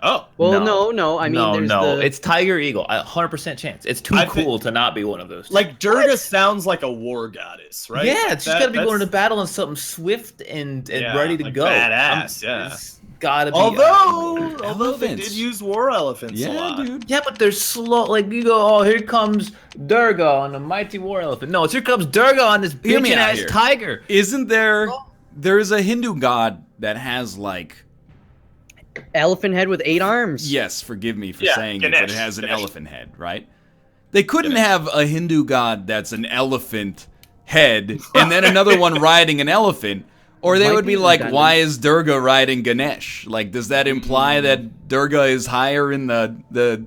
Speaker 1: Oh,
Speaker 4: Well, no. I mean, there's the...
Speaker 2: It's tiger or eagle. 100% chance. It's too
Speaker 1: I
Speaker 2: cool to not be one of those. two.
Speaker 1: like Durga sounds like a war goddess, right?
Speaker 2: Yeah, it's just gotta be
Speaker 1: that's-
Speaker 2: going to battle on something swift and
Speaker 1: Yeah,
Speaker 2: ready to
Speaker 1: like
Speaker 2: go.
Speaker 1: badass, yeah.
Speaker 2: It's gotta be.
Speaker 1: Although they
Speaker 3: Elephants.
Speaker 1: did use war elephants a
Speaker 3: Yeah,
Speaker 1: lot.
Speaker 3: dude.
Speaker 2: Yeah, but they're slow. Like you go, oh, here comes Durga on a mighty war elephant. No, it's here comes Durga on this
Speaker 3: Hear me
Speaker 2: bitchin'
Speaker 3: out
Speaker 2: ass
Speaker 3: here.
Speaker 2: tiger.
Speaker 3: Isn't there's a Hindu god that has like,
Speaker 4: elephant head with 8 arms.
Speaker 3: yes, forgive me for
Speaker 1: Yeah,
Speaker 3: saying it, but
Speaker 1: Ganesh,
Speaker 3: it has an
Speaker 1: Ganesh.
Speaker 3: elephant head, right? They couldn't have a Hindu god that's an elephant head and then another one riding an elephant, or they
Speaker 4: Might
Speaker 3: would be
Speaker 4: be
Speaker 3: like,
Speaker 4: redundant.
Speaker 3: why is Durga riding Ganesh? Like, does that imply that Durga is higher in the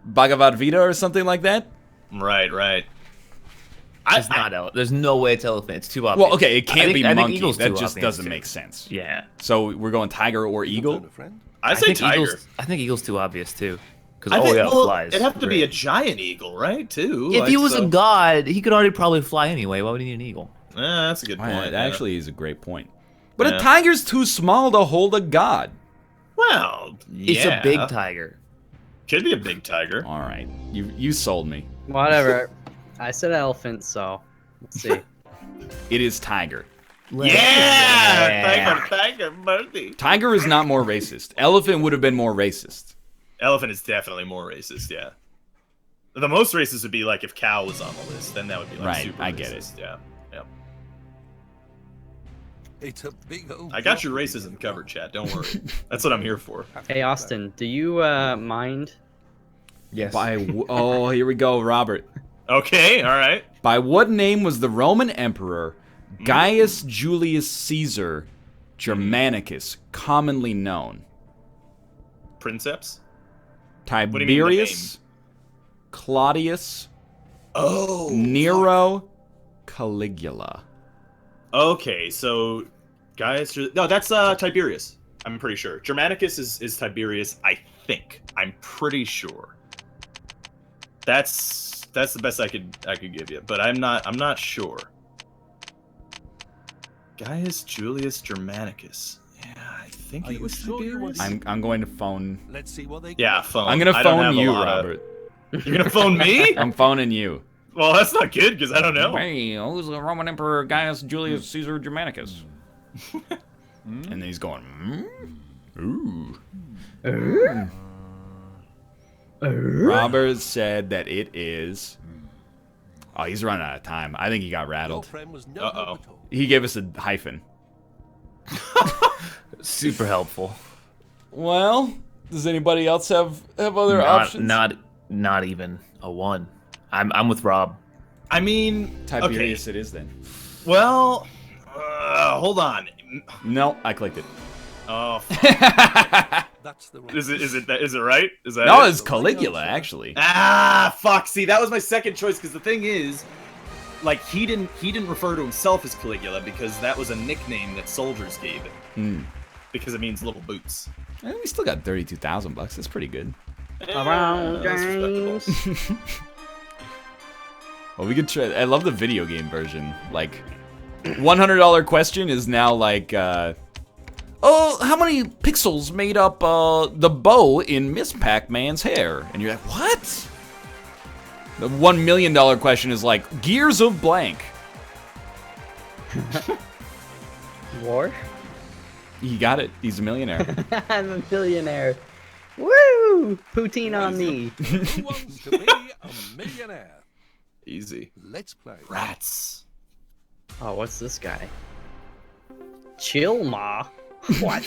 Speaker 3: Bhagavad Gita or something like that?
Speaker 1: Right.
Speaker 2: It's not. There's no way it's elephant. It's too obvious.
Speaker 3: Well, okay, it can't be
Speaker 2: I think
Speaker 3: monkey.
Speaker 2: eagle's
Speaker 3: That
Speaker 2: too
Speaker 3: just
Speaker 2: obvious,
Speaker 3: doesn't
Speaker 2: too.
Speaker 3: make sense.
Speaker 2: Yeah.
Speaker 3: So we're going tiger or eagle?
Speaker 5: Phone a friend?
Speaker 1: I say
Speaker 2: think
Speaker 1: tiger.
Speaker 2: I think eagle's too obvious too. Because
Speaker 1: I think
Speaker 2: yeah,
Speaker 1: well,
Speaker 2: flies.
Speaker 1: it'd have to be
Speaker 2: Great.
Speaker 1: a giant eagle, right? Too.
Speaker 2: If
Speaker 1: like,
Speaker 2: he was
Speaker 1: so-
Speaker 2: a god, he could already probably fly anyway. Why would he need an eagle?
Speaker 1: That's a good point.
Speaker 3: That
Speaker 1: yeah.
Speaker 3: actually is a great point. But
Speaker 1: Yeah.
Speaker 3: a tiger's too small to hold a god.
Speaker 1: Well,
Speaker 2: It's
Speaker 1: yeah.
Speaker 2: a big tiger.
Speaker 1: Could be a big tiger.
Speaker 3: All right, you sold me.
Speaker 4: Whatever. I said elephant, so let's see.
Speaker 3: It is tiger.
Speaker 1: Yeah, tiger, Bertie.
Speaker 3: Tiger is not more racist. Elephant would have been more racist.
Speaker 1: Elephant is definitely more racist. Yeah. The most racist would be like if cow was on the list, then that would be like
Speaker 3: Right,
Speaker 1: super
Speaker 3: I get it.
Speaker 1: racist. Yeah.
Speaker 5: It's a big old
Speaker 1: I got your
Speaker 5: property.
Speaker 1: racism covered, chat. Don't worry. That's what I'm here for.
Speaker 4: Hey, Austin, do you mind?
Speaker 2: Yes.
Speaker 3: Oh, here we go, Robert.
Speaker 1: Okay, all right.
Speaker 3: By what name was the Roman Emperor Gaius Julius Caesar Germanicus commonly known?
Speaker 1: Princeps? do you mean the
Speaker 3: Tiberius, Claudius,
Speaker 1: Oh.
Speaker 3: Nero, Caligula.
Speaker 1: Okay, so guys, no, that's Tiberius. I'm pretty sure. Germanicus is Tiberius. I think. I'm pretty sure. That's the best I could give you, but I'm not sure. Gaius Julius Germanicus. Yeah, I think
Speaker 5: Are
Speaker 1: it
Speaker 5: you
Speaker 1: was
Speaker 5: sure you want
Speaker 1: Tiberius.
Speaker 3: I'm going to phone.
Speaker 5: Let's see what they
Speaker 1: Yeah, phone.
Speaker 3: I'm gonna
Speaker 1: I don't
Speaker 3: phone
Speaker 1: have a
Speaker 3: you,
Speaker 1: lot of-
Speaker 3: Robert.
Speaker 1: You're gonna phone me?
Speaker 3: I'm phoning you.
Speaker 1: Well, that's not good because I don't know.
Speaker 3: Hey, who's the Roman Emperor Gaius Julius Caesar Germanicus? And then he's going, ooh. Robert said that it is. Oh, he's running out of time. I think he got
Speaker 5: Your
Speaker 3: rattled.
Speaker 5: friend was no
Speaker 1: Uh-oh.
Speaker 5: help at all.
Speaker 3: He gave us a hyphen.
Speaker 2: Super helpful.
Speaker 3: Well, does anybody else have other options?
Speaker 2: Not even a one. I'm with Rob.
Speaker 1: I mean,
Speaker 3: Tiberius
Speaker 1: okay.
Speaker 3: it is then.
Speaker 1: Well, hold on.
Speaker 3: No, I clicked it.
Speaker 1: Oh,
Speaker 5: That's the
Speaker 1: is it right? Is that
Speaker 3: No,
Speaker 1: it?
Speaker 3: it's Caligula actually.
Speaker 1: Ah, fuck. See, that was my second choice because the thing is, like, he didn't refer to himself as Caligula because that was a nickname that soldiers gave him because it means little boots.
Speaker 3: Eh, we still got $32,000. That's pretty good.
Speaker 4: Around
Speaker 1: That's respectable.
Speaker 4: James.
Speaker 3: Well, we could try. I love the video game version. Like, $100 question is now like, oh, how many pixels made up the bow in Miss Pac-Man's hair? And you're like, what? The $1 million question is like, gears of blank.
Speaker 4: War?
Speaker 3: He got it. He's a millionaire.
Speaker 4: I'm a millionaire. Woo! Poutine on me.
Speaker 5: Who wants to be a millionaire?
Speaker 1: Easy.
Speaker 5: Let's play.
Speaker 1: Rats.
Speaker 4: Oh, what's this guy? Chill Ma. What?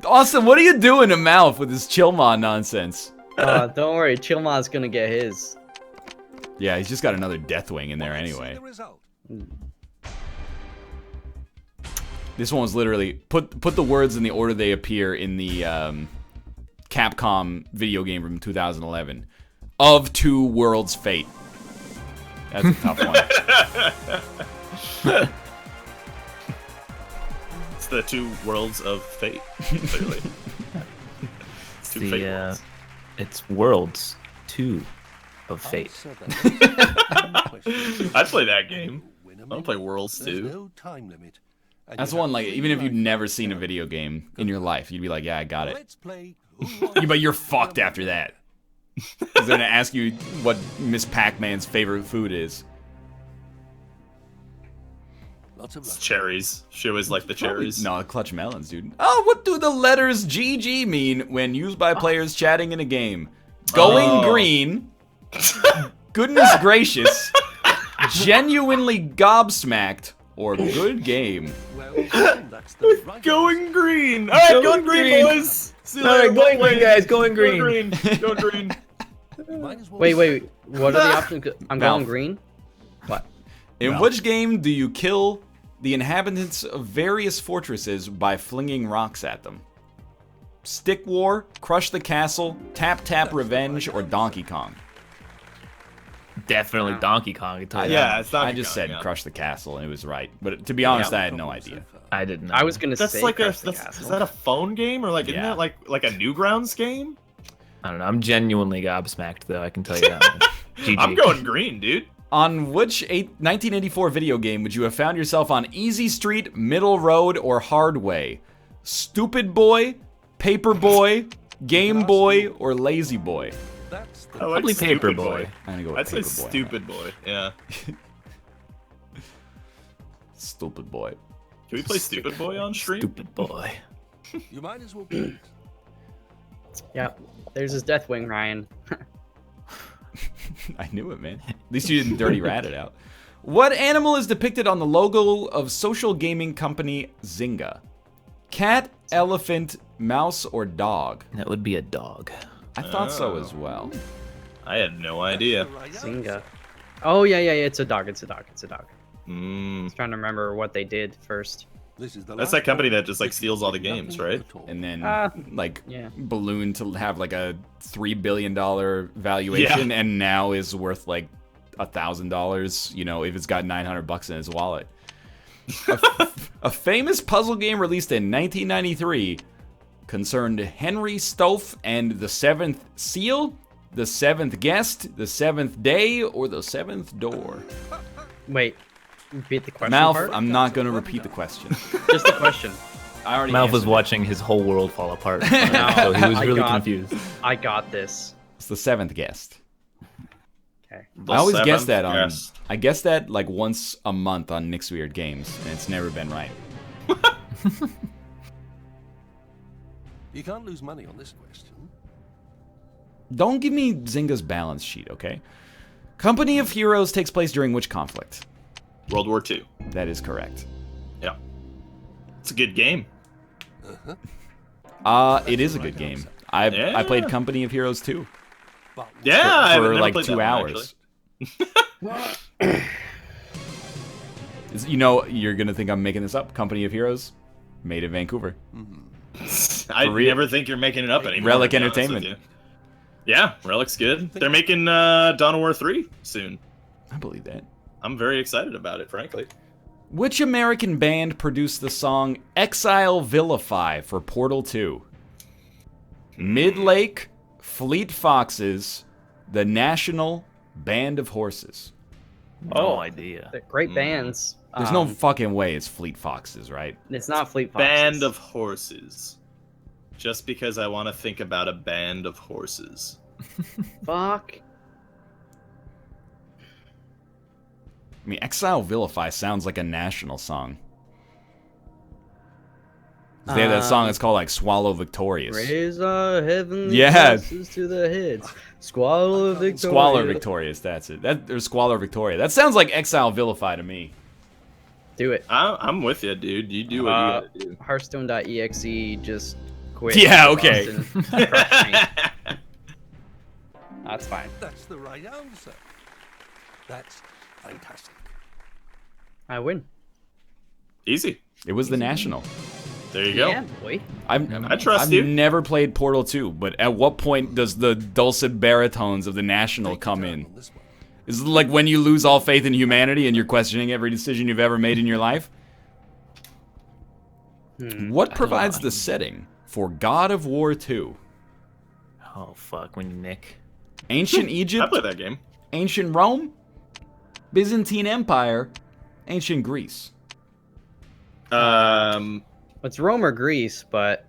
Speaker 3: Austin, what are you doing to Mouth with this Chillma nonsense?
Speaker 4: Don't worry, Chill Ma's gonna get his.
Speaker 3: Yeah, he's just got another Deathwing in there anyway.
Speaker 5: The result.
Speaker 3: This one was literally put the words in the order they appear in the Capcom video game from 2011. Of Two Worlds Fate. That's a tough one.
Speaker 1: It's the two worlds of fate, clearly. It's two fate worlds.
Speaker 2: It's Worlds 2 of Fate.
Speaker 1: I'd play that game. I don't play Worlds 2.
Speaker 5: No time limit. And
Speaker 3: That's
Speaker 5: you
Speaker 3: one
Speaker 5: have
Speaker 3: like
Speaker 5: three
Speaker 3: even if you'd
Speaker 5: lives
Speaker 3: never
Speaker 5: to
Speaker 3: seen a
Speaker 5: play.
Speaker 3: video game in your life, you'd be like, yeah, I got it.
Speaker 5: Let's play. Who
Speaker 3: Yeah,
Speaker 5: Wants
Speaker 3: but you're
Speaker 5: to
Speaker 3: fucked
Speaker 5: Be a
Speaker 3: after that. Because they're gonna ask you what Miss Pac-Man's favorite food is.
Speaker 5: Lots of
Speaker 1: It's
Speaker 5: luck.
Speaker 1: cherries. She always liked the cherries.
Speaker 3: No, clutch melons, dude. Oh, what do the letters GG mean when used by players chatting in a game? Going
Speaker 1: Oh.
Speaker 3: green. Goodness gracious. Genuinely gobsmacked. Or good game.
Speaker 5: Well, that's the right
Speaker 1: Going green! Alright, going green, boys! See you later,
Speaker 2: Going
Speaker 1: well
Speaker 2: green,
Speaker 1: played.
Speaker 2: guys, going
Speaker 1: Going
Speaker 2: green.
Speaker 1: green! Going green!
Speaker 5: answer. Might as well
Speaker 4: Wait. What are the options? I'm
Speaker 3: Mouth.
Speaker 4: going green. What?
Speaker 3: In
Speaker 2: No.
Speaker 3: which game do you kill the inhabitants of various fortresses by flinging rocks at them? Stick War, Crush the Castle, Tap Tap Revenge, or Donkey Kong?
Speaker 2: Definitely Donkey Kong. I can tell you
Speaker 1: Yeah,
Speaker 2: that.
Speaker 1: it's Donkey
Speaker 3: I just
Speaker 1: Kong,
Speaker 3: said
Speaker 1: yeah.
Speaker 3: Crush the Castle, and it was right. But to be honest, I had no idea.
Speaker 2: I didn't know.
Speaker 4: I was gonna
Speaker 1: That's
Speaker 4: say
Speaker 1: like a
Speaker 4: Crush the
Speaker 1: is
Speaker 4: Castle.
Speaker 1: that a phone game or like isn't
Speaker 3: Yeah.
Speaker 1: that like a Newgrounds game?
Speaker 2: I don't know. I'm genuinely gobsmacked, though. I can tell you that. One. GG.
Speaker 1: I'm going green, dude.
Speaker 3: On which 1984 video game would you have found yourself on Easy Street, Middle Road, or Hard Way? Stupid Boy, Paper Boy, Game Boy, or Lazy Boy?
Speaker 5: That's the
Speaker 1: I like
Speaker 2: Probably
Speaker 1: Stupid
Speaker 2: Paperboy.
Speaker 3: I'm gonna go with
Speaker 1: I'd say
Speaker 3: Paper Boy.
Speaker 1: Stupid Boy. Yeah.
Speaker 3: Stupid Boy.
Speaker 1: Can we play Stupid Boy on stream?
Speaker 2: Stupid boy.
Speaker 5: You might as well be.
Speaker 4: Yeah. There's his Deathwing, Ryan.
Speaker 3: I knew it, man. At least you didn't dirty rat it out. What animal is depicted on the logo of social gaming company Zynga? Cat, elephant, mouse, or dog?
Speaker 2: That would be a dog.
Speaker 3: I thought so as well.
Speaker 1: I had no idea.
Speaker 5: The right answer.
Speaker 4: Zynga. Oh yeah. It's a dog. It's a dog. I
Speaker 1: Mm.
Speaker 4: was trying to remember what they did first.
Speaker 5: This is the
Speaker 1: That's
Speaker 5: last
Speaker 1: that company
Speaker 5: one.
Speaker 1: that just like steals all the games, right?
Speaker 5: Nothing at all.
Speaker 3: And then like
Speaker 4: Yeah.
Speaker 3: balloon to have like a $3 billion valuation, and now is worth like $1,000. You know, if it's got $900 in his wallet. A famous puzzle game released in 1993 concerned Henry Stoph and the Seventh Seal, the Seventh Guest, the Seventh Day, or the Seventh Door.
Speaker 4: Wait. Repeat the question.
Speaker 3: Mouth,
Speaker 4: part?
Speaker 3: I'm not going to repeat the question.
Speaker 4: Just the question.
Speaker 3: I already
Speaker 2: Mouth was
Speaker 3: answered it.
Speaker 2: watching his whole world fall apart, so he was
Speaker 4: I
Speaker 2: really
Speaker 4: got-
Speaker 2: confused.
Speaker 4: I got this.
Speaker 3: It's the Seventh Guest.
Speaker 4: Okay.
Speaker 3: I always guess
Speaker 1: seventh
Speaker 3: that on.
Speaker 1: guest.
Speaker 3: I guess that like once a month on Nick's Weird Games, and it's never been right.
Speaker 5: You can't lose money on this question.
Speaker 3: Don't give me Zynga's balance sheet, okay? Company of Heroes takes place during which conflict?
Speaker 1: World War II.
Speaker 3: That is correct.
Speaker 1: Yeah. It's a good game.
Speaker 3: It is a good game. I played Company of Heroes too
Speaker 5: But
Speaker 1: Yeah, I haven't
Speaker 3: for
Speaker 1: never
Speaker 3: like
Speaker 1: played
Speaker 3: 2
Speaker 1: that one,
Speaker 3: hours.
Speaker 1: actually.
Speaker 3: You know, you're gonna think I'm making this up. Company of Heroes, made in Vancouver.
Speaker 1: I
Speaker 3: real.
Speaker 1: never think you're making it up anymore.
Speaker 3: Relic
Speaker 1: to be honest with
Speaker 3: Entertainment.
Speaker 1: you. Yeah, Relic's good. They're making Dawn of War 3 soon.
Speaker 3: I believe that.
Speaker 1: I'm very excited about it, frankly.
Speaker 3: Which American band produced the song Exile Vilify for Portal 2? Midlake, Fleet Foxes, The National, Band of Horses.
Speaker 2: No idea.
Speaker 4: They're great bands.
Speaker 3: There's no fucking way it's Fleet Foxes, right?
Speaker 4: It's not Fleet Foxes.
Speaker 1: Band of Horses. Just because I want to think about a band of horses.
Speaker 4: Fuck.
Speaker 3: I mean, Exile Vilify sounds like a national song. They have that song that's called like Swallow Victorious.
Speaker 4: Raise our heavenly
Speaker 3: Yeah.
Speaker 4: glasses to the heads. Squalor Victoria.
Speaker 3: Squalor Victorious, that's it. Or Squalor Victoria. That sounds like Exile Vilify to me.
Speaker 4: Do it.
Speaker 1: I'm with you, dude. You do what you gotta do.
Speaker 4: Hearthstone.exe just quit.
Speaker 3: Yeah, okay.
Speaker 4: Boston crushed me. That's fine.
Speaker 5: That's the right answer. That's fantastic.
Speaker 4: I win.
Speaker 1: Easy.
Speaker 3: It was the National.
Speaker 1: There you
Speaker 4: Yeah,
Speaker 1: go.
Speaker 4: boy.
Speaker 1: I trust
Speaker 3: I've
Speaker 1: you.
Speaker 3: never played Portal 2, but at what point does the dulcet baritones of the National come in?
Speaker 5: On this one.
Speaker 3: Is it like when you lose all faith in humanity and you're questioning every decision you've ever made in your life? What provides the setting for God of War 2?
Speaker 2: Oh fuck, when you nick.
Speaker 3: Ancient
Speaker 1: I
Speaker 3: Egypt,
Speaker 1: play that game.
Speaker 3: Ancient Rome, Byzantine Empire, Ancient Greece.
Speaker 4: It's Rome or Greece, but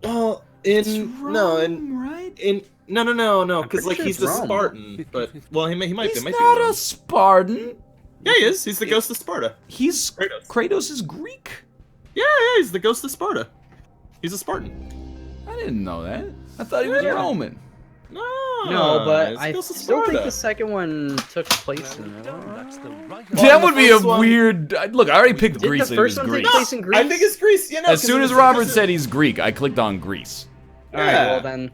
Speaker 1: Well,
Speaker 3: right?
Speaker 1: no, because
Speaker 4: pretty
Speaker 1: like
Speaker 4: sure
Speaker 1: he's
Speaker 4: it's
Speaker 1: the
Speaker 4: Rome.
Speaker 1: Spartan, but well, he might
Speaker 3: He's
Speaker 1: be.
Speaker 3: not
Speaker 1: Rome.
Speaker 3: a Spartan.
Speaker 1: Yeah, he is. He's the ghost of Sparta.
Speaker 3: He's
Speaker 1: Kratos.
Speaker 3: Kratos is Greek.
Speaker 1: Yeah, he's the ghost of Sparta. He's a Spartan.
Speaker 3: I didn't know that. I thought he was
Speaker 1: Yeah.
Speaker 3: Roman.
Speaker 4: no, but
Speaker 1: he's the
Speaker 4: I
Speaker 1: ghost of
Speaker 4: still think
Speaker 1: Sparta.
Speaker 4: the second one took place in
Speaker 5: Well done. That's the right
Speaker 1: Well,
Speaker 3: That
Speaker 1: the
Speaker 3: would be a
Speaker 1: first one-
Speaker 3: weird. Look, I already picked
Speaker 4: Did
Speaker 3: Greece.
Speaker 4: the
Speaker 3: and it was
Speaker 4: first one take
Speaker 3: Greece.
Speaker 4: place in Greece?
Speaker 1: I think it's Greece. You know,
Speaker 3: As soon as Robert said he's Greek, I clicked on Greece,
Speaker 4: All right,
Speaker 1: Yeah.
Speaker 4: well then,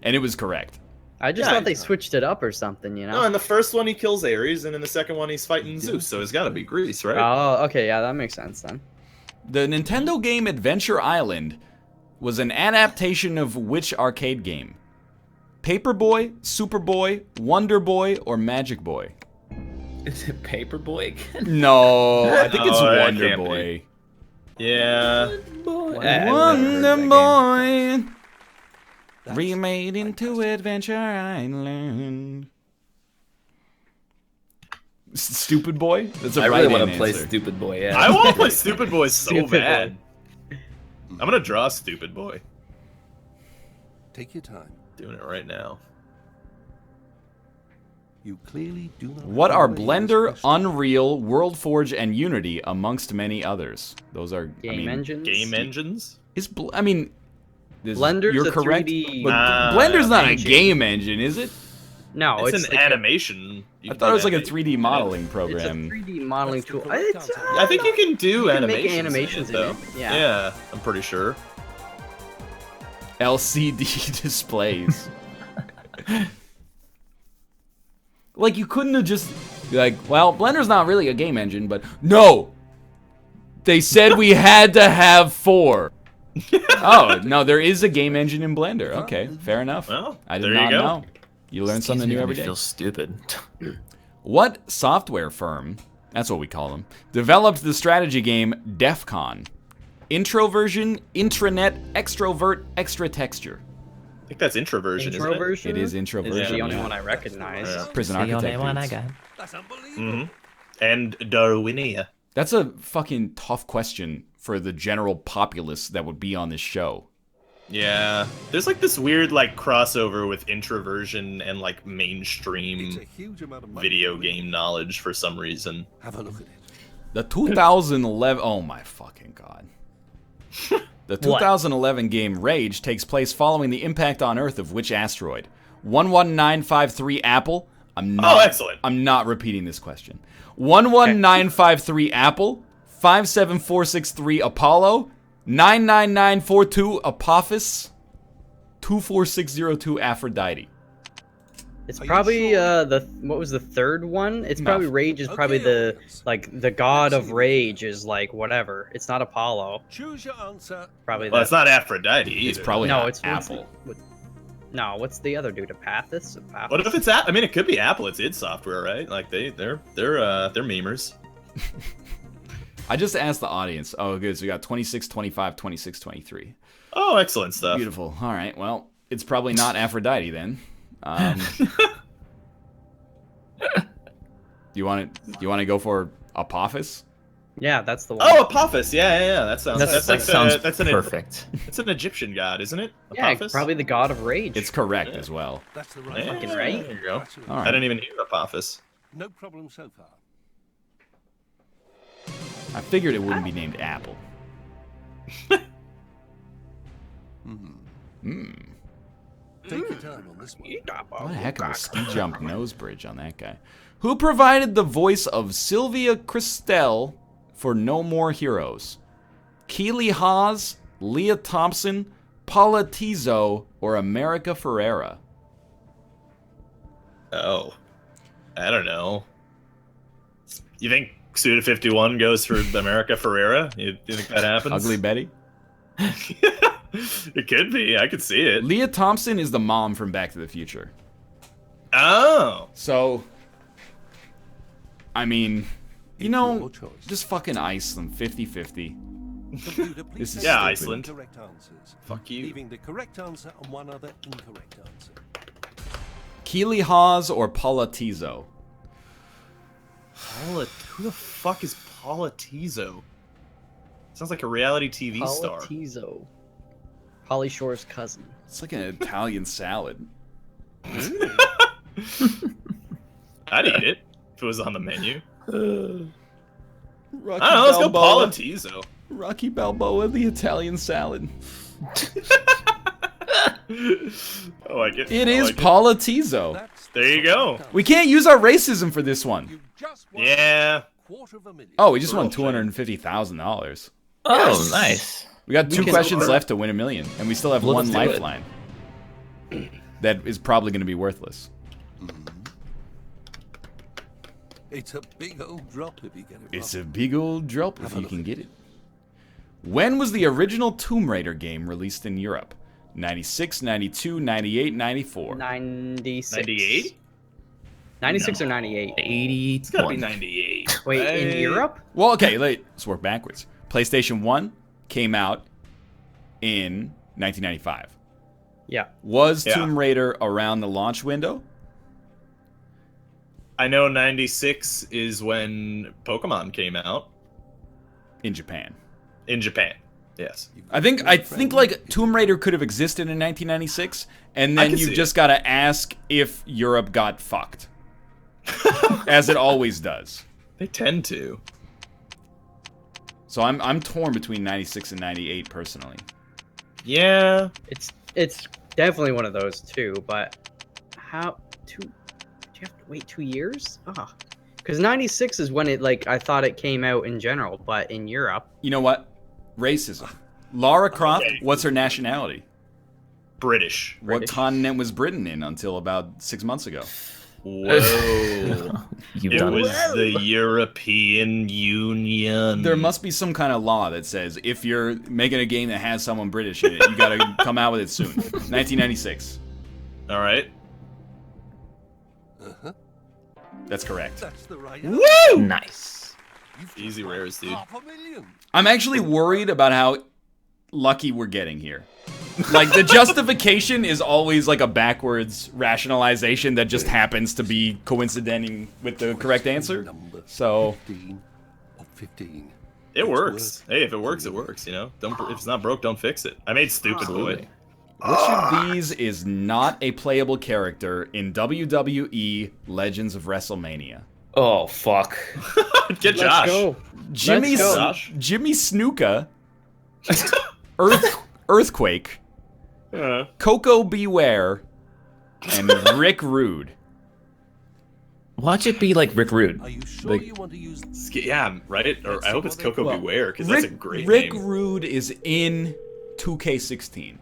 Speaker 3: and it was correct.
Speaker 4: I just
Speaker 1: Yeah,
Speaker 4: thought they switched it up or something, you know?
Speaker 1: No, in the first one he kills Ares, and in the second one he's fighting Zeus, so it's got to be Greece, right?
Speaker 4: Oh, okay, yeah, that makes sense then.
Speaker 3: The Nintendo game Adventure Island was an adaptation of which arcade game? Paperboy, Superboy, Wonder Boy, or Magic Boy?
Speaker 2: Is it Paperboy again?
Speaker 3: No, I think it's
Speaker 1: No, it
Speaker 3: Wonder
Speaker 1: can't be.
Speaker 3: Boy.
Speaker 1: Yeah.
Speaker 3: Wonder Boy remade into Adventure Island. Stupid Boy? That's a
Speaker 2: I really
Speaker 3: right
Speaker 2: want to play
Speaker 3: answer.
Speaker 2: Stupid Boy. Yeah.
Speaker 1: I want to play Stupid Boy so
Speaker 4: Stupid
Speaker 1: bad. I'm gonna draw Stupid Boy.
Speaker 5: Take your time.
Speaker 1: Doing it right now.
Speaker 5: You clearly do not.
Speaker 3: What
Speaker 5: have
Speaker 3: are
Speaker 5: a way to
Speaker 3: Blender,
Speaker 5: express-
Speaker 3: Unreal, WorldForge, and Unity amongst many others? Those are
Speaker 4: Game engines?
Speaker 1: Game engines?
Speaker 3: I mean,
Speaker 4: Blender's
Speaker 3: you're
Speaker 4: a
Speaker 3: correct.
Speaker 4: 3D
Speaker 3: But Blender's not
Speaker 4: engine.
Speaker 3: a game engine, is it?
Speaker 4: No,
Speaker 1: It's,
Speaker 4: it's
Speaker 1: an
Speaker 4: like
Speaker 1: animation. You
Speaker 3: I
Speaker 1: can
Speaker 3: thought it
Speaker 1: do
Speaker 3: was like a
Speaker 1: animation.
Speaker 3: 3D modeling
Speaker 4: It's a
Speaker 3: program.
Speaker 4: 3D modeling
Speaker 5: That's the
Speaker 4: tool.
Speaker 5: correct
Speaker 4: It's,
Speaker 5: answer.
Speaker 1: I think you can do
Speaker 4: You can make
Speaker 1: animations.
Speaker 4: animations in
Speaker 1: though.
Speaker 4: it, yeah.
Speaker 1: Yeah, I'm pretty sure.
Speaker 3: LCD displays. Like, you couldn't have just be like, well, Blender's not really a game engine, but no! They said we had to have 4. Oh, no, there is a game engine in Blender. Okay, fair enough.
Speaker 1: Well,
Speaker 3: I did
Speaker 1: there you
Speaker 3: not
Speaker 1: go.
Speaker 3: know. You learn something new every day.
Speaker 2: Feel stupid.
Speaker 3: What software firm, that's what we call them, developed the strategy game DEF CON? Introversion, intranet, extrovert, extra texture.
Speaker 1: I think that's introversion, isn't it?
Speaker 4: Introversion?
Speaker 3: It is
Speaker 4: It's
Speaker 3: introversion.
Speaker 4: the only
Speaker 3: yeah.
Speaker 4: one I recognize.
Speaker 1: Yeah.
Speaker 3: Prison
Speaker 2: The only
Speaker 3: Architect.
Speaker 2: one I
Speaker 3: dudes.
Speaker 2: got.
Speaker 5: That's unbelievable.
Speaker 1: And Darwinia.
Speaker 3: That's a fucking tough question for the general populace that would be on this show.
Speaker 1: Yeah. There's like this weird like crossover with introversion and like
Speaker 5: It's
Speaker 1: mainstream
Speaker 5: a huge amount of money.
Speaker 1: video game knowledge for some reason.
Speaker 5: Have a look at it.
Speaker 3: The 2011, oh my fucking god. The 2011 game Rage takes place following the impact on Earth of which asteroid? 11953 Apple?
Speaker 1: Oh, excellent.
Speaker 3: I'm not repeating this question. 11953 Apple, 57463 Apollo, 99942 Apophis, 24602 Aphrodite.
Speaker 4: It's
Speaker 5: Are you
Speaker 4: probably
Speaker 5: sure?
Speaker 4: what was the third one? It's
Speaker 3: No.
Speaker 4: probably Rage is probably
Speaker 5: Okay,
Speaker 4: the god of Rage is like whatever. It's not Apollo.
Speaker 5: Choose your answer.
Speaker 4: Probably
Speaker 1: Well,
Speaker 4: that.
Speaker 1: it's not Aphrodite either.
Speaker 3: It's probably
Speaker 4: No,
Speaker 3: not
Speaker 4: it's
Speaker 3: Apple.
Speaker 4: No, what's the other dude? Apathis?
Speaker 1: What if it's I mean, it could be Apple. It's id Software, right? Like they're memers.
Speaker 3: I just asked the audience. Oh, good. So we got 26, 25, 26, 23.
Speaker 1: Oh, excellent stuff.
Speaker 3: Beautiful. All right. Well, it's probably not Aphrodite then. You want to go for Apophis?
Speaker 4: Yeah, that's the one.
Speaker 1: Oh, Apophis. Yeah. That sounds.
Speaker 4: That's-
Speaker 1: That's
Speaker 2: Sounds
Speaker 1: that's an
Speaker 2: perfect.
Speaker 1: It's an Egyptian god, isn't it?
Speaker 4: yeah,
Speaker 1: Apophis?
Speaker 4: probably the god of Rage.
Speaker 3: It's correct as well.
Speaker 5: That's the right
Speaker 1: Yeah,
Speaker 5: answer.
Speaker 4: fucking right.
Speaker 1: There you go.
Speaker 5: That's
Speaker 3: All
Speaker 1: I
Speaker 3: right.
Speaker 1: didn't even hear Apophis.
Speaker 5: No problem so far.
Speaker 3: I figured it wouldn't be named Apple.
Speaker 5: Take your time on this one.
Speaker 3: What a heck of a ski jump nose bridge on that guy. Who provided the voice of Sylvia Christel for No More Heroes? Keely Haas, Leah Thompson, Paula Tizo, or America Ferrera?
Speaker 1: Oh, I don't know. You think Suda51 goes for America Ferrera? You think that happens?
Speaker 3: Ugly Betty?
Speaker 1: It could be. I could see it.
Speaker 3: Leah Thompson is the mom from Back to the Future.
Speaker 1: Oh.
Speaker 3: So, I mean, you
Speaker 5: It's
Speaker 3: know,
Speaker 5: your choice.
Speaker 3: just fucking ice them 50-50.
Speaker 5: Computer, please
Speaker 3: This is
Speaker 5: take
Speaker 1: Yeah,
Speaker 5: the
Speaker 1: Iceland.
Speaker 5: Correct answers.
Speaker 1: Fuck you.
Speaker 5: Leaving the correct answer and one other incorrect answer.
Speaker 3: Keely Haas or Paula Tizo?
Speaker 1: Who the fuck is Paula Tizo? Sounds like a reality TV star.
Speaker 4: Palatizo. Holly Shore's cousin.
Speaker 3: It's like an Italian salad.
Speaker 1: I'd eat it if it was on the menu.
Speaker 3: Rocky
Speaker 1: I don't know, let's go Paula Tizo.
Speaker 3: Rocky Balboa, the Italian salad.
Speaker 1: I like it.
Speaker 3: It
Speaker 1: I
Speaker 3: is
Speaker 1: like
Speaker 3: Paula Tizo.
Speaker 5: That's
Speaker 1: There you go.
Speaker 3: We can't use our racism for this one.
Speaker 5: You just won
Speaker 1: Yeah.
Speaker 5: $250,000.
Speaker 3: Oh, we just won
Speaker 1: Real shame.
Speaker 3: $250,000.
Speaker 2: Oh, nice.
Speaker 3: We got two
Speaker 4: can-
Speaker 3: questions left to win $1 million, and we still have
Speaker 2: Well,
Speaker 3: one
Speaker 2: let's do it.
Speaker 3: lifeline. That is probably going to be worthless.
Speaker 5: It's a big old drop if you get it
Speaker 3: It's
Speaker 5: wrong.
Speaker 3: a big old drop if you can get it. When was the original Tomb Raider game released in Europe? 96, 92, 98, 94.
Speaker 4: 96.
Speaker 1: 98?
Speaker 4: 96 or 98?
Speaker 2: 80.
Speaker 1: It's gotta be 98.
Speaker 4: Wait, in Europe?
Speaker 3: Well, okay, let's work backwards. PlayStation 1 came out in 1995.
Speaker 4: Yeah.
Speaker 3: Was
Speaker 1: Yeah.
Speaker 3: Tomb Raider around the launch window?
Speaker 1: I know 96 is when Pokemon came out
Speaker 3: In Japan.
Speaker 1: in Japan. Yes.
Speaker 3: I think like Tomb Raider could have existed in 1996, and
Speaker 1: I
Speaker 3: then
Speaker 1: can
Speaker 3: you
Speaker 1: see
Speaker 3: just gotta ask if Europe got fucked, as it always does.
Speaker 1: They tend to.
Speaker 3: So I'm torn between 96 and 98 personally.
Speaker 1: Yeah.
Speaker 4: It's definitely one of those two, but how do you have to wait 2 years? Ah. Because 96 is when it, like, I thought it came out in general, but in Europe.
Speaker 3: You know what? Racism. Lara Croft,
Speaker 1: Okay.
Speaker 3: what's her nationality?
Speaker 1: British.
Speaker 3: What
Speaker 4: British.
Speaker 3: continent was Britain in until about 6 months ago?
Speaker 1: Whoa.
Speaker 2: You've
Speaker 1: It
Speaker 2: done
Speaker 1: was
Speaker 2: it.
Speaker 1: the European Union.
Speaker 3: There must be some kind of law that says if you're making a game that has someone British in it, you gotta come out with it soon. 1996.
Speaker 1: All right.
Speaker 3: That's correct.
Speaker 5: That's the right
Speaker 1: Woo!
Speaker 2: Nice.
Speaker 5: You've
Speaker 1: Easy
Speaker 5: just won
Speaker 1: rares, dude.
Speaker 5: $500,000.
Speaker 3: I'm actually worried about how lucky we're getting here. Like, the justification is always like a backwards rationalization that just happens to be coinciding with the correct answer.
Speaker 5: Number
Speaker 3: So,
Speaker 5: 15 of 15.
Speaker 1: It works. Hey, if it works, it works. You know, don't if it's not broke, don't fix it. I made stupid boy.
Speaker 3: which of these is not a playable character in WWE Legends of WrestleMania?
Speaker 2: Oh, fuck.
Speaker 1: Get Josh.
Speaker 4: Let's go.
Speaker 3: Jimmy
Speaker 4: Let's go.
Speaker 1: Josh.
Speaker 3: Jimmy Snuka, Earthquake, Coco Beware, and Rick Rude.
Speaker 2: Watch it be like Rick Rude.
Speaker 5: Are you sure
Speaker 2: Like-
Speaker 5: you want to use
Speaker 1: Yeah, right. Or I hope it's Coco
Speaker 3: Well,
Speaker 1: Beware because that's a great
Speaker 3: Rick
Speaker 1: name.
Speaker 3: Rude is in 2K16,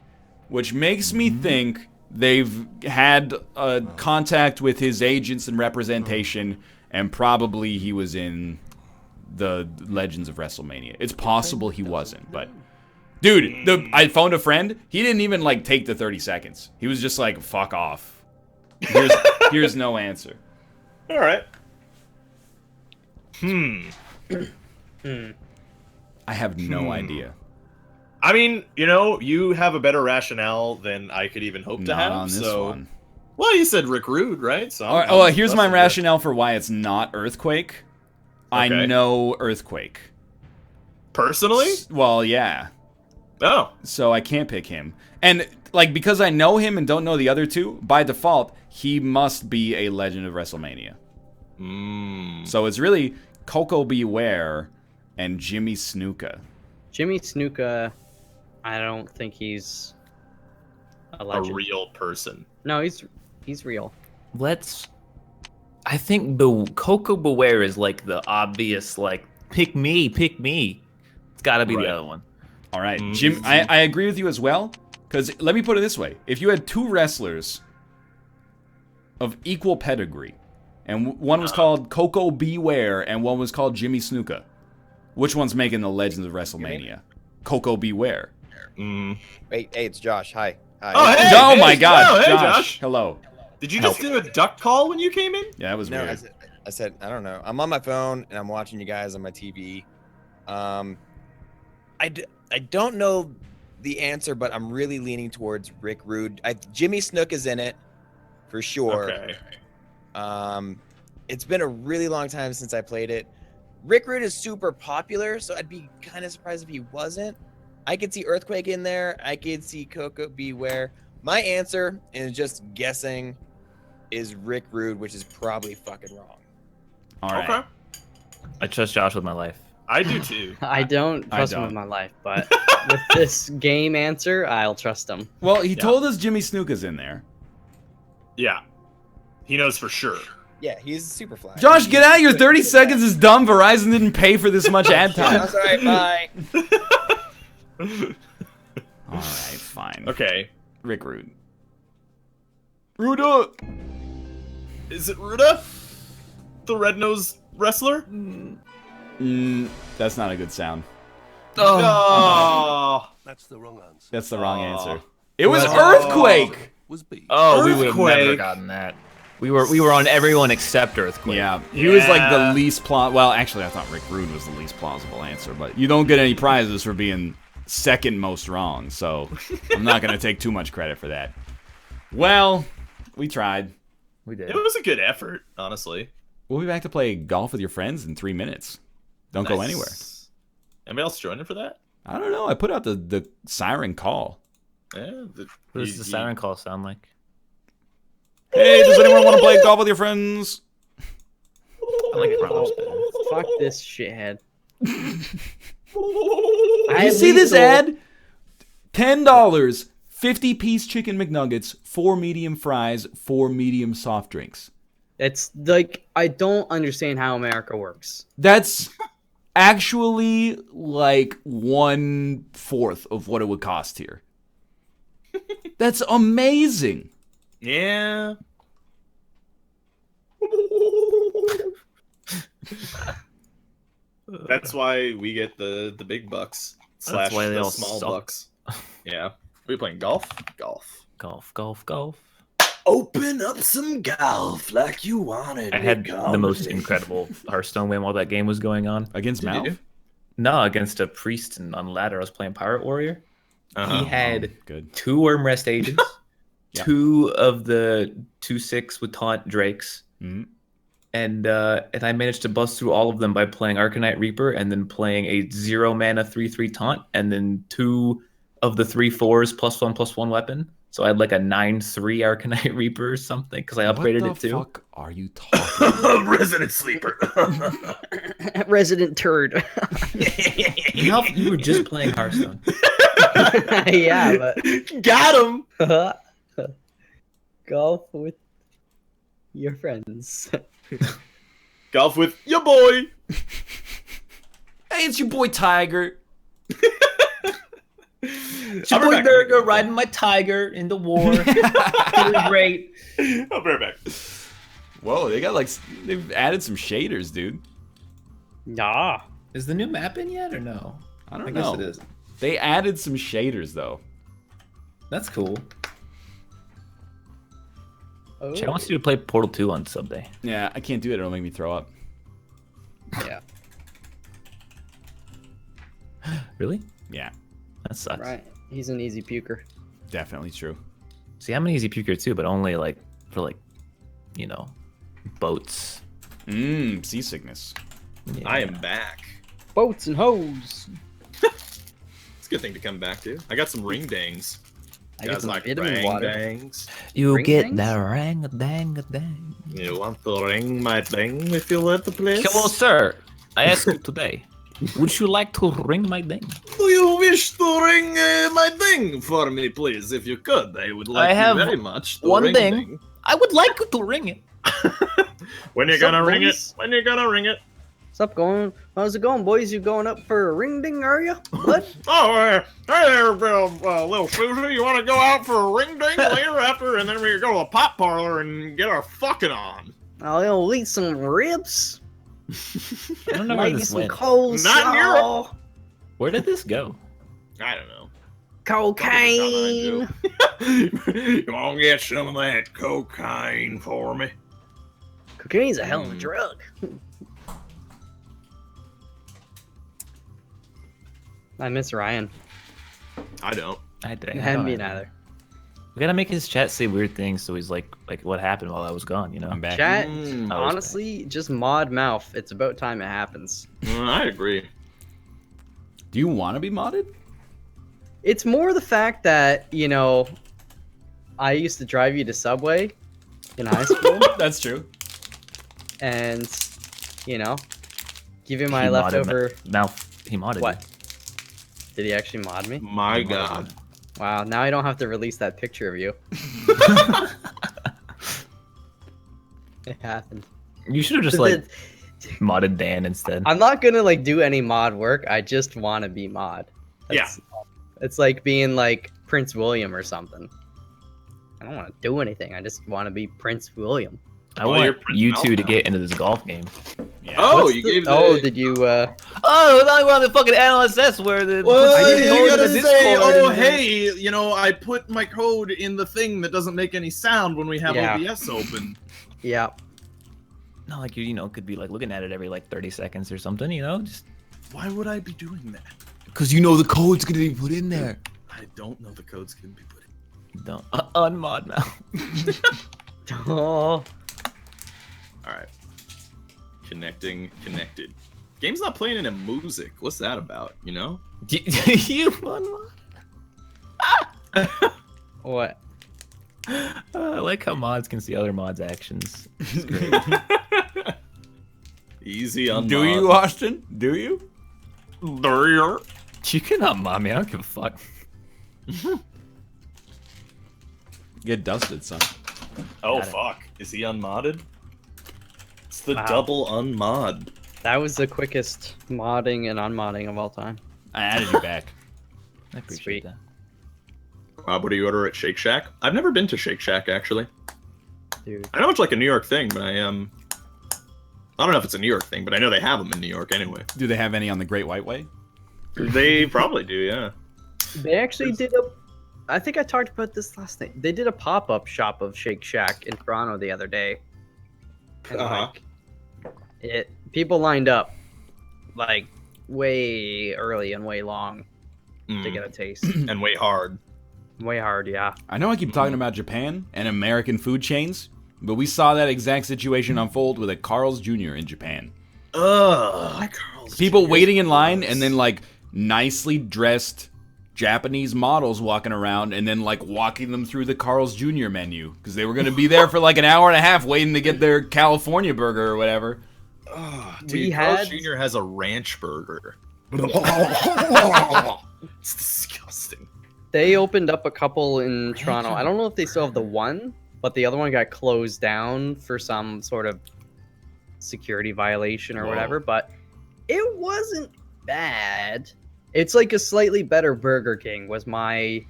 Speaker 3: which makes me think they've had contact with his agents and representation, and probably he was in the Legends of WrestleMania. It's possible he wasn't, but dude, I phoned a friend. He didn't even like take the 30 seconds. He was just like, "Fuck off." Here's no answer.
Speaker 1: All right.
Speaker 3: I have no idea.
Speaker 1: I mean, you know, you have a better rationale than I could even hope to
Speaker 3: Not
Speaker 1: have.
Speaker 3: on this
Speaker 1: so,
Speaker 3: one.
Speaker 1: well, you said Rick Rude, right? So
Speaker 3: All right, oh, here's my rationale for why it's not Earthquake. I
Speaker 1: Okay.
Speaker 3: know Earthquake.
Speaker 1: Personally?
Speaker 3: Well, yeah.
Speaker 1: Oh,
Speaker 3: So I can't pick him. And, like, because I know him and don't know the other two, by default, he must be a Legend of WrestleMania. So it's really Coco Beware and Jimmy Snuka.
Speaker 4: Jimmy Snuka, I don't think he's a
Speaker 1: a
Speaker 4: legend.
Speaker 1: real person.
Speaker 4: No, he's real.
Speaker 2: I think Coco Beware is like the obvious, like, Pick me. It's gotta be
Speaker 1: Right.
Speaker 2: the other one.
Speaker 3: All right, Jim, I agree with you as well. Because let me put it this way: if you had two wrestlers of equal pedigree, and one was called Coco Beware, and one was called Jimmy Snuka, which one's making the Legends of WrestleMania? Coco Beware.
Speaker 6: Hey, it's Josh. Hi.
Speaker 1: Oh, hey,
Speaker 3: Oh
Speaker 1: hey,
Speaker 3: my God,
Speaker 1: oh, hey,
Speaker 3: Josh. Hello.
Speaker 1: Did you just do a duck call when you came in?
Speaker 3: Yeah, that was
Speaker 6: No,
Speaker 3: weird.
Speaker 6: I said I don't know. I'm on my phone and I'm watching you guys on my TV. I don't know the answer, but I'm really leaning towards Rick Rude. Jimmy Snook is in it for sure.
Speaker 1: Okay.
Speaker 6: It's been a really long time since I played it. Rick Rude is super popular, so I'd be kind of surprised if he wasn't. I could see Earthquake in there. I could see Coco Beware. My answer, and just guessing, is Rick Rude, which is probably fucking wrong.
Speaker 3: All right.
Speaker 1: Okay.
Speaker 2: I trust Josh with my life.
Speaker 1: I do too.
Speaker 4: I don't trust him
Speaker 3: don't.
Speaker 4: with my life, but with this game answer, I'll trust him.
Speaker 3: Well, he told us Jimmy Snuka's in there.
Speaker 1: Yeah. He knows for sure.
Speaker 6: Yeah, he's super fly.
Speaker 3: Josh, get out! Your 30 seconds is dumb. Verizon didn't pay for this much ad time.
Speaker 6: That's all right. Bye.
Speaker 3: All right, fine.
Speaker 1: Okay.
Speaker 3: Rick Rude. Ruda!
Speaker 1: Is it Ruda? The red-nosed wrestler?
Speaker 3: That's not a good sound.
Speaker 1: Oh.
Speaker 5: That's the wrong answer.
Speaker 3: That's the wrong
Speaker 1: Aw.
Speaker 3: answer. It was
Speaker 1: Oh.
Speaker 3: Earthquake!
Speaker 5: Was B.
Speaker 2: Oh, we would have never
Speaker 1: Earthquake.
Speaker 2: gotten that. We were on everyone except Earthquake.
Speaker 3: Yeah, he was like the
Speaker 1: Yeah.
Speaker 3: least well, actually, I thought Rick Rude was the least plausible answer, but you don't get any prizes for being second most wrong, so I'm not going to take too much credit for that. Well, we tried.
Speaker 2: We did.
Speaker 1: It was a good effort, honestly.
Speaker 3: We'll be back to play golf with your friends in 3 minutes. Don't go
Speaker 1: Nice.
Speaker 3: anywhere.
Speaker 1: Anybody else joining for that?
Speaker 3: I don't know. I put out the siren call.
Speaker 1: Yeah.
Speaker 2: What does the siren call sound like?
Speaker 3: Hey, does anyone want to play golf with your friends?
Speaker 2: I like it Ronald's better.
Speaker 4: Fuck this shithead.
Speaker 3: You see this ad? $10, 50-piece chicken McNuggets, 4 medium fries, 4 medium soft drinks.
Speaker 4: It's like, I don't understand how America works.
Speaker 3: That's actually like 1/4 of what it would cost here. That's amazing.
Speaker 1: Yeah. That's why we get the big bucks slash
Speaker 2: why they
Speaker 1: the
Speaker 2: all
Speaker 1: small
Speaker 2: suck.
Speaker 1: bucks. Yeah. We playing golf? Golf.
Speaker 2: Golf.
Speaker 1: Open up some golf like you wanted.
Speaker 2: I had the most incredible Hearthstone win while that game was going on.
Speaker 3: Against
Speaker 1: Did you?
Speaker 3: Mouth?
Speaker 2: No, against a priest and on ladder. I was playing Pirate Warrior.
Speaker 1: Uh-huh.
Speaker 2: He had
Speaker 3: Good.
Speaker 2: 2 Worm Rest agents,
Speaker 3: Yeah.
Speaker 2: 2 of the 2/6 with taunt drakes,
Speaker 3: Mhm.
Speaker 2: and I managed to bust through all of them by playing Arcanite Reaper and then playing a 0 mana 3/3 taunt and then 2 of the 3/4s +1/+1 weapon. So I had like a 9/3 Arcanite Reaper or something because I upgraded
Speaker 3: what
Speaker 2: it
Speaker 3: the
Speaker 2: too.
Speaker 3: fuck are you talking about?
Speaker 1: Resident sleeper.
Speaker 4: Resident turd.
Speaker 2: You were just playing Hearthstone.
Speaker 4: Yeah, but
Speaker 1: Got him.
Speaker 4: golf with your friends.
Speaker 1: Golf with your boy.
Speaker 3: Hey, it's your boy Tiger.
Speaker 2: It's your boy Burger riding my tiger in the war. Feeling great.
Speaker 1: I'll be right back.
Speaker 3: Whoa, they've added some shaders, dude.
Speaker 4: Nah.
Speaker 2: Is the new map in yet or no?
Speaker 3: I don't
Speaker 2: I
Speaker 3: know.
Speaker 2: guess it is.
Speaker 3: They added some shaders though.
Speaker 2: That's cool.
Speaker 4: Oh,
Speaker 2: I want you to play Portal 2 on sub day.
Speaker 3: Yeah, I can't do it. It'll make me throw up.
Speaker 4: yeah.
Speaker 2: Really?
Speaker 3: Yeah,
Speaker 2: That sucks.
Speaker 4: Right. He's an easy puker.
Speaker 3: definitely true.
Speaker 2: See, I'm an easy puker too, but only like for like, boats.
Speaker 3: Seasickness.
Speaker 2: Yeah.
Speaker 1: I am back.
Speaker 4: Boats and hoes.
Speaker 1: It's a good thing to come back to. I got some ring dangs.
Speaker 4: I get
Speaker 1: Guys
Speaker 4: some
Speaker 1: like
Speaker 4: vitamin
Speaker 1: ring
Speaker 4: water.
Speaker 1: dangs.
Speaker 2: You
Speaker 4: Ring
Speaker 2: get
Speaker 4: things?
Speaker 2: the ring dang dang.
Speaker 1: You want to ring my ding if you let the place?
Speaker 2: Hello, sir. I ask you today. Would you like to ring my ding?
Speaker 1: Do you wish to ring my ding for me, please? If you could, I would like
Speaker 2: I have
Speaker 1: you very much to
Speaker 2: one
Speaker 1: ring
Speaker 2: ding. I would like you to ring it.
Speaker 1: When you gonna ring it?
Speaker 4: Sometimes-
Speaker 1: When you gonna ring it?
Speaker 4: What's up, going? How's it going, boys? You going up for a ring ding, are you? What?
Speaker 1: Oh, hey there, little Susie. You want to go out for a ring ding later after, and then we go to a pop parlor and get our fucking on?
Speaker 4: I'll eat some ribs.
Speaker 2: I don't know where
Speaker 4: Maybe
Speaker 2: this
Speaker 4: some
Speaker 2: went.
Speaker 4: coleslaw.
Speaker 1: Not in Europe.
Speaker 2: Where did this go?
Speaker 1: I don't know.
Speaker 4: Cocaine.
Speaker 1: You want to get some of that cocaine for me?
Speaker 4: Cocaine's a hell of a drug. I miss Ryan.
Speaker 1: I don't.
Speaker 4: And me neither.
Speaker 2: We gotta make his chat say weird things so he's like what happened while I was gone, you know?
Speaker 3: I'm back.
Speaker 4: Chat,
Speaker 1: Mm,
Speaker 4: honestly, just mod mouth. It's about time it happens.
Speaker 1: I agree.
Speaker 3: Do you want to be modded?
Speaker 4: It's more the fact that, you know, I used to drive you to Subway in high school,
Speaker 3: That's true.
Speaker 4: and, you know, give you my
Speaker 2: He modded
Speaker 4: leftover...
Speaker 2: Mouth. He modded.
Speaker 4: What? Did he actually mod me?
Speaker 1: My God.
Speaker 4: Wow, now I don't have to release that picture of you. It happened.
Speaker 2: You should have just like modded Dan instead.
Speaker 4: I'm not gonna like do any mod work. I just want to be mod. It's like being like Prince William or something. I don't want to do anything. I just want to be Prince William.
Speaker 2: I
Speaker 1: Well,
Speaker 2: want
Speaker 1: you're Prince
Speaker 2: you two to
Speaker 1: Malcolm.
Speaker 2: get into this golf game.
Speaker 3: Yeah.
Speaker 1: Oh,
Speaker 4: What's
Speaker 1: you
Speaker 4: the-
Speaker 1: gave the...
Speaker 4: Oh, did you?
Speaker 2: Oh, now we're on the fucking NLSS where the.
Speaker 1: Well,
Speaker 2: I didn't
Speaker 1: you
Speaker 2: hold
Speaker 1: gotta
Speaker 2: the
Speaker 1: say,
Speaker 2: Discord
Speaker 1: oh,
Speaker 2: and-
Speaker 1: hey, you know, I put my code in the thing that doesn't make any sound when we have
Speaker 4: Yeah.
Speaker 1: OBS open.
Speaker 4: Yeah.
Speaker 2: No, like you know, could be like looking at it every like 30 seconds or something, you know, just
Speaker 1: Why would I be doing that?
Speaker 2: because you know the code's gonna be put in there.
Speaker 1: I don't know the code's gonna be put in.
Speaker 2: Don't unmod now.
Speaker 4: Oh.
Speaker 1: Alright. Connected. Game's not playing any music. What's that about, you know?
Speaker 2: You unmod?
Speaker 4: What?
Speaker 2: I like how mods can see other mods' actions. It's great.
Speaker 1: Easy on
Speaker 3: Do you, Austin? Do you?
Speaker 2: You can unmod me. I don't give a fuck.
Speaker 3: Get dusted, son.
Speaker 1: Oh,
Speaker 2: Got it.
Speaker 1: fuck. Is he unmodded? It's the
Speaker 4: Wow.
Speaker 1: double unmod.
Speaker 4: That was the quickest modding and unmodding of all time.
Speaker 3: I added you back.
Speaker 2: I appreciate
Speaker 4: Sweet.
Speaker 2: that.
Speaker 1: What do you order at Shake Shack? I've never been to Shake Shack, actually.
Speaker 4: Dude.
Speaker 1: I know it's like a New York thing, but I don't know if it's a New York thing, but I know they have them in New York anyway.
Speaker 3: Do they have any on the Great White Way?
Speaker 1: They probably do, yeah.
Speaker 4: They actually did a... I think I talked about this last night. They did a pop-up shop of Shake Shack in Toronto the other day. And like, people lined up like way early and way long to get a taste.
Speaker 1: And wait hard.
Speaker 4: Way hard, yeah.
Speaker 3: I know I keep talking about Japan and American food chains, but we saw that exact situation unfold with a Carl's Jr. in Japan.
Speaker 1: Ugh. Carl's
Speaker 3: People
Speaker 1: Jr.'s
Speaker 3: waiting in line
Speaker 1: gross.
Speaker 3: and then like nicely dressed Japanese models walking around and then like walking them through the Carl's Jr. menu because they were going to be there for like an hour and a half waiting to get their California burger or whatever.
Speaker 1: Ugh, dude,
Speaker 4: We
Speaker 1: Carl's
Speaker 4: had-
Speaker 1: Jr. has a ranch burger. It's disgusting.
Speaker 4: They opened up a couple in Toronto. I don't know if they still have the one, but the other one got closed down for some sort of security violation or
Speaker 1: Whoa.
Speaker 4: whatever, but it wasn't bad. It's like a slightly better Burger King was my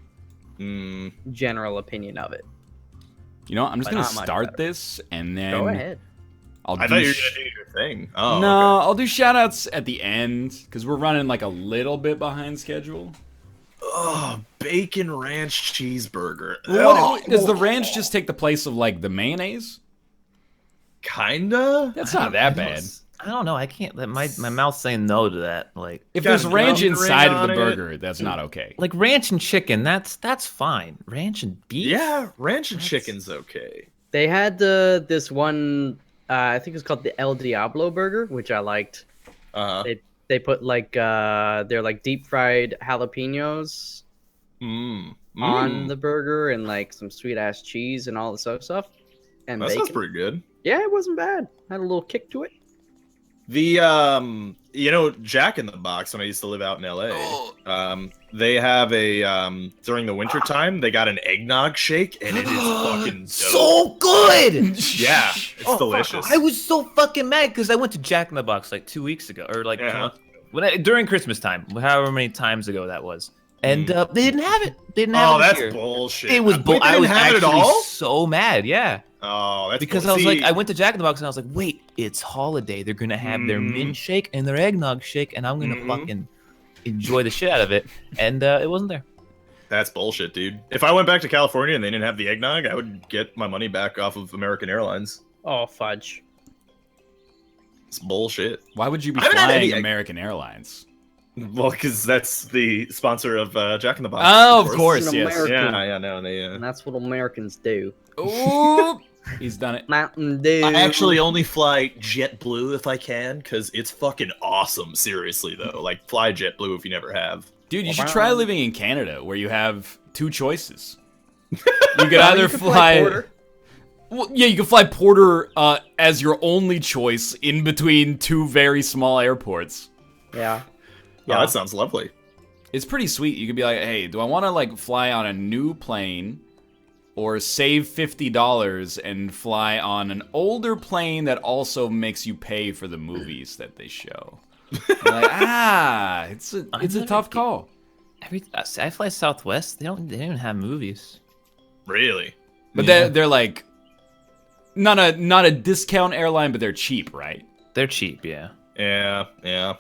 Speaker 1: Mm,
Speaker 4: general opinion of it.
Speaker 3: You know, I'm just
Speaker 4: But
Speaker 3: going
Speaker 4: not
Speaker 3: to
Speaker 4: much
Speaker 3: start
Speaker 4: better.
Speaker 3: this and then
Speaker 4: Go ahead.
Speaker 3: I'll
Speaker 1: I
Speaker 3: do
Speaker 1: thought you were gonna do your thing. Oh,
Speaker 3: no,
Speaker 1: okay.
Speaker 3: I'll do shout outs at the end because we're running like a little bit behind schedule.
Speaker 1: Oh, bacon ranch cheeseburger.
Speaker 3: Does the ranch just take the place of like the mayonnaise?
Speaker 1: Kinda?
Speaker 3: That's not that bad.
Speaker 2: I don't know. I can't. My mouth's saying no to that. Like
Speaker 3: If
Speaker 1: Got
Speaker 3: there's
Speaker 1: a
Speaker 3: ranch
Speaker 1: onion
Speaker 3: inside
Speaker 1: ring
Speaker 3: of the
Speaker 1: on it.
Speaker 3: burger, that's not okay.
Speaker 2: like ranch and chicken. That's fine. Ranch and beef.
Speaker 1: Yeah, ranch and
Speaker 2: That's-
Speaker 1: chicken's okay.
Speaker 4: They had this one, I think it's called the El Diablo burger, which I liked. They put like they're like deep fried jalapenos on the burger and like some sweet ass cheese and all this other stuff. And
Speaker 1: That
Speaker 4: bacon.
Speaker 1: sounds pretty good.
Speaker 4: Yeah, it wasn't bad. Had a little kick to it.
Speaker 1: The Jack in the Box, when I used to live out in LA, they have a during the winter time they got an eggnog shake, and it is fucking dope.
Speaker 2: So good.
Speaker 1: Yeah, it's delicious.
Speaker 2: I was so fucking mad because I went to Jack in the Box like 2 weeks ago, or like 2 months ago. During Christmas time, however many times ago that was. And they didn't have it. They didn't have it.
Speaker 1: Oh, that's
Speaker 2: here.
Speaker 1: bullshit.
Speaker 2: It was bullshit. I was
Speaker 1: have it at
Speaker 2: actually
Speaker 1: all?
Speaker 2: so mad. Yeah.
Speaker 1: Oh, that's
Speaker 2: Because I was like, I went to Jack in the Box and I was like, wait, it's holiday. They're gonna have their mint shake and their eggnog shake, and I'm gonna fucking enjoy the shit out of it. And it wasn't there.
Speaker 1: That's bullshit, dude. If I went back to California and they didn't have the eggnog, I would get my money back off of American Airlines.
Speaker 4: Oh, fudge.
Speaker 1: It's bullshit.
Speaker 3: Why would you be
Speaker 1: I haven't had
Speaker 3: flying
Speaker 1: any
Speaker 3: American Airlines?
Speaker 1: Well, because that's the sponsor of Jack in the Box.
Speaker 3: Oh, of course,
Speaker 4: It's an
Speaker 3: yes.
Speaker 4: American-
Speaker 1: Yeah, no, they.
Speaker 4: And that's what Americans do.
Speaker 3: Ooh, he's done it.
Speaker 4: Mountain Dew.
Speaker 1: I actually only fly JetBlue if I can, because it's fucking awesome. Seriously, though, like fly JetBlue if you never have.
Speaker 3: Dude, you should try living in Canada, where you have 2 choices. You could either fly
Speaker 4: Porter.
Speaker 3: Well, yeah, you can fly Porter as your only choice in between 2 very small airports.
Speaker 4: Yeah.
Speaker 1: Yeah, that sounds lovely.
Speaker 3: It's pretty sweet. You could be like, hey, do I want to like fly on a new plane or save $50 and fly on an older plane that also makes you pay for the movies that they show? Like, it's a tough call.
Speaker 2: I fly Southwest. They don't even have movies.
Speaker 1: Really?
Speaker 3: But they're like not a discount airline, but they're cheap, right?
Speaker 2: They're cheap, yeah.
Speaker 1: Yeah.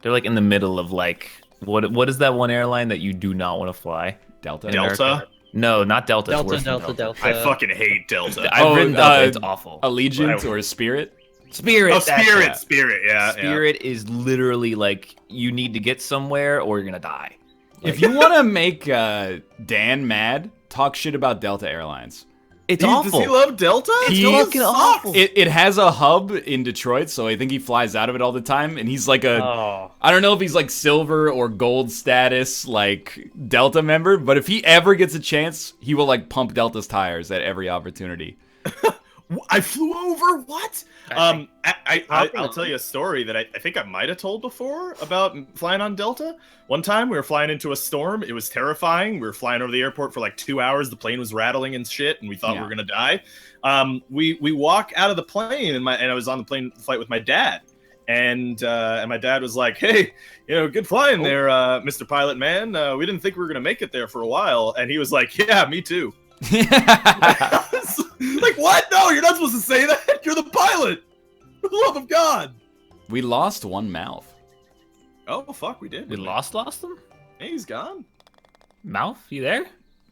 Speaker 2: They're like in the middle of like what is that one airline that you do not want to fly?
Speaker 3: Delta.
Speaker 1: Delta?
Speaker 2: No, not Delta. It's worse than
Speaker 4: Delta.
Speaker 1: I fucking hate Delta.
Speaker 2: I've ridden Delta. It's awful.
Speaker 3: Allegiant or Spirit?
Speaker 2: Spirit.
Speaker 1: Oh,
Speaker 2: that's
Speaker 1: Spirit,
Speaker 2: it.
Speaker 1: Spirit, yeah.
Speaker 2: Spirit is literally like you need to get somewhere or you're gonna die.
Speaker 3: If you want to make Dan mad, talk shit about Delta Airlines.
Speaker 2: It's
Speaker 1: Does he love Delta?
Speaker 2: It's
Speaker 1: Delta
Speaker 2: fucking
Speaker 1: sucks.
Speaker 2: awful.
Speaker 3: It has a hub in Detroit, so I think he flies out of it all the time. And he's like I don't know if he's like silver or gold status, like Delta member, but if he ever gets a chance, he will like pump Delta's tires at every opportunity.
Speaker 1: I flew over. What? I'll tell you a story that I think I might have told before about flying on Delta. One time we were flying into a storm. It was terrifying. We were flying over the airport for like 2 hours. The plane was rattling and shit, and we thought we were gonna die. We walk out of the plane, and I was on the plane flight with my dad, and my dad was like, "Hey, good flying there, Mr. Pilot Man. We didn't think we were gonna make it there for a while," and he was like, "Yeah, me too." Like, what? No, you're not supposed to say that. You're the pilot. For the love of God.
Speaker 3: We lost one mouth.
Speaker 1: Oh, fuck, we did.
Speaker 2: We lost them?
Speaker 1: Hey, he's gone.
Speaker 2: Mouth, you there?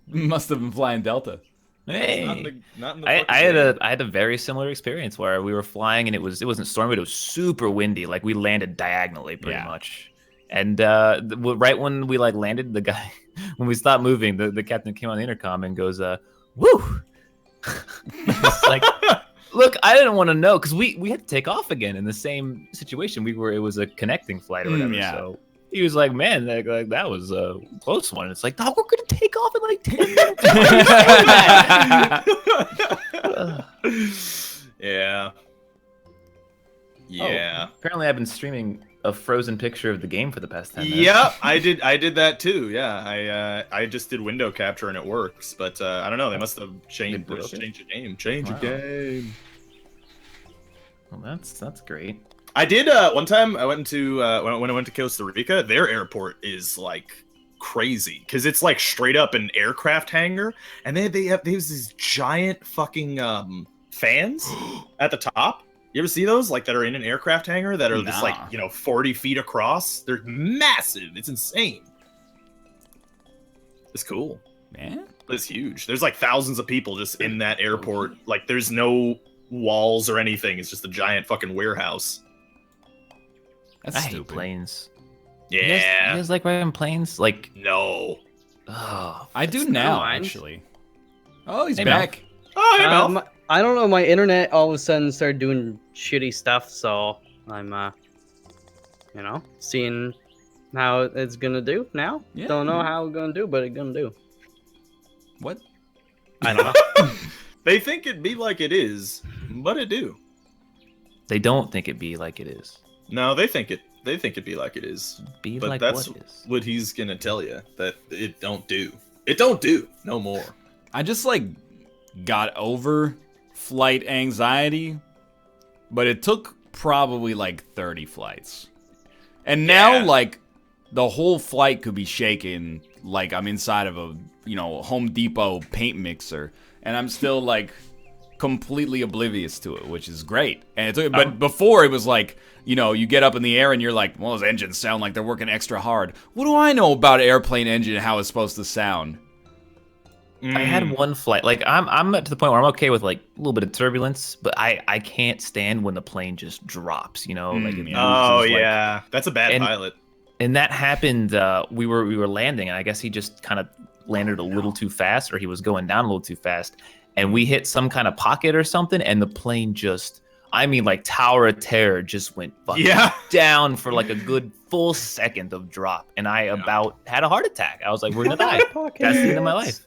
Speaker 3: Must have been flying Delta.
Speaker 2: Hey.
Speaker 1: Not in the
Speaker 2: I had a very similar experience where we were flying and it wasn't stormy, but it was super windy. Like we landed diagonally pretty much. And right when we like landed, the guy when we stopped moving, the captain came on the intercom and goes, "Woo!" It's like, look, I didn't want to know because we had to take off again in the same situation. It was a connecting flight or whatever. So he was like, "Man, like that was a close one." It's like, "Dog, we're gonna take off in like 10 minutes."
Speaker 1: Yeah.
Speaker 2: Oh, apparently, I've been streaming a frozen picture of the game for the past 10 minutes.
Speaker 1: Yeah, I did that too. Yeah, I just did window capture and it works, but I don't know. They must have changed the game. Change the game.
Speaker 2: Well, that's great.
Speaker 1: I did one time. I went to when I went to Costa Rica. Their airport is like crazy because it's like straight up an aircraft hangar, and they have these giant fucking fans at the top. You ever see those that are in an aircraft hangar that are just 40 feet across? They're massive. It's insane. It's cool,
Speaker 3: man.
Speaker 1: It's huge. There's like thousands of people just in that airport. Like there's no walls or anything. It's just a giant fucking warehouse.
Speaker 2: I hate planes.
Speaker 1: Yeah.
Speaker 2: You guys like riding planes? Like
Speaker 1: no.
Speaker 2: Oh,
Speaker 3: I do now actually. Oh, he's back.
Speaker 1: Oh, hey, Mel.
Speaker 4: I don't know. My internet all of a sudden started doing shitty stuff, so I'm, seeing how it's gonna do now.
Speaker 3: Yeah.
Speaker 4: Don't know how it's gonna do, but it's gonna do.
Speaker 3: What?
Speaker 4: I don't know.
Speaker 1: They think it be like it is, but it do.
Speaker 2: They don't think it be like it is.
Speaker 1: No, they think it be like it is.
Speaker 2: Be
Speaker 1: But
Speaker 2: like
Speaker 1: that's
Speaker 2: what is.
Speaker 1: what he's gonna tell you, that it don't do. It don't do no more.
Speaker 3: I just like got over flight anxiety, but it took probably like 30 flights. And now
Speaker 1: Yeah.
Speaker 3: like the whole flight could be shaken like I'm inside of a, Home Depot paint mixer, and I'm still like completely oblivious to it, which is great. And it took, but before it was like, you get up in the air and you're like, well, those engines sound like they're working extra hard. What do I know about an airplane engine and how it's supposed to sound?
Speaker 2: I had one flight. Like I'm to the point where I'm okay with like a little bit of turbulence, but I can't stand when the plane just drops. Like it
Speaker 1: Oh
Speaker 2: loses, like-
Speaker 1: yeah, that's a bad
Speaker 2: And-
Speaker 1: pilot.
Speaker 2: And that happened. We were landing, and I guess he just kind of landed a little too fast, or he was going down a little too fast, and we hit some kind of pocket or something, and the plane just, I mean, like Tower of Terror just went fucking
Speaker 1: Yeah.
Speaker 2: down for like a good full second of drop, and I about had a heart attack. I was like, we're gonna die. That's the end of my life.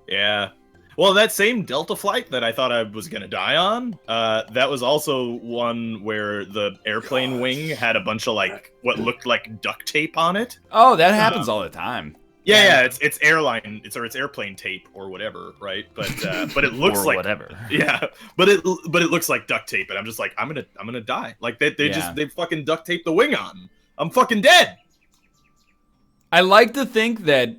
Speaker 1: Yeah. Well, that same Delta flight that I thought I was gonna die on, that was also one where the airplane wing had a bunch of like what looked like duct tape on it.
Speaker 3: Oh, that happens all the time.
Speaker 1: Yeah, it's airline, it's airplane tape or whatever, right? But it looks
Speaker 2: Or
Speaker 1: like
Speaker 2: whatever.
Speaker 1: Yeah, but it looks like duct tape, and I'm just like, I'm gonna die. Like they
Speaker 3: Yeah.
Speaker 1: they fucking duct tape the wing on. I'm fucking dead.
Speaker 3: I like to think that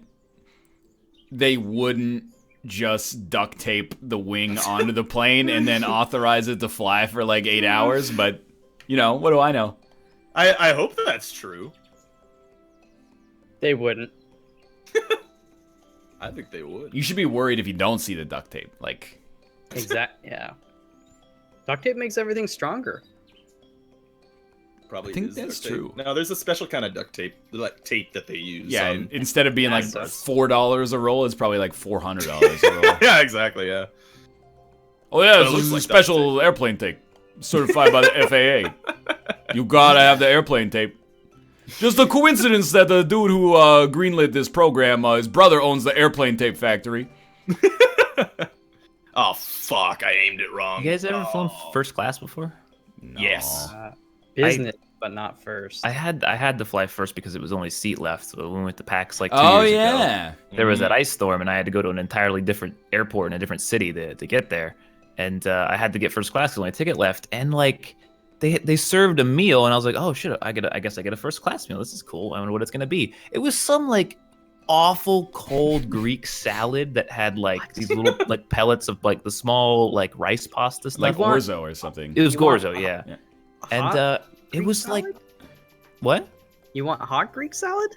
Speaker 3: they wouldn't just duct tape the wing onto the plane and then authorize it to fly for like 8 hours, but what do I know?
Speaker 1: I hope that's true.
Speaker 4: They wouldn't.
Speaker 1: I think they would.
Speaker 3: You should be worried if you don't see the duct tape. Like,
Speaker 4: Yeah. Duct tape makes everything stronger.
Speaker 1: Probably
Speaker 3: I think
Speaker 1: is
Speaker 3: that's
Speaker 1: duct tape.
Speaker 3: true.
Speaker 1: No, there's a special kind of duct tape, like tape that they use.
Speaker 3: yeah, instead of being like
Speaker 4: that sucks.
Speaker 3: $4 a roll, it's probably like $400 a roll.
Speaker 1: yeah, exactly. Yeah.
Speaker 3: Oh yeah,
Speaker 1: But it
Speaker 3: this
Speaker 1: looks
Speaker 3: is a
Speaker 1: like
Speaker 3: special airplane tape, certified by the FAA. You gotta have the airplane tape. Just a coincidence that the dude who greenlit this program, his brother owns the airplane tape factory.
Speaker 1: Oh fuck! I aimed it wrong.
Speaker 2: You guys ever flown
Speaker 1: Oh.
Speaker 2: first class before?
Speaker 1: Yes.
Speaker 4: Business, but not first.
Speaker 2: I had to fly first because it was only seat left. So when we went to PAX like 2
Speaker 3: Oh
Speaker 2: years ago,
Speaker 3: yeah.
Speaker 2: there was that ice storm, and I had to go to an entirely different airport in a different city to get there. And I had to get first class because only a ticket left. And like they served a meal, and I was like, oh shit, I guess I get a first class meal. This is cool. I wonder what it's gonna be. It was some like awful cold Greek salad that had like these little like pellets of like the small like rice pasta stuff.
Speaker 3: Like
Speaker 4: want-
Speaker 3: orzo or something.
Speaker 2: It was
Speaker 4: You want-
Speaker 2: Gorzo, yeah.
Speaker 3: Yeah.
Speaker 2: And
Speaker 4: Hot
Speaker 2: it
Speaker 4: Greek
Speaker 2: was like
Speaker 4: salad?
Speaker 2: what?
Speaker 4: You want hot Greek salad?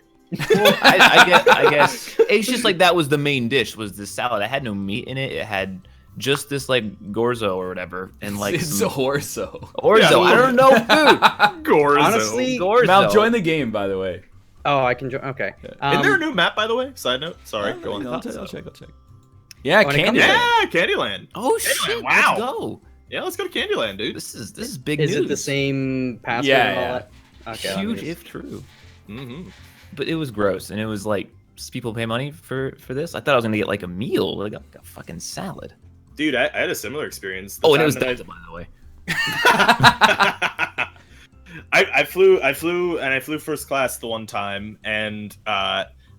Speaker 2: Well, I guess it's just like that was the main dish was this salad. It had no meat in it. It had just this like gorzo or whatever, and like
Speaker 3: It's
Speaker 2: some
Speaker 3: orzo.
Speaker 2: orzo.
Speaker 1: Yeah,
Speaker 2: I don't know food.
Speaker 1: Gorzo.
Speaker 4: Honestly,
Speaker 2: Gorzo.
Speaker 3: Mal, join the game, by the way.
Speaker 4: Oh, I can join. Okay.
Speaker 1: Isn't there a new map, by the way? Side note. Sorry. Go on.
Speaker 3: I'll check. Yeah,
Speaker 4: When it comes
Speaker 3: Candyland.
Speaker 1: Yeah, Candyland.
Speaker 2: Oh shit!
Speaker 1: Wow.
Speaker 2: Let's go.
Speaker 1: Yeah, let's go to Candyland, dude.
Speaker 2: This is big
Speaker 4: Is
Speaker 2: news.
Speaker 4: it the same password
Speaker 3: Yeah,
Speaker 4: and all
Speaker 3: yeah.
Speaker 4: that? Okay. let me
Speaker 2: Huge
Speaker 4: just-
Speaker 2: if true.
Speaker 1: Mm-hmm.
Speaker 2: But it was gross, and it was like people pay money for this. I thought I was gonna get like a meal, like a fucking salad.
Speaker 1: Dude, I had a similar experience. The
Speaker 2: Oh, and it
Speaker 1: time
Speaker 2: was
Speaker 1: that
Speaker 2: Delta, by the way.
Speaker 1: I flew first class the one time, and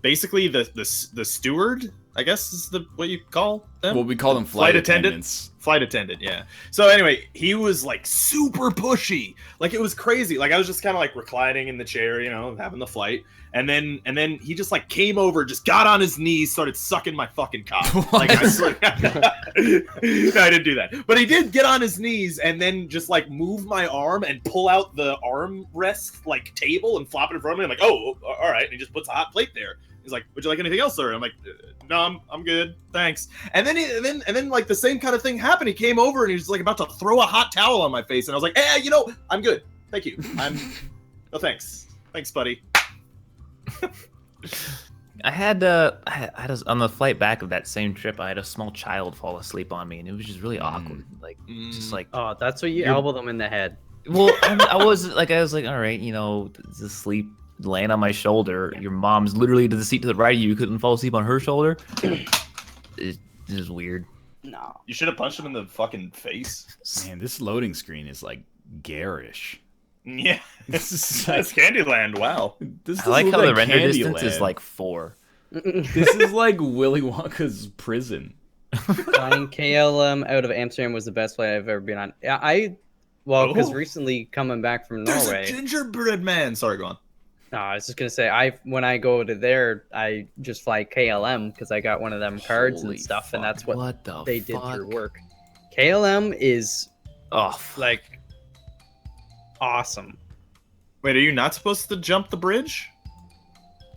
Speaker 1: basically the steward, I guess is what you call them.
Speaker 3: Well, we call them
Speaker 1: Flight
Speaker 3: flight
Speaker 1: attendant?
Speaker 3: attendants.
Speaker 1: Flight attendant, yeah. So anyway, he was like super pushy, like it was crazy. Like I was just kind of like reclining in the chair, having the flight, and then he just like came over, just got on his knees, started sucking my fucking cock. Like I swear, no, I didn't do that, but he did get on his knees and then just like move my arm and pull out the armrest like table and flop it in front of me. I'm like, oh, all right, and he just puts a hot plate there. He's like, "Would you like anything else, sir?" I'm like, "No, I'm good, thanks." And then like the same kind of thing happened. He came over and he was like about to throw a hot towel on my face, and I was like, "Hey, I'm good, thank you. No thanks, buddy."
Speaker 2: I had on the flight back of that same trip, I had a small child fall asleep on me, and it was just really awkward. Like, just like,
Speaker 4: Oh, that's what you
Speaker 2: You're-
Speaker 4: elbow them in the head.
Speaker 2: well, I was like, all right, just sleep, laying on my shoulder. Your mom's literally to the seat to the right of you. You couldn't fall asleep on her shoulder. It is weird.
Speaker 4: No.
Speaker 1: You should have punched him in the fucking face.
Speaker 3: Man, this loading screen is like garish.
Speaker 1: Yeah.
Speaker 3: This is
Speaker 1: That's Candyland. Wow.
Speaker 3: This
Speaker 2: I like
Speaker 3: doesn't
Speaker 2: how
Speaker 3: look
Speaker 2: the render
Speaker 3: Candyland.
Speaker 2: distance is like 4.
Speaker 3: This is like Willy Wonka's prison.
Speaker 4: Flying KLM out of Amsterdam was the best flight I've ever been on. Yeah, because
Speaker 1: Oh.
Speaker 4: recently coming back from
Speaker 1: There's
Speaker 4: Norway.
Speaker 1: a gingerbread man. Sorry, go on.
Speaker 4: No, I was just gonna say, when I go to there, I just fly KLM because I got one of them cards
Speaker 3: Holy
Speaker 4: and stuff, and
Speaker 3: fuck.
Speaker 4: that's what
Speaker 2: What the
Speaker 4: they did
Speaker 2: fuck?
Speaker 4: through work. KLM is
Speaker 2: Oh,
Speaker 4: like awesome.
Speaker 1: Wait, are you not supposed to jump the bridge?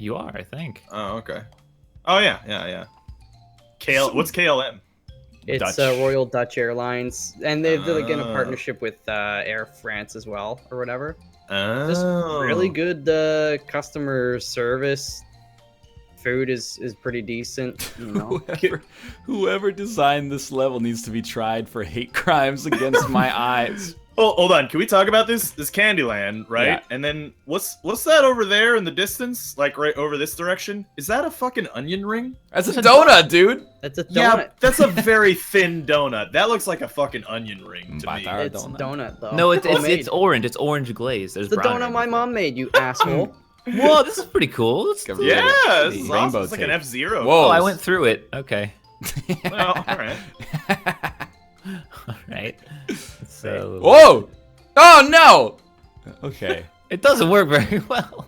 Speaker 2: you are, I think.
Speaker 1: Oh, okay. Oh yeah. What's KLM?
Speaker 4: It's
Speaker 3: Dutch.
Speaker 4: Royal Dutch Airlines, and they're like in a
Speaker 1: Oh.
Speaker 4: partnership with Air France as well, or whatever.
Speaker 1: Oh.
Speaker 4: Just really good customer service. Food is pretty decent, you know.
Speaker 3: Whoever designed this level needs to be tried for hate crimes against my eyes.
Speaker 1: Oh, hold on. Can we talk about this? This Candyland, right?
Speaker 3: Yeah.
Speaker 1: And then what's that over there in the distance? Like right over this direction? Is that a fucking onion ring?
Speaker 3: That's a donut, dude.
Speaker 4: That's a donut.
Speaker 1: Yeah, that's a very thin donut. That looks like a fucking onion ring to me.
Speaker 3: Batar.
Speaker 4: It's
Speaker 3: donut.
Speaker 4: donut though.
Speaker 2: No, it's
Speaker 4: Homemade.
Speaker 2: it's orange. It's orange glaze. There's
Speaker 4: It's the
Speaker 2: brown
Speaker 4: donut my
Speaker 2: underneath.
Speaker 4: mom made, you asshole.
Speaker 2: Whoa, this is pretty cool. Let's
Speaker 3: Give
Speaker 2: do
Speaker 3: it
Speaker 1: Yeah,
Speaker 2: it.
Speaker 1: this is
Speaker 3: Rainbow
Speaker 1: awesome. It's like an
Speaker 3: tape.
Speaker 1: F-Zero.
Speaker 3: Whoa.
Speaker 2: Oh, I went through it. Okay.
Speaker 1: Well, all right.
Speaker 2: All right. So
Speaker 3: Whoa! Oh no! Okay.
Speaker 2: it doesn't work very well.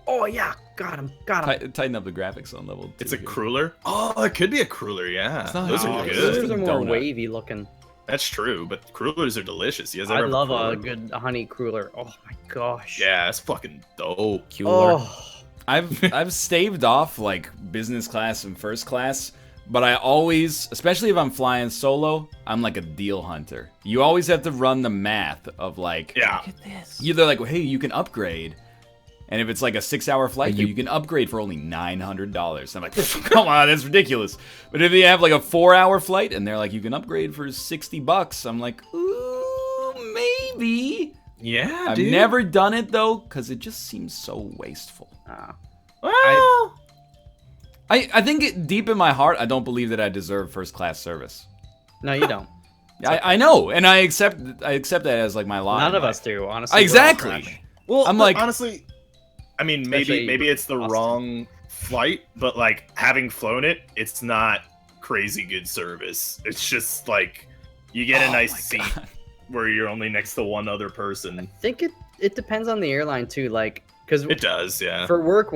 Speaker 4: Oh yeah, got him.
Speaker 3: Tighten up the graphics on level 2.
Speaker 1: It's a
Speaker 3: here.
Speaker 1: cruller. Oh, it could be a cruller. Yeah,
Speaker 3: It's not
Speaker 1: those
Speaker 3: a
Speaker 1: are
Speaker 3: cruller.
Speaker 1: good.
Speaker 4: Those are more
Speaker 3: Donut.
Speaker 4: wavy looking.
Speaker 1: That's true, but crullers are delicious. You guys
Speaker 4: I
Speaker 1: ever have
Speaker 4: love
Speaker 1: cruller?
Speaker 4: a good honey cruller. Oh my gosh.
Speaker 1: Yeah, it's fucking dope.
Speaker 2: Cooler.
Speaker 4: Oh,
Speaker 3: I've staved off like business class and first class, but I always, especially if I'm flying solo, I'm like a deal hunter. You always have to run the math of like,
Speaker 1: Yeah.
Speaker 2: Look at this.
Speaker 3: either like, hey, you can upgrade, and if it's like a 6-hour flight,
Speaker 2: you-
Speaker 3: you can upgrade for only $900. I'm like, come on, that's ridiculous. But if you have like a 4-hour flight and they're like, you can upgrade for $60, I'm like, ooh, maybe.
Speaker 1: Yeah,
Speaker 3: I've
Speaker 1: dude.
Speaker 3: never done it though, because it just seems so wasteful.
Speaker 1: Well,
Speaker 3: I think deep in my heart, I don't believe that I deserve first class service.
Speaker 4: no, you don't.
Speaker 3: I know, and I accept that as like my lot.
Speaker 4: None
Speaker 3: in
Speaker 4: of
Speaker 3: life.
Speaker 4: us do, honestly. We're all
Speaker 3: Exactly.
Speaker 4: trash.
Speaker 1: well,
Speaker 3: I'm
Speaker 1: but
Speaker 3: like-
Speaker 1: honestly, I mean,
Speaker 4: Especially
Speaker 1: maybe it's the
Speaker 4: Austin.
Speaker 1: wrong flight, but like having flown it, it's not crazy good service. It's just like you get a
Speaker 3: Oh
Speaker 1: nice
Speaker 3: my
Speaker 1: seat
Speaker 3: God.
Speaker 1: where you're only next to one other person.
Speaker 4: I think it depends on the airline too, like because
Speaker 1: It does, yeah.
Speaker 4: for work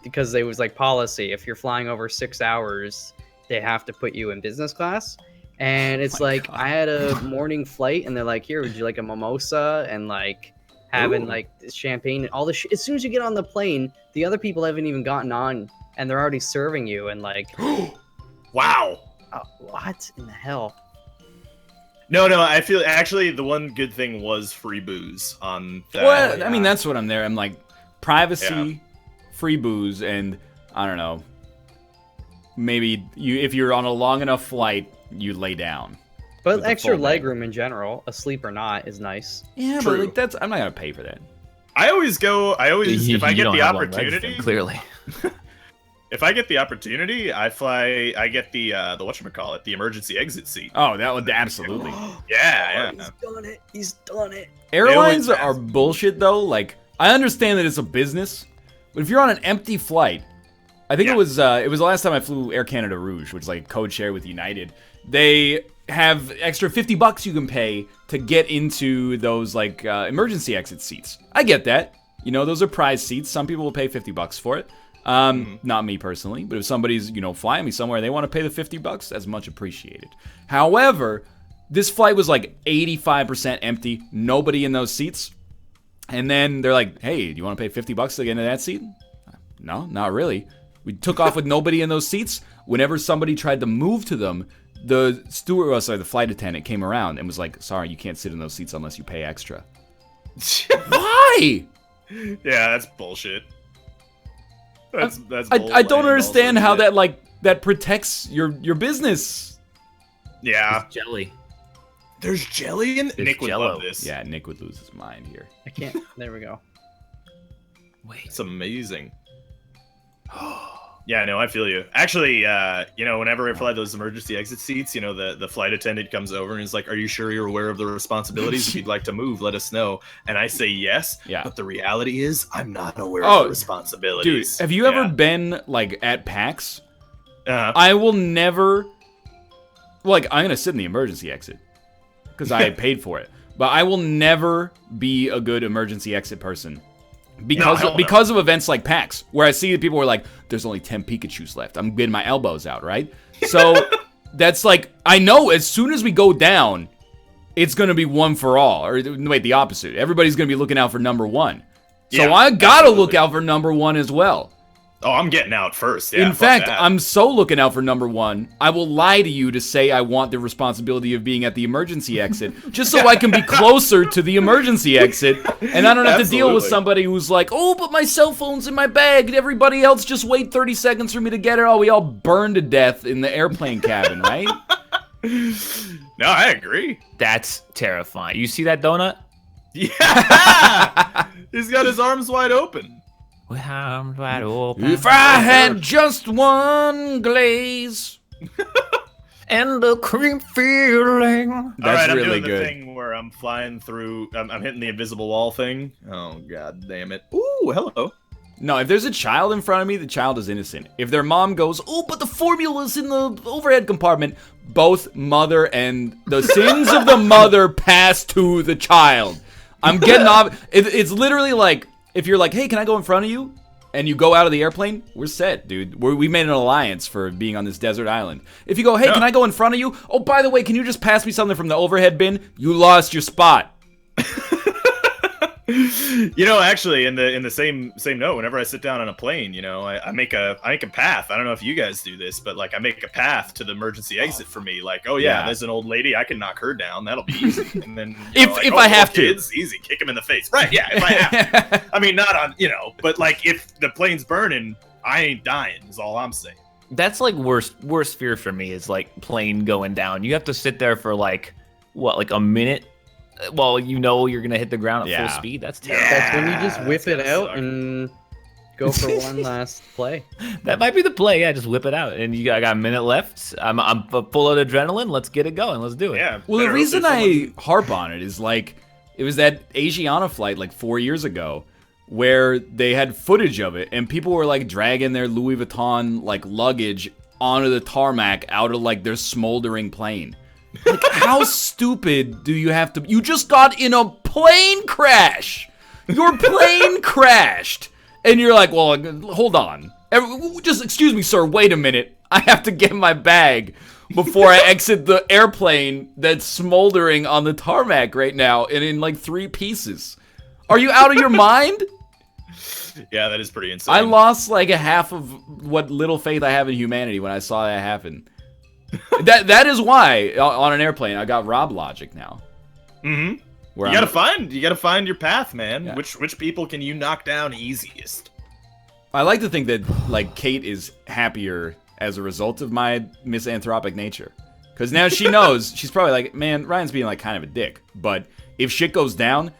Speaker 4: because it was like policy, if you're flying over 6 hours, they have to put you in business class. And it's
Speaker 3: my
Speaker 4: like
Speaker 3: God.
Speaker 4: I had a morning flight, and they're like, "Here, would you like a mimosa?" And like having
Speaker 3: Ooh.
Speaker 4: like champagne and all this. As soon as you get on the plane, the other people haven't even gotten on, and they're already serving you. And like,
Speaker 1: Wow.
Speaker 4: what in the hell?
Speaker 1: No, I feel actually the one good thing was free booze on that.
Speaker 3: Well, I mean, that's what I'm there. I'm like privacy,
Speaker 1: Yeah.
Speaker 3: free booze, and I don't know. Maybe if you're on a long enough flight, you lay down.
Speaker 4: But
Speaker 3: With the
Speaker 4: extra
Speaker 3: full
Speaker 4: leg
Speaker 3: bag.
Speaker 4: room in general, asleep or not, is nice.
Speaker 3: Yeah,
Speaker 1: True.
Speaker 3: but like that's I'm not gonna pay for that.
Speaker 1: I always if I
Speaker 2: You
Speaker 1: get
Speaker 2: don't
Speaker 1: the
Speaker 2: have long legs,
Speaker 1: opportunity,
Speaker 2: then, clearly.
Speaker 1: if I get the opportunity, I get the whatchamacallit, the emergency exit seat.
Speaker 3: Oh, that would absolutely.
Speaker 1: Yeah.
Speaker 4: He's done it. He's done it.
Speaker 3: Airlines
Speaker 1: always
Speaker 3: are
Speaker 1: ask.
Speaker 3: bullshit though. Like I understand that it's a business, but if you're on an empty flight, I think
Speaker 1: Yeah.
Speaker 3: it was the last time I flew Air Canada Rouge, which is like code share with United. They have extra $50 you can pay to get into those like emergency exit seats. I get that. You know, those are prize seats. Some people will pay $50 for it. Not me personally, but if somebody's, flying me somewhere and they want to pay the $50, that's much appreciated. However, this flight was like 85% empty, nobody in those seats. And then they're like, "Hey, do you want to pay $50 to get into that seat?" No, not really. We took off with nobody in those seats. Whenever somebody tried to move to them, the flight attendant came around and was like, "Sorry, you can't sit in those seats unless you pay extra." Why?
Speaker 1: Yeah, that's bullshit. That's
Speaker 3: I
Speaker 1: bull
Speaker 3: don't
Speaker 1: land
Speaker 3: understand
Speaker 1: also,
Speaker 3: how
Speaker 1: yeah.
Speaker 3: that protects your business.
Speaker 1: Yeah,
Speaker 2: It's jelly.
Speaker 1: there's jelly in.
Speaker 2: There's
Speaker 1: Nick would
Speaker 2: Jell-O.
Speaker 1: love this.
Speaker 3: Yeah, Nick would lose his mind here.
Speaker 4: I can't. There we go.
Speaker 2: Wait.
Speaker 1: It's amazing. Yeah, no, I feel you. Actually, whenever I fly those emergency exit seats, the flight attendant comes over and is like, "Are you sure you're aware of the responsibilities? If you'd like to move, let us know." And I say yes.
Speaker 3: Yeah.
Speaker 1: But the reality is, I'm not aware of the
Speaker 3: Dude,
Speaker 1: responsibilities.
Speaker 3: have you ever been like at PAX?
Speaker 1: Uh,
Speaker 3: I will never. Like, I'm gonna sit in the emergency exit because I paid for it, but I will never be a good emergency exit person. Because of events like PAX, where I see people were like, there's only 10 Pikachus left. I'm getting my elbows out, right? So that's like, I know as soon as we go down, it's going to be one for all. Or wait, the opposite. Everybody's going to be looking out for number one. So
Speaker 1: Yeah,
Speaker 3: I got to
Speaker 1: absolutely.
Speaker 3: look out for number one as well.
Speaker 1: Oh, I'm getting out first. Yeah,
Speaker 3: In
Speaker 1: fuck
Speaker 3: fact,
Speaker 1: that.
Speaker 3: I'm so looking out for number one, I will lie to you to say I want the responsibility of being at the emergency exit, just so I can be closer to the emergency exit, and I don't have to deal with
Speaker 1: Absolutely.
Speaker 3: somebody who's like, oh, but my cell phone's in my bag, everybody else just wait 30 seconds for me to get it. Oh, we all burn to death in the airplane cabin, right?
Speaker 1: No, I agree.
Speaker 2: That's terrifying. You see that donut?
Speaker 1: Yeah, he's got his arms wide open.
Speaker 2: With arms wide open.
Speaker 3: If I had just one glaze.
Speaker 2: And the cream feeling.
Speaker 1: All
Speaker 3: That's
Speaker 1: right, I'm
Speaker 3: really
Speaker 1: doing
Speaker 3: good.
Speaker 1: the thing where I'm flying through. I'm hitting the invisible wall thing. Oh god damn it! Ooh, hello.
Speaker 3: No, if there's a child in front of me, the child is innocent. If their mom goes, oh, but the formula's in the overhead compartment, both mother and the sins of the mother pass to the child. I'm getting off. It's literally like, if you're like, hey, can I go in front of you? And you go out of the airplane, we're set, dude. We made an alliance for being on this desert island. If you go, hey, can I go in front of you? Oh, by the way, can you just pass me something from the overhead bin? You lost your spot.
Speaker 1: Actually, in the same note, whenever I sit down on a plane, I make a path. I don't know if you guys do this, but like I make a path to the emergency exit for me. Like, oh yeah,
Speaker 3: Yeah.
Speaker 1: there's an old lady, I can knock her down. That'll be easy. And then
Speaker 3: If I have to.
Speaker 1: kids, easy, kick him in the face. Right? Yeah, if I have to. I mean, not on, but like if the plane's burning, I ain't dying. Is all I'm saying.
Speaker 2: That's like worst fear for me is like plane going down. You have to sit there for like a minute. Well, you're gonna hit the ground at
Speaker 3: Yeah.
Speaker 2: full speed. That's terrible.
Speaker 4: That's when you just whip
Speaker 1: that's
Speaker 4: it
Speaker 1: gotta
Speaker 4: out
Speaker 1: suck.
Speaker 4: and go for one last play.
Speaker 2: That might be the play. Yeah, just whip it out. And I got a minute left. I'm full of adrenaline. Let's get it going. Let's do it.
Speaker 1: Yeah.
Speaker 3: Well, the
Speaker 1: better
Speaker 3: reason
Speaker 1: hope there's
Speaker 3: I harp on it is like, it was that Asiana flight like 4 years ago where they had footage of it and people were like dragging their Louis Vuitton like luggage onto the tarmac out of like their smoldering plane. Like, how stupid do you have to? You just got in a plane crash. Your plane crashed. And you're like, well, hold on. Just excuse me, sir. Wait a minute. I have to get my bag before I exit the airplane that's smoldering on the tarmac right now and in like 3 pieces. Are you out of your mind?
Speaker 1: Yeah, that is pretty insane.
Speaker 3: I lost like a half of what little faith I have in humanity when I saw that happen. That is why on an airplane I got Rob logic now.
Speaker 1: Mm-hmm.
Speaker 3: Where
Speaker 1: You
Speaker 3: I'm-
Speaker 1: gotta find your path, man.
Speaker 3: Yeah.
Speaker 1: Which people can you knock down easiest?
Speaker 3: I like to think that like Kate is happier as a result of my misanthropic nature. Because now she knows, she's probably like, man, Ryan's being like kind of a dick. But if shit goes down,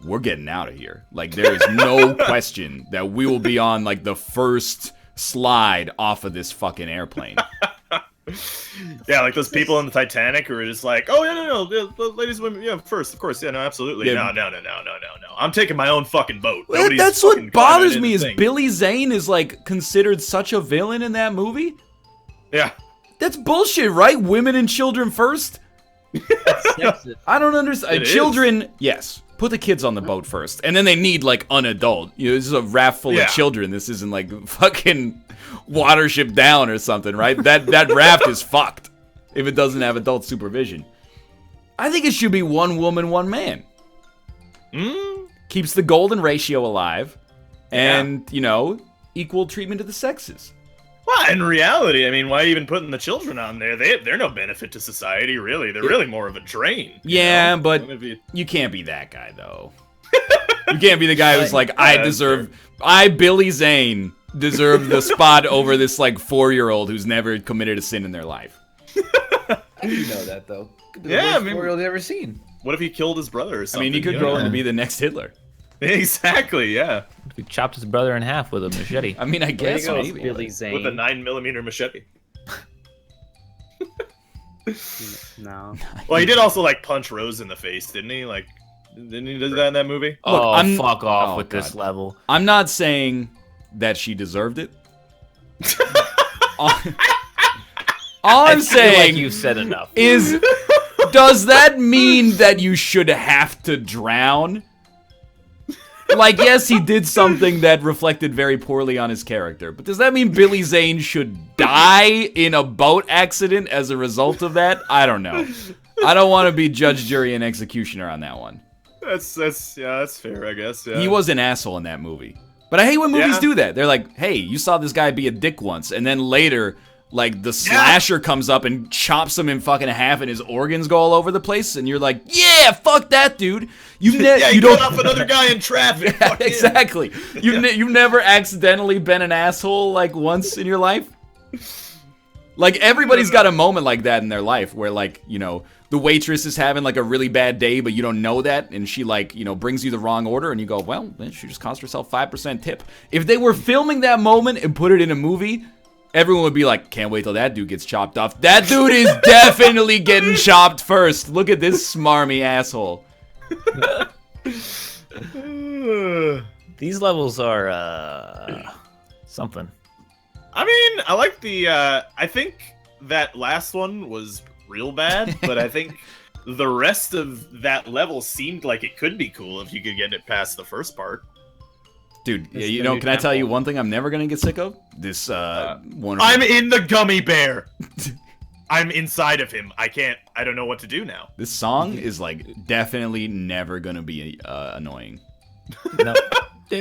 Speaker 3: we're getting out of here. Like there is no question that we will be on like the first slide off of this fucking airplane.
Speaker 1: Yeah, like those people in the Titanic who are just like, oh yeah, no, the ladies and women, yeah, first, of course, yeah, no, absolutely,
Speaker 3: Yeah.
Speaker 1: no. I'm taking my own fucking boat.
Speaker 3: Well,
Speaker 1: Nobody's
Speaker 3: that's
Speaker 1: fucking
Speaker 3: what bothers
Speaker 1: climbing
Speaker 3: me
Speaker 1: in
Speaker 3: is
Speaker 1: the thing.
Speaker 3: Billy Zane is like considered such a villain in that movie.
Speaker 1: Yeah,
Speaker 3: That's bullshit, right? Women and children first?
Speaker 4: Sexist.
Speaker 3: I don't understand.
Speaker 1: It is.
Speaker 3: Children, yes. Put the kids on the boat first. And then they need, like, an adult. This is a raft full
Speaker 1: Yeah.
Speaker 3: of children. This isn't, like, fucking Watership Down or something, right? That raft is fucked if it doesn't have adult supervision. I think it should be one woman, one man. Keeps the golden ratio alive. And, equal treatment to the sexes.
Speaker 1: well, in reality, I mean, why even putting the children on there? They're no benefit to society, really. They're really more of a drain.
Speaker 3: Yeah, but
Speaker 1: If you-
Speaker 3: you can't be that guy, though. You can't be the guy who's like, I
Speaker 1: that's
Speaker 3: deserve, Billy Zane, deserve the spot over this, like, 4-year-old who's never committed a sin in their life.
Speaker 7: How do you know that though? Could be the
Speaker 1: Yeah, I
Speaker 7: worst
Speaker 1: mean-
Speaker 7: 4-year-old I've ever seen.
Speaker 1: What if he killed his brother or
Speaker 3: I
Speaker 1: something?
Speaker 3: mean, he could
Speaker 1: You
Speaker 3: grow
Speaker 1: don't
Speaker 3: into
Speaker 1: know.
Speaker 3: be the next Hitler.
Speaker 1: Exactly, yeah.
Speaker 2: He chopped his brother in half with a machete.
Speaker 3: I mean, I
Speaker 4: Way to
Speaker 3: guess
Speaker 4: go,
Speaker 3: maybe.
Speaker 4: Billy Zane.
Speaker 1: With a 9mm machete.
Speaker 4: No.
Speaker 1: Well, he did also like punch Rose in the face, didn't he? Like, didn't he do that in that movie?
Speaker 2: Oh,
Speaker 3: I'm-
Speaker 2: fuck off
Speaker 3: oh,
Speaker 2: with this
Speaker 3: God.
Speaker 2: level.
Speaker 3: I'm not saying that she deserved it. All I'm
Speaker 2: I feel
Speaker 3: saying
Speaker 2: like you've said enough.
Speaker 3: is, does that mean that you should have to drown? Like, yes, he did something that reflected very poorly on his character, but does that mean Billy Zane should die in a boat accident as a result of that? I don't know. I don't want to be judge, jury, and executioner on that one.
Speaker 1: That's fair, I guess. Yeah.
Speaker 3: He was an asshole in that movie. But I hate when movies
Speaker 1: Yeah.
Speaker 3: do that. They're like, hey, you saw this guy be a dick once, and then later, like, the slasher comes up and chops him in fucking half and his organs go all over the place, and you're like, yeah, fuck that, dude. You
Speaker 1: you
Speaker 3: don't
Speaker 1: cut off another guy in traffic.
Speaker 3: Yeah,
Speaker 1: Fuck him.
Speaker 3: exactly. You've never accidentally been an asshole, like, once in your life? Like, everybody's got a moment like that in their life where, like, you know, the waitress is having, like, a really bad day, but you don't know that, and she, like, you know, brings you the wrong order, and you go, well, then she just cost herself 5% tip. If they were filming that moment and put it in a movie, everyone would be like, can't wait till that dude gets chopped off. That dude is definitely getting chopped first. Look at this smarmy asshole.
Speaker 2: These levels are something.
Speaker 1: I mean, I like the. I think that last one was real bad, but I think the rest of that level seemed like it could be cool if you could get it past the first part.
Speaker 3: Dude, yeah,
Speaker 4: It's
Speaker 3: you
Speaker 4: the
Speaker 3: know,
Speaker 4: new
Speaker 3: can I tell you
Speaker 4: temple.
Speaker 3: one thing I'm never gonna get sick of? This, wonderful...
Speaker 1: I'm in the gummy bear. I'm inside of him. I don't know what to do now.
Speaker 3: This song is, like, definitely never gonna be, annoying.
Speaker 2: No.
Speaker 1: I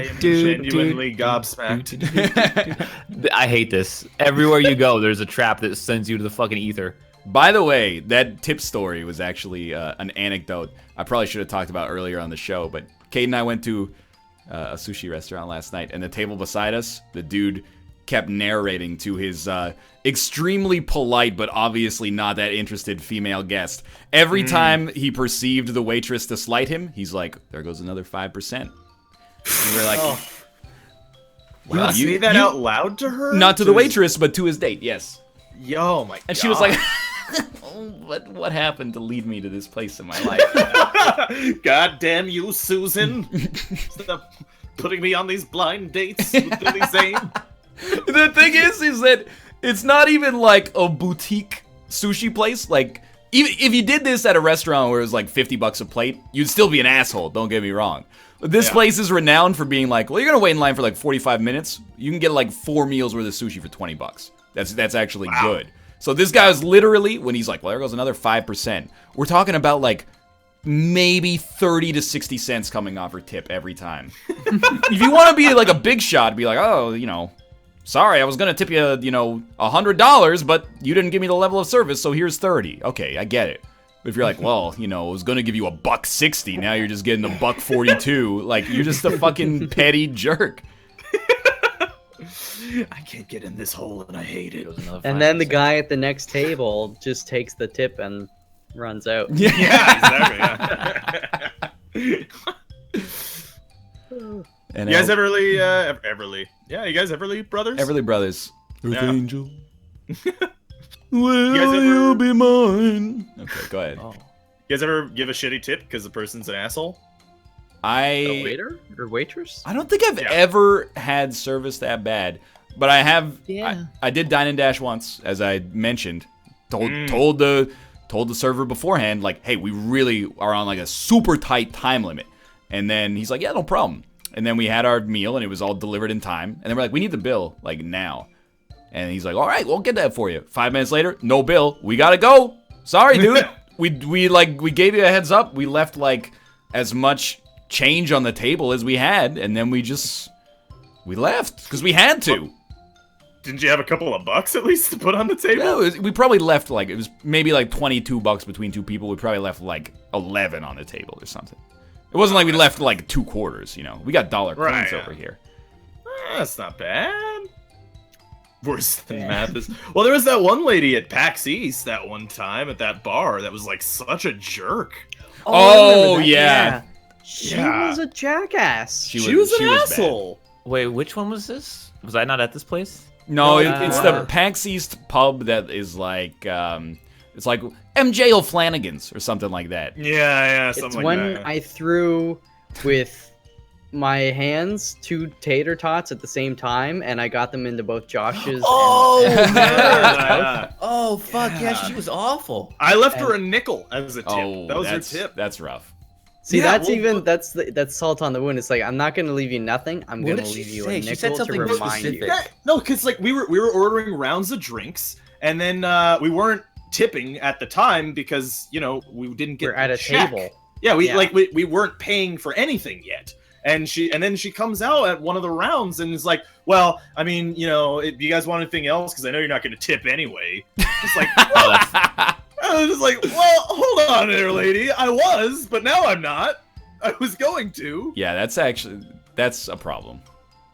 Speaker 1: am genuinely gobsmacked.
Speaker 2: I hate this. Everywhere you go, there's a trap that sends you to the fucking ether.
Speaker 3: By the way, that tip story was actually an anecdote I probably should have talked about earlier on the show, but Kate and I went to a sushi restaurant last night, and the table beside us, the dude kept narrating to his extremely polite but obviously not that interested female guest. Every time he perceived the waitress to slight him, he's like, there goes another 5%. And we're like,
Speaker 1: Wow, you say that out loud to her?
Speaker 3: not to the waitress, but to his date, yes.
Speaker 1: Yo, my God.
Speaker 3: And she was like, oh, what happened to lead me to this place in my life?
Speaker 1: God damn you, Susan. Stop putting me on these blind dates with Billy Zane.
Speaker 3: The thing is that it's not even like a boutique sushi place. Like, even if you did this at a restaurant where it was like $50 a plate, you'd still be an asshole, don't get me wrong. But this place is renowned for being like, well, you're gonna wait in line for like 45 minutes. You can get like 4 meals worth of sushi for $20. That's actually good. So this guy was literally, when he's like, well, there goes another 5%. We're talking about like maybe 30 to 60 cents coming off her tip every time. If you want to be like a big shot, be like, oh, you know, sorry, I was gonna tip you, you know, $100, but you didn't give me the level of service, so here's 30. Okay, I get it. But if you're like, well, you know, I was gonna give you $1.60, now you're just getting $1.42, like, you're just a fucking petty jerk.
Speaker 1: I can't get in this hole and I hate it.
Speaker 4: And then the guy at the next table just takes the tip and runs out.
Speaker 1: Yeah, exactly. Yeah.
Speaker 3: And
Speaker 1: You guys Everly, Everly. Yeah, you guys Everly brothers?
Speaker 3: Everly Brothers. Earth
Speaker 1: Yeah.
Speaker 3: Angel. Will
Speaker 1: guys ever-
Speaker 3: you be mine? Okay, go ahead.
Speaker 1: You guys ever give a shitty tip because the person's an asshole?
Speaker 4: A
Speaker 3: I
Speaker 4: waiter or waitress?
Speaker 3: I don't think I've ever had service that bad, but I have.
Speaker 2: Yeah.
Speaker 3: I did dine and dash once, as I mentioned. Told the server beforehand, like, hey, we really are on like a super tight time limit. And then he's like, yeah, no problem. And then we had our meal, and it was all delivered in time. And then we're like, we need the bill, like, now. And he's like, all right, we'll get that for you. 5 minutes later, no bill. We gotta go. Sorry, dude. we gave you a heads up. We left like as much change on the table as we had, and then we left because we had to.
Speaker 1: Didn't you have a couple of bucks at least to put on the table?
Speaker 3: Yeah, we probably left like, it was maybe like $22 between two people. We probably left like 11 on the table or something. It wasn't like we left like 2 quarters, you know. We got dollar coins over here.
Speaker 1: That's not bad. Worse than Mathis. Well, there was that one lady at PAX East that one time at that bar that was like such a jerk.
Speaker 3: Oh,
Speaker 4: I remember that,
Speaker 3: yeah.
Speaker 4: She
Speaker 1: Yeah.
Speaker 4: was a jackass.
Speaker 1: She was an
Speaker 3: bad.
Speaker 1: asshole.
Speaker 2: Wait, which one was this? Was I not at this place?
Speaker 3: No,
Speaker 1: No,
Speaker 3: it's
Speaker 1: you
Speaker 3: the
Speaker 1: were.
Speaker 3: PAX East pub that is like, it's like MJ O'Flanagan's or something like that.
Speaker 1: Yeah,
Speaker 4: It's
Speaker 1: something like
Speaker 4: when
Speaker 1: that.
Speaker 4: I threw with my hands 2 tater tots at the same time, and I got them into both Josh's.
Speaker 2: Oh,
Speaker 4: and
Speaker 1: Yeah.
Speaker 2: Oh, fuck. Yeah,
Speaker 1: Yeah.
Speaker 2: she was awful.
Speaker 1: I left her a nickel as a tip.
Speaker 3: Oh,
Speaker 1: that was her
Speaker 3: that's,
Speaker 1: tip.
Speaker 3: That's rough.
Speaker 4: See,
Speaker 1: Yeah,
Speaker 4: that's
Speaker 1: well,
Speaker 4: even that's salt on the wound. It's like, I'm not gonna leave you nothing. I'm
Speaker 2: What
Speaker 4: gonna
Speaker 2: did she
Speaker 4: leave you
Speaker 2: say?
Speaker 4: a
Speaker 2: She said
Speaker 4: nickel to
Speaker 2: something
Speaker 4: remind you.
Speaker 2: specific.
Speaker 1: Yeah, no, because like we were ordering rounds of drinks, and then we weren't tipping at the time because we didn't get
Speaker 4: We're at
Speaker 1: the
Speaker 4: a
Speaker 1: check.
Speaker 4: table.
Speaker 1: Yeah,
Speaker 4: Yeah.
Speaker 1: we weren't paying for anything yet. And then she comes out at one of the rounds and is like, well, I mean, do you guys want anything else? Because I know you're not going to tip anyway. It's like, what? I was just like, well, hold on there, lady. I was, but now I'm not. I was going to.
Speaker 3: Yeah, that's a problem.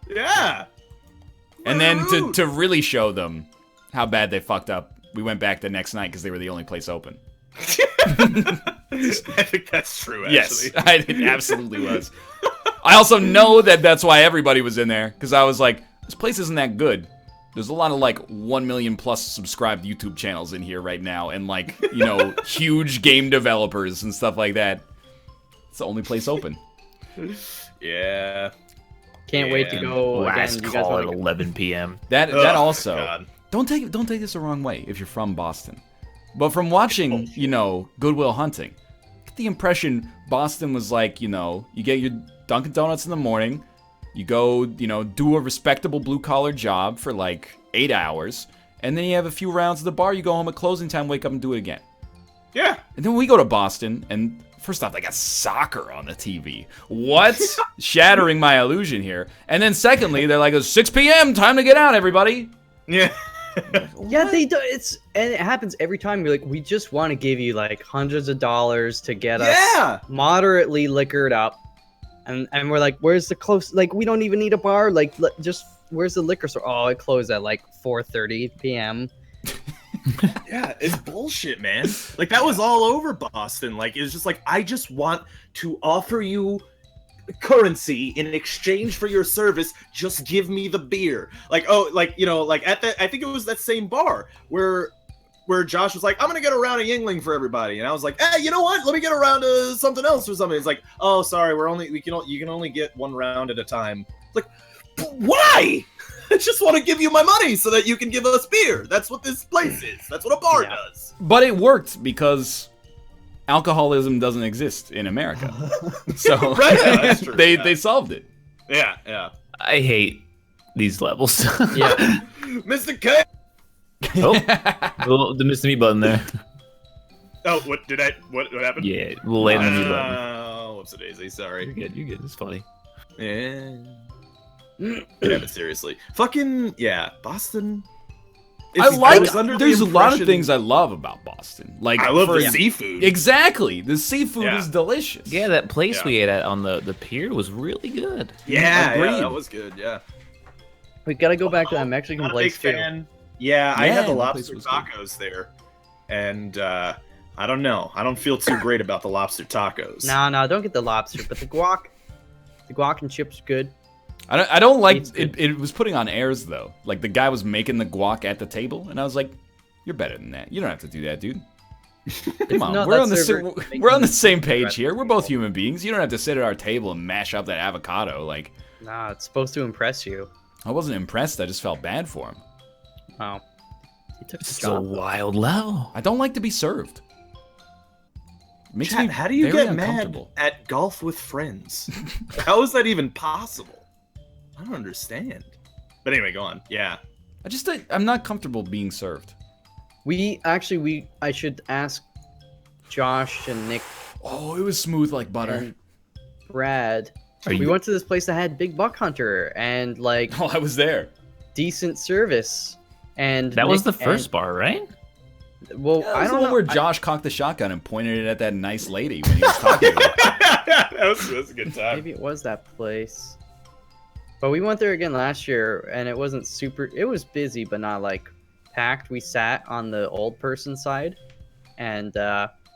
Speaker 1: Yeah.
Speaker 3: And then
Speaker 1: Rude.
Speaker 3: to really show them how bad they fucked up, we went back the next night because they were the only place open.
Speaker 1: I think that's true, actually.
Speaker 3: Yes, it absolutely was. I also know that that's why everybody was in there, because I was like, this place isn't that good. There's a lot of like 1 million plus subscribed YouTube channels in here right now, and like, huge game developers and stuff like that. It's the only place open.
Speaker 1: Yeah.
Speaker 4: Can't wait to
Speaker 1: Yeah.
Speaker 4: go
Speaker 2: Last
Speaker 4: again. You guys
Speaker 2: call at
Speaker 4: want to
Speaker 2: 11 p.m.
Speaker 3: That
Speaker 1: Ugh,
Speaker 3: also.
Speaker 1: God.
Speaker 3: Don't take this the wrong way if you're from Boston. But from watching, Goodwill Hunting, get the impression Boston was like, you get your Dunkin' Donuts in the morning, you go, do a respectable blue-collar job for like 8 hours, and then you have a few rounds at the bar, you go home at closing time, wake up and do it again.
Speaker 1: Yeah.
Speaker 3: And then we go to Boston, and first off, they got soccer on the TV. What? Shattering my illusion here. And then secondly, they're like, it's 6 p.m., time to get out, everybody.
Speaker 1: Yeah.
Speaker 4: Yeah, they do. And it happens every time. You're like, we just want to give you like hundreds of dollars to get us
Speaker 1: Yeah.
Speaker 4: moderately liquored up, and we're like, where's the close? Like, we don't even need a bar. Like, just where's the liquor store? Oh, it closed at like 4:30 p.m.
Speaker 1: Yeah, it's bullshit, man. Like that was all over Boston. Like it's just like I just want to offer you currency in exchange for your service. Just give me the beer. Like like at that I think it was that same bar where Josh was like, I'm gonna get a round of Yingling for everybody, and I was like, hey, you know what? Let me get a round of something else or something. It's like, oh, sorry, you can only get one round at a time. It's like, why? I just want to give you my money so that you can give us beer. That's what this place is. That's what a bar does.
Speaker 3: But it worked because alcoholism doesn't exist in America. So
Speaker 1: Right, yeah, that's true,
Speaker 3: they
Speaker 1: yeah.
Speaker 3: solved it.
Speaker 1: Yeah.
Speaker 2: I hate these levels.
Speaker 4: Yeah.
Speaker 1: Mr. K.
Speaker 2: Oh, the Mr. Me button there.
Speaker 1: Oh, what happened?
Speaker 2: Yeah, we'll lay on the mute button.
Speaker 1: Oh, whoops a daisy. Sorry.
Speaker 2: You're good. It's funny.
Speaker 1: Yeah. Yeah, but seriously. Fucking, yeah, Boston.
Speaker 3: There's a lot of things I love about Boston. Like,
Speaker 1: I love
Speaker 3: for-
Speaker 1: the seafood.
Speaker 3: Exactly. The seafood
Speaker 1: Yeah.
Speaker 3: is delicious.
Speaker 2: Yeah, that place
Speaker 1: Yeah.
Speaker 2: we ate at on the pier was really good.
Speaker 1: Yeah,
Speaker 3: Agreed.
Speaker 1: that was good, yeah.
Speaker 4: We gotta go back to that Mexican
Speaker 1: Not a big
Speaker 4: place too.
Speaker 1: fan. Yeah, I
Speaker 3: Yeah,
Speaker 1: had the
Speaker 3: that
Speaker 1: lobster
Speaker 3: place was good.
Speaker 1: tacos there. And, I don't know. I don't feel too great about the lobster tacos.
Speaker 4: No, don't get the lobster, but the guac and chips good.
Speaker 3: I don't like
Speaker 4: It's
Speaker 3: it. It was putting on airs though. Like the guy was making the guac at the table, and I was like, "You're better than that. You don't have to do that, dude. Come on,
Speaker 4: No,
Speaker 3: we're
Speaker 4: that
Speaker 3: on the
Speaker 4: server
Speaker 3: we're on the
Speaker 4: making
Speaker 3: same page
Speaker 4: bread.
Speaker 3: here. We're both human beings. You don't have to sit at our table and mash up that avocado. Like,
Speaker 4: Nah, it's supposed to impress you.
Speaker 3: I wasn't impressed. I just felt bad for him.
Speaker 4: Oh. He took
Speaker 2: It's
Speaker 4: the
Speaker 2: a
Speaker 4: job.
Speaker 2: wild level.
Speaker 3: I don't like to be served. Makes
Speaker 1: Chat,
Speaker 3: me
Speaker 1: how do you
Speaker 3: very
Speaker 1: get mad
Speaker 3: uncomfortable.
Speaker 1: at golf with friends? How is that even possible? I don't understand. But anyway, go on. Yeah.
Speaker 3: I'm not comfortable being served.
Speaker 4: I should ask Josh and Nick
Speaker 3: Oh, it was smooth like butter.
Speaker 4: and Brad.
Speaker 2: Are
Speaker 4: We
Speaker 2: you-
Speaker 4: went to this place that had Big Buck Hunter and like
Speaker 3: Oh, I was there.
Speaker 4: decent service. And
Speaker 2: That was the
Speaker 4: Nick
Speaker 2: first
Speaker 4: and-
Speaker 2: bar, right?
Speaker 4: Well,
Speaker 3: That
Speaker 4: I
Speaker 3: was
Speaker 4: don't
Speaker 3: the one
Speaker 4: know.
Speaker 3: where Josh cocked the shotgun and pointed it at that nice lady when he was talking to her.
Speaker 1: that was a good time.
Speaker 4: Maybe it was that place. But we went there again last year, and it wasn't super. It was busy, but not like packed. We sat on the old person side, and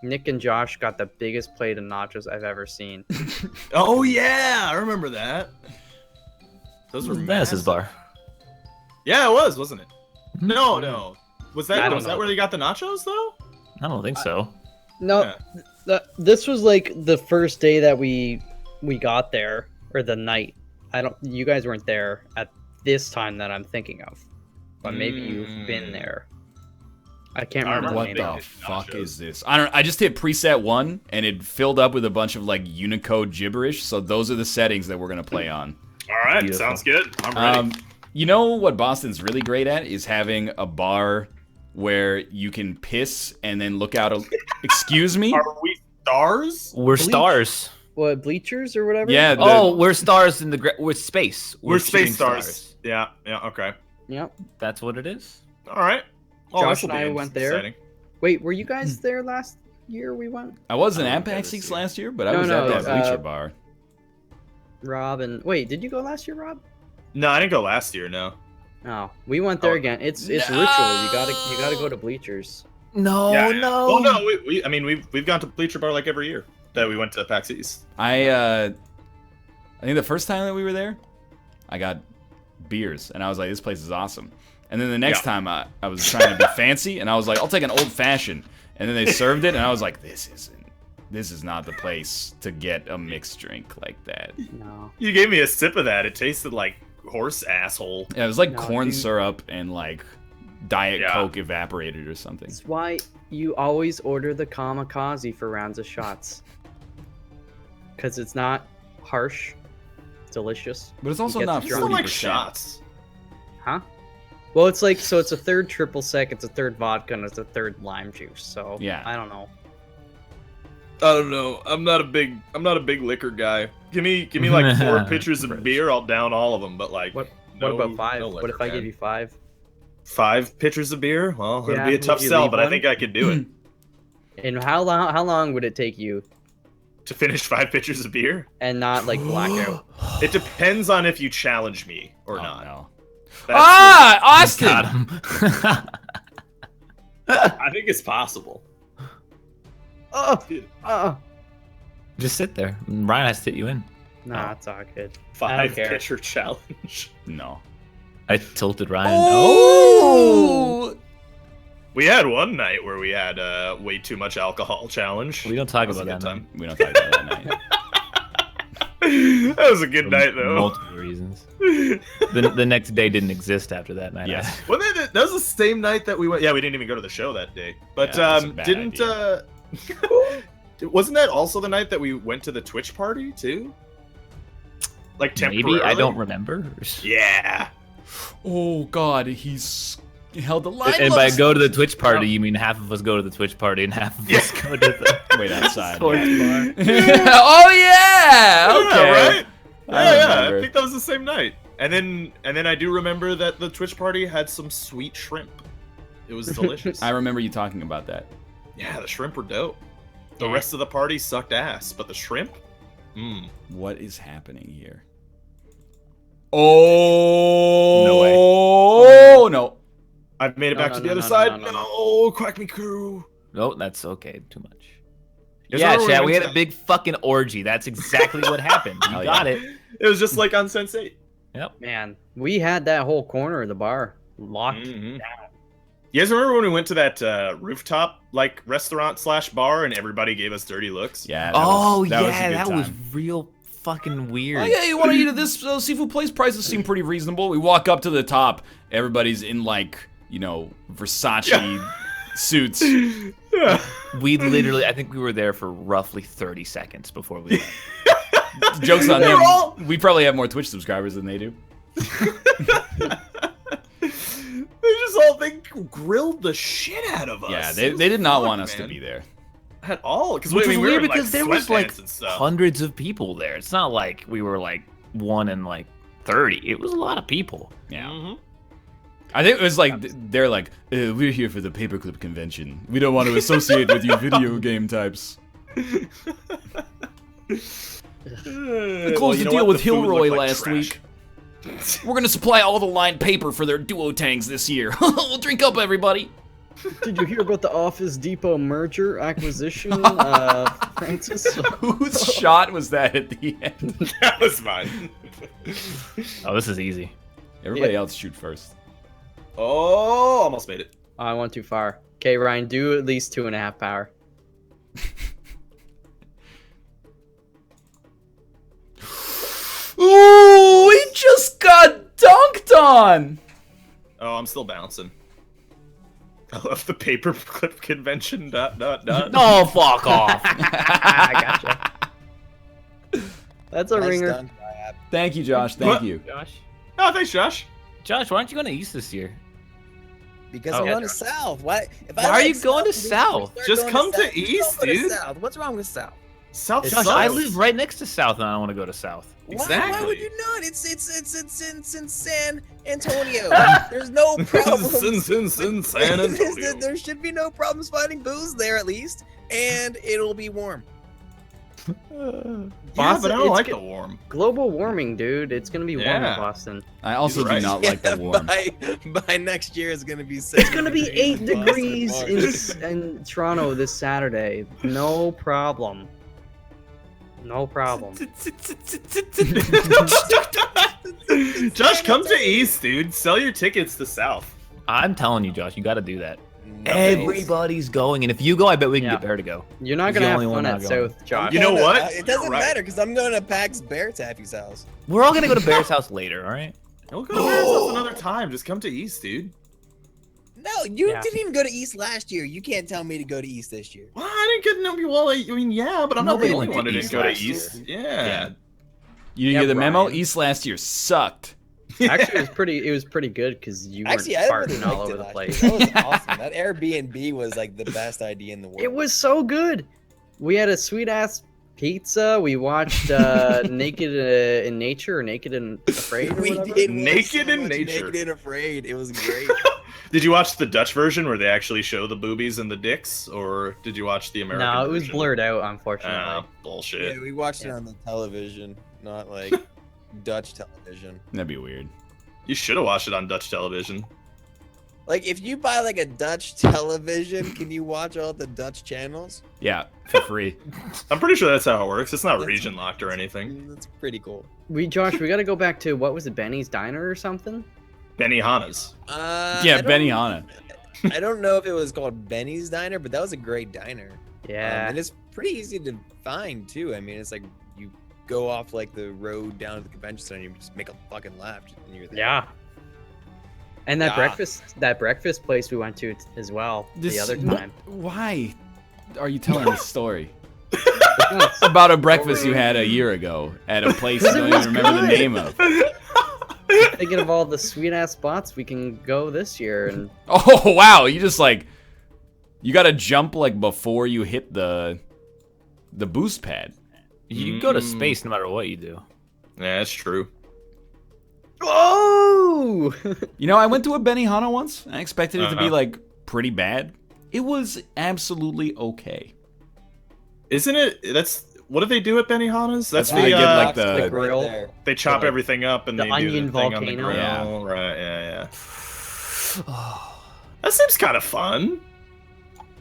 Speaker 4: Nick and Josh got the biggest plate of nachos I've ever seen.
Speaker 1: Oh yeah, I remember that. Those were
Speaker 2: Venice's
Speaker 1: massive.
Speaker 2: bar.
Speaker 1: Yeah, it was, wasn't it? No, no. Was
Speaker 4: I
Speaker 1: that
Speaker 4: don't
Speaker 1: was that
Speaker 4: know.
Speaker 1: where they got the nachos though?
Speaker 2: I don't think so.
Speaker 4: No,
Speaker 1: Yeah.
Speaker 4: this was like the first day that we got there, or the night. You guys weren't there at this time that I'm thinking of, but maybe you've been there. I can't remember the
Speaker 3: What
Speaker 4: name
Speaker 3: the
Speaker 4: of it.
Speaker 3: fuck is this? I just hit preset 1 and it filled up with a bunch of like Unicode gibberish. So those are the settings that we're gonna play on.
Speaker 1: All right,
Speaker 2: Beautiful.
Speaker 1: sounds good. I'm ready.
Speaker 3: You know what Boston's really great at is having a bar where you can piss and then look out. Excuse me?
Speaker 1: Are we stars?
Speaker 2: We're stars.
Speaker 4: What, bleachers or whatever?
Speaker 3: Yeah.
Speaker 2: Oh, we're stars in the we're space.
Speaker 1: We're
Speaker 2: shooting
Speaker 1: space stars. Yeah, okay.
Speaker 4: Yep.
Speaker 2: That's what it is.
Speaker 1: All right. Oh,
Speaker 4: Josh
Speaker 1: this'll
Speaker 4: and I
Speaker 1: be
Speaker 4: went there.
Speaker 1: exciting.
Speaker 4: Wait, were you guys there last year we went?
Speaker 3: I wasn't
Speaker 1: I
Speaker 3: at
Speaker 1: went there
Speaker 3: PAX
Speaker 1: this
Speaker 3: East
Speaker 1: year.
Speaker 3: last year, but I
Speaker 4: No,
Speaker 3: was
Speaker 4: no,
Speaker 3: at that bleacher
Speaker 4: uh,
Speaker 3: bar.
Speaker 4: Rob and... Wait, did you go last year, Rob?
Speaker 1: No, I didn't go last year. No.
Speaker 4: No, we went there
Speaker 1: Oh.
Speaker 4: again. It's ritual. You gotta go to bleachers.
Speaker 2: No,
Speaker 1: Yeah, yeah.
Speaker 2: no.
Speaker 1: Well, no. I mean, we've gone to Bleacher Bar like every year that we went to PAX East.
Speaker 3: I think the first time that we were there, I got beers, and I was like, this place is awesome. And then the next
Speaker 1: Yeah.
Speaker 3: time I was trying to be fancy, and I was like, I'll take an old fashioned. And then they served it, and I was like, this is not the place to get a mixed drink like that.
Speaker 4: No.
Speaker 1: You gave me a sip of that. It tasted like horse asshole.
Speaker 3: Yeah, it was like
Speaker 4: No,
Speaker 3: corn
Speaker 4: dude.
Speaker 3: syrup and like Diet
Speaker 1: Yeah.
Speaker 3: Coke evaporated or something.
Speaker 4: That's why you always order the kamikaze for rounds of shots. Because it's not harsh. It's delicious.
Speaker 3: But it's also
Speaker 4: get
Speaker 3: not
Speaker 4: the
Speaker 1: It's
Speaker 4: drunk.
Speaker 1: not like
Speaker 3: 40%.
Speaker 1: shots.
Speaker 4: Huh? Well, it's like, so it's a third triple sec, it's a third vodka, and it's a third lime juice. So,
Speaker 3: Yeah.
Speaker 4: I don't know.
Speaker 1: I don't know. I'm not a big liquor guy. Give me like 4 pitchers of beer. I'll down all of them. But like,
Speaker 4: What
Speaker 1: no-
Speaker 4: about 5?
Speaker 1: no
Speaker 4: What
Speaker 1: liquor,
Speaker 4: if I
Speaker 1: man.
Speaker 4: give you 5?
Speaker 1: 5 pitchers of beer? Well, it'd
Speaker 4: Yeah,
Speaker 1: be a
Speaker 4: would
Speaker 1: tough
Speaker 4: you
Speaker 1: sell,
Speaker 4: leave
Speaker 1: but I
Speaker 4: one?
Speaker 1: think I could do it.
Speaker 4: And how long would it take you
Speaker 1: To finish 5 pitchers of beer?
Speaker 4: and not like blackout?
Speaker 1: It depends on if you challenge me or
Speaker 3: Oh,
Speaker 1: not.
Speaker 3: no.
Speaker 1: That's
Speaker 3: Austin!
Speaker 2: Got him.
Speaker 1: I think it's possible.
Speaker 4: Oh,
Speaker 2: Just sit there. Ryan has to hit you in.
Speaker 4: nah, it's all good. I
Speaker 1: 5
Speaker 4: don't care.
Speaker 1: pitcher challenge.
Speaker 3: No.
Speaker 2: I tilted Ryan.
Speaker 3: Oh!
Speaker 1: We had one night where we had way too much alcohol challenge.
Speaker 2: We don't talk
Speaker 1: That was
Speaker 2: about
Speaker 1: a
Speaker 2: that.
Speaker 1: good
Speaker 3: We don't talk about that night.
Speaker 1: That was a good night,
Speaker 2: For
Speaker 1: though.
Speaker 2: multiple reasons. The next day didn't exist after that night.
Speaker 3: Yes.
Speaker 1: Well, that was the same night that we went. Yeah, we didn't even go to the show that day. But
Speaker 3: Yeah, that's a bad
Speaker 1: didn't wasn't that also the night that we went to the Twitch party too? Like temporarily.
Speaker 2: Maybe I don't remember.
Speaker 1: Yeah.
Speaker 3: Oh god, he held the line.
Speaker 2: And by go to the Twitch party, you mean half of us go to the Twitch party and half of us go to the
Speaker 3: Wait outside.
Speaker 2: sports bar.
Speaker 3: Oh yeah! Okay.
Speaker 1: Yeah, right?
Speaker 3: I
Speaker 1: Yeah, I
Speaker 3: remember.
Speaker 1: think that was the same night. And then I do remember that the Twitch party had some sweet shrimp. It was delicious.
Speaker 3: I remember you talking about that.
Speaker 1: Yeah, the shrimp were dope. The rest of the party sucked ass, but the shrimp? Mmm.
Speaker 3: What is happening here? Oh
Speaker 2: No way.
Speaker 3: Oh no.
Speaker 1: I've made it back
Speaker 4: No,
Speaker 1: to
Speaker 4: no,
Speaker 1: the
Speaker 4: no,
Speaker 1: other
Speaker 4: no,
Speaker 1: side.
Speaker 4: no, no,
Speaker 1: No, Quack Me Crew.
Speaker 2: No, that's okay. Too much.
Speaker 1: Yes,
Speaker 2: Yeah,
Speaker 1: I remember
Speaker 2: chat. We
Speaker 1: went
Speaker 2: had
Speaker 1: to
Speaker 2: a big fucking orgy. That's exactly what happened. You
Speaker 3: Hell
Speaker 2: got
Speaker 3: yeah.
Speaker 2: it.
Speaker 1: It was just like on Sense8.
Speaker 2: Yep.
Speaker 4: Man, we had that whole corner of the bar locked.
Speaker 1: Mhm. You guys remember when we went to that rooftop like restaurant / bar and everybody gave us dirty looks?
Speaker 3: Yeah.
Speaker 2: Oh
Speaker 3: that
Speaker 2: yeah,
Speaker 3: was a good
Speaker 2: that
Speaker 3: time.
Speaker 2: was real fucking weird.
Speaker 3: Oh yeah, you want to eat at this seafood place? Prices seem pretty reasonable. We walk up to the top. Everybody's in like, you know, Versace suits.
Speaker 1: Yeah.
Speaker 2: We literally, I think we were there for roughly 30 seconds before we left.
Speaker 3: Jokes on
Speaker 1: They
Speaker 3: them.
Speaker 1: were all-
Speaker 3: We probably have more Twitch subscribers than they do.
Speaker 1: They grilled the shit out of us.
Speaker 3: Yeah,
Speaker 1: It
Speaker 3: they
Speaker 1: was
Speaker 3: did not
Speaker 1: fun,
Speaker 3: want us to
Speaker 1: man.
Speaker 3: be there.
Speaker 1: At all. Because
Speaker 2: Which
Speaker 1: we
Speaker 2: was
Speaker 1: were
Speaker 2: weird
Speaker 1: in,
Speaker 2: because there was like
Speaker 1: sweatpants and stuff.
Speaker 2: hundreds of people there. It's not like we were like 1 in like 30. It was a lot of people.
Speaker 3: Yeah.
Speaker 1: Mhm.
Speaker 3: I think it was like they're like, we're here for the paperclip convention. We don't want to associate with you video game types.
Speaker 1: We
Speaker 3: closed the deal with Hilroy last week. We're gonna supply all the lined paper for their duo tanks this year. We'll drink up, everybody.
Speaker 4: Did you hear about the Office Depot merger acquisition, Francis?
Speaker 3: Whose shot was that at the end?
Speaker 1: That was mine.
Speaker 2: Oh, this is easy.
Speaker 3: Everybody else shoot first.
Speaker 1: Oh, almost made it.
Speaker 4: Oh, I went too far. Okay, Ryan, do at least 2.5 power.
Speaker 3: Ooh, he just got dunked on.
Speaker 1: Oh, I'm still bouncing. I love the paperclip convention. ...
Speaker 2: No, fuck off.
Speaker 4: I gotcha. That's a
Speaker 6: Nice
Speaker 4: ringer.
Speaker 6: done, Triad.
Speaker 3: Thank you, Josh. Thank you.
Speaker 2: Josh.
Speaker 1: Oh, thanks, Josh.
Speaker 2: Josh, why aren't you going to East this year?
Speaker 6: Because
Speaker 2: Oh,
Speaker 6: I'm
Speaker 2: yeah,
Speaker 6: going to South. Why? If
Speaker 2: Why are you going to South?
Speaker 1: Just come to East, dude.
Speaker 6: South. What's wrong with South?
Speaker 1: South
Speaker 2: Josh,
Speaker 1: sucks.
Speaker 2: I live right next to South and I don't want to go to South.
Speaker 6: Why
Speaker 1: Exactly.
Speaker 6: would you not? It's in San Antonio. There's no problems.
Speaker 1: Sin, San Antonio.
Speaker 6: There should be no problems finding booze there at least, and it'll be warm.
Speaker 1: Yeah,
Speaker 4: Boston,
Speaker 1: but I don't
Speaker 4: it's
Speaker 1: like
Speaker 4: get-
Speaker 1: the warm.
Speaker 4: Global warming, dude. It's gonna be warm
Speaker 1: Yeah.
Speaker 4: in Boston.
Speaker 3: I also
Speaker 1: You're
Speaker 3: do
Speaker 1: right.
Speaker 3: not like the warm.
Speaker 6: By next year, it's gonna be.
Speaker 4: It's gonna be 8
Speaker 6: in Boston
Speaker 4: degrees
Speaker 6: March.
Speaker 4: in Toronto this Saturday. No problem. No problem.
Speaker 1: Josh, come to East, dude. Sell your tickets to South.
Speaker 2: I'm telling you, Josh, you got to do that.
Speaker 6: No.
Speaker 2: Everybody's going, and if you go, I bet we can
Speaker 4: Yeah.
Speaker 2: get Bear to go.
Speaker 4: You're not
Speaker 2: He's
Speaker 4: gonna
Speaker 2: the
Speaker 4: have
Speaker 2: only one
Speaker 4: fun
Speaker 2: not
Speaker 4: at
Speaker 2: going.
Speaker 4: South, Josh.
Speaker 1: You know what?
Speaker 6: It
Speaker 1: You're
Speaker 6: doesn't
Speaker 1: right.
Speaker 6: matter because I'm going to Pax Bear Taffy's house.
Speaker 2: We're all gonna go to Bear's house later, all right?
Speaker 1: We'll go to Bears House another time. Just come to East, dude.
Speaker 6: No, you
Speaker 4: Yeah.
Speaker 6: didn't even go to East last year. You can't tell me to go to East this year.
Speaker 1: Well, I didn't get no. Well, I mean, yeah, but I'm not
Speaker 2: Nobody
Speaker 1: the only
Speaker 2: went to
Speaker 1: one who didn't
Speaker 2: East
Speaker 1: go to
Speaker 2: last
Speaker 1: East.
Speaker 2: year.
Speaker 1: Yeah.
Speaker 3: You didn't
Speaker 4: Yeah,
Speaker 3: get the memo?
Speaker 4: Brian.
Speaker 3: East last year sucked.
Speaker 4: Actually, it was pretty good because you weren't
Speaker 6: Actually, I really
Speaker 4: farting all
Speaker 6: liked
Speaker 4: over
Speaker 6: it
Speaker 4: the
Speaker 6: last
Speaker 4: place.
Speaker 6: year. That was awesome. That Airbnb was like the best idea in the world.
Speaker 4: It was so good. We had a sweet ass pizza. We watched Naked in Nature or Naked and Afraid or
Speaker 6: We
Speaker 4: whatever.
Speaker 6: did watch
Speaker 1: Naked
Speaker 6: so
Speaker 1: in
Speaker 6: much
Speaker 1: Nature.
Speaker 6: Naked and Afraid. It was great.
Speaker 1: Did you watch the Dutch version where they actually show the boobies and the dicks, or did you watch the American?
Speaker 4: No, it was
Speaker 1: version?
Speaker 4: blurred out, unfortunately.
Speaker 1: Ah, bullshit.
Speaker 6: Yeah, we watched it on the television, not like Dutch television.
Speaker 3: That'd be weird.
Speaker 1: You should have watched it on Dutch television.
Speaker 6: Like, if you buy like a Dutch television, can you watch all the Dutch channels?
Speaker 3: Yeah, for free.
Speaker 1: I'm pretty sure that's how it works. It's not
Speaker 6: That's-
Speaker 1: region locked or anything.
Speaker 6: That's pretty cool.
Speaker 4: Josh, we got to go back to what was it, Benny's Diner or something?
Speaker 1: Benihana's.
Speaker 3: Yeah,
Speaker 6: I don't-
Speaker 3: Benihana.
Speaker 6: I don't know if it was called Benny's Diner, but that was a great diner.
Speaker 4: Yeah.
Speaker 6: And it's pretty easy to find too. I mean, it's like you go off like the road down to the convention center, and you just make a fucking left, and you're there.
Speaker 4: Yeah. And that
Speaker 6: Yeah.
Speaker 4: breakfast place we went to as well the other time.
Speaker 3: Why are you telling this story? About a breakfast you had a year ago at a place you don't even remember the name of.
Speaker 4: Thinking of all the sweet ass spots we can go this year, and
Speaker 3: Oh wow, you just like you gotta jump like before you hit the boost pad.
Speaker 2: You go to space no matter what you do.
Speaker 1: Yeah, that's true.
Speaker 4: oh,
Speaker 3: You know, I went to a Benihana once. I expected it to be
Speaker 1: Uh-huh.
Speaker 3: like pretty bad. It was absolutely okay.
Speaker 1: Isn't it? That's what do they do at Benihana's? That's
Speaker 3: They
Speaker 1: the
Speaker 3: get, like, the-
Speaker 4: the grill.
Speaker 6: there.
Speaker 1: they chop
Speaker 4: like,
Speaker 1: everything up and
Speaker 4: the
Speaker 1: they do
Speaker 4: onion
Speaker 1: the thing on the
Speaker 4: volcano.
Speaker 1: grill.
Speaker 3: Yeah.
Speaker 1: Right? Yeah. That seems kind of fun.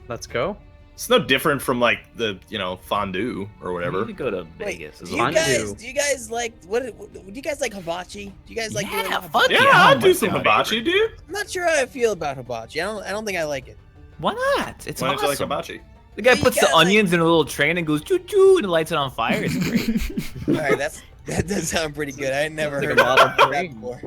Speaker 4: let's go.
Speaker 1: It's no different from like the fondue or
Speaker 2: You
Speaker 1: whatever.
Speaker 2: need to go to
Speaker 6: Wait,
Speaker 2: Vegas.
Speaker 6: do
Speaker 2: as
Speaker 6: you
Speaker 2: well.
Speaker 4: Fondue.
Speaker 6: guys like do you guys like hibachi? Do you guys like doing
Speaker 2: Yeah,
Speaker 6: hibachi?
Speaker 2: fuck
Speaker 1: Yeah,
Speaker 2: yeah.
Speaker 1: I'd
Speaker 2: Oh
Speaker 1: do
Speaker 2: my
Speaker 1: some
Speaker 2: God.
Speaker 1: hibachi, dude.
Speaker 6: I'm not sure how I feel about hibachi. I don't think I like it.
Speaker 2: Why not? It's
Speaker 1: Why don't you like
Speaker 2: awesome.
Speaker 1: hibachi?
Speaker 2: The guy
Speaker 6: You
Speaker 2: puts the
Speaker 6: gotta, like-
Speaker 2: onions in a little train and goes choo choo and lights it on fire. It's great.
Speaker 6: All right, that does sound pretty good. I had never
Speaker 4: Like
Speaker 6: heard
Speaker 4: a model
Speaker 6: about that
Speaker 4: train.
Speaker 6: before.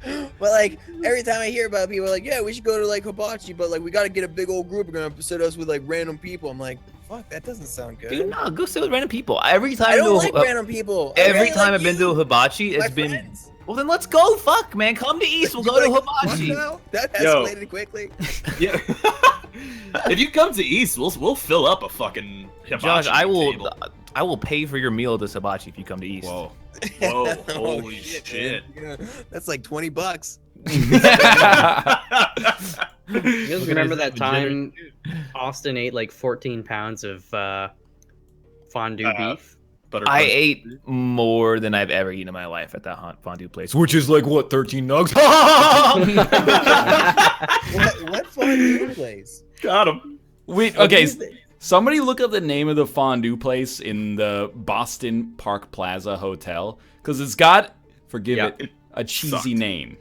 Speaker 6: But like every time I hear about people like, yeah, we should go to like hibachi, but like we got to get a big old group. We're gonna sit us with like random people. I'm like, fuck, that doesn't sound good.
Speaker 2: Dude, no, go sit with random people. Every time
Speaker 6: I don't
Speaker 2: do
Speaker 6: like
Speaker 2: a,
Speaker 6: random people. I
Speaker 2: every
Speaker 6: really
Speaker 2: time
Speaker 6: like
Speaker 2: I've been to a
Speaker 6: you,
Speaker 2: hibachi,
Speaker 6: my
Speaker 2: it's been
Speaker 6: friends.
Speaker 2: well. Then let's go. Fuck, man, come to East. We'll go to
Speaker 6: Like,
Speaker 2: hibachi.
Speaker 6: what now? That
Speaker 1: Yo.
Speaker 6: escalated quickly.
Speaker 1: Yeah. If you come to East, we'll fill up a fucking hibachi
Speaker 2: Josh,
Speaker 1: table.
Speaker 2: I will pay for your meal at this hibabachi if you come to East.
Speaker 3: Whoa.
Speaker 1: Whoa,
Speaker 6: Oh,
Speaker 1: holy shit.
Speaker 6: man. Yeah, that's like $20.
Speaker 4: You guys remember that time Austin ate like 14 pounds of fondue beef?
Speaker 1: Butter
Speaker 2: I
Speaker 1: crunch.
Speaker 2: ate more than I've ever eaten in my life at that fondue place, which is like what 13 nugs.
Speaker 6: What fondue place?
Speaker 1: Got him.
Speaker 3: Wait, okay. Somebody look up the name of the fondue place in the Boston Park Plaza Hotel, because it's got, forgive it, a cheesy
Speaker 1: sucked.
Speaker 3: name.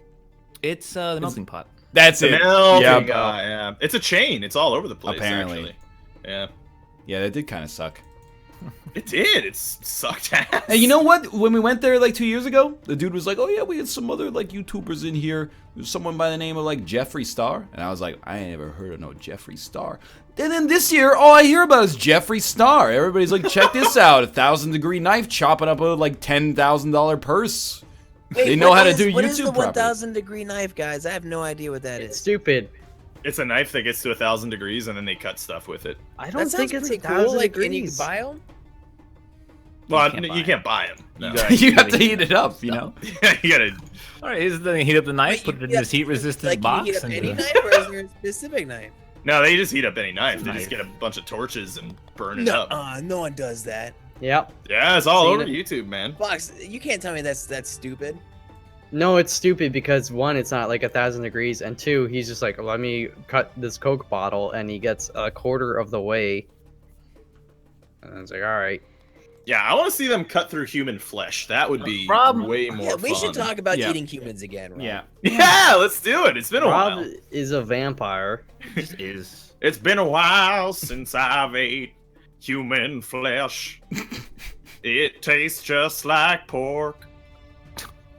Speaker 2: It's the melting pot.
Speaker 3: That's it.
Speaker 1: Melting
Speaker 3: Yep.
Speaker 1: pot, yeah. It's a chain. It's all over the place.
Speaker 3: Apparently.
Speaker 1: Actually. Yeah.
Speaker 3: Yeah, that did kind of suck.
Speaker 1: It did. It sucked ass.
Speaker 3: And you know what? When we went there like 2 years ago, the dude was like, "Oh yeah, we had some other like YouTubers in here. There's someone by the name of like Jeffree Star." And I was like, "I ain't never heard of no Jeffree Star." And then this year, all I hear about is Jeffree Star. Everybody's like, "Check this out! 1,000-degree knife chopping up a like $10,000 purse."
Speaker 6: Wait,
Speaker 3: They know
Speaker 6: what
Speaker 3: how to
Speaker 6: is-
Speaker 3: do
Speaker 6: What is the
Speaker 3: YouTube properly.
Speaker 6: 1,000-degree knife, guys? I have no idea what that
Speaker 4: It's
Speaker 6: is.
Speaker 4: stupid.
Speaker 1: It's a knife that gets to 1,000 degrees and then they cut stuff with it.
Speaker 4: I
Speaker 6: That
Speaker 4: don't
Speaker 6: sounds
Speaker 4: think it's
Speaker 6: pretty
Speaker 4: 1,000
Speaker 6: cool. Like, and you can
Speaker 4: degrees.
Speaker 6: buy them.
Speaker 1: Well,
Speaker 2: can't buy
Speaker 1: you can't buy them. No.
Speaker 3: You have to heat it up, you know.
Speaker 1: You gotta.
Speaker 2: All right, he's then heat up the knife,
Speaker 6: Wait,
Speaker 2: put it in
Speaker 6: yeah,
Speaker 2: this heat-resistant
Speaker 6: Like,
Speaker 2: box,
Speaker 6: you can
Speaker 2: and
Speaker 6: heat up any knife, or is there a specific knife?
Speaker 1: No, they just heat up any knife. They
Speaker 2: Knife.
Speaker 1: just get a bunch of torches and burn it
Speaker 6: No,
Speaker 1: up.
Speaker 6: no one does that.
Speaker 4: Yep.
Speaker 1: Yeah, it's all
Speaker 4: Seen
Speaker 1: over
Speaker 4: it.
Speaker 1: YouTube, man.
Speaker 6: Fox, you can't tell me that's stupid.
Speaker 4: No, it's stupid because one, it's not like 1,000 degrees, and two, he's just like, let me cut this Coke bottle, and he gets a quarter of the way. And I was like, all right.
Speaker 1: Yeah, I want to see them cut through human flesh. That would be
Speaker 2: Rob-
Speaker 1: way more
Speaker 6: Yeah,
Speaker 1: fun.
Speaker 6: we should talk about
Speaker 3: Yeah.
Speaker 6: eating humans again, Rob.
Speaker 3: Yeah.
Speaker 1: Yeah, let's do it. It's been a
Speaker 4: Rob
Speaker 1: while.
Speaker 4: is a vampire.
Speaker 2: it is.
Speaker 1: It's been a while since I've ate human flesh. It tastes just like pork.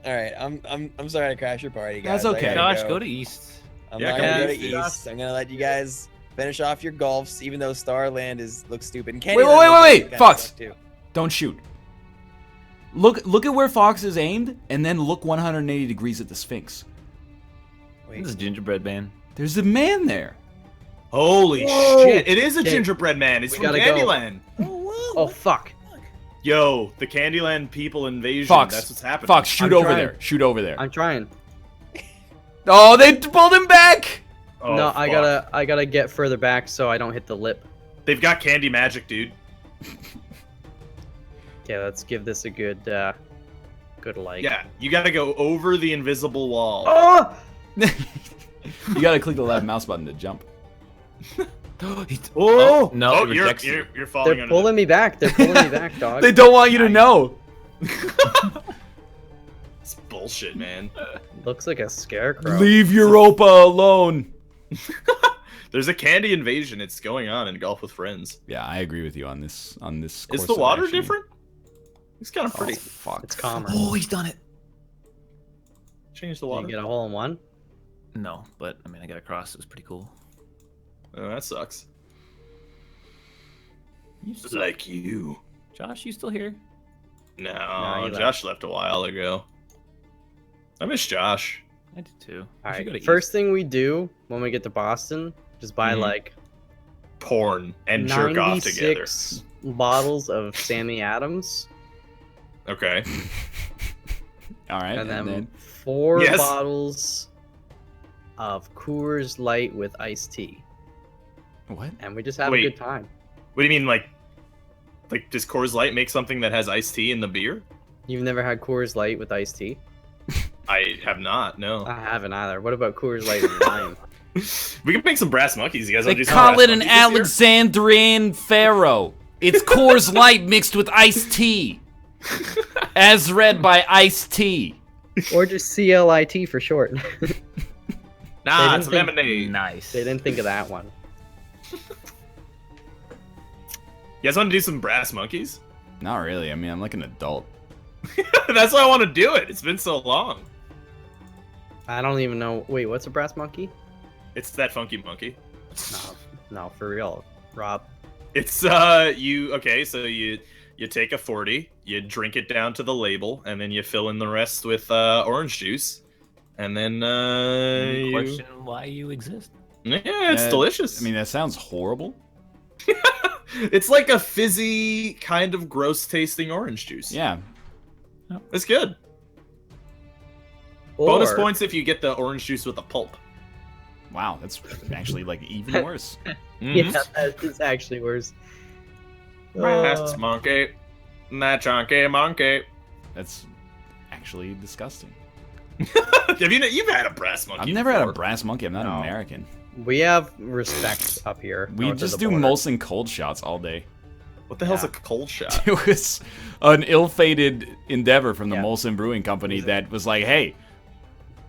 Speaker 6: All right, I'm sorry to crash your party, guys.
Speaker 3: That's
Speaker 6: I
Speaker 3: okay.
Speaker 6: gotta
Speaker 2: Josh, go to East.
Speaker 6: I'm
Speaker 1: Yeah,
Speaker 6: not
Speaker 1: come
Speaker 6: gonna go
Speaker 1: to
Speaker 6: to
Speaker 1: East.
Speaker 6: East. I'm gonna let you guys finish off your golfs, even though Starland looks stupid. And
Speaker 3: Wait,
Speaker 6: Candyland kinda
Speaker 3: Fox.
Speaker 6: suck, too.
Speaker 3: Don't shoot. Look at where Fox is aimed, and then look 180 degrees at the Sphinx.
Speaker 6: Wait,
Speaker 2: This is gingerbread man.
Speaker 3: There's a man there.
Speaker 1: Holy
Speaker 4: Whoa.
Speaker 1: shit! It is a
Speaker 4: Okay.
Speaker 1: gingerbread man. It's
Speaker 4: We
Speaker 1: from
Speaker 4: gotta go.
Speaker 1: Candyland.
Speaker 4: Oh, fuck.
Speaker 1: Yo, the Candyland people invasion.
Speaker 3: Fox.
Speaker 1: That's what's happening.
Speaker 3: Fox, shoot
Speaker 4: I'm
Speaker 3: over
Speaker 4: trying.
Speaker 3: there. Shoot over there.
Speaker 4: I'm trying.
Speaker 3: Oh, they pulled him back.
Speaker 1: Oh,
Speaker 4: no,
Speaker 1: fuck.
Speaker 4: I gotta get further back so I don't hit the lip.
Speaker 1: They've got candy magic, dude.
Speaker 4: Okay, let's give this a good like.
Speaker 1: Yeah, you gotta go over the invisible wall.
Speaker 4: Oh!
Speaker 3: You gotta click the left mouse button to jump.
Speaker 1: Oh,
Speaker 2: no,
Speaker 1: oh,
Speaker 2: it
Speaker 1: you're
Speaker 2: rejects you.
Speaker 1: falling
Speaker 4: They're
Speaker 1: under
Speaker 4: pulling me back. They're pulling me back, dog.
Speaker 3: They don't want you to know.
Speaker 1: It's bullshit, man.
Speaker 4: Looks like a scarecrow.
Speaker 3: Leave Europa alone.
Speaker 1: There's a candy invasion. It's going on in Golf with Friends.
Speaker 3: Yeah, I agree with you on this.
Speaker 1: Is
Speaker 3: course
Speaker 1: the
Speaker 3: of
Speaker 1: water
Speaker 3: action.
Speaker 1: different? It's kind of pretty.
Speaker 3: Fuck.
Speaker 4: It's calmer.
Speaker 2: Oh, he's done it.
Speaker 1: Change the
Speaker 4: Did
Speaker 1: water.
Speaker 4: you get a hole in one?
Speaker 2: No, but I mean, I got across. It was pretty cool.
Speaker 1: Oh, that sucks.
Speaker 2: You still,
Speaker 1: Like you.
Speaker 2: Josh, you still here?
Speaker 1: No,
Speaker 4: he
Speaker 1: Josh left a while ago. I miss Josh.
Speaker 2: I did too.
Speaker 4: All
Speaker 2: We should go
Speaker 4: right.
Speaker 2: to
Speaker 4: First thing we do when we get to Boston, just buy
Speaker 1: Mhm.
Speaker 4: like
Speaker 1: Porn and jerk off together.
Speaker 4: 96 bottles of Sammy Adams,
Speaker 1: Okay.
Speaker 3: All right.
Speaker 4: and then
Speaker 3: then
Speaker 4: 4
Speaker 1: Yes.
Speaker 4: bottles of Coors Light with iced tea,
Speaker 3: what?
Speaker 4: and we just have
Speaker 1: Wait.
Speaker 4: a good time.
Speaker 1: What do you mean, like does Coors Light make something that has iced tea in the beer?
Speaker 4: You've never had Coors Light with iced tea?
Speaker 1: I have not. No.
Speaker 4: I haven't either. What about Coors Light with lime?
Speaker 1: We can make some brass monkeys. You guys
Speaker 3: They
Speaker 1: want to do some
Speaker 3: call
Speaker 1: brass
Speaker 3: it an
Speaker 1: monkeys this year?
Speaker 3: Alexandrian Pharaoh. It's Coors Light mixed with iced tea, as read by Iced Tea.
Speaker 4: Or just CLIT for short.
Speaker 1: Nah,
Speaker 4: They
Speaker 1: it's
Speaker 4: didn't think-
Speaker 1: lemonade.
Speaker 2: Nice.
Speaker 4: They didn't think of that one.
Speaker 1: You guys want to do some brass monkeys?
Speaker 3: Not really. I mean, I'm like an adult.
Speaker 1: That's why I want to do it. It's been so long.
Speaker 4: I don't even know. Wait, what's a brass monkey?
Speaker 1: It's that funky monkey.
Speaker 4: No, for real, Rob.
Speaker 1: It's you okay, so you take a 40, you drink it down to the label, and then you fill in the rest with orange juice. And then you...
Speaker 2: Question why you exist.
Speaker 1: Yeah, it's delicious.
Speaker 3: I mean, that sounds horrible.
Speaker 1: It's like a fizzy, kind of gross tasting orange juice.
Speaker 3: Yeah.
Speaker 1: It's good.
Speaker 4: Or,
Speaker 1: Bonus points if you get the orange juice with the pulp.
Speaker 3: Wow, that's actually like even worse.
Speaker 1: Mhm.
Speaker 4: Yeah, that is actually worse.
Speaker 1: Brass monkey. That chunky monkey.
Speaker 3: That's actually disgusting.
Speaker 1: You've had a brass monkey?
Speaker 3: I've never had a
Speaker 1: before.
Speaker 3: brass monkey. I'm not an American.
Speaker 4: We have respect up here.
Speaker 3: We
Speaker 4: north of
Speaker 3: just
Speaker 4: the
Speaker 3: do
Speaker 4: border.
Speaker 3: Molson cold shots all day.
Speaker 1: What the hell's a cold shot?
Speaker 3: It was an ill-fated endeavor from the
Speaker 4: Yeah.
Speaker 3: Molson Brewing Company that was like, hey,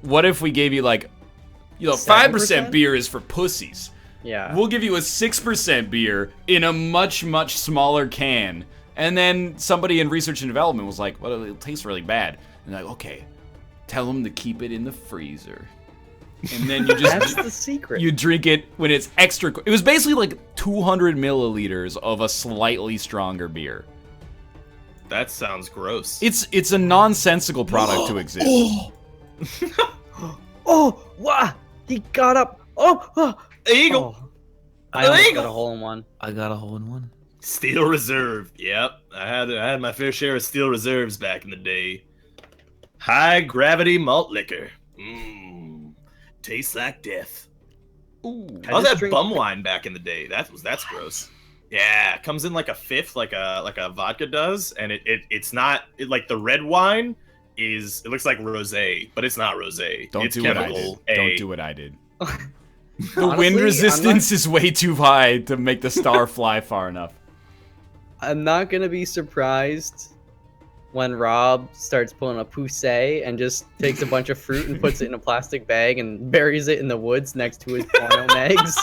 Speaker 3: what if we gave you like, 5%
Speaker 4: 7%?
Speaker 3: beer is for pussies.
Speaker 4: Yeah.
Speaker 3: We'll give you a 6% beer in a much, much smaller can. And then somebody in research and development was like, well, it tastes really bad. And like, okay, tell them to keep it in the freezer. And then you
Speaker 4: That's
Speaker 3: just
Speaker 4: the secret.
Speaker 3: you drink it when it's extra. It was basically like 200 milliliters of a slightly stronger beer.
Speaker 1: That sounds gross.
Speaker 3: It's a nonsensical product to exist.
Speaker 4: Oh, wow! He got up. Oh.
Speaker 1: Eagle.
Speaker 4: Oh. I almost
Speaker 1: Eagle.
Speaker 4: got a hole in one.
Speaker 2: I got a hole in one.
Speaker 1: Steel Reserve. Yep, I had my fair share of Steel Reserves back in the day. High gravity malt liquor. Mmm. Tastes like death.
Speaker 3: Ooh.
Speaker 1: I was
Speaker 4: just
Speaker 1: at
Speaker 4: drink-
Speaker 1: bum wine back in the day. That's gross. Yeah, it comes in like a fifth, like a vodka does, and it's not like the red wine it looks like rosé, but it's not rosé.
Speaker 3: Don't
Speaker 1: it's
Speaker 3: do what I did.
Speaker 1: chemical
Speaker 3: Don't
Speaker 1: A.
Speaker 3: do what I did. The
Speaker 4: Honestly,
Speaker 3: wind
Speaker 4: I'm
Speaker 3: resistance is way too high to make the star fly far enough.
Speaker 4: I'm not gonna be surprised when Rob starts pulling a poussey and just takes a bunch of fruit and puts it in a plastic bag and buries it in the woods next to his porno megs.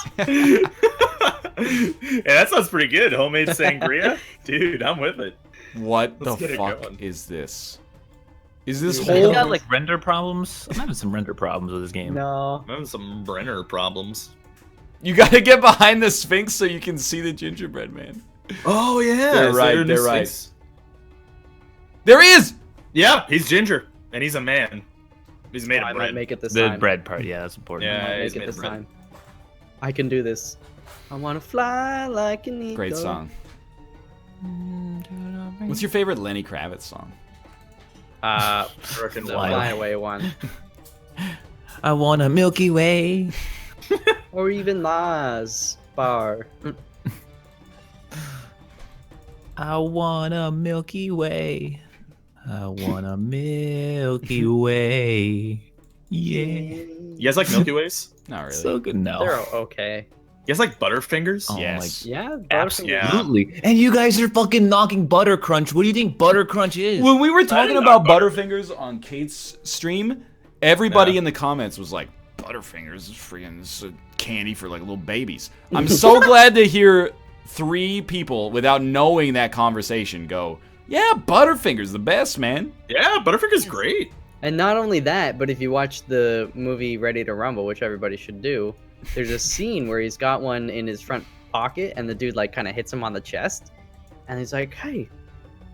Speaker 1: Yeah, that sounds pretty good. Homemade sangria, dude. I'm with it.
Speaker 3: What
Speaker 1: Let's
Speaker 3: the
Speaker 1: get it
Speaker 3: fuck
Speaker 1: going.
Speaker 3: is this? Is this
Speaker 4: Dude,
Speaker 2: You
Speaker 3: whole?
Speaker 2: got like render problems? I'm having some render problems with this game.
Speaker 4: No.
Speaker 1: I'm having some Brenner problems.
Speaker 3: You gotta get behind the Sphinx so you can see the gingerbread man.
Speaker 1: Oh yeah,
Speaker 3: They're
Speaker 1: is
Speaker 3: right,
Speaker 1: there a new
Speaker 3: they're right.
Speaker 1: Sphinx?
Speaker 3: There he is.
Speaker 1: Yeah, he's ginger, and he's a man. He's made
Speaker 4: I
Speaker 1: of
Speaker 4: might
Speaker 1: bread.
Speaker 4: make it this
Speaker 2: The
Speaker 4: time.
Speaker 2: bread part, yeah, that's important.
Speaker 4: I
Speaker 1: Yeah.
Speaker 4: might
Speaker 1: he's
Speaker 4: make it
Speaker 1: made
Speaker 4: this
Speaker 1: of bread.
Speaker 4: time. I can do this. I wanna fly like an eagle.
Speaker 3: Great song. What's your favorite Lenny Kravitz song?
Speaker 1: Frickin'
Speaker 4: The
Speaker 1: wild.
Speaker 4: Fly Away one.
Speaker 2: I want a Milky Way.
Speaker 4: Or even Laz Bar.
Speaker 2: I want a Milky Way. I want a Milky Way. Yeah.
Speaker 1: You guys like Milky Ways?
Speaker 3: Not really.
Speaker 2: So good. No.
Speaker 4: They're okay.
Speaker 1: You guys like Butterfingers?
Speaker 2: Oh,
Speaker 3: Yes.
Speaker 4: Yeah,
Speaker 2: Absolutely. And you guys are fucking knocking Buttercrunch. What do you think Buttercrunch is?
Speaker 3: When we were talking
Speaker 1: didn't
Speaker 3: about
Speaker 1: know
Speaker 3: Butterfingers on Kate's stream, everybody in the comments was like, Butterfingers is freaking this is candy for like little babies. I'm so glad to hear 3 people without knowing that conversation go, yeah, Butterfingers, the best, man.
Speaker 1: Yeah, Butterfinger's great.
Speaker 4: And not only that, but if you watch the movie Ready to Rumble, which everybody should do, there's a scene where he's got one in his front pocket and the dude like kind of hits him on the chest. And he's like, hey,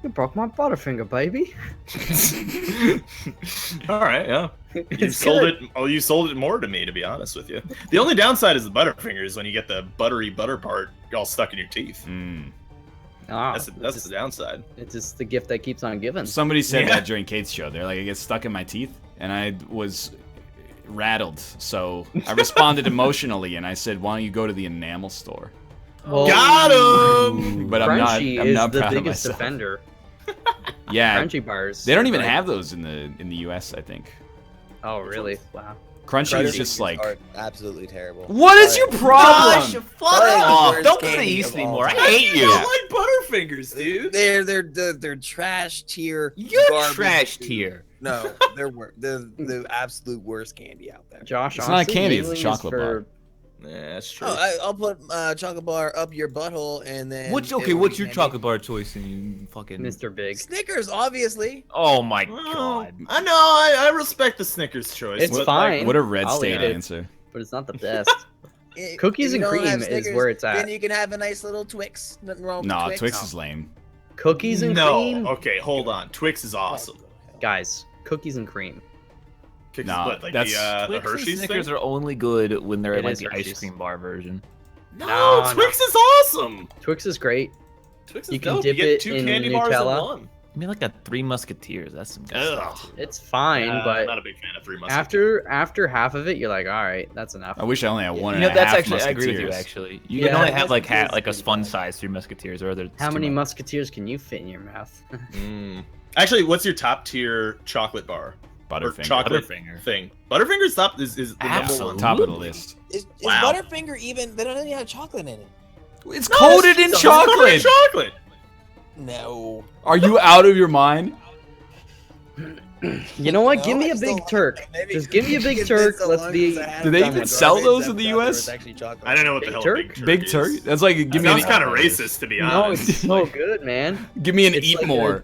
Speaker 4: you broke my Butterfinger, baby.
Speaker 1: All right, yeah. You
Speaker 4: It's
Speaker 1: sold
Speaker 4: good.
Speaker 1: it. Oh, you sold it more to me, to be honest with you. The only downside is the Butterfingers when you get the buttery butter part all stuck in your teeth.
Speaker 4: Ah,
Speaker 1: That's the downside.
Speaker 4: it's just the gift that keeps on giving.
Speaker 3: Somebody said
Speaker 1: Yeah.
Speaker 3: that during Kate's show. They're like, it gets stuck in my teeth, and I was rattled. So I responded emotionally, and I said, why don't you go to the enamel store?
Speaker 4: Well,
Speaker 1: Got him.
Speaker 3: But I'm not.
Speaker 4: Frenchie
Speaker 3: I'm
Speaker 4: is
Speaker 3: not
Speaker 4: the
Speaker 3: proud of
Speaker 4: biggest
Speaker 3: myself.
Speaker 4: offender.
Speaker 3: Yeah,
Speaker 4: Frenchie bars.
Speaker 3: they don't even
Speaker 4: right?
Speaker 3: have those in the U.S. I think.
Speaker 4: Oh, really? Wow.
Speaker 3: Crunchy is
Speaker 6: Butterfingers
Speaker 3: just like.
Speaker 6: are absolutely terrible.
Speaker 3: What is your problem?
Speaker 2: fuck
Speaker 6: off.
Speaker 2: Don't
Speaker 6: Candy
Speaker 2: play the East
Speaker 6: of all
Speaker 2: anymore. I
Speaker 6: time.
Speaker 2: hate
Speaker 1: You
Speaker 2: you.
Speaker 1: don't like Butterfingers, dude.
Speaker 6: They're trash tier.
Speaker 2: You're
Speaker 6: garbage
Speaker 2: trash
Speaker 6: food.
Speaker 2: tier.
Speaker 6: No, they're the absolute worst candy out there.
Speaker 4: Josh,
Speaker 3: It's not
Speaker 4: honestly,
Speaker 3: candy, it's a
Speaker 4: Yingling is
Speaker 3: chocolate
Speaker 4: for-
Speaker 1: Yeah, that's true.
Speaker 6: Oh, I'll put chocolate bar up your butthole and then.
Speaker 2: What's
Speaker 6: it
Speaker 2: okay?
Speaker 6: will
Speaker 2: What's
Speaker 6: be
Speaker 2: your
Speaker 6: candy.
Speaker 2: chocolate bar choice? And you fucking
Speaker 4: Mr. Big.
Speaker 6: Snickers, obviously.
Speaker 2: Oh my
Speaker 1: Well,
Speaker 2: god.
Speaker 1: I know. I respect the Snickers choice.
Speaker 4: It's
Speaker 1: but,
Speaker 4: fine.
Speaker 3: What a red
Speaker 4: I'll
Speaker 3: state
Speaker 4: eat it.
Speaker 3: answer.
Speaker 4: But it's not the best. Cookies
Speaker 6: If you
Speaker 4: and
Speaker 6: don't have
Speaker 4: cream is
Speaker 6: Snickers,
Speaker 4: where it's at.
Speaker 6: Then you can have a nice little Twix. Nothing wrong with
Speaker 3: No,
Speaker 6: Twix.
Speaker 3: Twix is lame.
Speaker 4: Cookies and
Speaker 1: no.
Speaker 4: cream?
Speaker 1: Okay, hold on. Twix is awesome.
Speaker 4: Guys, cookies and cream.
Speaker 1: Kicks
Speaker 3: No,
Speaker 1: what, like
Speaker 3: that's-
Speaker 1: the
Speaker 2: Twix and
Speaker 1: Hershey's
Speaker 2: Snickers
Speaker 1: thing?
Speaker 2: are only good when they're
Speaker 4: It
Speaker 2: like
Speaker 4: is
Speaker 2: the
Speaker 4: Hershey's.
Speaker 2: ice cream bar version.
Speaker 1: No,
Speaker 4: No,
Speaker 1: Twix is awesome.
Speaker 4: Twix is great.
Speaker 1: Twix is
Speaker 4: You can
Speaker 1: dope.
Speaker 4: dip
Speaker 1: you get
Speaker 4: it
Speaker 1: 2
Speaker 4: in
Speaker 1: candy bars in
Speaker 4: Nutella.
Speaker 1: one.
Speaker 2: I mean, like a Three Musketeers. That's some good stuff.
Speaker 4: It's fine,
Speaker 1: I'm
Speaker 4: but
Speaker 1: not a big fan of Three Musketeers.
Speaker 4: after half of it, you're like, all right, that's enough.
Speaker 3: I wish I only had one
Speaker 2: You
Speaker 3: and
Speaker 2: know,
Speaker 3: a
Speaker 2: that's
Speaker 3: half
Speaker 2: actually I agree with you.
Speaker 3: Musketeers.
Speaker 2: Actually, you
Speaker 4: Yeah,
Speaker 2: can only have like
Speaker 6: Musketeers
Speaker 2: a
Speaker 6: is
Speaker 2: fun
Speaker 6: pretty
Speaker 2: size Three Musketeers, or other.
Speaker 4: How many musketeers can you fit in your mouth?
Speaker 1: Actually, what's your top tier chocolate bar? Or
Speaker 3: Butterfinger.
Speaker 1: chocolate
Speaker 2: Butterfinger.
Speaker 1: thing. Butterfinger's top is the number
Speaker 2: Absolutely.
Speaker 1: one.
Speaker 3: Top of the list.
Speaker 6: Is
Speaker 1: Wow.
Speaker 6: Butterfinger even? They don't even have chocolate in it.
Speaker 3: It's coated in
Speaker 1: It's covered in
Speaker 3: chocolate.
Speaker 1: chocolate.
Speaker 6: No.
Speaker 3: Are you out of your mind?
Speaker 4: You know what?
Speaker 6: No,
Speaker 4: Give me
Speaker 6: I
Speaker 4: a
Speaker 6: just
Speaker 4: big
Speaker 6: don't
Speaker 4: turk.
Speaker 6: like it. Maybe
Speaker 4: Just give me a big
Speaker 6: it's been
Speaker 4: turk.
Speaker 6: so
Speaker 4: Let's
Speaker 6: long
Speaker 4: be.
Speaker 6: since I had
Speaker 3: Do
Speaker 6: it.
Speaker 3: they
Speaker 6: Done
Speaker 3: even
Speaker 6: with
Speaker 3: sell
Speaker 6: garbage,
Speaker 3: those
Speaker 6: I
Speaker 3: in the
Speaker 6: forgot there
Speaker 3: US?
Speaker 6: was actually chocolate.
Speaker 1: I don't know what the
Speaker 4: Big
Speaker 1: hell
Speaker 4: turk?
Speaker 1: a big turk
Speaker 3: Big
Speaker 1: is.
Speaker 3: turkey. That's like give me
Speaker 1: Sounds
Speaker 3: an
Speaker 1: kind of racist, to be
Speaker 4: No,
Speaker 1: honest.
Speaker 4: it's so good, man.
Speaker 3: give me an
Speaker 4: It's
Speaker 3: eat
Speaker 4: like
Speaker 3: more.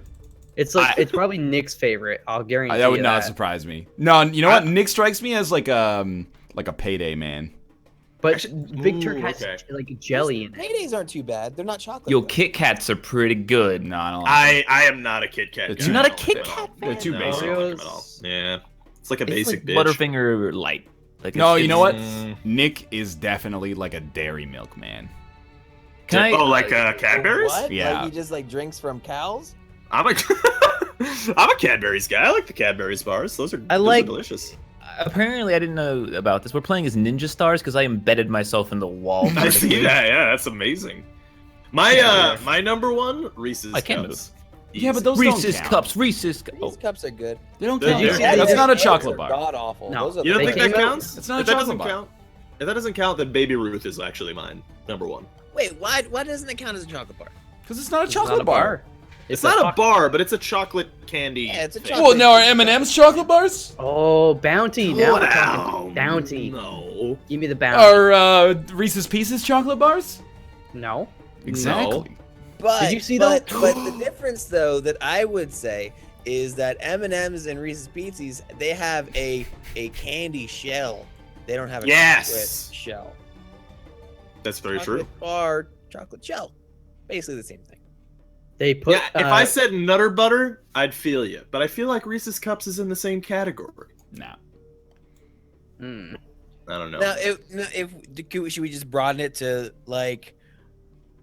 Speaker 4: It's like it's probably Nick's favorite. I'll guarantee
Speaker 3: That would
Speaker 4: you
Speaker 3: not
Speaker 4: that.
Speaker 3: surprise me. No, you know what? Nick strikes me as like a payday man.
Speaker 4: But Big Turk
Speaker 1: Ooh,
Speaker 4: has
Speaker 1: okay.
Speaker 4: like jelly in it.
Speaker 6: Paydays aren't too bad. They're not chocolate.
Speaker 2: Yo,
Speaker 6: though.
Speaker 2: Kit Kats are pretty good.
Speaker 3: No, I don't like
Speaker 1: I am not a Kit Kat
Speaker 3: You're
Speaker 1: guy.
Speaker 3: not
Speaker 1: I
Speaker 2: a
Speaker 1: don't
Speaker 2: Kit
Speaker 1: like them
Speaker 2: Kat
Speaker 1: at all.
Speaker 3: They're too
Speaker 1: No,
Speaker 3: basic.
Speaker 1: I don't like them at all. Yeah. It's like a
Speaker 2: It's
Speaker 1: basic
Speaker 2: like
Speaker 1: bitch.
Speaker 2: Butterfinger light. Like
Speaker 3: No, you know what?
Speaker 1: Mm.
Speaker 3: Nick is definitely like a Dairy Milk man.
Speaker 2: Can I?
Speaker 1: Oh, like Cadbury's?
Speaker 6: What?
Speaker 3: Yeah.
Speaker 6: Like he just like drinks from cows?
Speaker 1: I'm a I'm a Cadbury's guy. I like the Cadbury's bars. Those are
Speaker 2: like-
Speaker 1: delicious.
Speaker 2: Apparently, I didn't know about this. We're playing as Ninja Stars because I embedded myself in the wall.
Speaker 1: I see that. Yeah, that's amazing. My my number one, Reese's
Speaker 2: I can't
Speaker 1: Cups.
Speaker 3: Yeah, but those don't
Speaker 2: Reese's
Speaker 3: count.
Speaker 2: Cups. Reese's.
Speaker 6: These cups are good.
Speaker 3: They don't
Speaker 1: Did
Speaker 3: count.
Speaker 1: you see that?
Speaker 3: That's not a
Speaker 6: Those
Speaker 3: chocolate
Speaker 6: are
Speaker 3: bar.
Speaker 6: God awful.
Speaker 4: No.
Speaker 6: Those are
Speaker 1: You don't
Speaker 6: the
Speaker 1: think
Speaker 6: best.
Speaker 1: that
Speaker 4: came out-
Speaker 1: counts?
Speaker 3: It's not a
Speaker 1: if that doesn't
Speaker 3: chocolate bar.
Speaker 1: count, if that doesn't count, then Baby Ruth is actually mine. Number one.
Speaker 6: Wait, why doesn't it count as a chocolate bar?
Speaker 3: Because it's not a
Speaker 4: It's not
Speaker 3: chocolate
Speaker 4: a
Speaker 3: bar.
Speaker 1: It's not a bar, but it's a chocolate candy.
Speaker 6: Yeah, it's a
Speaker 1: thing.
Speaker 6: chocolate-
Speaker 3: Well, now are M&M's chocolate bars?
Speaker 4: Oh, Bounty. Now we're
Speaker 1: Wow.
Speaker 4: talking Bounty.
Speaker 1: No.
Speaker 4: Give me the Bounty.
Speaker 3: Are Reese's Pieces chocolate bars?
Speaker 4: No.
Speaker 3: Exactly.
Speaker 6: But
Speaker 4: Did you see
Speaker 6: but,
Speaker 4: those?
Speaker 6: but the difference though that I would say is that M&M's and Reese's Pieces, they have a candy shell. They don't have a
Speaker 1: Yes.
Speaker 6: chocolate shell.
Speaker 1: That's very
Speaker 6: Chocolate
Speaker 1: true.
Speaker 6: bar, chocolate shell. Basically the same thing.
Speaker 4: They put.
Speaker 1: Yeah, if I said Nutter Butter, I'd feel you. But I feel like Reese's Cups is in the same category.
Speaker 3: Nah.
Speaker 4: Mm.
Speaker 1: I don't know.
Speaker 6: Now, should we just broaden it to like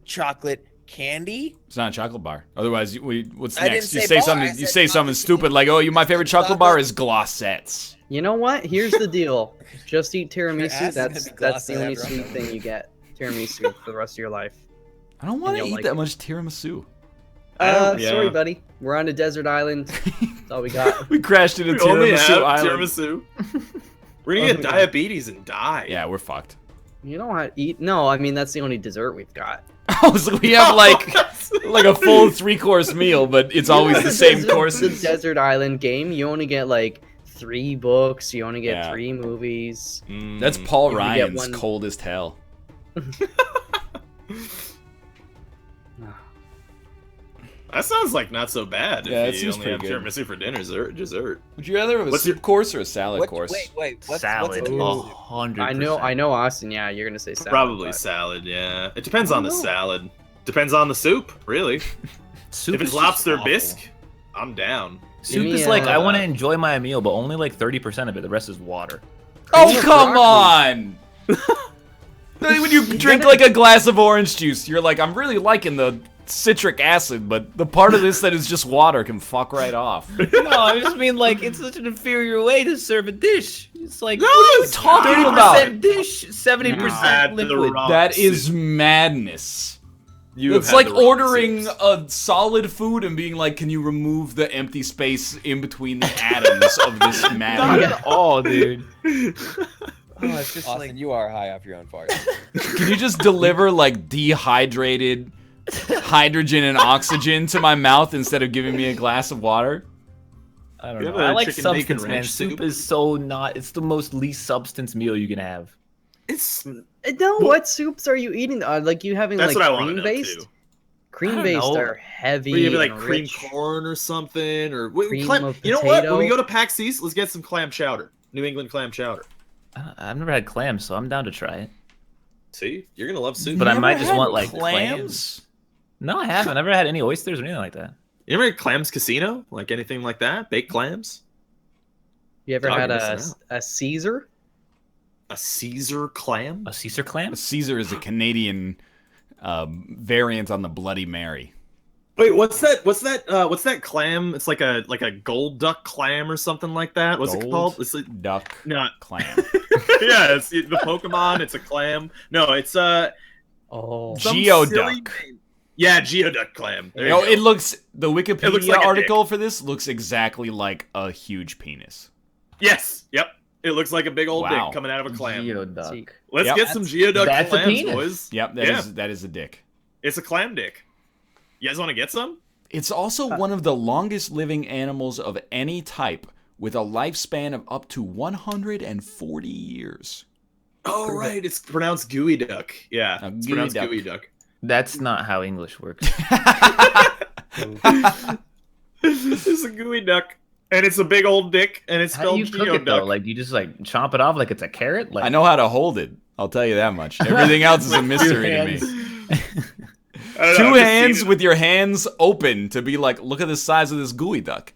Speaker 6: chocolate candy?
Speaker 3: It's not a chocolate bar. Otherwise, what's
Speaker 6: I didn't
Speaker 3: next? You
Speaker 6: say
Speaker 3: say
Speaker 6: bar,
Speaker 3: something.
Speaker 6: I
Speaker 3: You
Speaker 6: said
Speaker 3: say something
Speaker 6: chocolate
Speaker 3: stupid
Speaker 6: candy.
Speaker 3: like, "Oh, my favorite chocolate bar is Glossettes."
Speaker 4: You know what? Here's the deal. Just eat
Speaker 6: Your
Speaker 4: tiramisu.
Speaker 6: ass is
Speaker 4: That's
Speaker 6: gonna be
Speaker 4: that's the
Speaker 6: glossy
Speaker 4: only
Speaker 6: after
Speaker 4: sweet
Speaker 6: all.
Speaker 4: thing you get. Tiramisu for the rest of your life.
Speaker 3: I don't want to
Speaker 4: you'll
Speaker 3: eat
Speaker 4: like
Speaker 3: that
Speaker 4: it.
Speaker 3: much tiramisu.
Speaker 1: Yeah.
Speaker 4: Sorry, buddy. We're on a desert island. That's all we got.
Speaker 3: We crashed into
Speaker 1: we only
Speaker 3: tiramisu
Speaker 1: have
Speaker 3: island.
Speaker 1: tiramisu. We're gonna get diabetes and die.
Speaker 3: Yeah, we're fucked.
Speaker 4: You don't want to eat? No, I mean that's the only dessert we've got.
Speaker 3: Oh, so we have like a full 3-course meal, but it's always the same
Speaker 4: The
Speaker 3: courses.
Speaker 4: desert island game. You only get like 3 books. You only get
Speaker 3: Yeah.
Speaker 4: 3 movies.
Speaker 1: Mm.
Speaker 3: That's Paul
Speaker 4: You only get
Speaker 3: Ryan's
Speaker 4: one-
Speaker 3: Coldest Hell.
Speaker 1: That sounds like not so bad.
Speaker 3: Yeah, it
Speaker 1: if you
Speaker 3: seems
Speaker 1: only have
Speaker 3: pretty good.
Speaker 1: tiramisu for dinner, dessert.
Speaker 3: Would you rather have a
Speaker 1: What's
Speaker 3: soup
Speaker 1: your-
Speaker 3: course or a salad
Speaker 6: What,
Speaker 3: course?
Speaker 6: wait, what's
Speaker 2: Salad.
Speaker 6: a
Speaker 4: Ooh.
Speaker 6: tiramisu?
Speaker 2: 100%.
Speaker 4: I know, Austin. Yeah, you're gonna say salad.
Speaker 1: Probably
Speaker 4: but-
Speaker 1: salad. Yeah, it depends
Speaker 4: I
Speaker 1: on
Speaker 4: don't
Speaker 1: the
Speaker 4: know.
Speaker 1: salad. Depends on the soup, really.
Speaker 2: Soup
Speaker 1: If it's
Speaker 2: is just
Speaker 1: lobster
Speaker 2: awful.
Speaker 1: bisque, I'm down.
Speaker 2: Soup
Speaker 4: me
Speaker 2: is like
Speaker 4: a-
Speaker 2: I want to enjoy my meal, but only like 30% of it. The rest is water.
Speaker 3: Oh,
Speaker 4: Cream of
Speaker 3: come
Speaker 4: broccoli.
Speaker 3: on! When you drink like a glass of orange juice, you're like, I'm really liking the citric acid, but the part of this that is just water can fuck right off.
Speaker 2: No, I just mean like it's such an inferior way to serve a dish. It's like
Speaker 1: No,
Speaker 2: what are you
Speaker 1: it's
Speaker 2: talking
Speaker 3: not.
Speaker 2: about? Dish, 70%
Speaker 1: Had the
Speaker 2: liquid.
Speaker 1: wrong
Speaker 3: That
Speaker 1: soup.
Speaker 3: is madness.
Speaker 1: You have
Speaker 3: It's
Speaker 1: had
Speaker 3: like
Speaker 1: the wrong
Speaker 3: ordering
Speaker 1: soups.
Speaker 3: a solid food and being like, can you remove the empty space in between the atoms of this
Speaker 2: Not
Speaker 3: matter?
Speaker 2: at all, dude.
Speaker 7: Oh, it's just
Speaker 6: Austin,
Speaker 7: like
Speaker 6: you are high off your own fart.
Speaker 3: Can you just deliver like dehydrated hydrogen and oxygen to my mouth instead of giving me a glass of water?
Speaker 2: I don't
Speaker 1: You
Speaker 2: know.
Speaker 1: have a
Speaker 2: I like
Speaker 1: chicken bacon
Speaker 2: substance, man.
Speaker 1: ranch
Speaker 2: Soup
Speaker 1: soup?
Speaker 2: is so not. It's the most least substance meal you can have.
Speaker 1: It's
Speaker 4: No, what soups are you eating? Like you having
Speaker 1: that's
Speaker 4: like
Speaker 1: what I want to
Speaker 4: cream
Speaker 1: know
Speaker 4: based?
Speaker 1: too.
Speaker 4: Cream
Speaker 2: don't
Speaker 4: based
Speaker 2: know.
Speaker 4: are heavy.
Speaker 1: What, you have like
Speaker 4: and
Speaker 1: cream
Speaker 4: rich.
Speaker 1: corn or something, or
Speaker 4: Cream of
Speaker 1: you know what? When we
Speaker 4: potato.
Speaker 1: go to PAX East, let's get some clam chowder. New England clam chowder.
Speaker 2: I've never had clams, so I'm down to try it.
Speaker 1: See, you're gonna love soup.
Speaker 2: But I
Speaker 3: Never
Speaker 2: might just
Speaker 3: had
Speaker 2: want like clams. No, I haven't. I've never had any oysters or anything like that.
Speaker 1: You ever had clams casino? Like anything like that? Baked clams?
Speaker 4: You ever
Speaker 1: Dog,
Speaker 4: had
Speaker 1: you're
Speaker 4: a
Speaker 1: missing
Speaker 4: Caesar?
Speaker 1: A Caesar clam?
Speaker 2: A Caesar clam?
Speaker 3: Caesar is a Canadian variant on the Bloody Mary.
Speaker 1: Wait, what's that? What's that clam? It's like a gold duck clam or something like that. What's it
Speaker 3: Gold
Speaker 1: called? It's like,
Speaker 3: duck
Speaker 1: no,
Speaker 3: clam.
Speaker 1: yeah, it's the Pokemon. It's a clam. No, it's
Speaker 4: Oh,
Speaker 1: some
Speaker 3: Geoduck.
Speaker 1: silly name. Yeah, Geoduck clam. There you
Speaker 3: No,
Speaker 1: go.
Speaker 3: it looks. The Wikipedia
Speaker 1: looks like a
Speaker 3: article for this looks exactly like a huge penis.
Speaker 1: Yes. Yep. It looks like a big old
Speaker 3: Wow.
Speaker 1: dick coming out of a clam.
Speaker 2: Geoduck.
Speaker 1: Let's
Speaker 3: Yep.
Speaker 1: get some Geoduck
Speaker 2: that's a
Speaker 1: clams,
Speaker 2: penis.
Speaker 1: boys.
Speaker 3: Yep, that is a dick.
Speaker 1: It's a clam dick. You guys want to get some?
Speaker 3: It's also one of the longest living animals of any type, with a lifespan of up to 140 years.
Speaker 1: Oh, right. It's pronounced gooey duck. Yeah, it's
Speaker 3: gooey
Speaker 1: pronounced
Speaker 3: duck.
Speaker 1: gooey duck.
Speaker 2: That's not how English works.
Speaker 1: It's a gooey duck, and it's a big old dick, and it's
Speaker 2: How do
Speaker 1: spelled
Speaker 2: you cook it though?
Speaker 1: Geoduck.
Speaker 2: Like, do you just like chomp it off like it's a carrot? Like,
Speaker 3: I know how to hold it. I'll tell you that much. Everything else is a mystery to me.
Speaker 1: I don't know,
Speaker 3: Two
Speaker 1: I've just
Speaker 3: hands
Speaker 1: seen it.
Speaker 3: with your hands open to be like, look at the size of this gooey duck.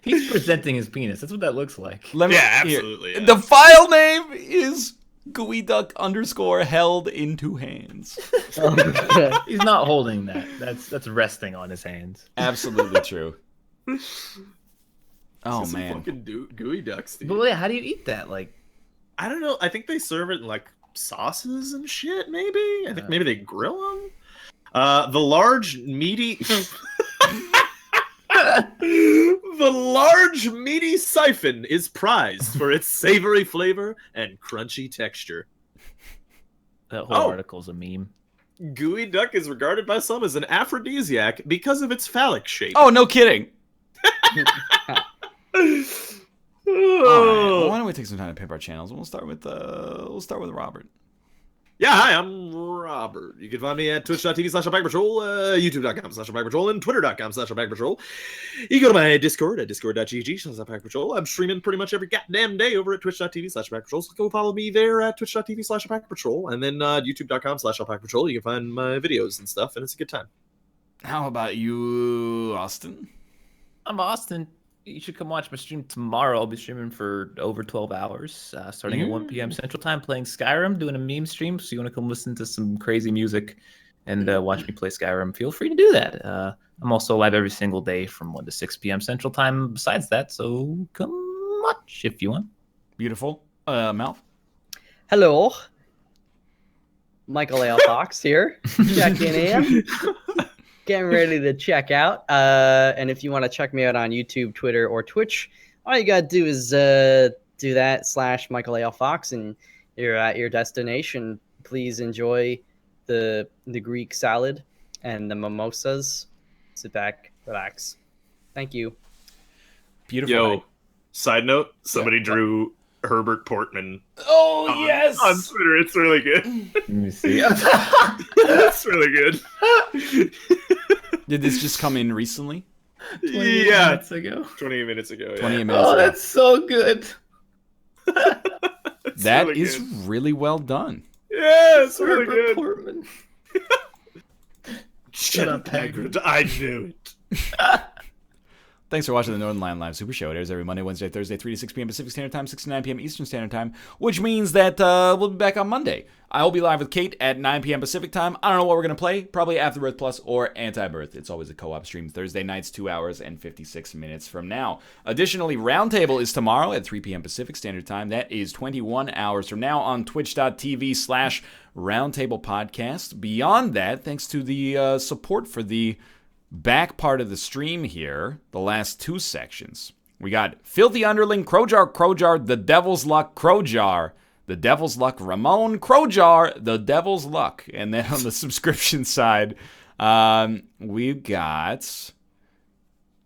Speaker 2: he's presenting his penis. That's what that looks like.
Speaker 3: Let me,
Speaker 1: Yeah,
Speaker 3: here.
Speaker 1: absolutely, yeah.
Speaker 3: The file name is gooey duck _, held in two hands.
Speaker 4: okay.
Speaker 2: He's not holding that. That's resting on his hands.
Speaker 3: Absolutely true. Oh
Speaker 1: This is
Speaker 3: man.
Speaker 1: fucking gooey ducks, dude.
Speaker 2: But wait, how do you eat that? Like,
Speaker 1: I don't know. I think they serve it in like sauces and shit. Maybe. I think maybe they grill them. The large meaty. The large meaty siphon is prized for its savory flavor and crunchy texture.
Speaker 2: that whole
Speaker 1: Oh.
Speaker 2: article's a meme.
Speaker 1: Gooey duck is regarded by some as an aphrodisiac because of its phallic shape.
Speaker 3: Oh, no kidding. All right.
Speaker 1: Oh.
Speaker 3: Well, why don't we take some time to pimp our channels? And we'll start with Robert.
Speaker 1: Yeah, hi, I'm Robert. You can find me at twitch.tv/Patrol, youtube.com/Patrol, and twitter.com/Patrol. You go to my Discord at discord.gg/Patrol. I'm streaming pretty much every goddamn day over at twitch.tv/Patrol, so go follow me there at twitch.tv/Patrol, and then youtube.com/Patrol. You can find my videos and stuff, and it's a good time.
Speaker 3: How about you, Austin?
Speaker 2: I'm Austin. You should come watch my stream tomorrow. I'll be streaming for over 12 hours, starting at 1 p.m. Central Time, playing Skyrim, doing a meme stream. So you want to come listen to some crazy music and watch me play Skyrim, feel free to do that. I'm also live every single day from 1 to 6 p.m. Central Time besides that, so come watch if you want.
Speaker 3: Beautiful. Mel?
Speaker 4: Hello. Michael L. Fox here. Checking in. Getting ready to check out. And if you want to check me out on YouTube, Twitter, or Twitch, all you gotta do is do that /Michael A. Fox, and you're at your destination. Please enjoy the Greek salad and the mimosas. Sit back, relax. Thank you.
Speaker 3: Beautiful.
Speaker 1: Yo, side note, somebody drew Herbert Portman
Speaker 3: Oh,
Speaker 1: on,
Speaker 3: yes!
Speaker 1: on Twitter. It's really good.
Speaker 2: Let me see.
Speaker 1: It's really good.
Speaker 3: Did this just come in recently?
Speaker 2: 28
Speaker 1: Yeah,
Speaker 2: minutes ago.
Speaker 1: 28 minutes ago.
Speaker 3: 28
Speaker 1: Yeah.
Speaker 3: minutes
Speaker 2: Oh,
Speaker 3: ago.
Speaker 2: that's so good.
Speaker 1: It's
Speaker 3: That
Speaker 1: really
Speaker 3: is
Speaker 1: good.
Speaker 3: really well done.
Speaker 1: Yeah, it's really
Speaker 2: Herbert
Speaker 1: good.
Speaker 2: Portman.
Speaker 1: Shut
Speaker 2: up,
Speaker 1: Hagrid. I knew it.
Speaker 3: Thanks for watching the Northernlion Live Super Show. It airs every Monday, Wednesday, Thursday, 3 to 6 p.m. Pacific Standard Time, 6 to 9 p.m. Eastern Standard Time, which means that we'll be back on Monday. I'll be live with Kate at 9 p.m. Pacific Time. I don't know what we're going to play. Probably Afterbirth Plus or Anti-Birth. It's always a co-op stream. Thursday nights, 2 hours and 56 minutes from now. Additionally, Roundtable is tomorrow at 3 p.m. Pacific Standard Time. That is 21 hours from now on twitch.tv/Roundtable Podcast. Beyond that, thanks to the support for the back part of the stream here, the last two sections. We got Filthy Underling, Crowjar, The Devil's Luck, Crowjar, The Devil's Luck, Ramon, Crowjar, The Devil's Luck. And then on the subscription side, we've got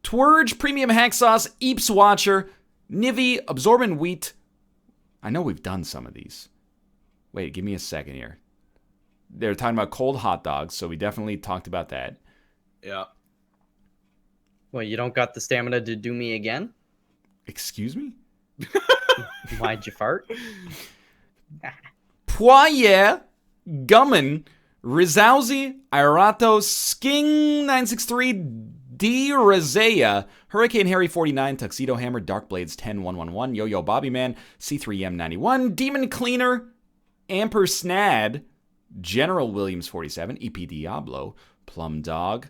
Speaker 3: Twurge, Premium Hack Sauce, Eeps Watcher, Nivy, Absorbent Wheat. I know we've done some of these. Wait, give me a second here. They're talking about cold hot dogs, so we definitely talked about that.
Speaker 1: Yeah.
Speaker 4: Well, you don't got the stamina to do me again?
Speaker 3: Excuse me?
Speaker 4: Why'd you fart?
Speaker 3: Poirier, Gummin, Rizauzi, Irato, Sking 963, D. Razea, Hurricane Harry 49, Tuxedo Hammer, Darkblades 10111, Yo-Yo Bobby Man, C3M 91, Demon Cleaner, Ampersnad, General Williams 47, EP Diablo, Plum Dog,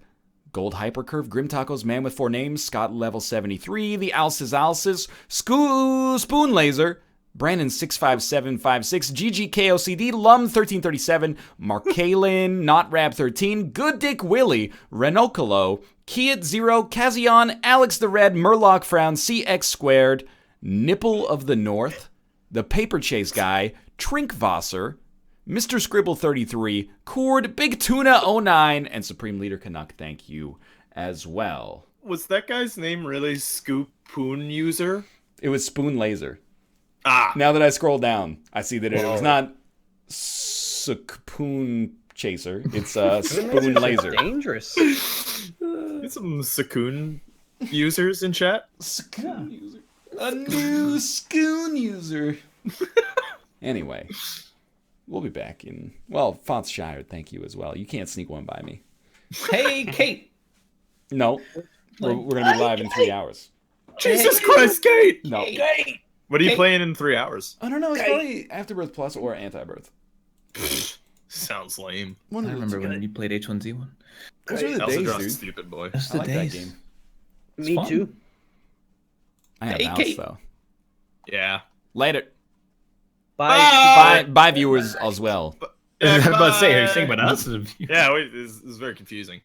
Speaker 3: Gold Hypercurve, Grim Tacos, Man with 4 Names, Scott level 73, The Alces, Spoon Laser, Brandon 65756, GGKOCD, Lum 1337, Mark Kalin, Not Rab 13, Good Dick Willie, Renocolo, Kiat 0, Kazion, Alex the Red, Murloc Frown, CX Squared, Nipple of the North, The Paper Chase Guy, Trinkvasser, Mr. Scribble 33, Cord, Big Tuna 09, and Supreme Leader Canuck, thank you as well.
Speaker 1: Was that guy's name really Scoopoon User?
Speaker 3: It was Spoon Laser.
Speaker 1: Ah,
Speaker 3: Now that I scroll down, I see that it was not Spoon Chaser. It's Spoon Laser.
Speaker 4: Dangerous.
Speaker 1: get some Sakoon users in chat.
Speaker 3: Spoon user. A new Spoon user. Anyway, we'll be back in... Well, Fonts Shire, thank you as well. You can't sneak one by me.
Speaker 2: Hey, Kate.
Speaker 3: No. We're going to be live in 3 hours.
Speaker 1: Jesus Christ, Kate!
Speaker 3: No.
Speaker 1: What are you playing in 3 hours?
Speaker 3: I don't know. It's probably Afterbirth Plus or Antibirth.
Speaker 1: Sounds lame.
Speaker 2: I remember when you played H1Z1.
Speaker 3: Those are the
Speaker 1: Also
Speaker 3: days,
Speaker 1: draws
Speaker 3: dude.
Speaker 1: stupid boy.
Speaker 2: That's
Speaker 3: I
Speaker 2: the
Speaker 3: like
Speaker 2: days.
Speaker 3: that game.
Speaker 4: Me
Speaker 2: fun.
Speaker 4: too.
Speaker 3: I have
Speaker 2: Hey,
Speaker 3: mouse,
Speaker 2: Kate.
Speaker 3: though.
Speaker 1: Yeah.
Speaker 3: Later.
Speaker 4: Bye.
Speaker 3: Bye, viewers as well.
Speaker 2: I was about to say, are you saying about us?
Speaker 1: Yeah, it's very confusing.